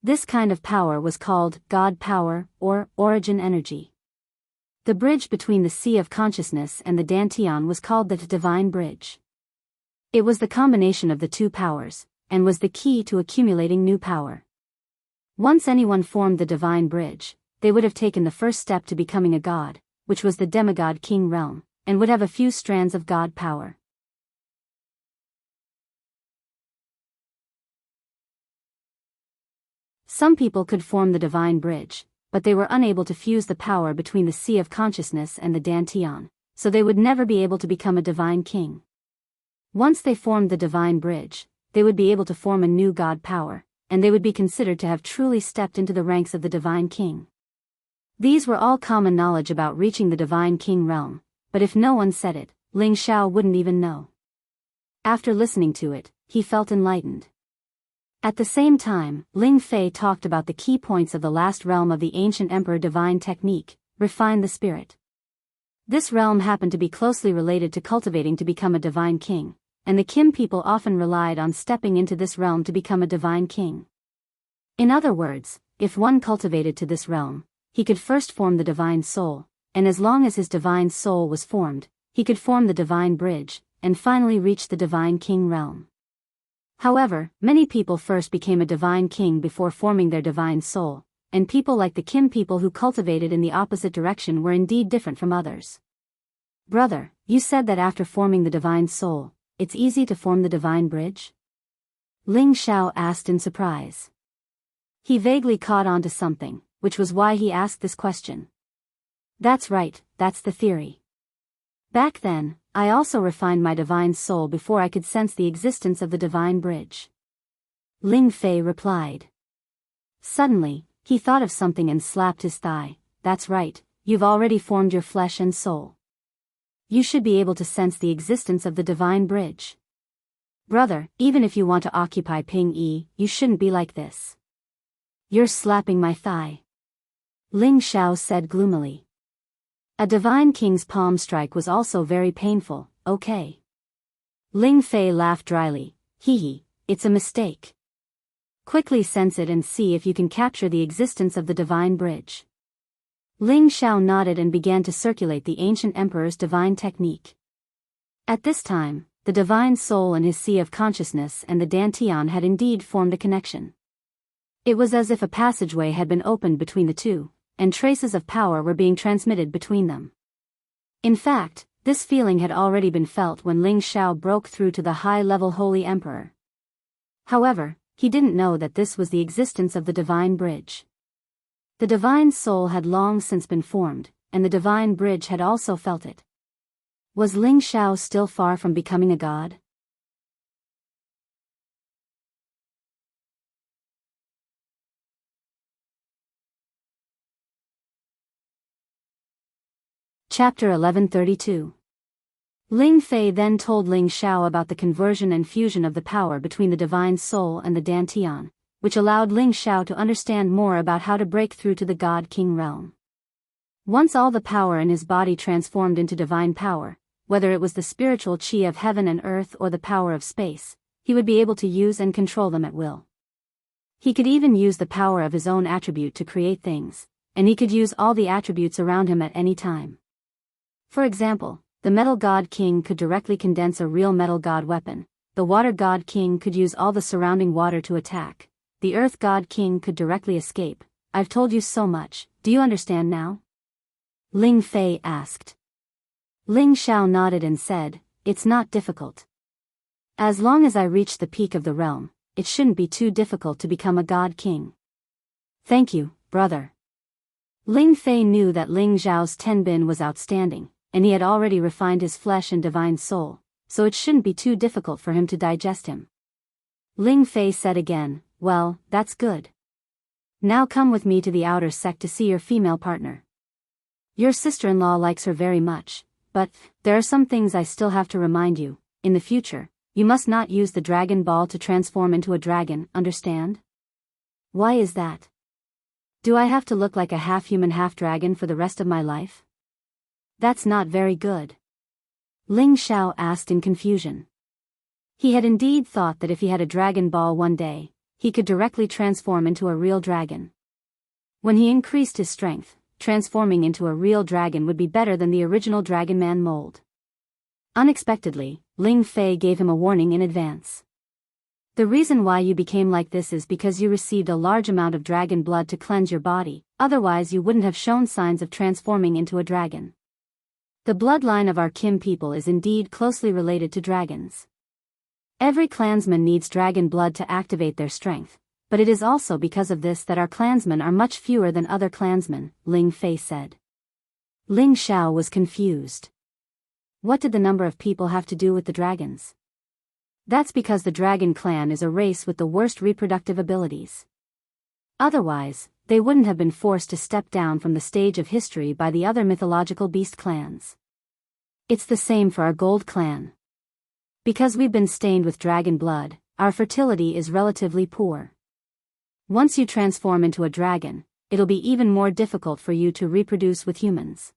This kind of power was called God power or origin energy. The bridge between the sea of consciousness and the Dantian was called the divine bridge. It was the combination of the two powers, and was the key to accumulating new power. Once anyone formed the divine bridge, they would have taken the first step to becoming a god, which was the demigod king realm, and would have a few strands of God power. Some people could form the divine bridge, but they were unable to fuse the power between the sea of consciousness and the Dantian, so they would never be able to become a divine king. Once they formed the divine bridge, they would be able to form a new God power, and they would be considered to have truly stepped into the ranks of the divine king. These were all common knowledge about reaching the divine king realm, but if no one said it, Ling Xiao wouldn't even know. After listening to it, he felt enlightened. At the same time, Ling Fei talked about the key points of the last realm of the ancient emperor divine technique, refine the spirit. This realm happened to be closely related to cultivating to become a divine king, and the Kim people often relied on stepping into this realm to become a divine king. In other words, if one cultivated to this realm, he could first form the divine soul, and as long as his divine soul was formed, he could form the divine bridge, and finally reach the divine king realm. However, many people first became a divine king before forming their divine soul, and people like the Kim people who cultivated in the opposite direction were indeed different from others. Brother, you said that after forming the divine soul, it's easy to form the divine bridge? Ling Xiao asked in surprise. He vaguely caught on to something, which was why he asked this question. That's right, that's the theory. Back then, I also refined my divine soul before I could sense the existence of the divine bridge. Ling Fei replied. Suddenly, he thought of something and slapped his thigh. That's right, you've already formed your flesh and soul. You should be able to sense the existence of the divine bridge. Brother, even if you want to occupy Ping Yi, you shouldn't be like this. You're slapping my thigh. Ling Xiao said gloomily. A divine king's palm strike was also very painful, okay. Ling Fei laughed dryly. Hee, it's a mistake. Quickly sense it and see if you can capture the existence of the divine bridge. Ling Xiao nodded and began to circulate the ancient emperor's divine technique. At this time, the divine soul and his sea of consciousness and the Dantian had indeed formed a connection. It was as if a passageway had been opened between the two, and traces of power were being transmitted between them. In fact, this feeling had already been felt when Ling Xiao broke through to the high-level Holy Emperor. However, he didn't know that this was the existence of the divine bridge. The divine soul had long since been formed, and the divine bridge had also felt it. Was Ling Xiao still far from becoming a god? Chapter 1132. Ling Fei then told Ling Xiao about the conversion and fusion of the power between the divine soul and the Dantian, which allowed Ling Xiao to understand more about how to break through to the God-King realm. Once all the power in his body transformed into divine power, whether it was the spiritual qi of heaven and earth or the power of space, he would be able to use and control them at will. He could even use the power of his own attribute to create things, and he could use all the attributes around him at any time. For example, the Metal God King could directly condense a real Metal God weapon, the Water God King could use all the surrounding water to attack, the Earth God King could directly escape. I've told you so much, do you understand now? Ling Fei asked. Ling Xiao nodded and said, it's not difficult. As long as I reach the peak of the realm, it shouldn't be too difficult to become a God King. Thank you, brother. Ling Fei knew that Ling Xiao's Tenbin was outstanding, and he had already refined his flesh and divine soul, so it shouldn't be too difficult for him to digest him. Ling Fei said again, well, that's good. Now come with me to the outer sect to see your female partner. Your sister-in-law likes her very much, but there are some things I still have to remind you. In the future, you must not use the dragon ball to transform into a dragon, understand? Why is that? Do I have to look like a half-human half-dragon for the rest of my life? That's not very good. Ling Xiao asked in confusion. He had indeed thought that if he had a dragon ball one day, he could directly transform into a real dragon. When he increased his strength, transforming into a real dragon would be better than the original Dragon Man mold. Unexpectedly, Ling Fei gave him a warning in advance. The reason why you became like this is because you received a large amount of dragon blood to cleanse your body, otherwise you wouldn't have shown signs of transforming into a dragon. The bloodline of our Kim people is indeed closely related to dragons. Every clansman needs dragon blood to activate their strength, but it is also because of this that our clansmen are much fewer than other clansmen, Ling Fei said. Ling Xiao was confused. What did the number of people have to do with the dragons? That's because the dragon clan is a race with the worst reproductive abilities. Otherwise, they wouldn't have been forced to step down from the stage of history by the other mythological beast clans. It's the same for our gold clan. Because we've been stained with dragon blood, our fertility is relatively poor. Once you transform into a dragon, it'll be even more difficult for you to reproduce with humans.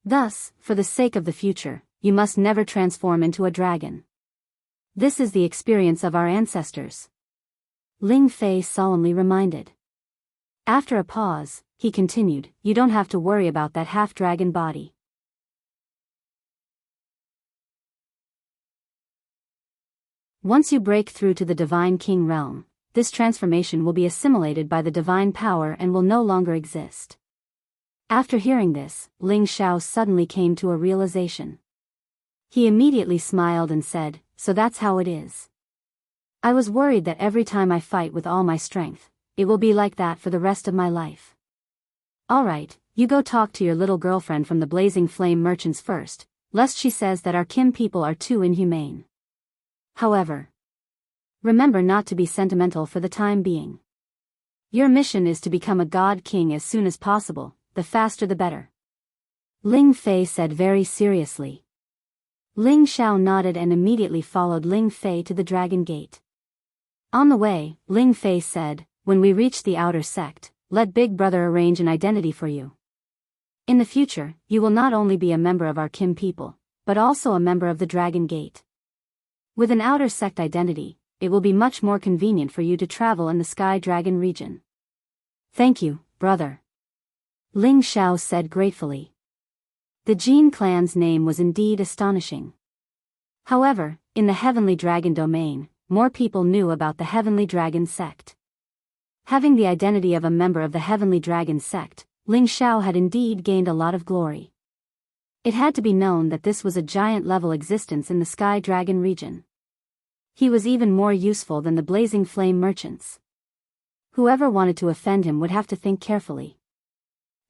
Thus, for the sake of the future, you must never transform into a dragon. This is the experience of our ancestors. Ling Fei solemnly reminded. After a pause, he continued, you don't have to worry about that half-dragon body. Once you break through to the Divine King realm, this transformation will be assimilated by the divine power and will no longer exist. After hearing this, Ling Xiao suddenly came to a realization. He immediately smiled and said, so that's how it is. I was worried that every time I fight with all my strength, it will be like that for the rest of my life. Alright, you go talk to your little girlfriend from the Blazing Flame Merchants first, lest she says that our Kim people are too inhumane. However, remember not to be sentimental for the time being. Your mission is to become a god king as soon as possible, the faster the better. Ling Fei said very seriously. Ling Xiao nodded and immediately followed Ling Fei to the Dragon Gate. On the way, Ling Fei said, when we reach the outer sect, let Big Brother arrange an identity for you. In the future, you will not only be a member of our Kim people, but also a member of the Dragon Gate. With an outer sect identity, it will be much more convenient for you to travel in the Sky Dragon region. Thank you, brother. Ling Xiao said gratefully. The Jin clan's name was indeed astonishing. However, in the Heavenly Dragon domain, more people knew about the Heavenly Dragon sect. Having the identity of a member of the Heavenly Dragon sect, Ling Xiao had indeed gained a lot of glory. It had to be known that this was a giant-level existence in the Sky Dragon region. He was even more useful than the blazing flame merchants. Whoever wanted to offend him would have to think carefully.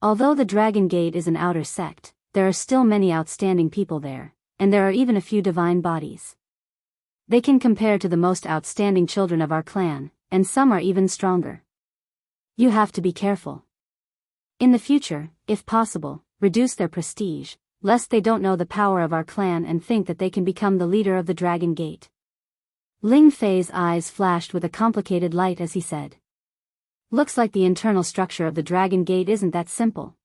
Although the Dragon Gate is an outer sect, there are still many outstanding people there, and there are even a few divine bodies. They can compare to the most outstanding children of our clan, and some are even stronger. You have to be careful. In the future, if possible, reduce their prestige, lest they don't know the power of our clan and think that they can become the leader of the Dragon Gate. Ling Fei's eyes flashed with a complicated light as he said. Looks like the internal structure of the Dragon Gate isn't that simple.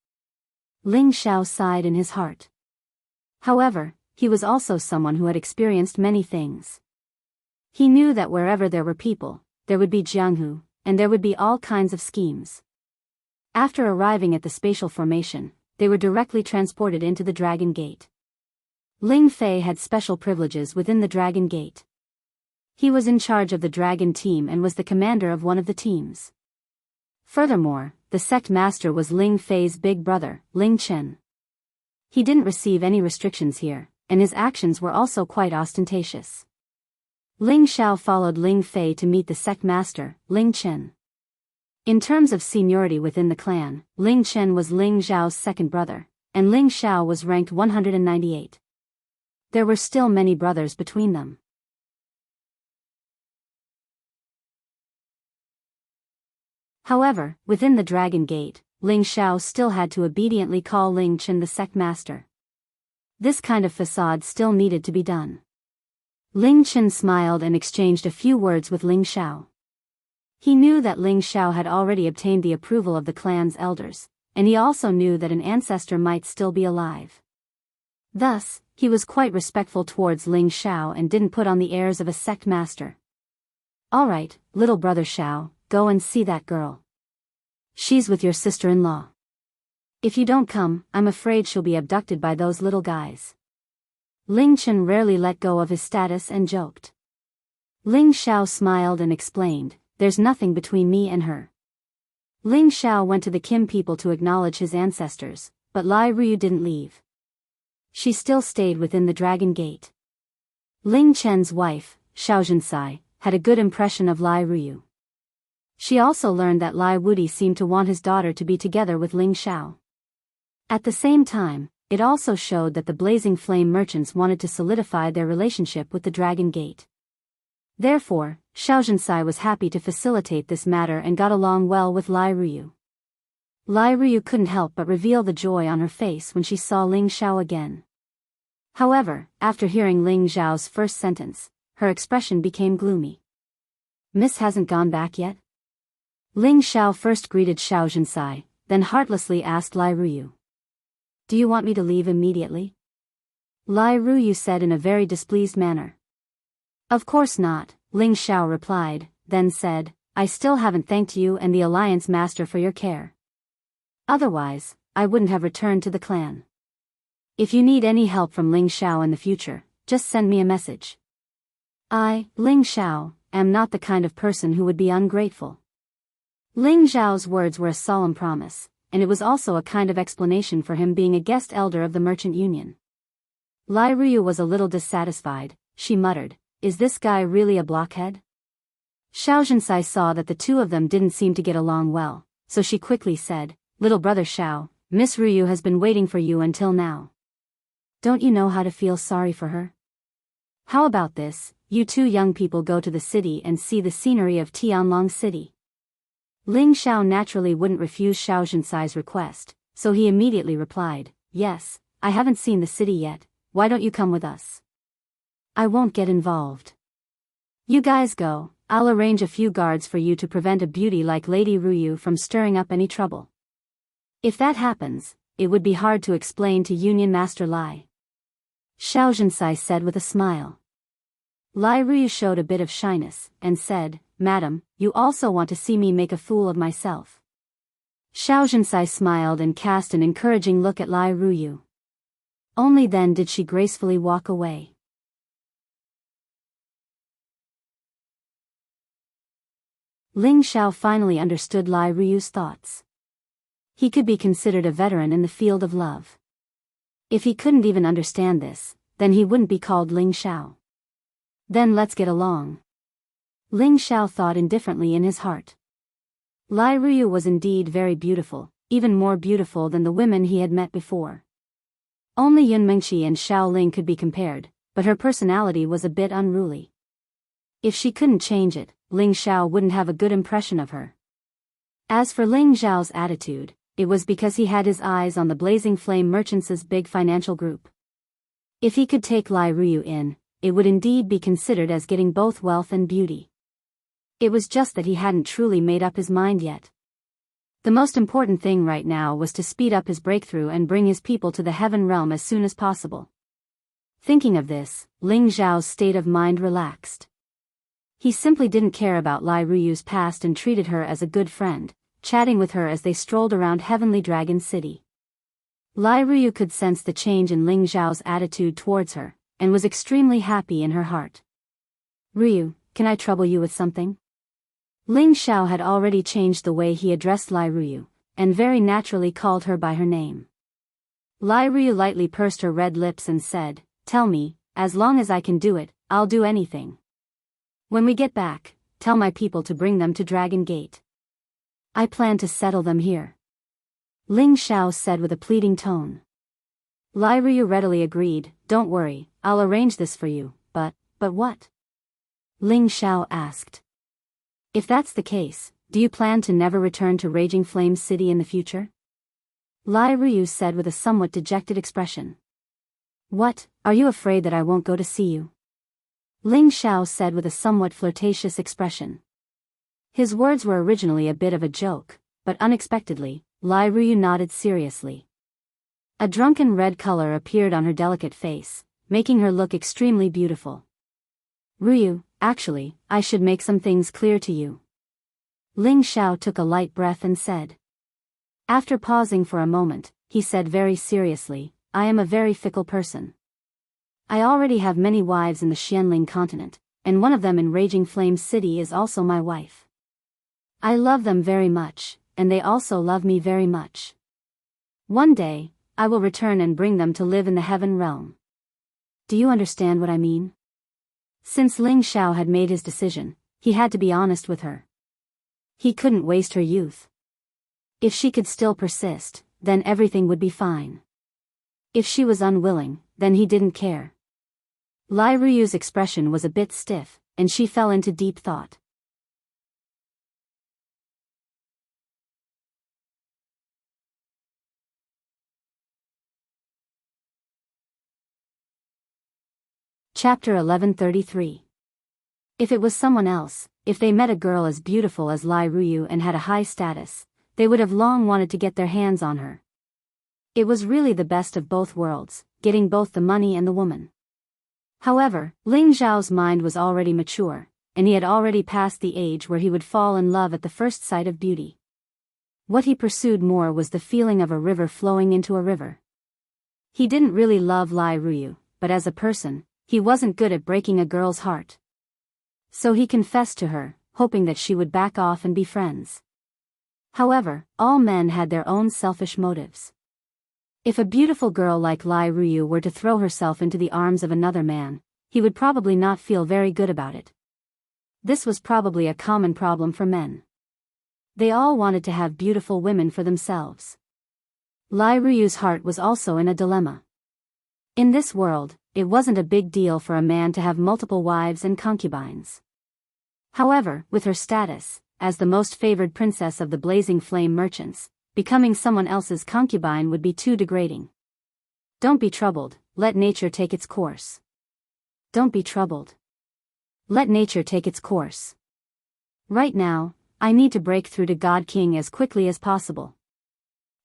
Ling Xiao sighed in his heart. However, he was also someone who had experienced many things. He knew that wherever there were people, there would be Jianghu, and there would be all kinds of schemes. After arriving at the spatial formation, they were directly transported into the Dragon Gate. Ling Fei had special privileges within the Dragon Gate. He was in charge of the Dragon team and was the commander of one of the teams. Furthermore, the sect master was Ling Fei's big brother, Ling Chen. He didn't receive any restrictions here, and his actions were also quite ostentatious. Ling Xiao followed Ling Fei to meet the sect master, Ling Chen. In terms of seniority within the clan, Ling Chen was Ling Zhao's second brother, and Ling Xiao was ranked 198. There were still many brothers between them. However, within the Dragon Gate, Ling Xiao still had to obediently call Ling Chen the sect master. This kind of facade still needed to be done. Ling Chen smiled and exchanged a few words with Ling Xiao. He knew that Ling Xiao had already obtained the approval of the clan's elders, and he also knew that an ancestor might still be alive. Thus, he was quite respectful towards Ling Xiao and didn't put on the airs of a sect master. Alright, little brother Xiao, go and see that girl. She's with your sister-in-law. If you don't come, I'm afraid she'll be abducted by those little guys. Ling Chen rarely let go of his status and joked. Ling Xiao smiled and explained, there's nothing between me and her. Ling Xiao went to the Kim people to acknowledge his ancestors, but Lai Ruyu didn't leave. She still stayed within the Dragon Gate. Ling Chen's wife, Xiao Jinsai, had a good impression of Lai Ruyu. She also learned that Lai Wudi seemed to want his daughter to be together with Ling Xiao. At the same time, it also showed that the blazing flame merchants wanted to solidify their relationship with the Dragon Gate. Therefore, Xiao Jinsai was happy to facilitate this matter and got along well with Lai Ruyu. Lai Ruyu couldn't help but reveal the joy on her face when she saw Ling Xiao again. However, after hearing Ling Xiao's first sentence, her expression became gloomy. Miss hasn't gone back yet? Ling Xiao first greeted Xiao Jinsai, then heartlessly asked Lai Ruyu. Do you want me to leave immediately? Lai Ruyu said in a very displeased manner. Of course not, Ling Xiao replied, then said, I still haven't thanked you and the Alliance Master for your care. Otherwise, I wouldn't have returned to the clan. If you need any help from Ling Xiao in the future, just send me a message. I, Ling Xiao, am not the kind of person who would be ungrateful. Ling Xiao's words were a solemn promise, and it was also a kind of explanation for him being a guest elder of the Merchant Union. Lai Ruyu was a little dissatisfied. She muttered, is this guy really a blockhead? Xiao Jinsai saw that the two of them didn't seem to get along well, so she quickly said, little brother Xiao, Miss Ruyu has been waiting for you until now. Don't you know how to feel sorry for her? How about this, you two young people go to the city and see the scenery of Tianlong City. Ling Xiao naturally wouldn't refuse Xiao Jinsai's request, so he immediately replied, yes, I haven't seen the city yet, why don't you come with us? I won't get involved. You guys go, I'll arrange a few guards for you to prevent a beauty like Lady Ruyu from stirring up any trouble. If that happens, it would be hard to explain to Union Master Lai. Xiao Jinsai said with a smile. Lai Ruyu showed a bit of shyness, and said, Madam, you also want to see me make a fool of myself. Xiao Jinsai smiled and cast an encouraging look at Lai Ruyu. Only then did she gracefully walk away. Ling Xiao finally understood Lai Ruyu's thoughts. He could be considered a veteran in the field of love. If he couldn't even understand this, then he wouldn't be called Ling Xiao. Then let's get along. Ling Xiao thought indifferently in his heart. Lai Ruyu was indeed very beautiful, even more beautiful than the women he had met before. Only Yun Mengqi and Xiao Ling could be compared, but her personality was a bit unruly. If she couldn't change it, Ling Xiao wouldn't have a good impression of her. As for Ling Xiao's attitude, it was because he had his eyes on the Blazing Flame Merchants' big financial group. If he could take Lai Ruyu in, it would indeed be considered as getting both wealth and beauty. It was just that he hadn't truly made up his mind yet. The most important thing right now was to speed up his breakthrough and bring his people to the heaven realm as soon as possible. Thinking of this, Ling Xiao's state of mind relaxed. He simply didn't care about Lai Ruyu's past and treated her as a good friend, chatting with her as they strolled around Heavenly Dragon City. Lai Ruyu could sense the change in Ling Xiao's attitude towards her, and was extremely happy in her heart. "Ruyu, can I trouble you with something?" Ling Xiao had already changed the way he addressed Lai Ruyu, and very naturally called her by her name. Lai Ruyu lightly pursed her red lips and said, "Tell me, as long as I can do it, I'll do anything. When we get back, tell my people to bring them to Dragon Gate. I plan to settle them here," Ling Xiao said with a pleading tone. Lai Ruyu readily agreed, "Don't worry, I'll arrange this for you, but what?" Ling Xiao asked. "If that's the case, do you plan to never return to Raging Flame City in the future?" Lai Ruyu said with a somewhat dejected expression. "What, are you afraid that I won't go to see you?" Ling Xiao said with a somewhat flirtatious expression. His words were originally a bit of a joke, but unexpectedly, Lai Ruyu nodded seriously. A drunken red color appeared on her delicate face, making her look extremely beautiful. "Ruyu, actually, I should make some things clear to you." Ling Xiao took a light breath and said. After pausing for a moment, he said very seriously, "I am a very fickle person. I already have many wives in the Xianling continent, and one of them in Raging Flame City is also my wife. I love them very much, and they also love me very much. One day, I will return and bring them to live in the heaven realm. Do you understand what I mean?" Since Ling Xiao had made his decision, he had to be honest with her. He couldn't waste her youth. If she could still persist, then everything would be fine. If she was unwilling, then he didn't care. Lai Ruyu's expression was a bit stiff, and she fell into deep thought. Chapter 1133. If it was someone else, if they met a girl as beautiful as Lai Ruyu and had a high status, they would have long wanted to get their hands on her. It was really the best of both worlds, getting both the money and the woman. However, Ling Xiao's mind was already mature, and he had already passed the age where he would fall in love at the first sight of beauty. What he pursued more was the feeling of a river flowing into a river. He didn't really love Lai Ruyu, but as a person, he wasn't good at breaking a girl's heart. So he confessed to her, hoping that she would back off and be friends. However, all men had their own selfish motives. If a beautiful girl like Lai Ruyu were to throw herself into the arms of another man, he would probably not feel very good about it. This was probably a common problem for men. They all wanted to have beautiful women for themselves. Lai Ruyu's heart was also in a dilemma. In this world, it wasn't a big deal for a man to have multiple wives and concubines. However, with her status, as the most favored princess of the Blazing Flame Merchants, becoming someone else's concubine would be too degrading. Don't be troubled, let nature take its course. Don't be troubled. Let nature take its course. Right now, I need to break through to God King as quickly as possible.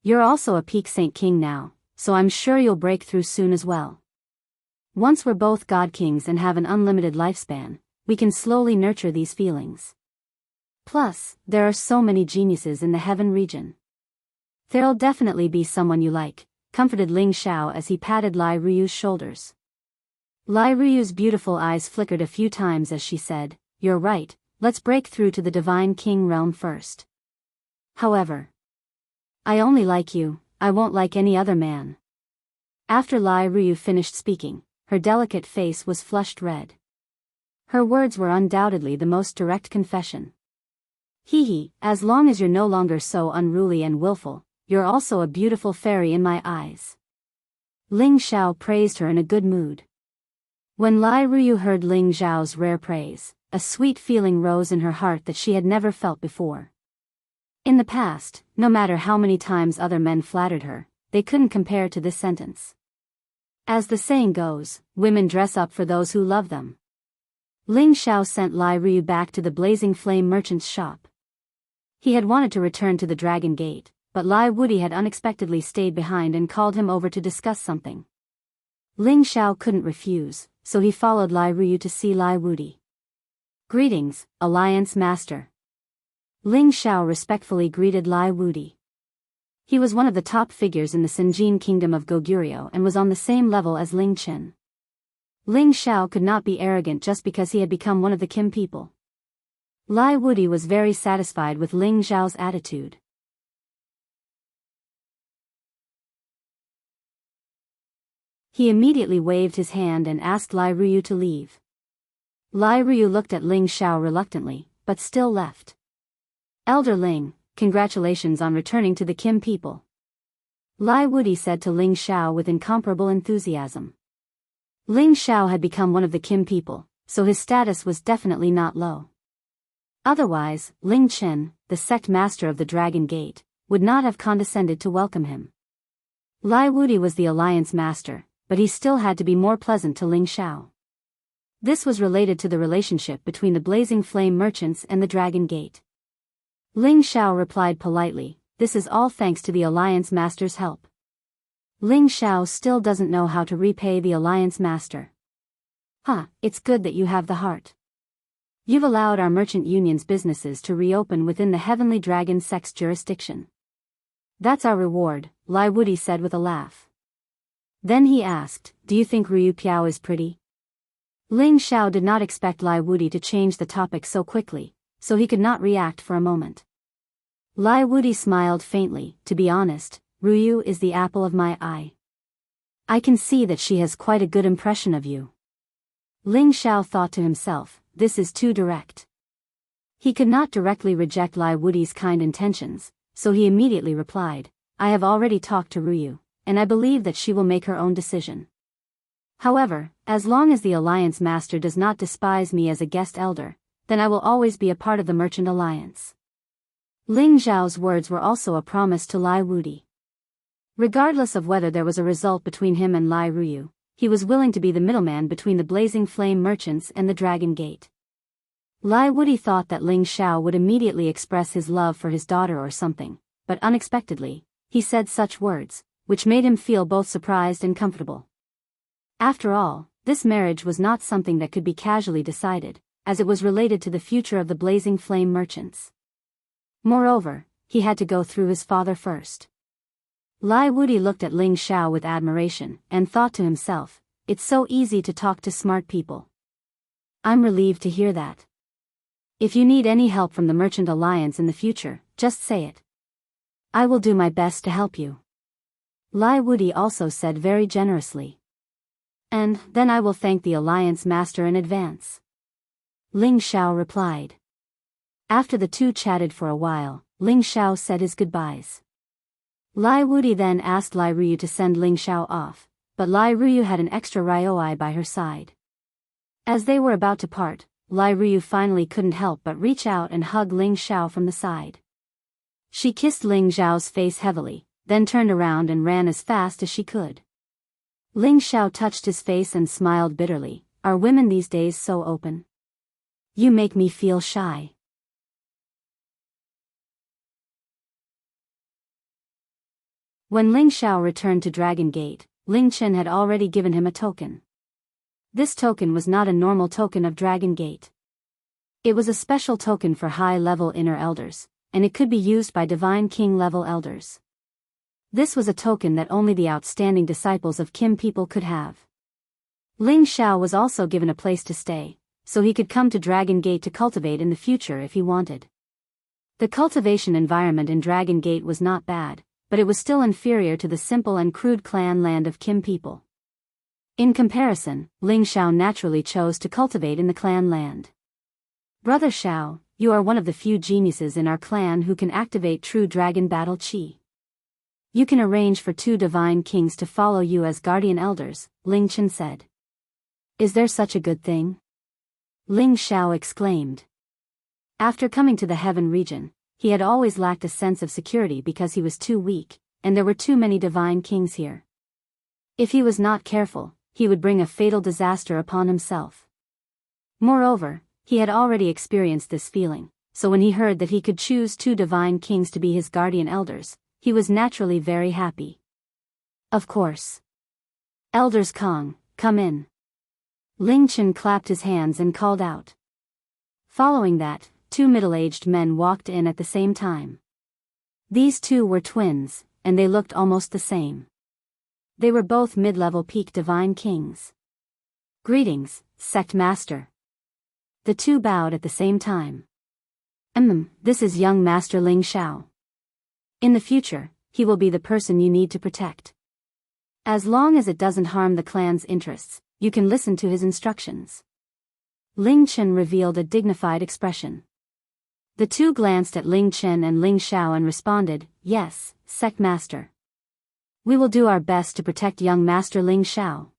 You're also a Peak Saint King now, so I'm sure you'll break through soon as well. Once we're both God Kings and have an unlimited lifespan, we can slowly nurture these feelings. Plus, there are so many geniuses in the heaven region. There'll definitely be someone you like, comforted Ling Xiao as he patted Lai Ruyu's shoulders. Lai Ruyu's beautiful eyes flickered a few times as she said, "You're right, let's break through to the Divine King realm first. However, I only like you, I won't like any other man." After Lai Ruyu finished speaking, her delicate face was flushed red. Her words were undoubtedly the most direct confession. Hee, as long as you're no longer so unruly and willful, you're also a beautiful fairy in my eyes. Ling Xiao praised her in a good mood. When Lai Ruyu heard Ling Xiao's rare praise, a sweet feeling rose in her heart that she had never felt before. In the past, no matter how many times other men flattered her, they couldn't compare to this sentence. As the saying goes, women dress up for those who love them. Ling Xiao sent Lai Ruyu back to the Blazing Flame merchant's shop. He had wanted to return to the Dragon Gate, but Lai Wuti had unexpectedly stayed behind and called him over to discuss something. Ling Xiao couldn't refuse, so he followed Lai Ruyu to see Lai Wuti. Greetings, Alliance Master. Ling Xiao respectfully greeted Lai Wuti. He was one of the top figures in the Sinjin kingdom of Goguryeo and was on the same level as Ling Chen. Ling Xiao could not be arrogant just because he had become one of the Kim people. Lai Wuti was very satisfied with Ling Xiao's attitude. He immediately waved his hand and asked Lai Ruyu to leave. Lai Ruyu looked at Ling Xiao reluctantly, but still left. Elder Ling, congratulations on returning to the Kim people. Lai Wuti said to Ling Xiao with incomparable enthusiasm. Ling Xiao had become one of the Kim people, so his status was definitely not low. Otherwise, Ling Chen, the sect master of the Dragon Gate, would not have condescended to welcome him. Lai Wuti was the alliance master, but he still had to be more pleasant to Ling Xiao. This was related to the relationship between the Blazing Flame merchants and the Dragon Gate. Ling Xiao replied politely, "This is all thanks to the alliance master's help." Ling Xiao still doesn't know how to repay the alliance master. It's good that you have the heart. You've allowed our merchant union's businesses to reopen within the Heavenly Dragon sect's jurisdiction. That's our reward, Lai Wuti said with a laugh. Then he asked, "Do you think Ruyu Piao is pretty?" Ling Xiao did not expect Lai Wuti to change the topic so quickly, so he could not react for a moment. Lai Wuti smiled faintly. "To be honest, Ruyu is the apple of my eye. I can see that she has quite a good impression of you." Ling Xiao thought to himself, this is too direct. He could not directly reject Lai Wuti's kind intentions, so he immediately replied, "I have already talked to Ruyu, and I believe that she will make her own decision. However, as long as the Alliance Master does not despise me as a guest elder, then I will always be a part of the Merchant Alliance." Ling Xiao's words were also a promise to Lai Wuti. Regardless of whether there was a result between him and Lai Ruyu, he was willing to be the middleman between the Blazing Flame merchants and the Dragon Gate. Lai Wuti thought that Ling Xiao would immediately express his love for his daughter or something, but unexpectedly, he said such words, which made him feel both surprised and comfortable. After all, this marriage was not something that could be casually decided, as it was related to the future of the Blazing Flame merchants. Moreover, he had to go through his father first. Lai Wuti looked at Ling Xiao with admiration, and thought to himself, "It's so easy to talk to smart people. I'm relieved to hear that. If you need any help from the Merchant Alliance in the future, just say it. I will do my best to help you." Lai Wuti also said very generously. "And then I will thank the Alliance Master in advance." Ling Xiao replied. After the two chatted for a while, Ling Xiao said his goodbyes. Lai Wuti then asked Lai Ruyu to send Ling Xiao off, but Lai Ruyu had an extra Ryoi by her side. As they were about to part, Lai Ruyu finally couldn't help but reach out and hug Ling Xiao from the side. She kissed Ling Xiao's face heavily, then turned around and ran as fast as she could. Ling Xiao touched his face and smiled bitterly. "Are women these days so open? You make me feel shy." When Ling Xiao returned to Dragon Gate, Ling Chen had already given him a token. This token was not a normal token of Dragon Gate. It was a special token for high-level inner elders, and it could be used by Divine King-level elders. This was a token that only the outstanding disciples of Kim people could have. Ling Xiao was also given a place to stay, so he could come to Dragon Gate to cultivate in the future if he wanted. The cultivation environment in Dragon Gate was not bad, but it was still inferior to the simple and crude clan land of Kim people. In comparison, Ling Xiao naturally chose to cultivate in the clan land. Brother Xiao, you are one of the few geniuses in our clan who can activate true dragon battle chi. You can arrange for 2 divine kings to follow you as guardian elders, Ling Chen said. Is there such a good thing? Ling Xiao exclaimed. After coming to the heaven region, he had always lacked a sense of security because he was too weak, and there were too many divine kings here. If he was not careful, he would bring a fatal disaster upon himself. Moreover, he had already experienced this feeling, so when he heard that he could choose 2 divine kings to be his guardian elders, he was naturally very happy. Of course. Elders Kong, come in. Ling Chen clapped his hands and called out. Following that, 2 middle-aged men walked in at the same time. These 2 were twins, and they looked almost the same. They were both mid-level peak divine kings. Greetings, sect master. The 2 bowed at the same time. This is young Master Ling Xiao. In the future, he will be the person you need to protect. As long as it doesn't harm the clan's interests, you can listen to his instructions. Ling Chen revealed a dignified expression. The 2 glanced at Ling Chen and Ling Xiao and responded, yes, sect master. We will do our best to protect young Master Ling Xiao.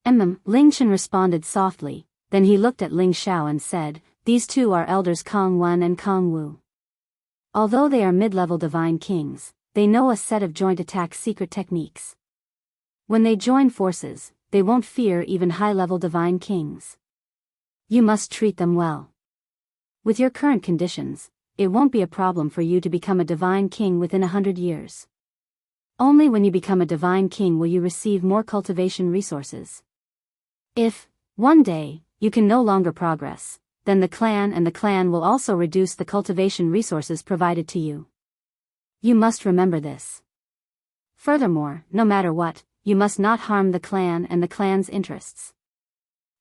Ling Chen responded softly, then he looked at Ling Xiao and said, these 2 are elders Kong Wen and Kong Wu. Although they are mid-level divine kings, they know a set of joint attack secret techniques. When they join forces, they won't fear even high-level divine kings. You must treat them well. With your current conditions, it won't be a problem for you to become a divine king within 100 years. Only when you become a divine king will you receive more cultivation resources. If, one day, you can no longer progress, then the clan will also reduce the cultivation resources provided to you. You must remember this. Furthermore, no matter what, you must not harm the clan and the clan's interests.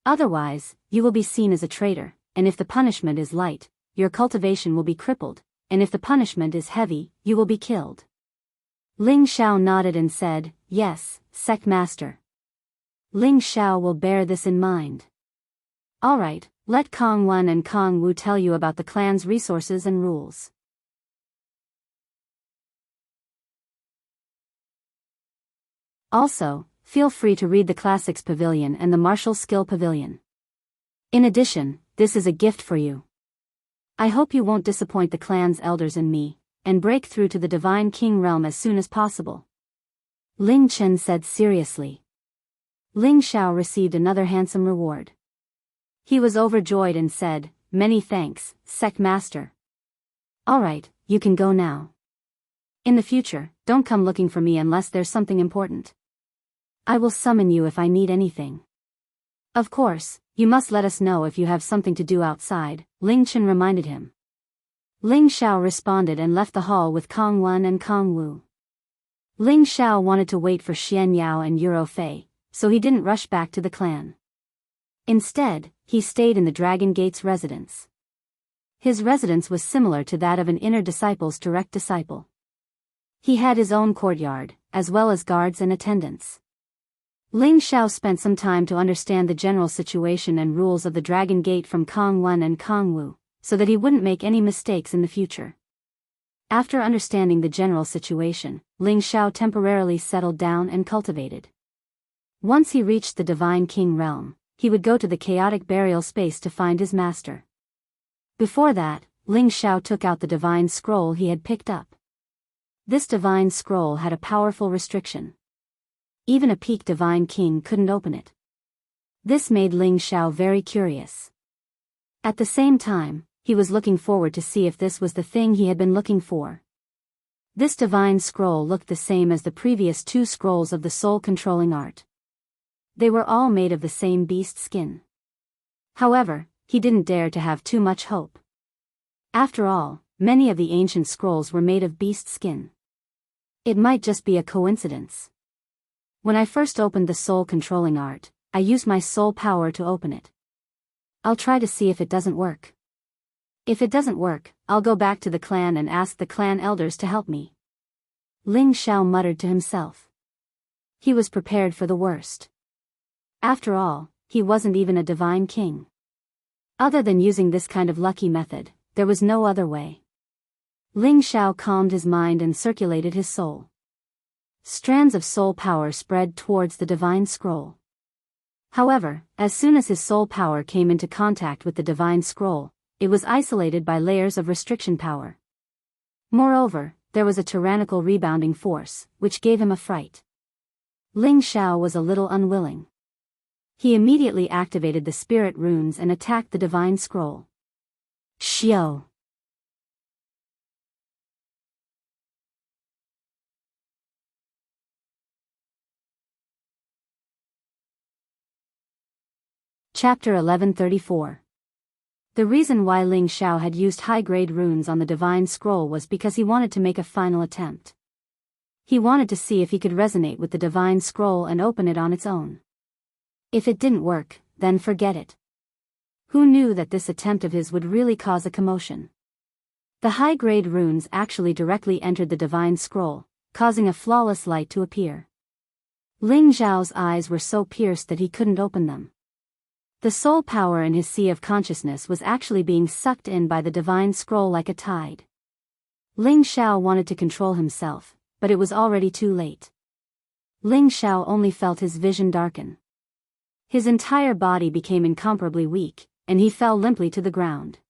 Otherwise, you will be seen as a traitor, and if the punishment is light, your cultivation will be crippled, and if the punishment is heavy, you will be killed. Ling Xiao nodded and said, yes, sect master. Ling Xiao will bear this in mind. Alright, let Kong Wen and Kong Wu tell you about the clan's resources and rules. Also, feel free to read the Classics Pavilion and the Martial Skill Pavilion. In addition, this is a gift for you. I hope you won't disappoint the clan's elders and me, and break through to the Divine King realm as soon as possible. Ling Chen said seriously. Ling Xiao received another handsome reward. He was overjoyed and said, many thanks, sect master. Alright, you can go now. In the future, don't come looking for me unless there's something important. I will summon you if I need anything. Of course, you must let us know if you have something to do outside, Ling Chen reminded him. Ling Xiao responded and left the hall with Kong Wen and Kong Wu. Ling Xiao wanted to wait for Xian Yao and Euro Fei, so he didn't rush back to the clan. Instead, he stayed in the Dragon Gate's residence. His residence was similar to that of an inner disciple's direct disciple. He had his own courtyard, as well as guards and attendants. Ling Xiao spent some time to understand the general situation and rules of the Dragon Gate from Kong Wen and Kong Wu, so that he wouldn't make any mistakes in the future. After understanding the general situation, Ling Xiao temporarily settled down and cultivated. Once he reached the Divine King realm, he would go to the chaotic burial space to find his master. Before that, Ling Xiao took out the divine scroll he had picked up. This divine scroll had a powerful restriction. Even a peak divine king couldn't open it. This made Ling Xiao very curious. At the same time, he was looking forward to see if this was the thing he had been looking for. This divine scroll looked the same as the previous 2 scrolls of the soul-controlling art. They were all made of the same beast skin. However, he didn't dare to have too much hope. After all, many of the ancient scrolls were made of beast skin. It might just be a coincidence. When I first opened the soul-controlling art, I used my soul power to open it. I'll try to see if it doesn't work. If it doesn't work, I'll go back to the clan and ask the clan elders to help me. Ling Xiao muttered to himself. He was prepared for the worst. After all, he wasn't even a divine king. Other than using this kind of lucky method, there was no other way. Ling Xiao calmed his mind and circulated his soul. Strands of soul power spread towards the divine scroll. However, as soon as his soul power came into contact with the divine scroll, it was isolated by layers of restriction power. Moreover, there was a tyrannical rebounding force, which gave him a fright. Ling Xiao was a little unwilling. He immediately activated the spirit runes and attacked the divine scroll. Xiao! Chapter 1134. The reason why Ling Xiao had used high-grade runes on the divine scroll was because he wanted to make a final attempt. He wanted to see if he could resonate with the divine scroll and open it on its own. If it didn't work, then forget it. Who knew that this attempt of his would really cause a commotion? The high-grade runes actually directly entered the divine scroll, causing a flawless light to appear. Ling Xiao's eyes were so pierced that he couldn't open them. The soul power in his sea of consciousness was actually being sucked in by the divine scroll like a tide. Ling Xiao wanted to control himself, but it was already too late. Ling Xiao only felt his vision darken. His entire body became incomparably weak, and he fell limply to the ground.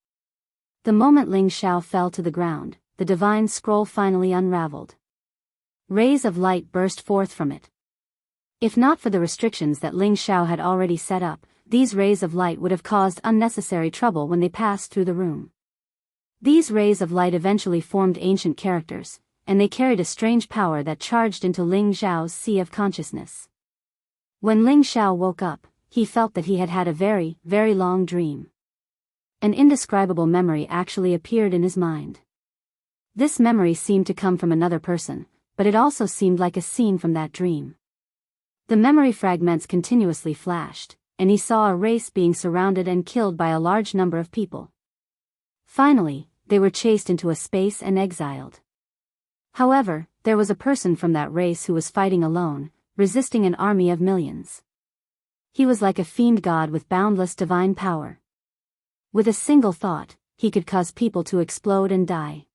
The moment Ling Xiao fell to the ground, the divine scroll finally unraveled. Rays of light burst forth from it. If not for the restrictions that Ling Xiao had already set up, these rays of light would have caused unnecessary trouble when they passed through the room. These rays of light eventually formed ancient characters, and they carried a strange power that charged into Ling Xiao's sea of consciousness. When Ling Xiao woke up, he felt that he had had a very, very long dream. An indescribable memory actually appeared in his mind. This memory seemed to come from another person, but it also seemed like a scene from that dream. The memory fragments continuously flashed, and he saw a race being surrounded and killed by a large number of people. Finally, they were chased into a space and exiled. However, there was a person from that race who was fighting alone, resisting an army of millions. He was like a fiend god with boundless divine power. With a single thought, he could cause people to explode and die.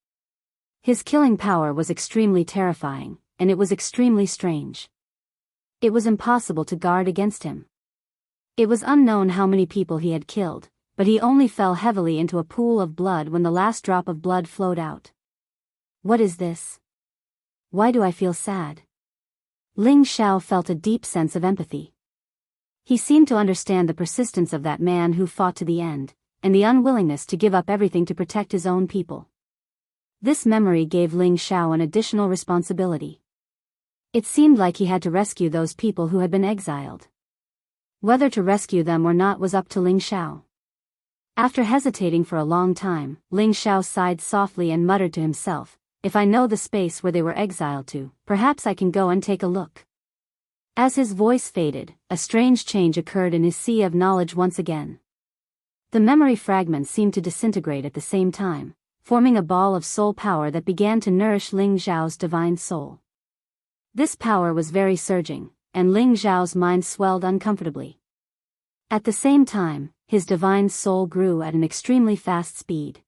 His killing power was extremely terrifying, and it was extremely strange. It was impossible to guard against him. It was unknown how many people he had killed, but he only fell heavily into a pool of blood when the last drop of blood flowed out. What is this? Why do I feel sad? Ling Xiao felt a deep sense of empathy. He seemed to understand the persistence of that man who fought to the end, and the unwillingness to give up everything to protect his own people. This memory gave Ling Xiao an additional responsibility. It seemed like he had to rescue those people who had been exiled. Whether to rescue them or not was up to Ling Xiao. After hesitating for a long time, Ling Xiao sighed softly and muttered to himself, "If I know the space where they were exiled to, perhaps I can go and take a look." As his voice faded, a strange change occurred in his sea of knowledge once again. The memory fragments seemed to disintegrate at the same time, forming a ball of soul power that began to nourish Ling Xiao's divine soul. This power was very surging, and Ling Xiao's mind swelled uncomfortably. At the same time, his divine soul grew at an extremely fast speed.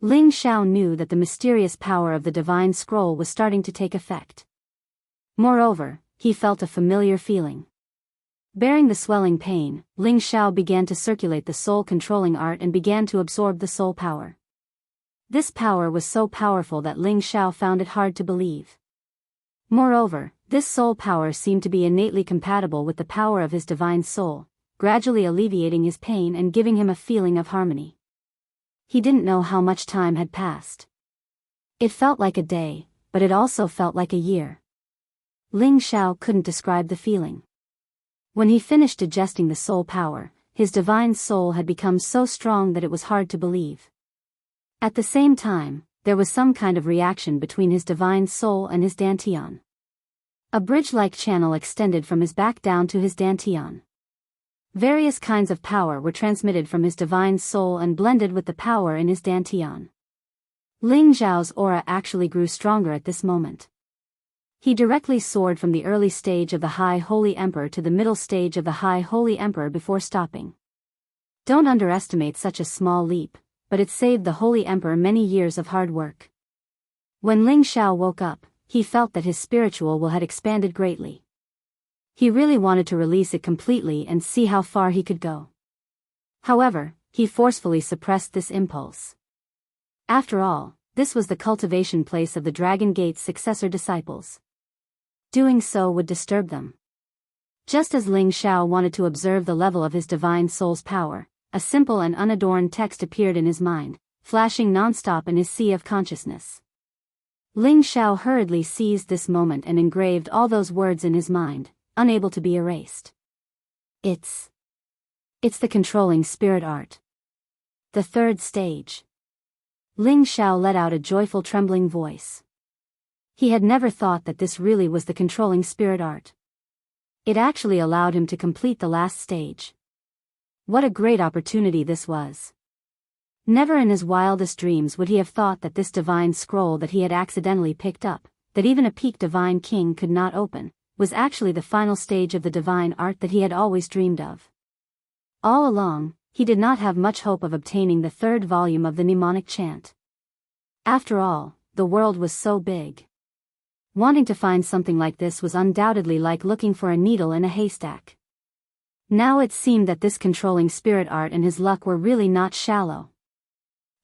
Ling Xiao knew that the mysterious power of the divine scroll was starting to take effect. Moreover, he felt a familiar feeling. Bearing the swelling pain, Ling Xiao began to circulate the soul-controlling art and began to absorb the soul power. This power was so powerful that Ling Xiao found it hard to believe. Moreover, this soul power seemed to be innately compatible with the power of his divine soul, gradually alleviating his pain and giving him a feeling of harmony. He didn't know how much time had passed. It felt like a day, but it also felt like a year. Ling Xiao couldn't describe the feeling. When he finished digesting the soul power, his divine soul had become so strong that it was hard to believe. At the same time, there was some kind of reaction between his divine soul and his dantian. A bridge-like channel extended from his back down to his dantian. Various kinds of power were transmitted from his divine soul and blended with the power in his dantian. Ling Zhao's aura actually grew stronger at this moment. He directly soared from the early stage of the High Holy Emperor to the middle stage of the High Holy Emperor before stopping. Don't underestimate such a small leap, but it saved the Holy Emperor many years of hard work. When Ling Xiao woke up, he felt that his spiritual will had expanded greatly. He really wanted to release it completely and see how far he could go. However, he forcefully suppressed this impulse. After all, this was the cultivation place of the Dragon Gate's successor disciples. Doing so would disturb them. Just as Ling Xiao wanted to observe the level of his divine soul's power, a simple and unadorned text appeared in his mind, flashing non-stop in his sea of consciousness. Ling Xiao hurriedly seized this moment and engraved all those words in his mind, unable to be erased. It's the controlling spirit art. The third stage. Ling Xiao let out a joyful trembling voice. He had never thought that this really was the controlling spirit art. It actually allowed him to complete the last stage. What a great opportunity this was. Never in his wildest dreams would he have thought that this divine scroll that he had accidentally picked up, that even a peak divine king could not open, was actually the final stage of the divine art that he had always dreamed of. All along, he did not have much hope of obtaining the third volume of the mnemonic chant. After all, the world was so big. Wanting to find something like this was undoubtedly like looking for a needle in a haystack. Now it seemed that this controlling spirit art and his luck were really not shallow.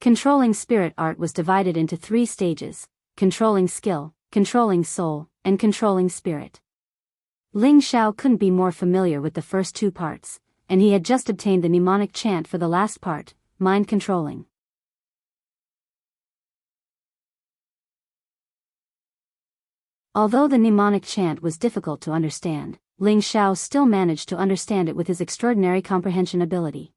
Controlling spirit art was divided into 3 stages: controlling skill, controlling soul, and controlling spirit. Ling Xiao couldn't be more familiar with the first 2 parts, and he had just obtained the mnemonic chant for the last part, mind controlling. Although the mnemonic chant was difficult to understand, Ling Xiao still managed to understand it with his extraordinary comprehension ability.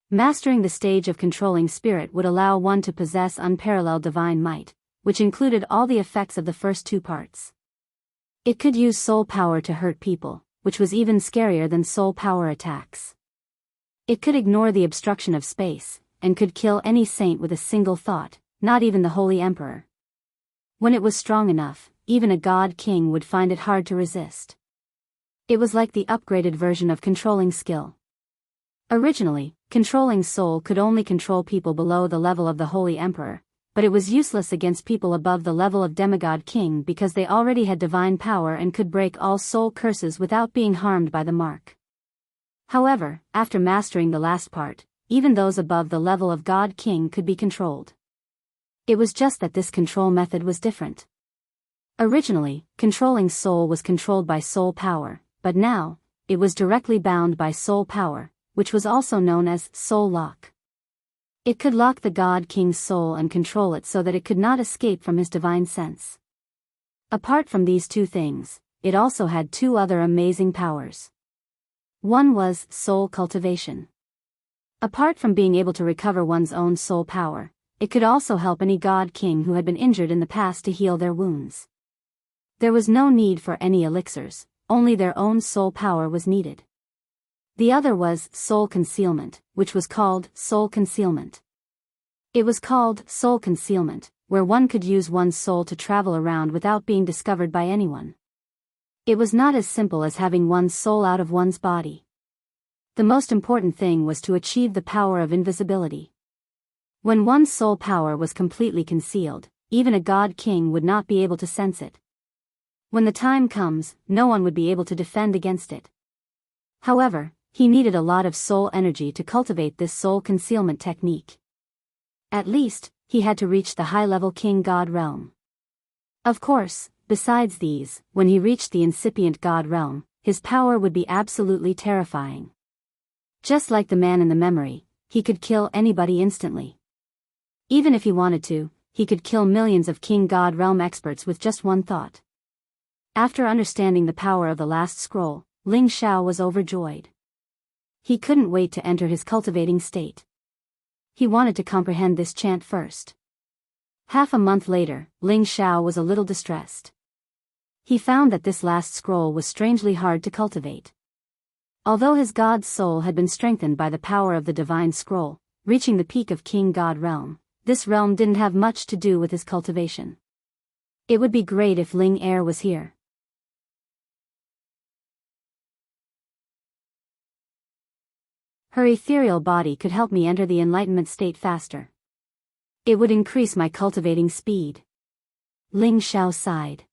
Mastering the stage of controlling spirit would allow one to possess unparalleled divine might, which included all the effects of the first 2 parts. It could use soul power to hurt people, which was even scarier than soul power attacks. It could ignore the obstruction of space, and could kill any saint with a single thought, not even the Holy Emperor. When it was strong enough, even a god king would find it hard to resist. It was like the upgraded version of controlling skill. Originally, controlling soul could only control people below the level of the Holy Emperor, but it was useless against people above the level of demigod king because they already had divine power and could break all soul curses without being harmed by the mark. However, after mastering the last part, even those above the level of god king could be controlled. It was just that this control method was different. Originally, controlling soul was controlled by soul power, but now, it was directly bound by soul power, which was also known as soul lock. It could lock the god king's soul and control it so that it could not escape from his divine sense. Apart from these 2 things, it also had 2 other amazing powers. One was soul cultivation. Apart from being able to recover one's own soul power, it could also help any god king who had been injured in the past to heal their wounds. There was no need for any elixirs, only their own soul power was needed. The other was soul concealment, which was called soul concealment. It was called soul concealment, where one could use one's soul to travel around without being discovered by anyone. It was not as simple as having one's soul out of one's body. The most important thing was to achieve the power of invisibility. When one's soul power was completely concealed, even a god king would not be able to sense it. When the time comes, no one would be able to defend against it. However, he needed a lot of soul energy to cultivate this soul concealment technique. At least, he had to reach the high-level king god realm. Of course, besides these, when he reached the incipient god realm, his power would be absolutely terrifying. Just like the man in the memory, he could kill anybody instantly. Even if he wanted to, he could kill millions of king god realm experts with just one thought. After understanding the power of the last scroll, Ling Xiao was overjoyed. He couldn't wait to enter his cultivating state. He wanted to comprehend this chant first. Half a month later, Ling Xiao was a little distressed. He found that this last scroll was strangely hard to cultivate. Although his god's soul had been strengthened by the power of the divine scroll, reaching the peak of king god realm, this realm didn't have much to do with his cultivation. It would be great if Ling Er was here. Her ethereal body could help me enter the enlightenment state faster. It would increase my cultivating speed. Ling Xiao sighed.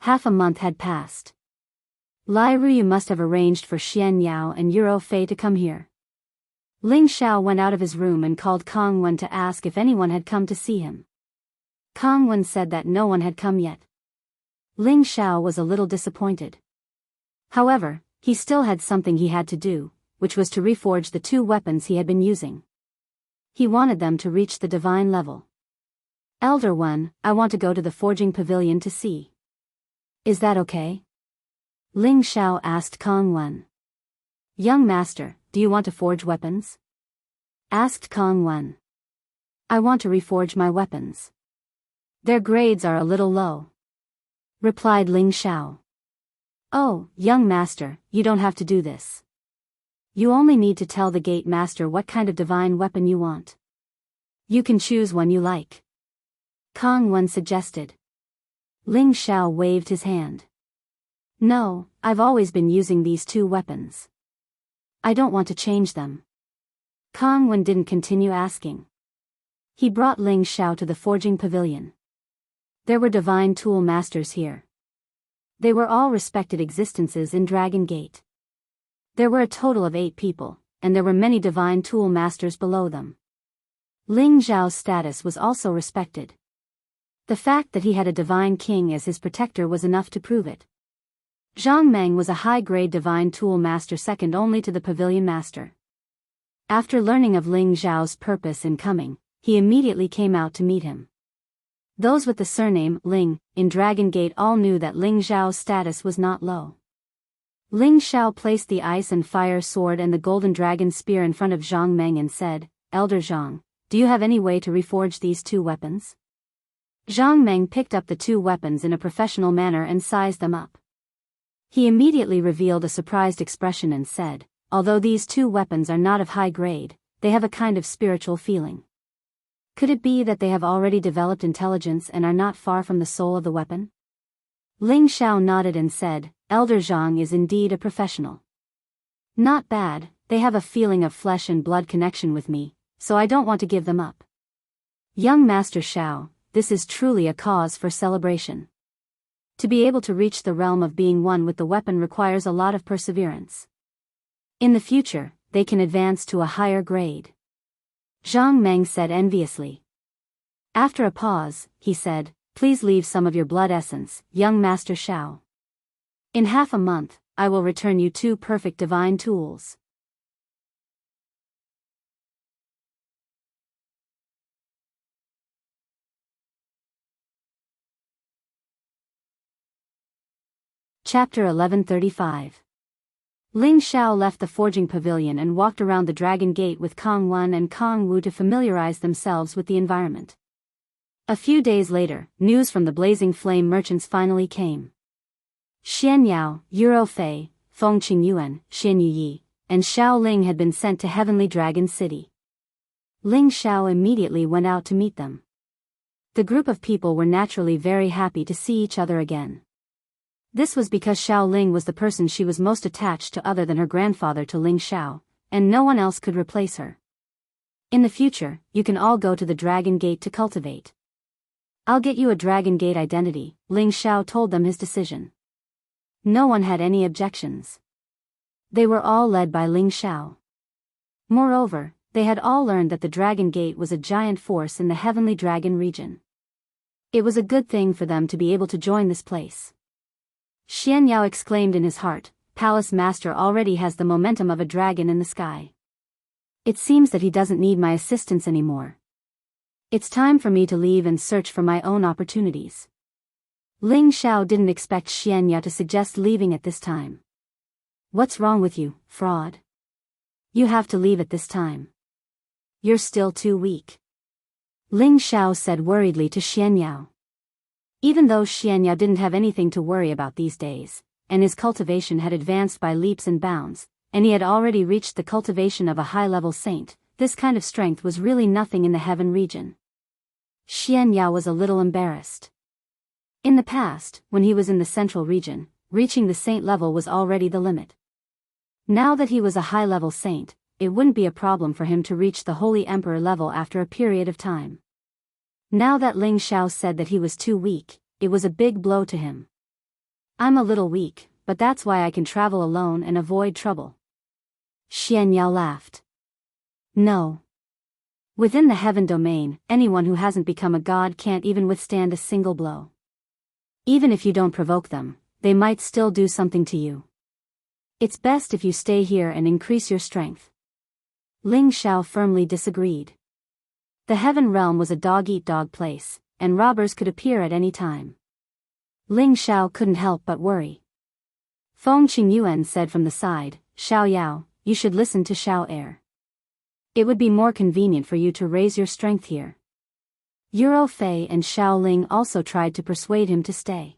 Half a month had passed. Lai Ruyu must have arranged for Xian Yao and Euro Fei to come here. Ling Xiao went out of his room and called Kong Wen to ask if anyone had come to see him. Kong Wen said that no one had come yet. Ling Xiao was a little disappointed. However, he still had something he had to do, which was to reforge the 2 weapons he had been using. He wanted them to reach the divine level. Elder One, I want to go to the forging pavilion to see. Is that okay? Ling Xiao asked Kong Wen. Young master, do you want to forge weapons? Asked Kong Wen. I want to reforge my weapons. Their grades are a little low. Replied Ling Xiao. Oh, young master, you don't have to do this. You only need to tell the gate master what kind of divine weapon you want. You can choose one you like. Kong Wen suggested. Ling Xiao waved his hand. No, I've always been using these 2 weapons. I don't want to change them. Kong Wen didn't continue asking. He brought Ling Xiao to the forging pavilion. There were divine tool masters here. They were all respected existences in Dragon Gate. There were a total of 8 people, and there were many divine tool masters below them. Ling Xiao's status was also respected. The fact that he had a divine king as his protector was enough to prove it. Zhang Meng was a high-grade divine tool master second only to the pavilion master. After learning of Ling Xiao's purpose in coming, he immediately came out to meet him. Those with the surname Ling in Dragon Gate all knew that Ling Xiao's status was not low. Ling Xiao placed the ice and fire sword and the golden dragon spear in front of Zhang Meng and said, Elder Zhang, do you have any way to reforge these 2 weapons? Zhang Meng picked up the 2 weapons in a professional manner and sized them up. He immediately revealed a surprised expression and said, although these 2 weapons are not of high grade, they have a kind of spiritual feeling. Could it be that they have already developed intelligence and are not far from the soul of the weapon? Ling Xiao nodded and said, Elder Zhang is indeed a professional. Not bad, they have a feeling of flesh and blood connection with me, so I don't want to give them up. Young Master Xiao, this is truly a cause for celebration. To be able to reach the realm of being one with the weapon requires a lot of perseverance. In the future, they can advance to a higher grade. Zhang Meng said enviously. After a pause, he said, please leave some of your blood essence, young Master Xiao. In half a month, I will return you 2 perfect divine tools. Chapter 1135. Ling Xiao left the forging pavilion and walked around the Dragon Gate with Kong Wen and Kong Wu to familiarize themselves with the environment. A few days later, news from the Blazing Flame merchants finally came. Xian Yao, Euro Fei, Feng Qingyuan, Xian Yuyi, and Xiao Ling had been sent to Heavenly Dragon City. Ling Xiao immediately went out to meet them. The group of people were naturally very happy to see each other again. This was because Xiao Ling was the person she was most attached to other than her grandfather to Ling Xiao, and no one else could replace her. In the future, you can all go to the Dragon Gate to cultivate. I'll get you a Dragon Gate identity, Ling Xiao told them his decision. No one had any objections. They were all led by Ling Xiao. Moreover, they had all learned that the Dragon Gate was a giant force in the Heavenly Dragon region. It was a good thing for them to be able to join this place. Xian Yao exclaimed in his heart, Palace Master already has the momentum of a dragon in the sky. It seems that he doesn't need my assistance anymore. It's time for me to leave and search for my own opportunities. Ling Xiao didn't expect Xian Yao to suggest leaving at this time. What's wrong with you, fraud? You have to leave at this time. You're still too weak. Ling Xiao said worriedly to Xian Yao. Even though Xian Yao didn't have anything to worry about these days, and his cultivation had advanced by leaps and bounds, and he had already reached the cultivation of a high-level saint, this kind of strength was really nothing in the heaven region. Xian Yao was a little embarrassed. In the past, when he was in the central region, reaching the saint level was already the limit. Now that he was a high-level saint, it wouldn't be a problem for him to reach the Holy Emperor level after a period of time. Now that Ling Xiao said that he was too weak, it was a big blow to him. I'm a little weak, but that's why I can travel alone and avoid trouble. Xian Yao laughed. No. Within the heaven domain, anyone who hasn't become a god can't even withstand a single blow. Even if you don't provoke them, they might still do something to you. It's best if you stay here and increase your strength. Ling Xiao firmly disagreed. The heaven realm was a dog-eat-dog place, and robbers could appear at any time. Ling Xiao couldn't help but worry. Feng Qingyuan said from the side, Xiao Yao, you should listen to Xiao Er. It would be more convenient for you to raise your strength here. Euro Fei and Xiao Ling also tried to persuade him to stay.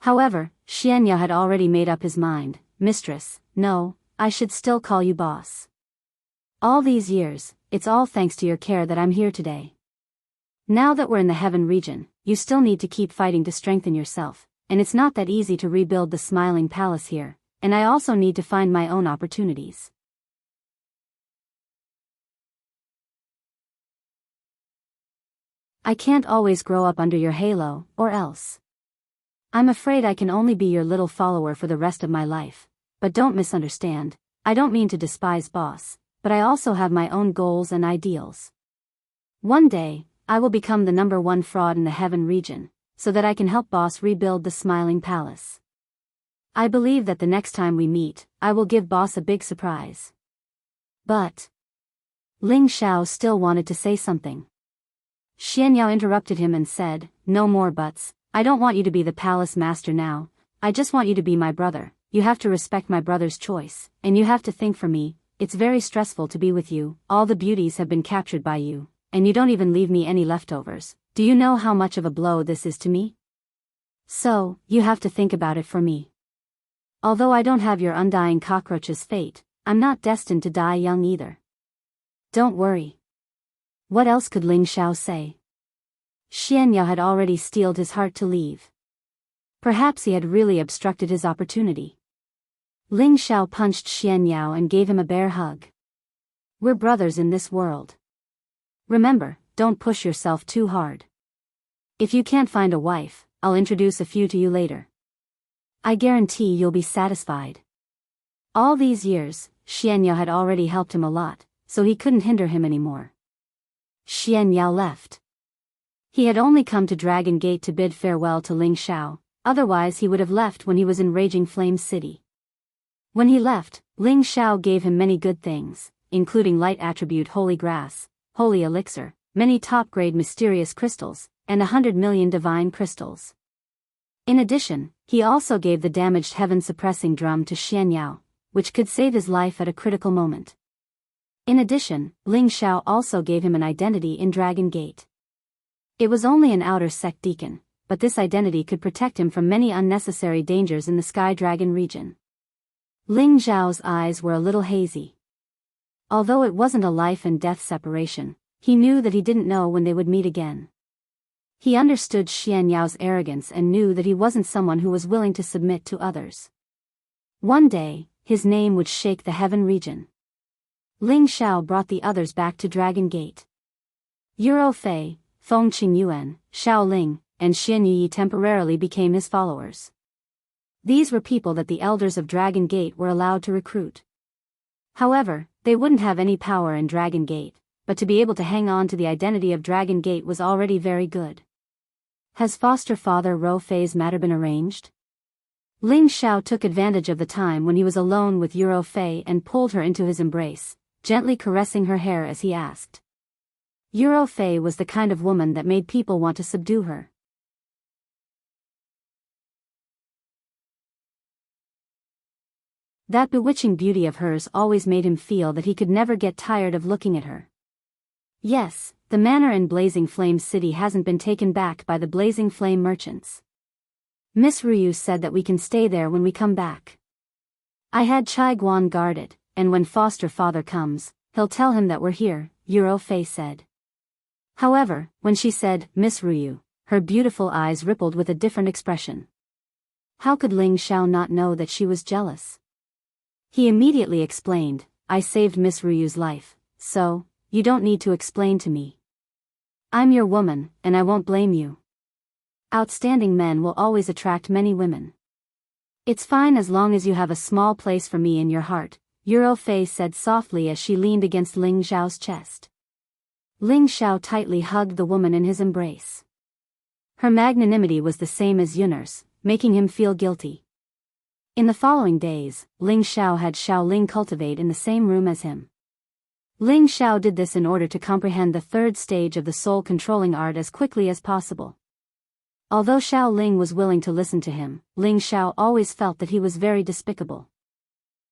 However, Xian Yao had already made up his mind. Mistress, no, I should still call you boss. All these years, it's all thanks to your care that I'm here today. Now that we're in the heaven region, you still need to keep fighting to strengthen yourself, and it's not that easy to rebuild the smiling palace here, and I also need to find my own opportunities. I can't always grow up under your halo, or else. I'm afraid I can only be your little follower for the rest of my life. But don't misunderstand, I don't mean to despise boss, but I also have my own goals and ideals. One day, I will become the #1 fraud in the heaven region, so that I can help boss rebuild the smiling palace. I believe that the next time we meet, I will give boss a big surprise. But Ling Xiao still wanted to say something. Xian Yao interrupted him and said, no more buts, I don't want you to be the palace master now, I just want you to be my brother. You have to respect my brother's choice, and you have to think for me. It's very stressful to be with you, all the beauties have been captured by you, and you don't even leave me any leftovers. Do you know how much of a blow this is to me? So, you have to think about it for me. Although I don't have your undying cockroach's fate, I'm not destined to die young either. Don't worry. What else could Ling Xiao say? Xian Yao had already steeled his heart to leave. Perhaps he had really obstructed his opportunity. Ling Xiao punched Xian Yao and gave him a bear hug. We're brothers in this world. Remember, don't push yourself too hard. If you can't find a wife, I'll introduce a few to you later. I guarantee you'll be satisfied. All these years, Xian Yao had already helped him a lot, so he couldn't hinder him anymore. Xian Yao left. He had only come to Dragon Gate to bid farewell to Ling Xiao, otherwise he would have left when he was in Raging Flame City. When he left, Ling Xiao gave him many good things, including light attribute holy grass, holy elixir, many top-grade mysterious crystals, and 100 million divine crystals. In addition, he also gave the damaged heaven-suppressing drum to Xian Yao, which could save his life at a critical moment. In addition, Ling Xiao also gave him an identity in Dragon Gate. It was only an outer sect deacon, but this identity could protect him from many unnecessary dangers in the Sky Dragon region. Ling Xiao's eyes were a little hazy. Although it wasn't a life and death separation, he knew that he didn't know when they would meet again. He understood Xian Yao's arrogance and knew that he wasn't someone who was willing to submit to others. One day, his name would shake the heaven region. Ling Xiao brought the others back to Dragon Gate. Euro Fei, Feng Qingyuan, Xiao Ling, and Xian Yi temporarily became his followers. These were people that the elders of Dragon Gate were allowed to recruit. However, they wouldn't have any power in Dragon Gate, but to be able to hang on to the identity of Dragon Gate was already very good. Has foster father Ro Fei's matter been arranged? Ling Xiao took advantage of the time when he was alone with Euro Fei and pulled her into his embrace, gently caressing her hair as he asked. Euro Fei was the kind of woman that made people want to subdue her. That bewitching beauty of hers always made him feel that he could never get tired of looking at her. Yes, the manor in Blazing Flame City hasn't been taken back by the Blazing Flame merchants. Miss Ryu said that we can stay there when we come back. I had Chai Guan guard it, and when foster father comes, he'll tell him that we're here, Euro Fei said. However, when she said, Miss Ryu, her beautiful eyes rippled with a different expression. How could Ling Xiao not know that she was jealous? He immediately explained, I saved Miss Ryu's life, so, you don't need to explain to me. I'm your woman, and I won't blame you. Outstanding men will always attract many women. It's fine as long as you have a small place for me in your heart, Euro Fei said softly as she leaned against Ling Xiao's chest. Ling Xiao tightly hugged the woman in his embrace. Her magnanimity was the same as Yunner's, making him feel guilty. In the following days, Ling Xiao had Xiao Ling cultivate in the same room as him. Ling Xiao did this in order to comprehend the third stage of the soul-controlling art as quickly as possible. Although Xiao Ling was willing to listen to him, Ling Xiao always felt that he was very despicable.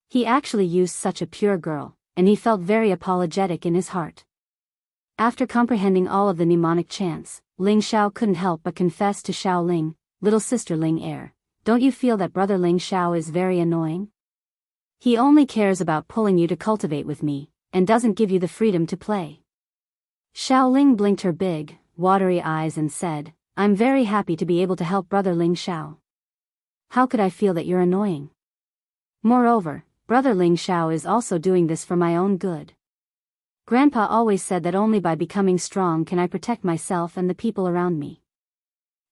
He actually used such a pure girl, and he felt very apologetic in his heart. After comprehending all of the mnemonic chants, Ling Xiao couldn't help but confess to Xiao Ling, little sister Ling Er, don't you feel that brother Ling Xiao is very annoying? He only cares about pulling you to cultivate with me, and doesn't give you the freedom to play. Xiao Ling blinked her big, watery eyes and said, I'm very happy to be able to help brother Ling Xiao. How could I feel that you're annoying? Moreover, brother Ling Xiao is also doing this for my own good. Grandpa always said that only by becoming strong can I protect myself and the people around me.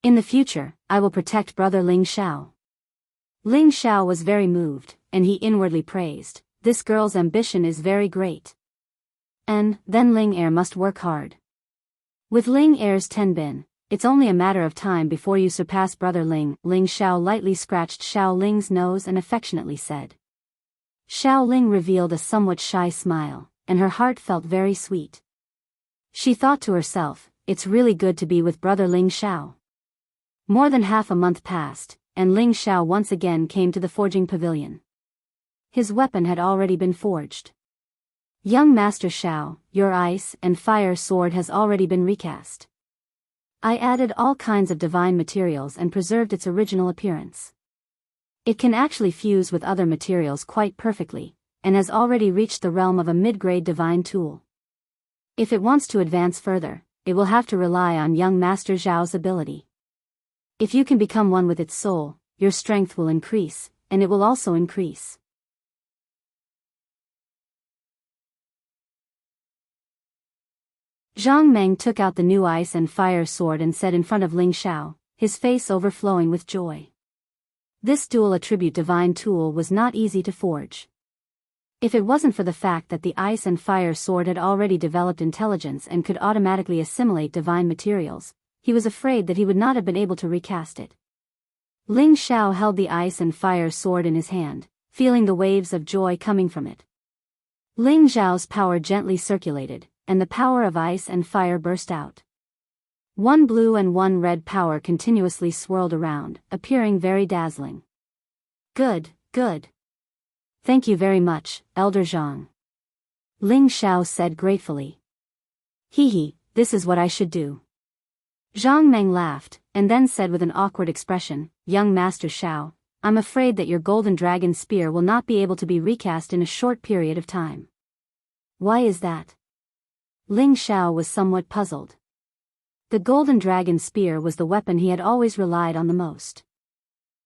In the future, I will protect brother Ling Xiao. Ling Xiao was very moved, and he inwardly praised, this girl's ambition is very great. And, then Ling Er must work hard. With Ling Er's tenbin, it's only a matter of time before you surpass brother Ling. Ling Xiao lightly scratched Xiao Ling's nose and affectionately said. Xiao Ling revealed a somewhat shy smile, and her heart felt very sweet. She thought to herself, it's really good to be with brother Ling Xiao. More than half a month passed, and Ling Xiao once again came to the forging pavilion. His weapon had already been forged. Young Master Xiao, your ice and fire sword has already been recast. I added all kinds of divine materials and preserved its original appearance. It can actually fuse with other materials quite perfectly, and has already reached the realm of a mid-grade divine tool. If it wants to advance further, it will have to rely on young Master Zhao's ability. If you can become one with its soul, your strength will increase, and it will also increase. Zhang Meng took out the new ice and fire sword and said in front of Ling Xiao, his face overflowing with joy. This dual attribute divine tool was not easy to forge. If it wasn't for the fact that the ice and fire sword had already developed intelligence and could automatically assimilate divine materials, he was afraid that he would not have been able to recast it. Ling Xiao held the ice and fire sword in his hand, feeling the waves of joy coming from it. Ling Xiao's power gently circulated, and the power of ice and fire burst out. One blue and one red power continuously swirled around, appearing very dazzling. Good, good. Thank you very much, Elder Zhang. Ling Xiao said gratefully. Hee, this is what I should do. Zhang Meng laughed, and then said with an awkward expression, Young Master Xiao, I'm afraid that your golden dragon spear will not be able to be recast in a short period of time. Why is that? Ling Xiao was somewhat puzzled. The golden dragon spear was the weapon he had always relied on the most.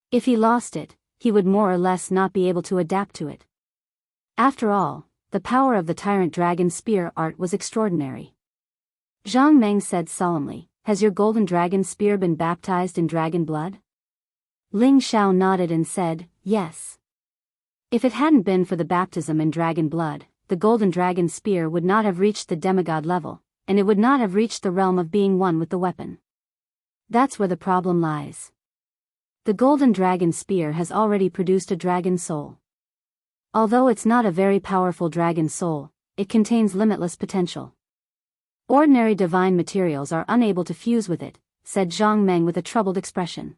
If he lost it, he would more or less not be able to adapt to it. After all, the power of the tyrant dragon spear art was extraordinary. Zhang Meng said solemnly, Has your golden dragon spear been baptized in dragon blood? Ling Xiao nodded and said, Yes. If it hadn't been for the baptism in dragon blood, the golden dragon spear would not have reached the demigod level, and it would not have reached the realm of being one with the weapon. That's where the problem lies. The golden dragon spear has already produced a dragon soul. Although it's not a very powerful dragon soul, it contains limitless potential. Ordinary divine materials are unable to fuse with it, said Zhang Meng with a troubled expression.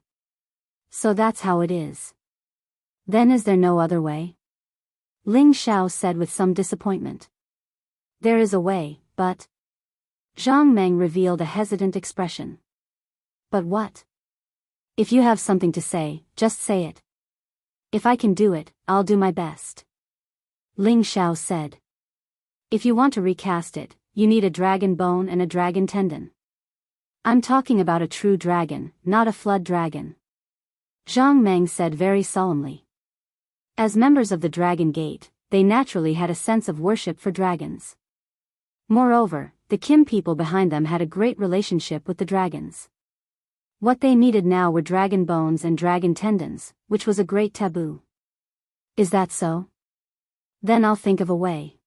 So that's how it is. Then is there no other way? Ling Xiao said with some disappointment. There is a way, but... Zhang Meng revealed a hesitant expression. But what? If you have something to say, just say it. If I can do it, I'll do my best. Ling Xiao said. If you want to recast it, you need a dragon bone and a dragon tendon. I'm talking about a true dragon, not a flood dragon. Zhang Meng said very solemnly. As members of the Dragon Gate, they naturally had a sense of worship for dragons. Moreover, the Kim people behind them had a great relationship with the dragons. What they needed now were dragon bones and dragon tendons, which was a great taboo. Is that so? Then I'll think of a way.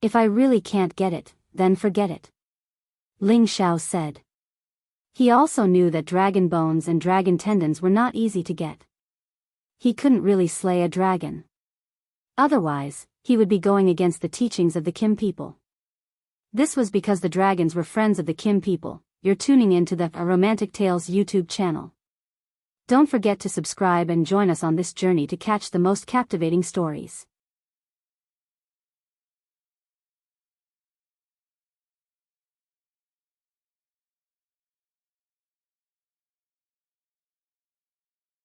If I really can't get it, then forget it. Ling Xiao said. He also knew that dragon bones and dragon tendons were not easy to get. He couldn't really slay a dragon. Otherwise, he would be going against the teachings of the Kim people. This was because the dragons were friends of the Kim people. You're tuning in to the Romantic Tales YouTube channel. Don't forget to subscribe and join us on this journey to catch the most captivating stories.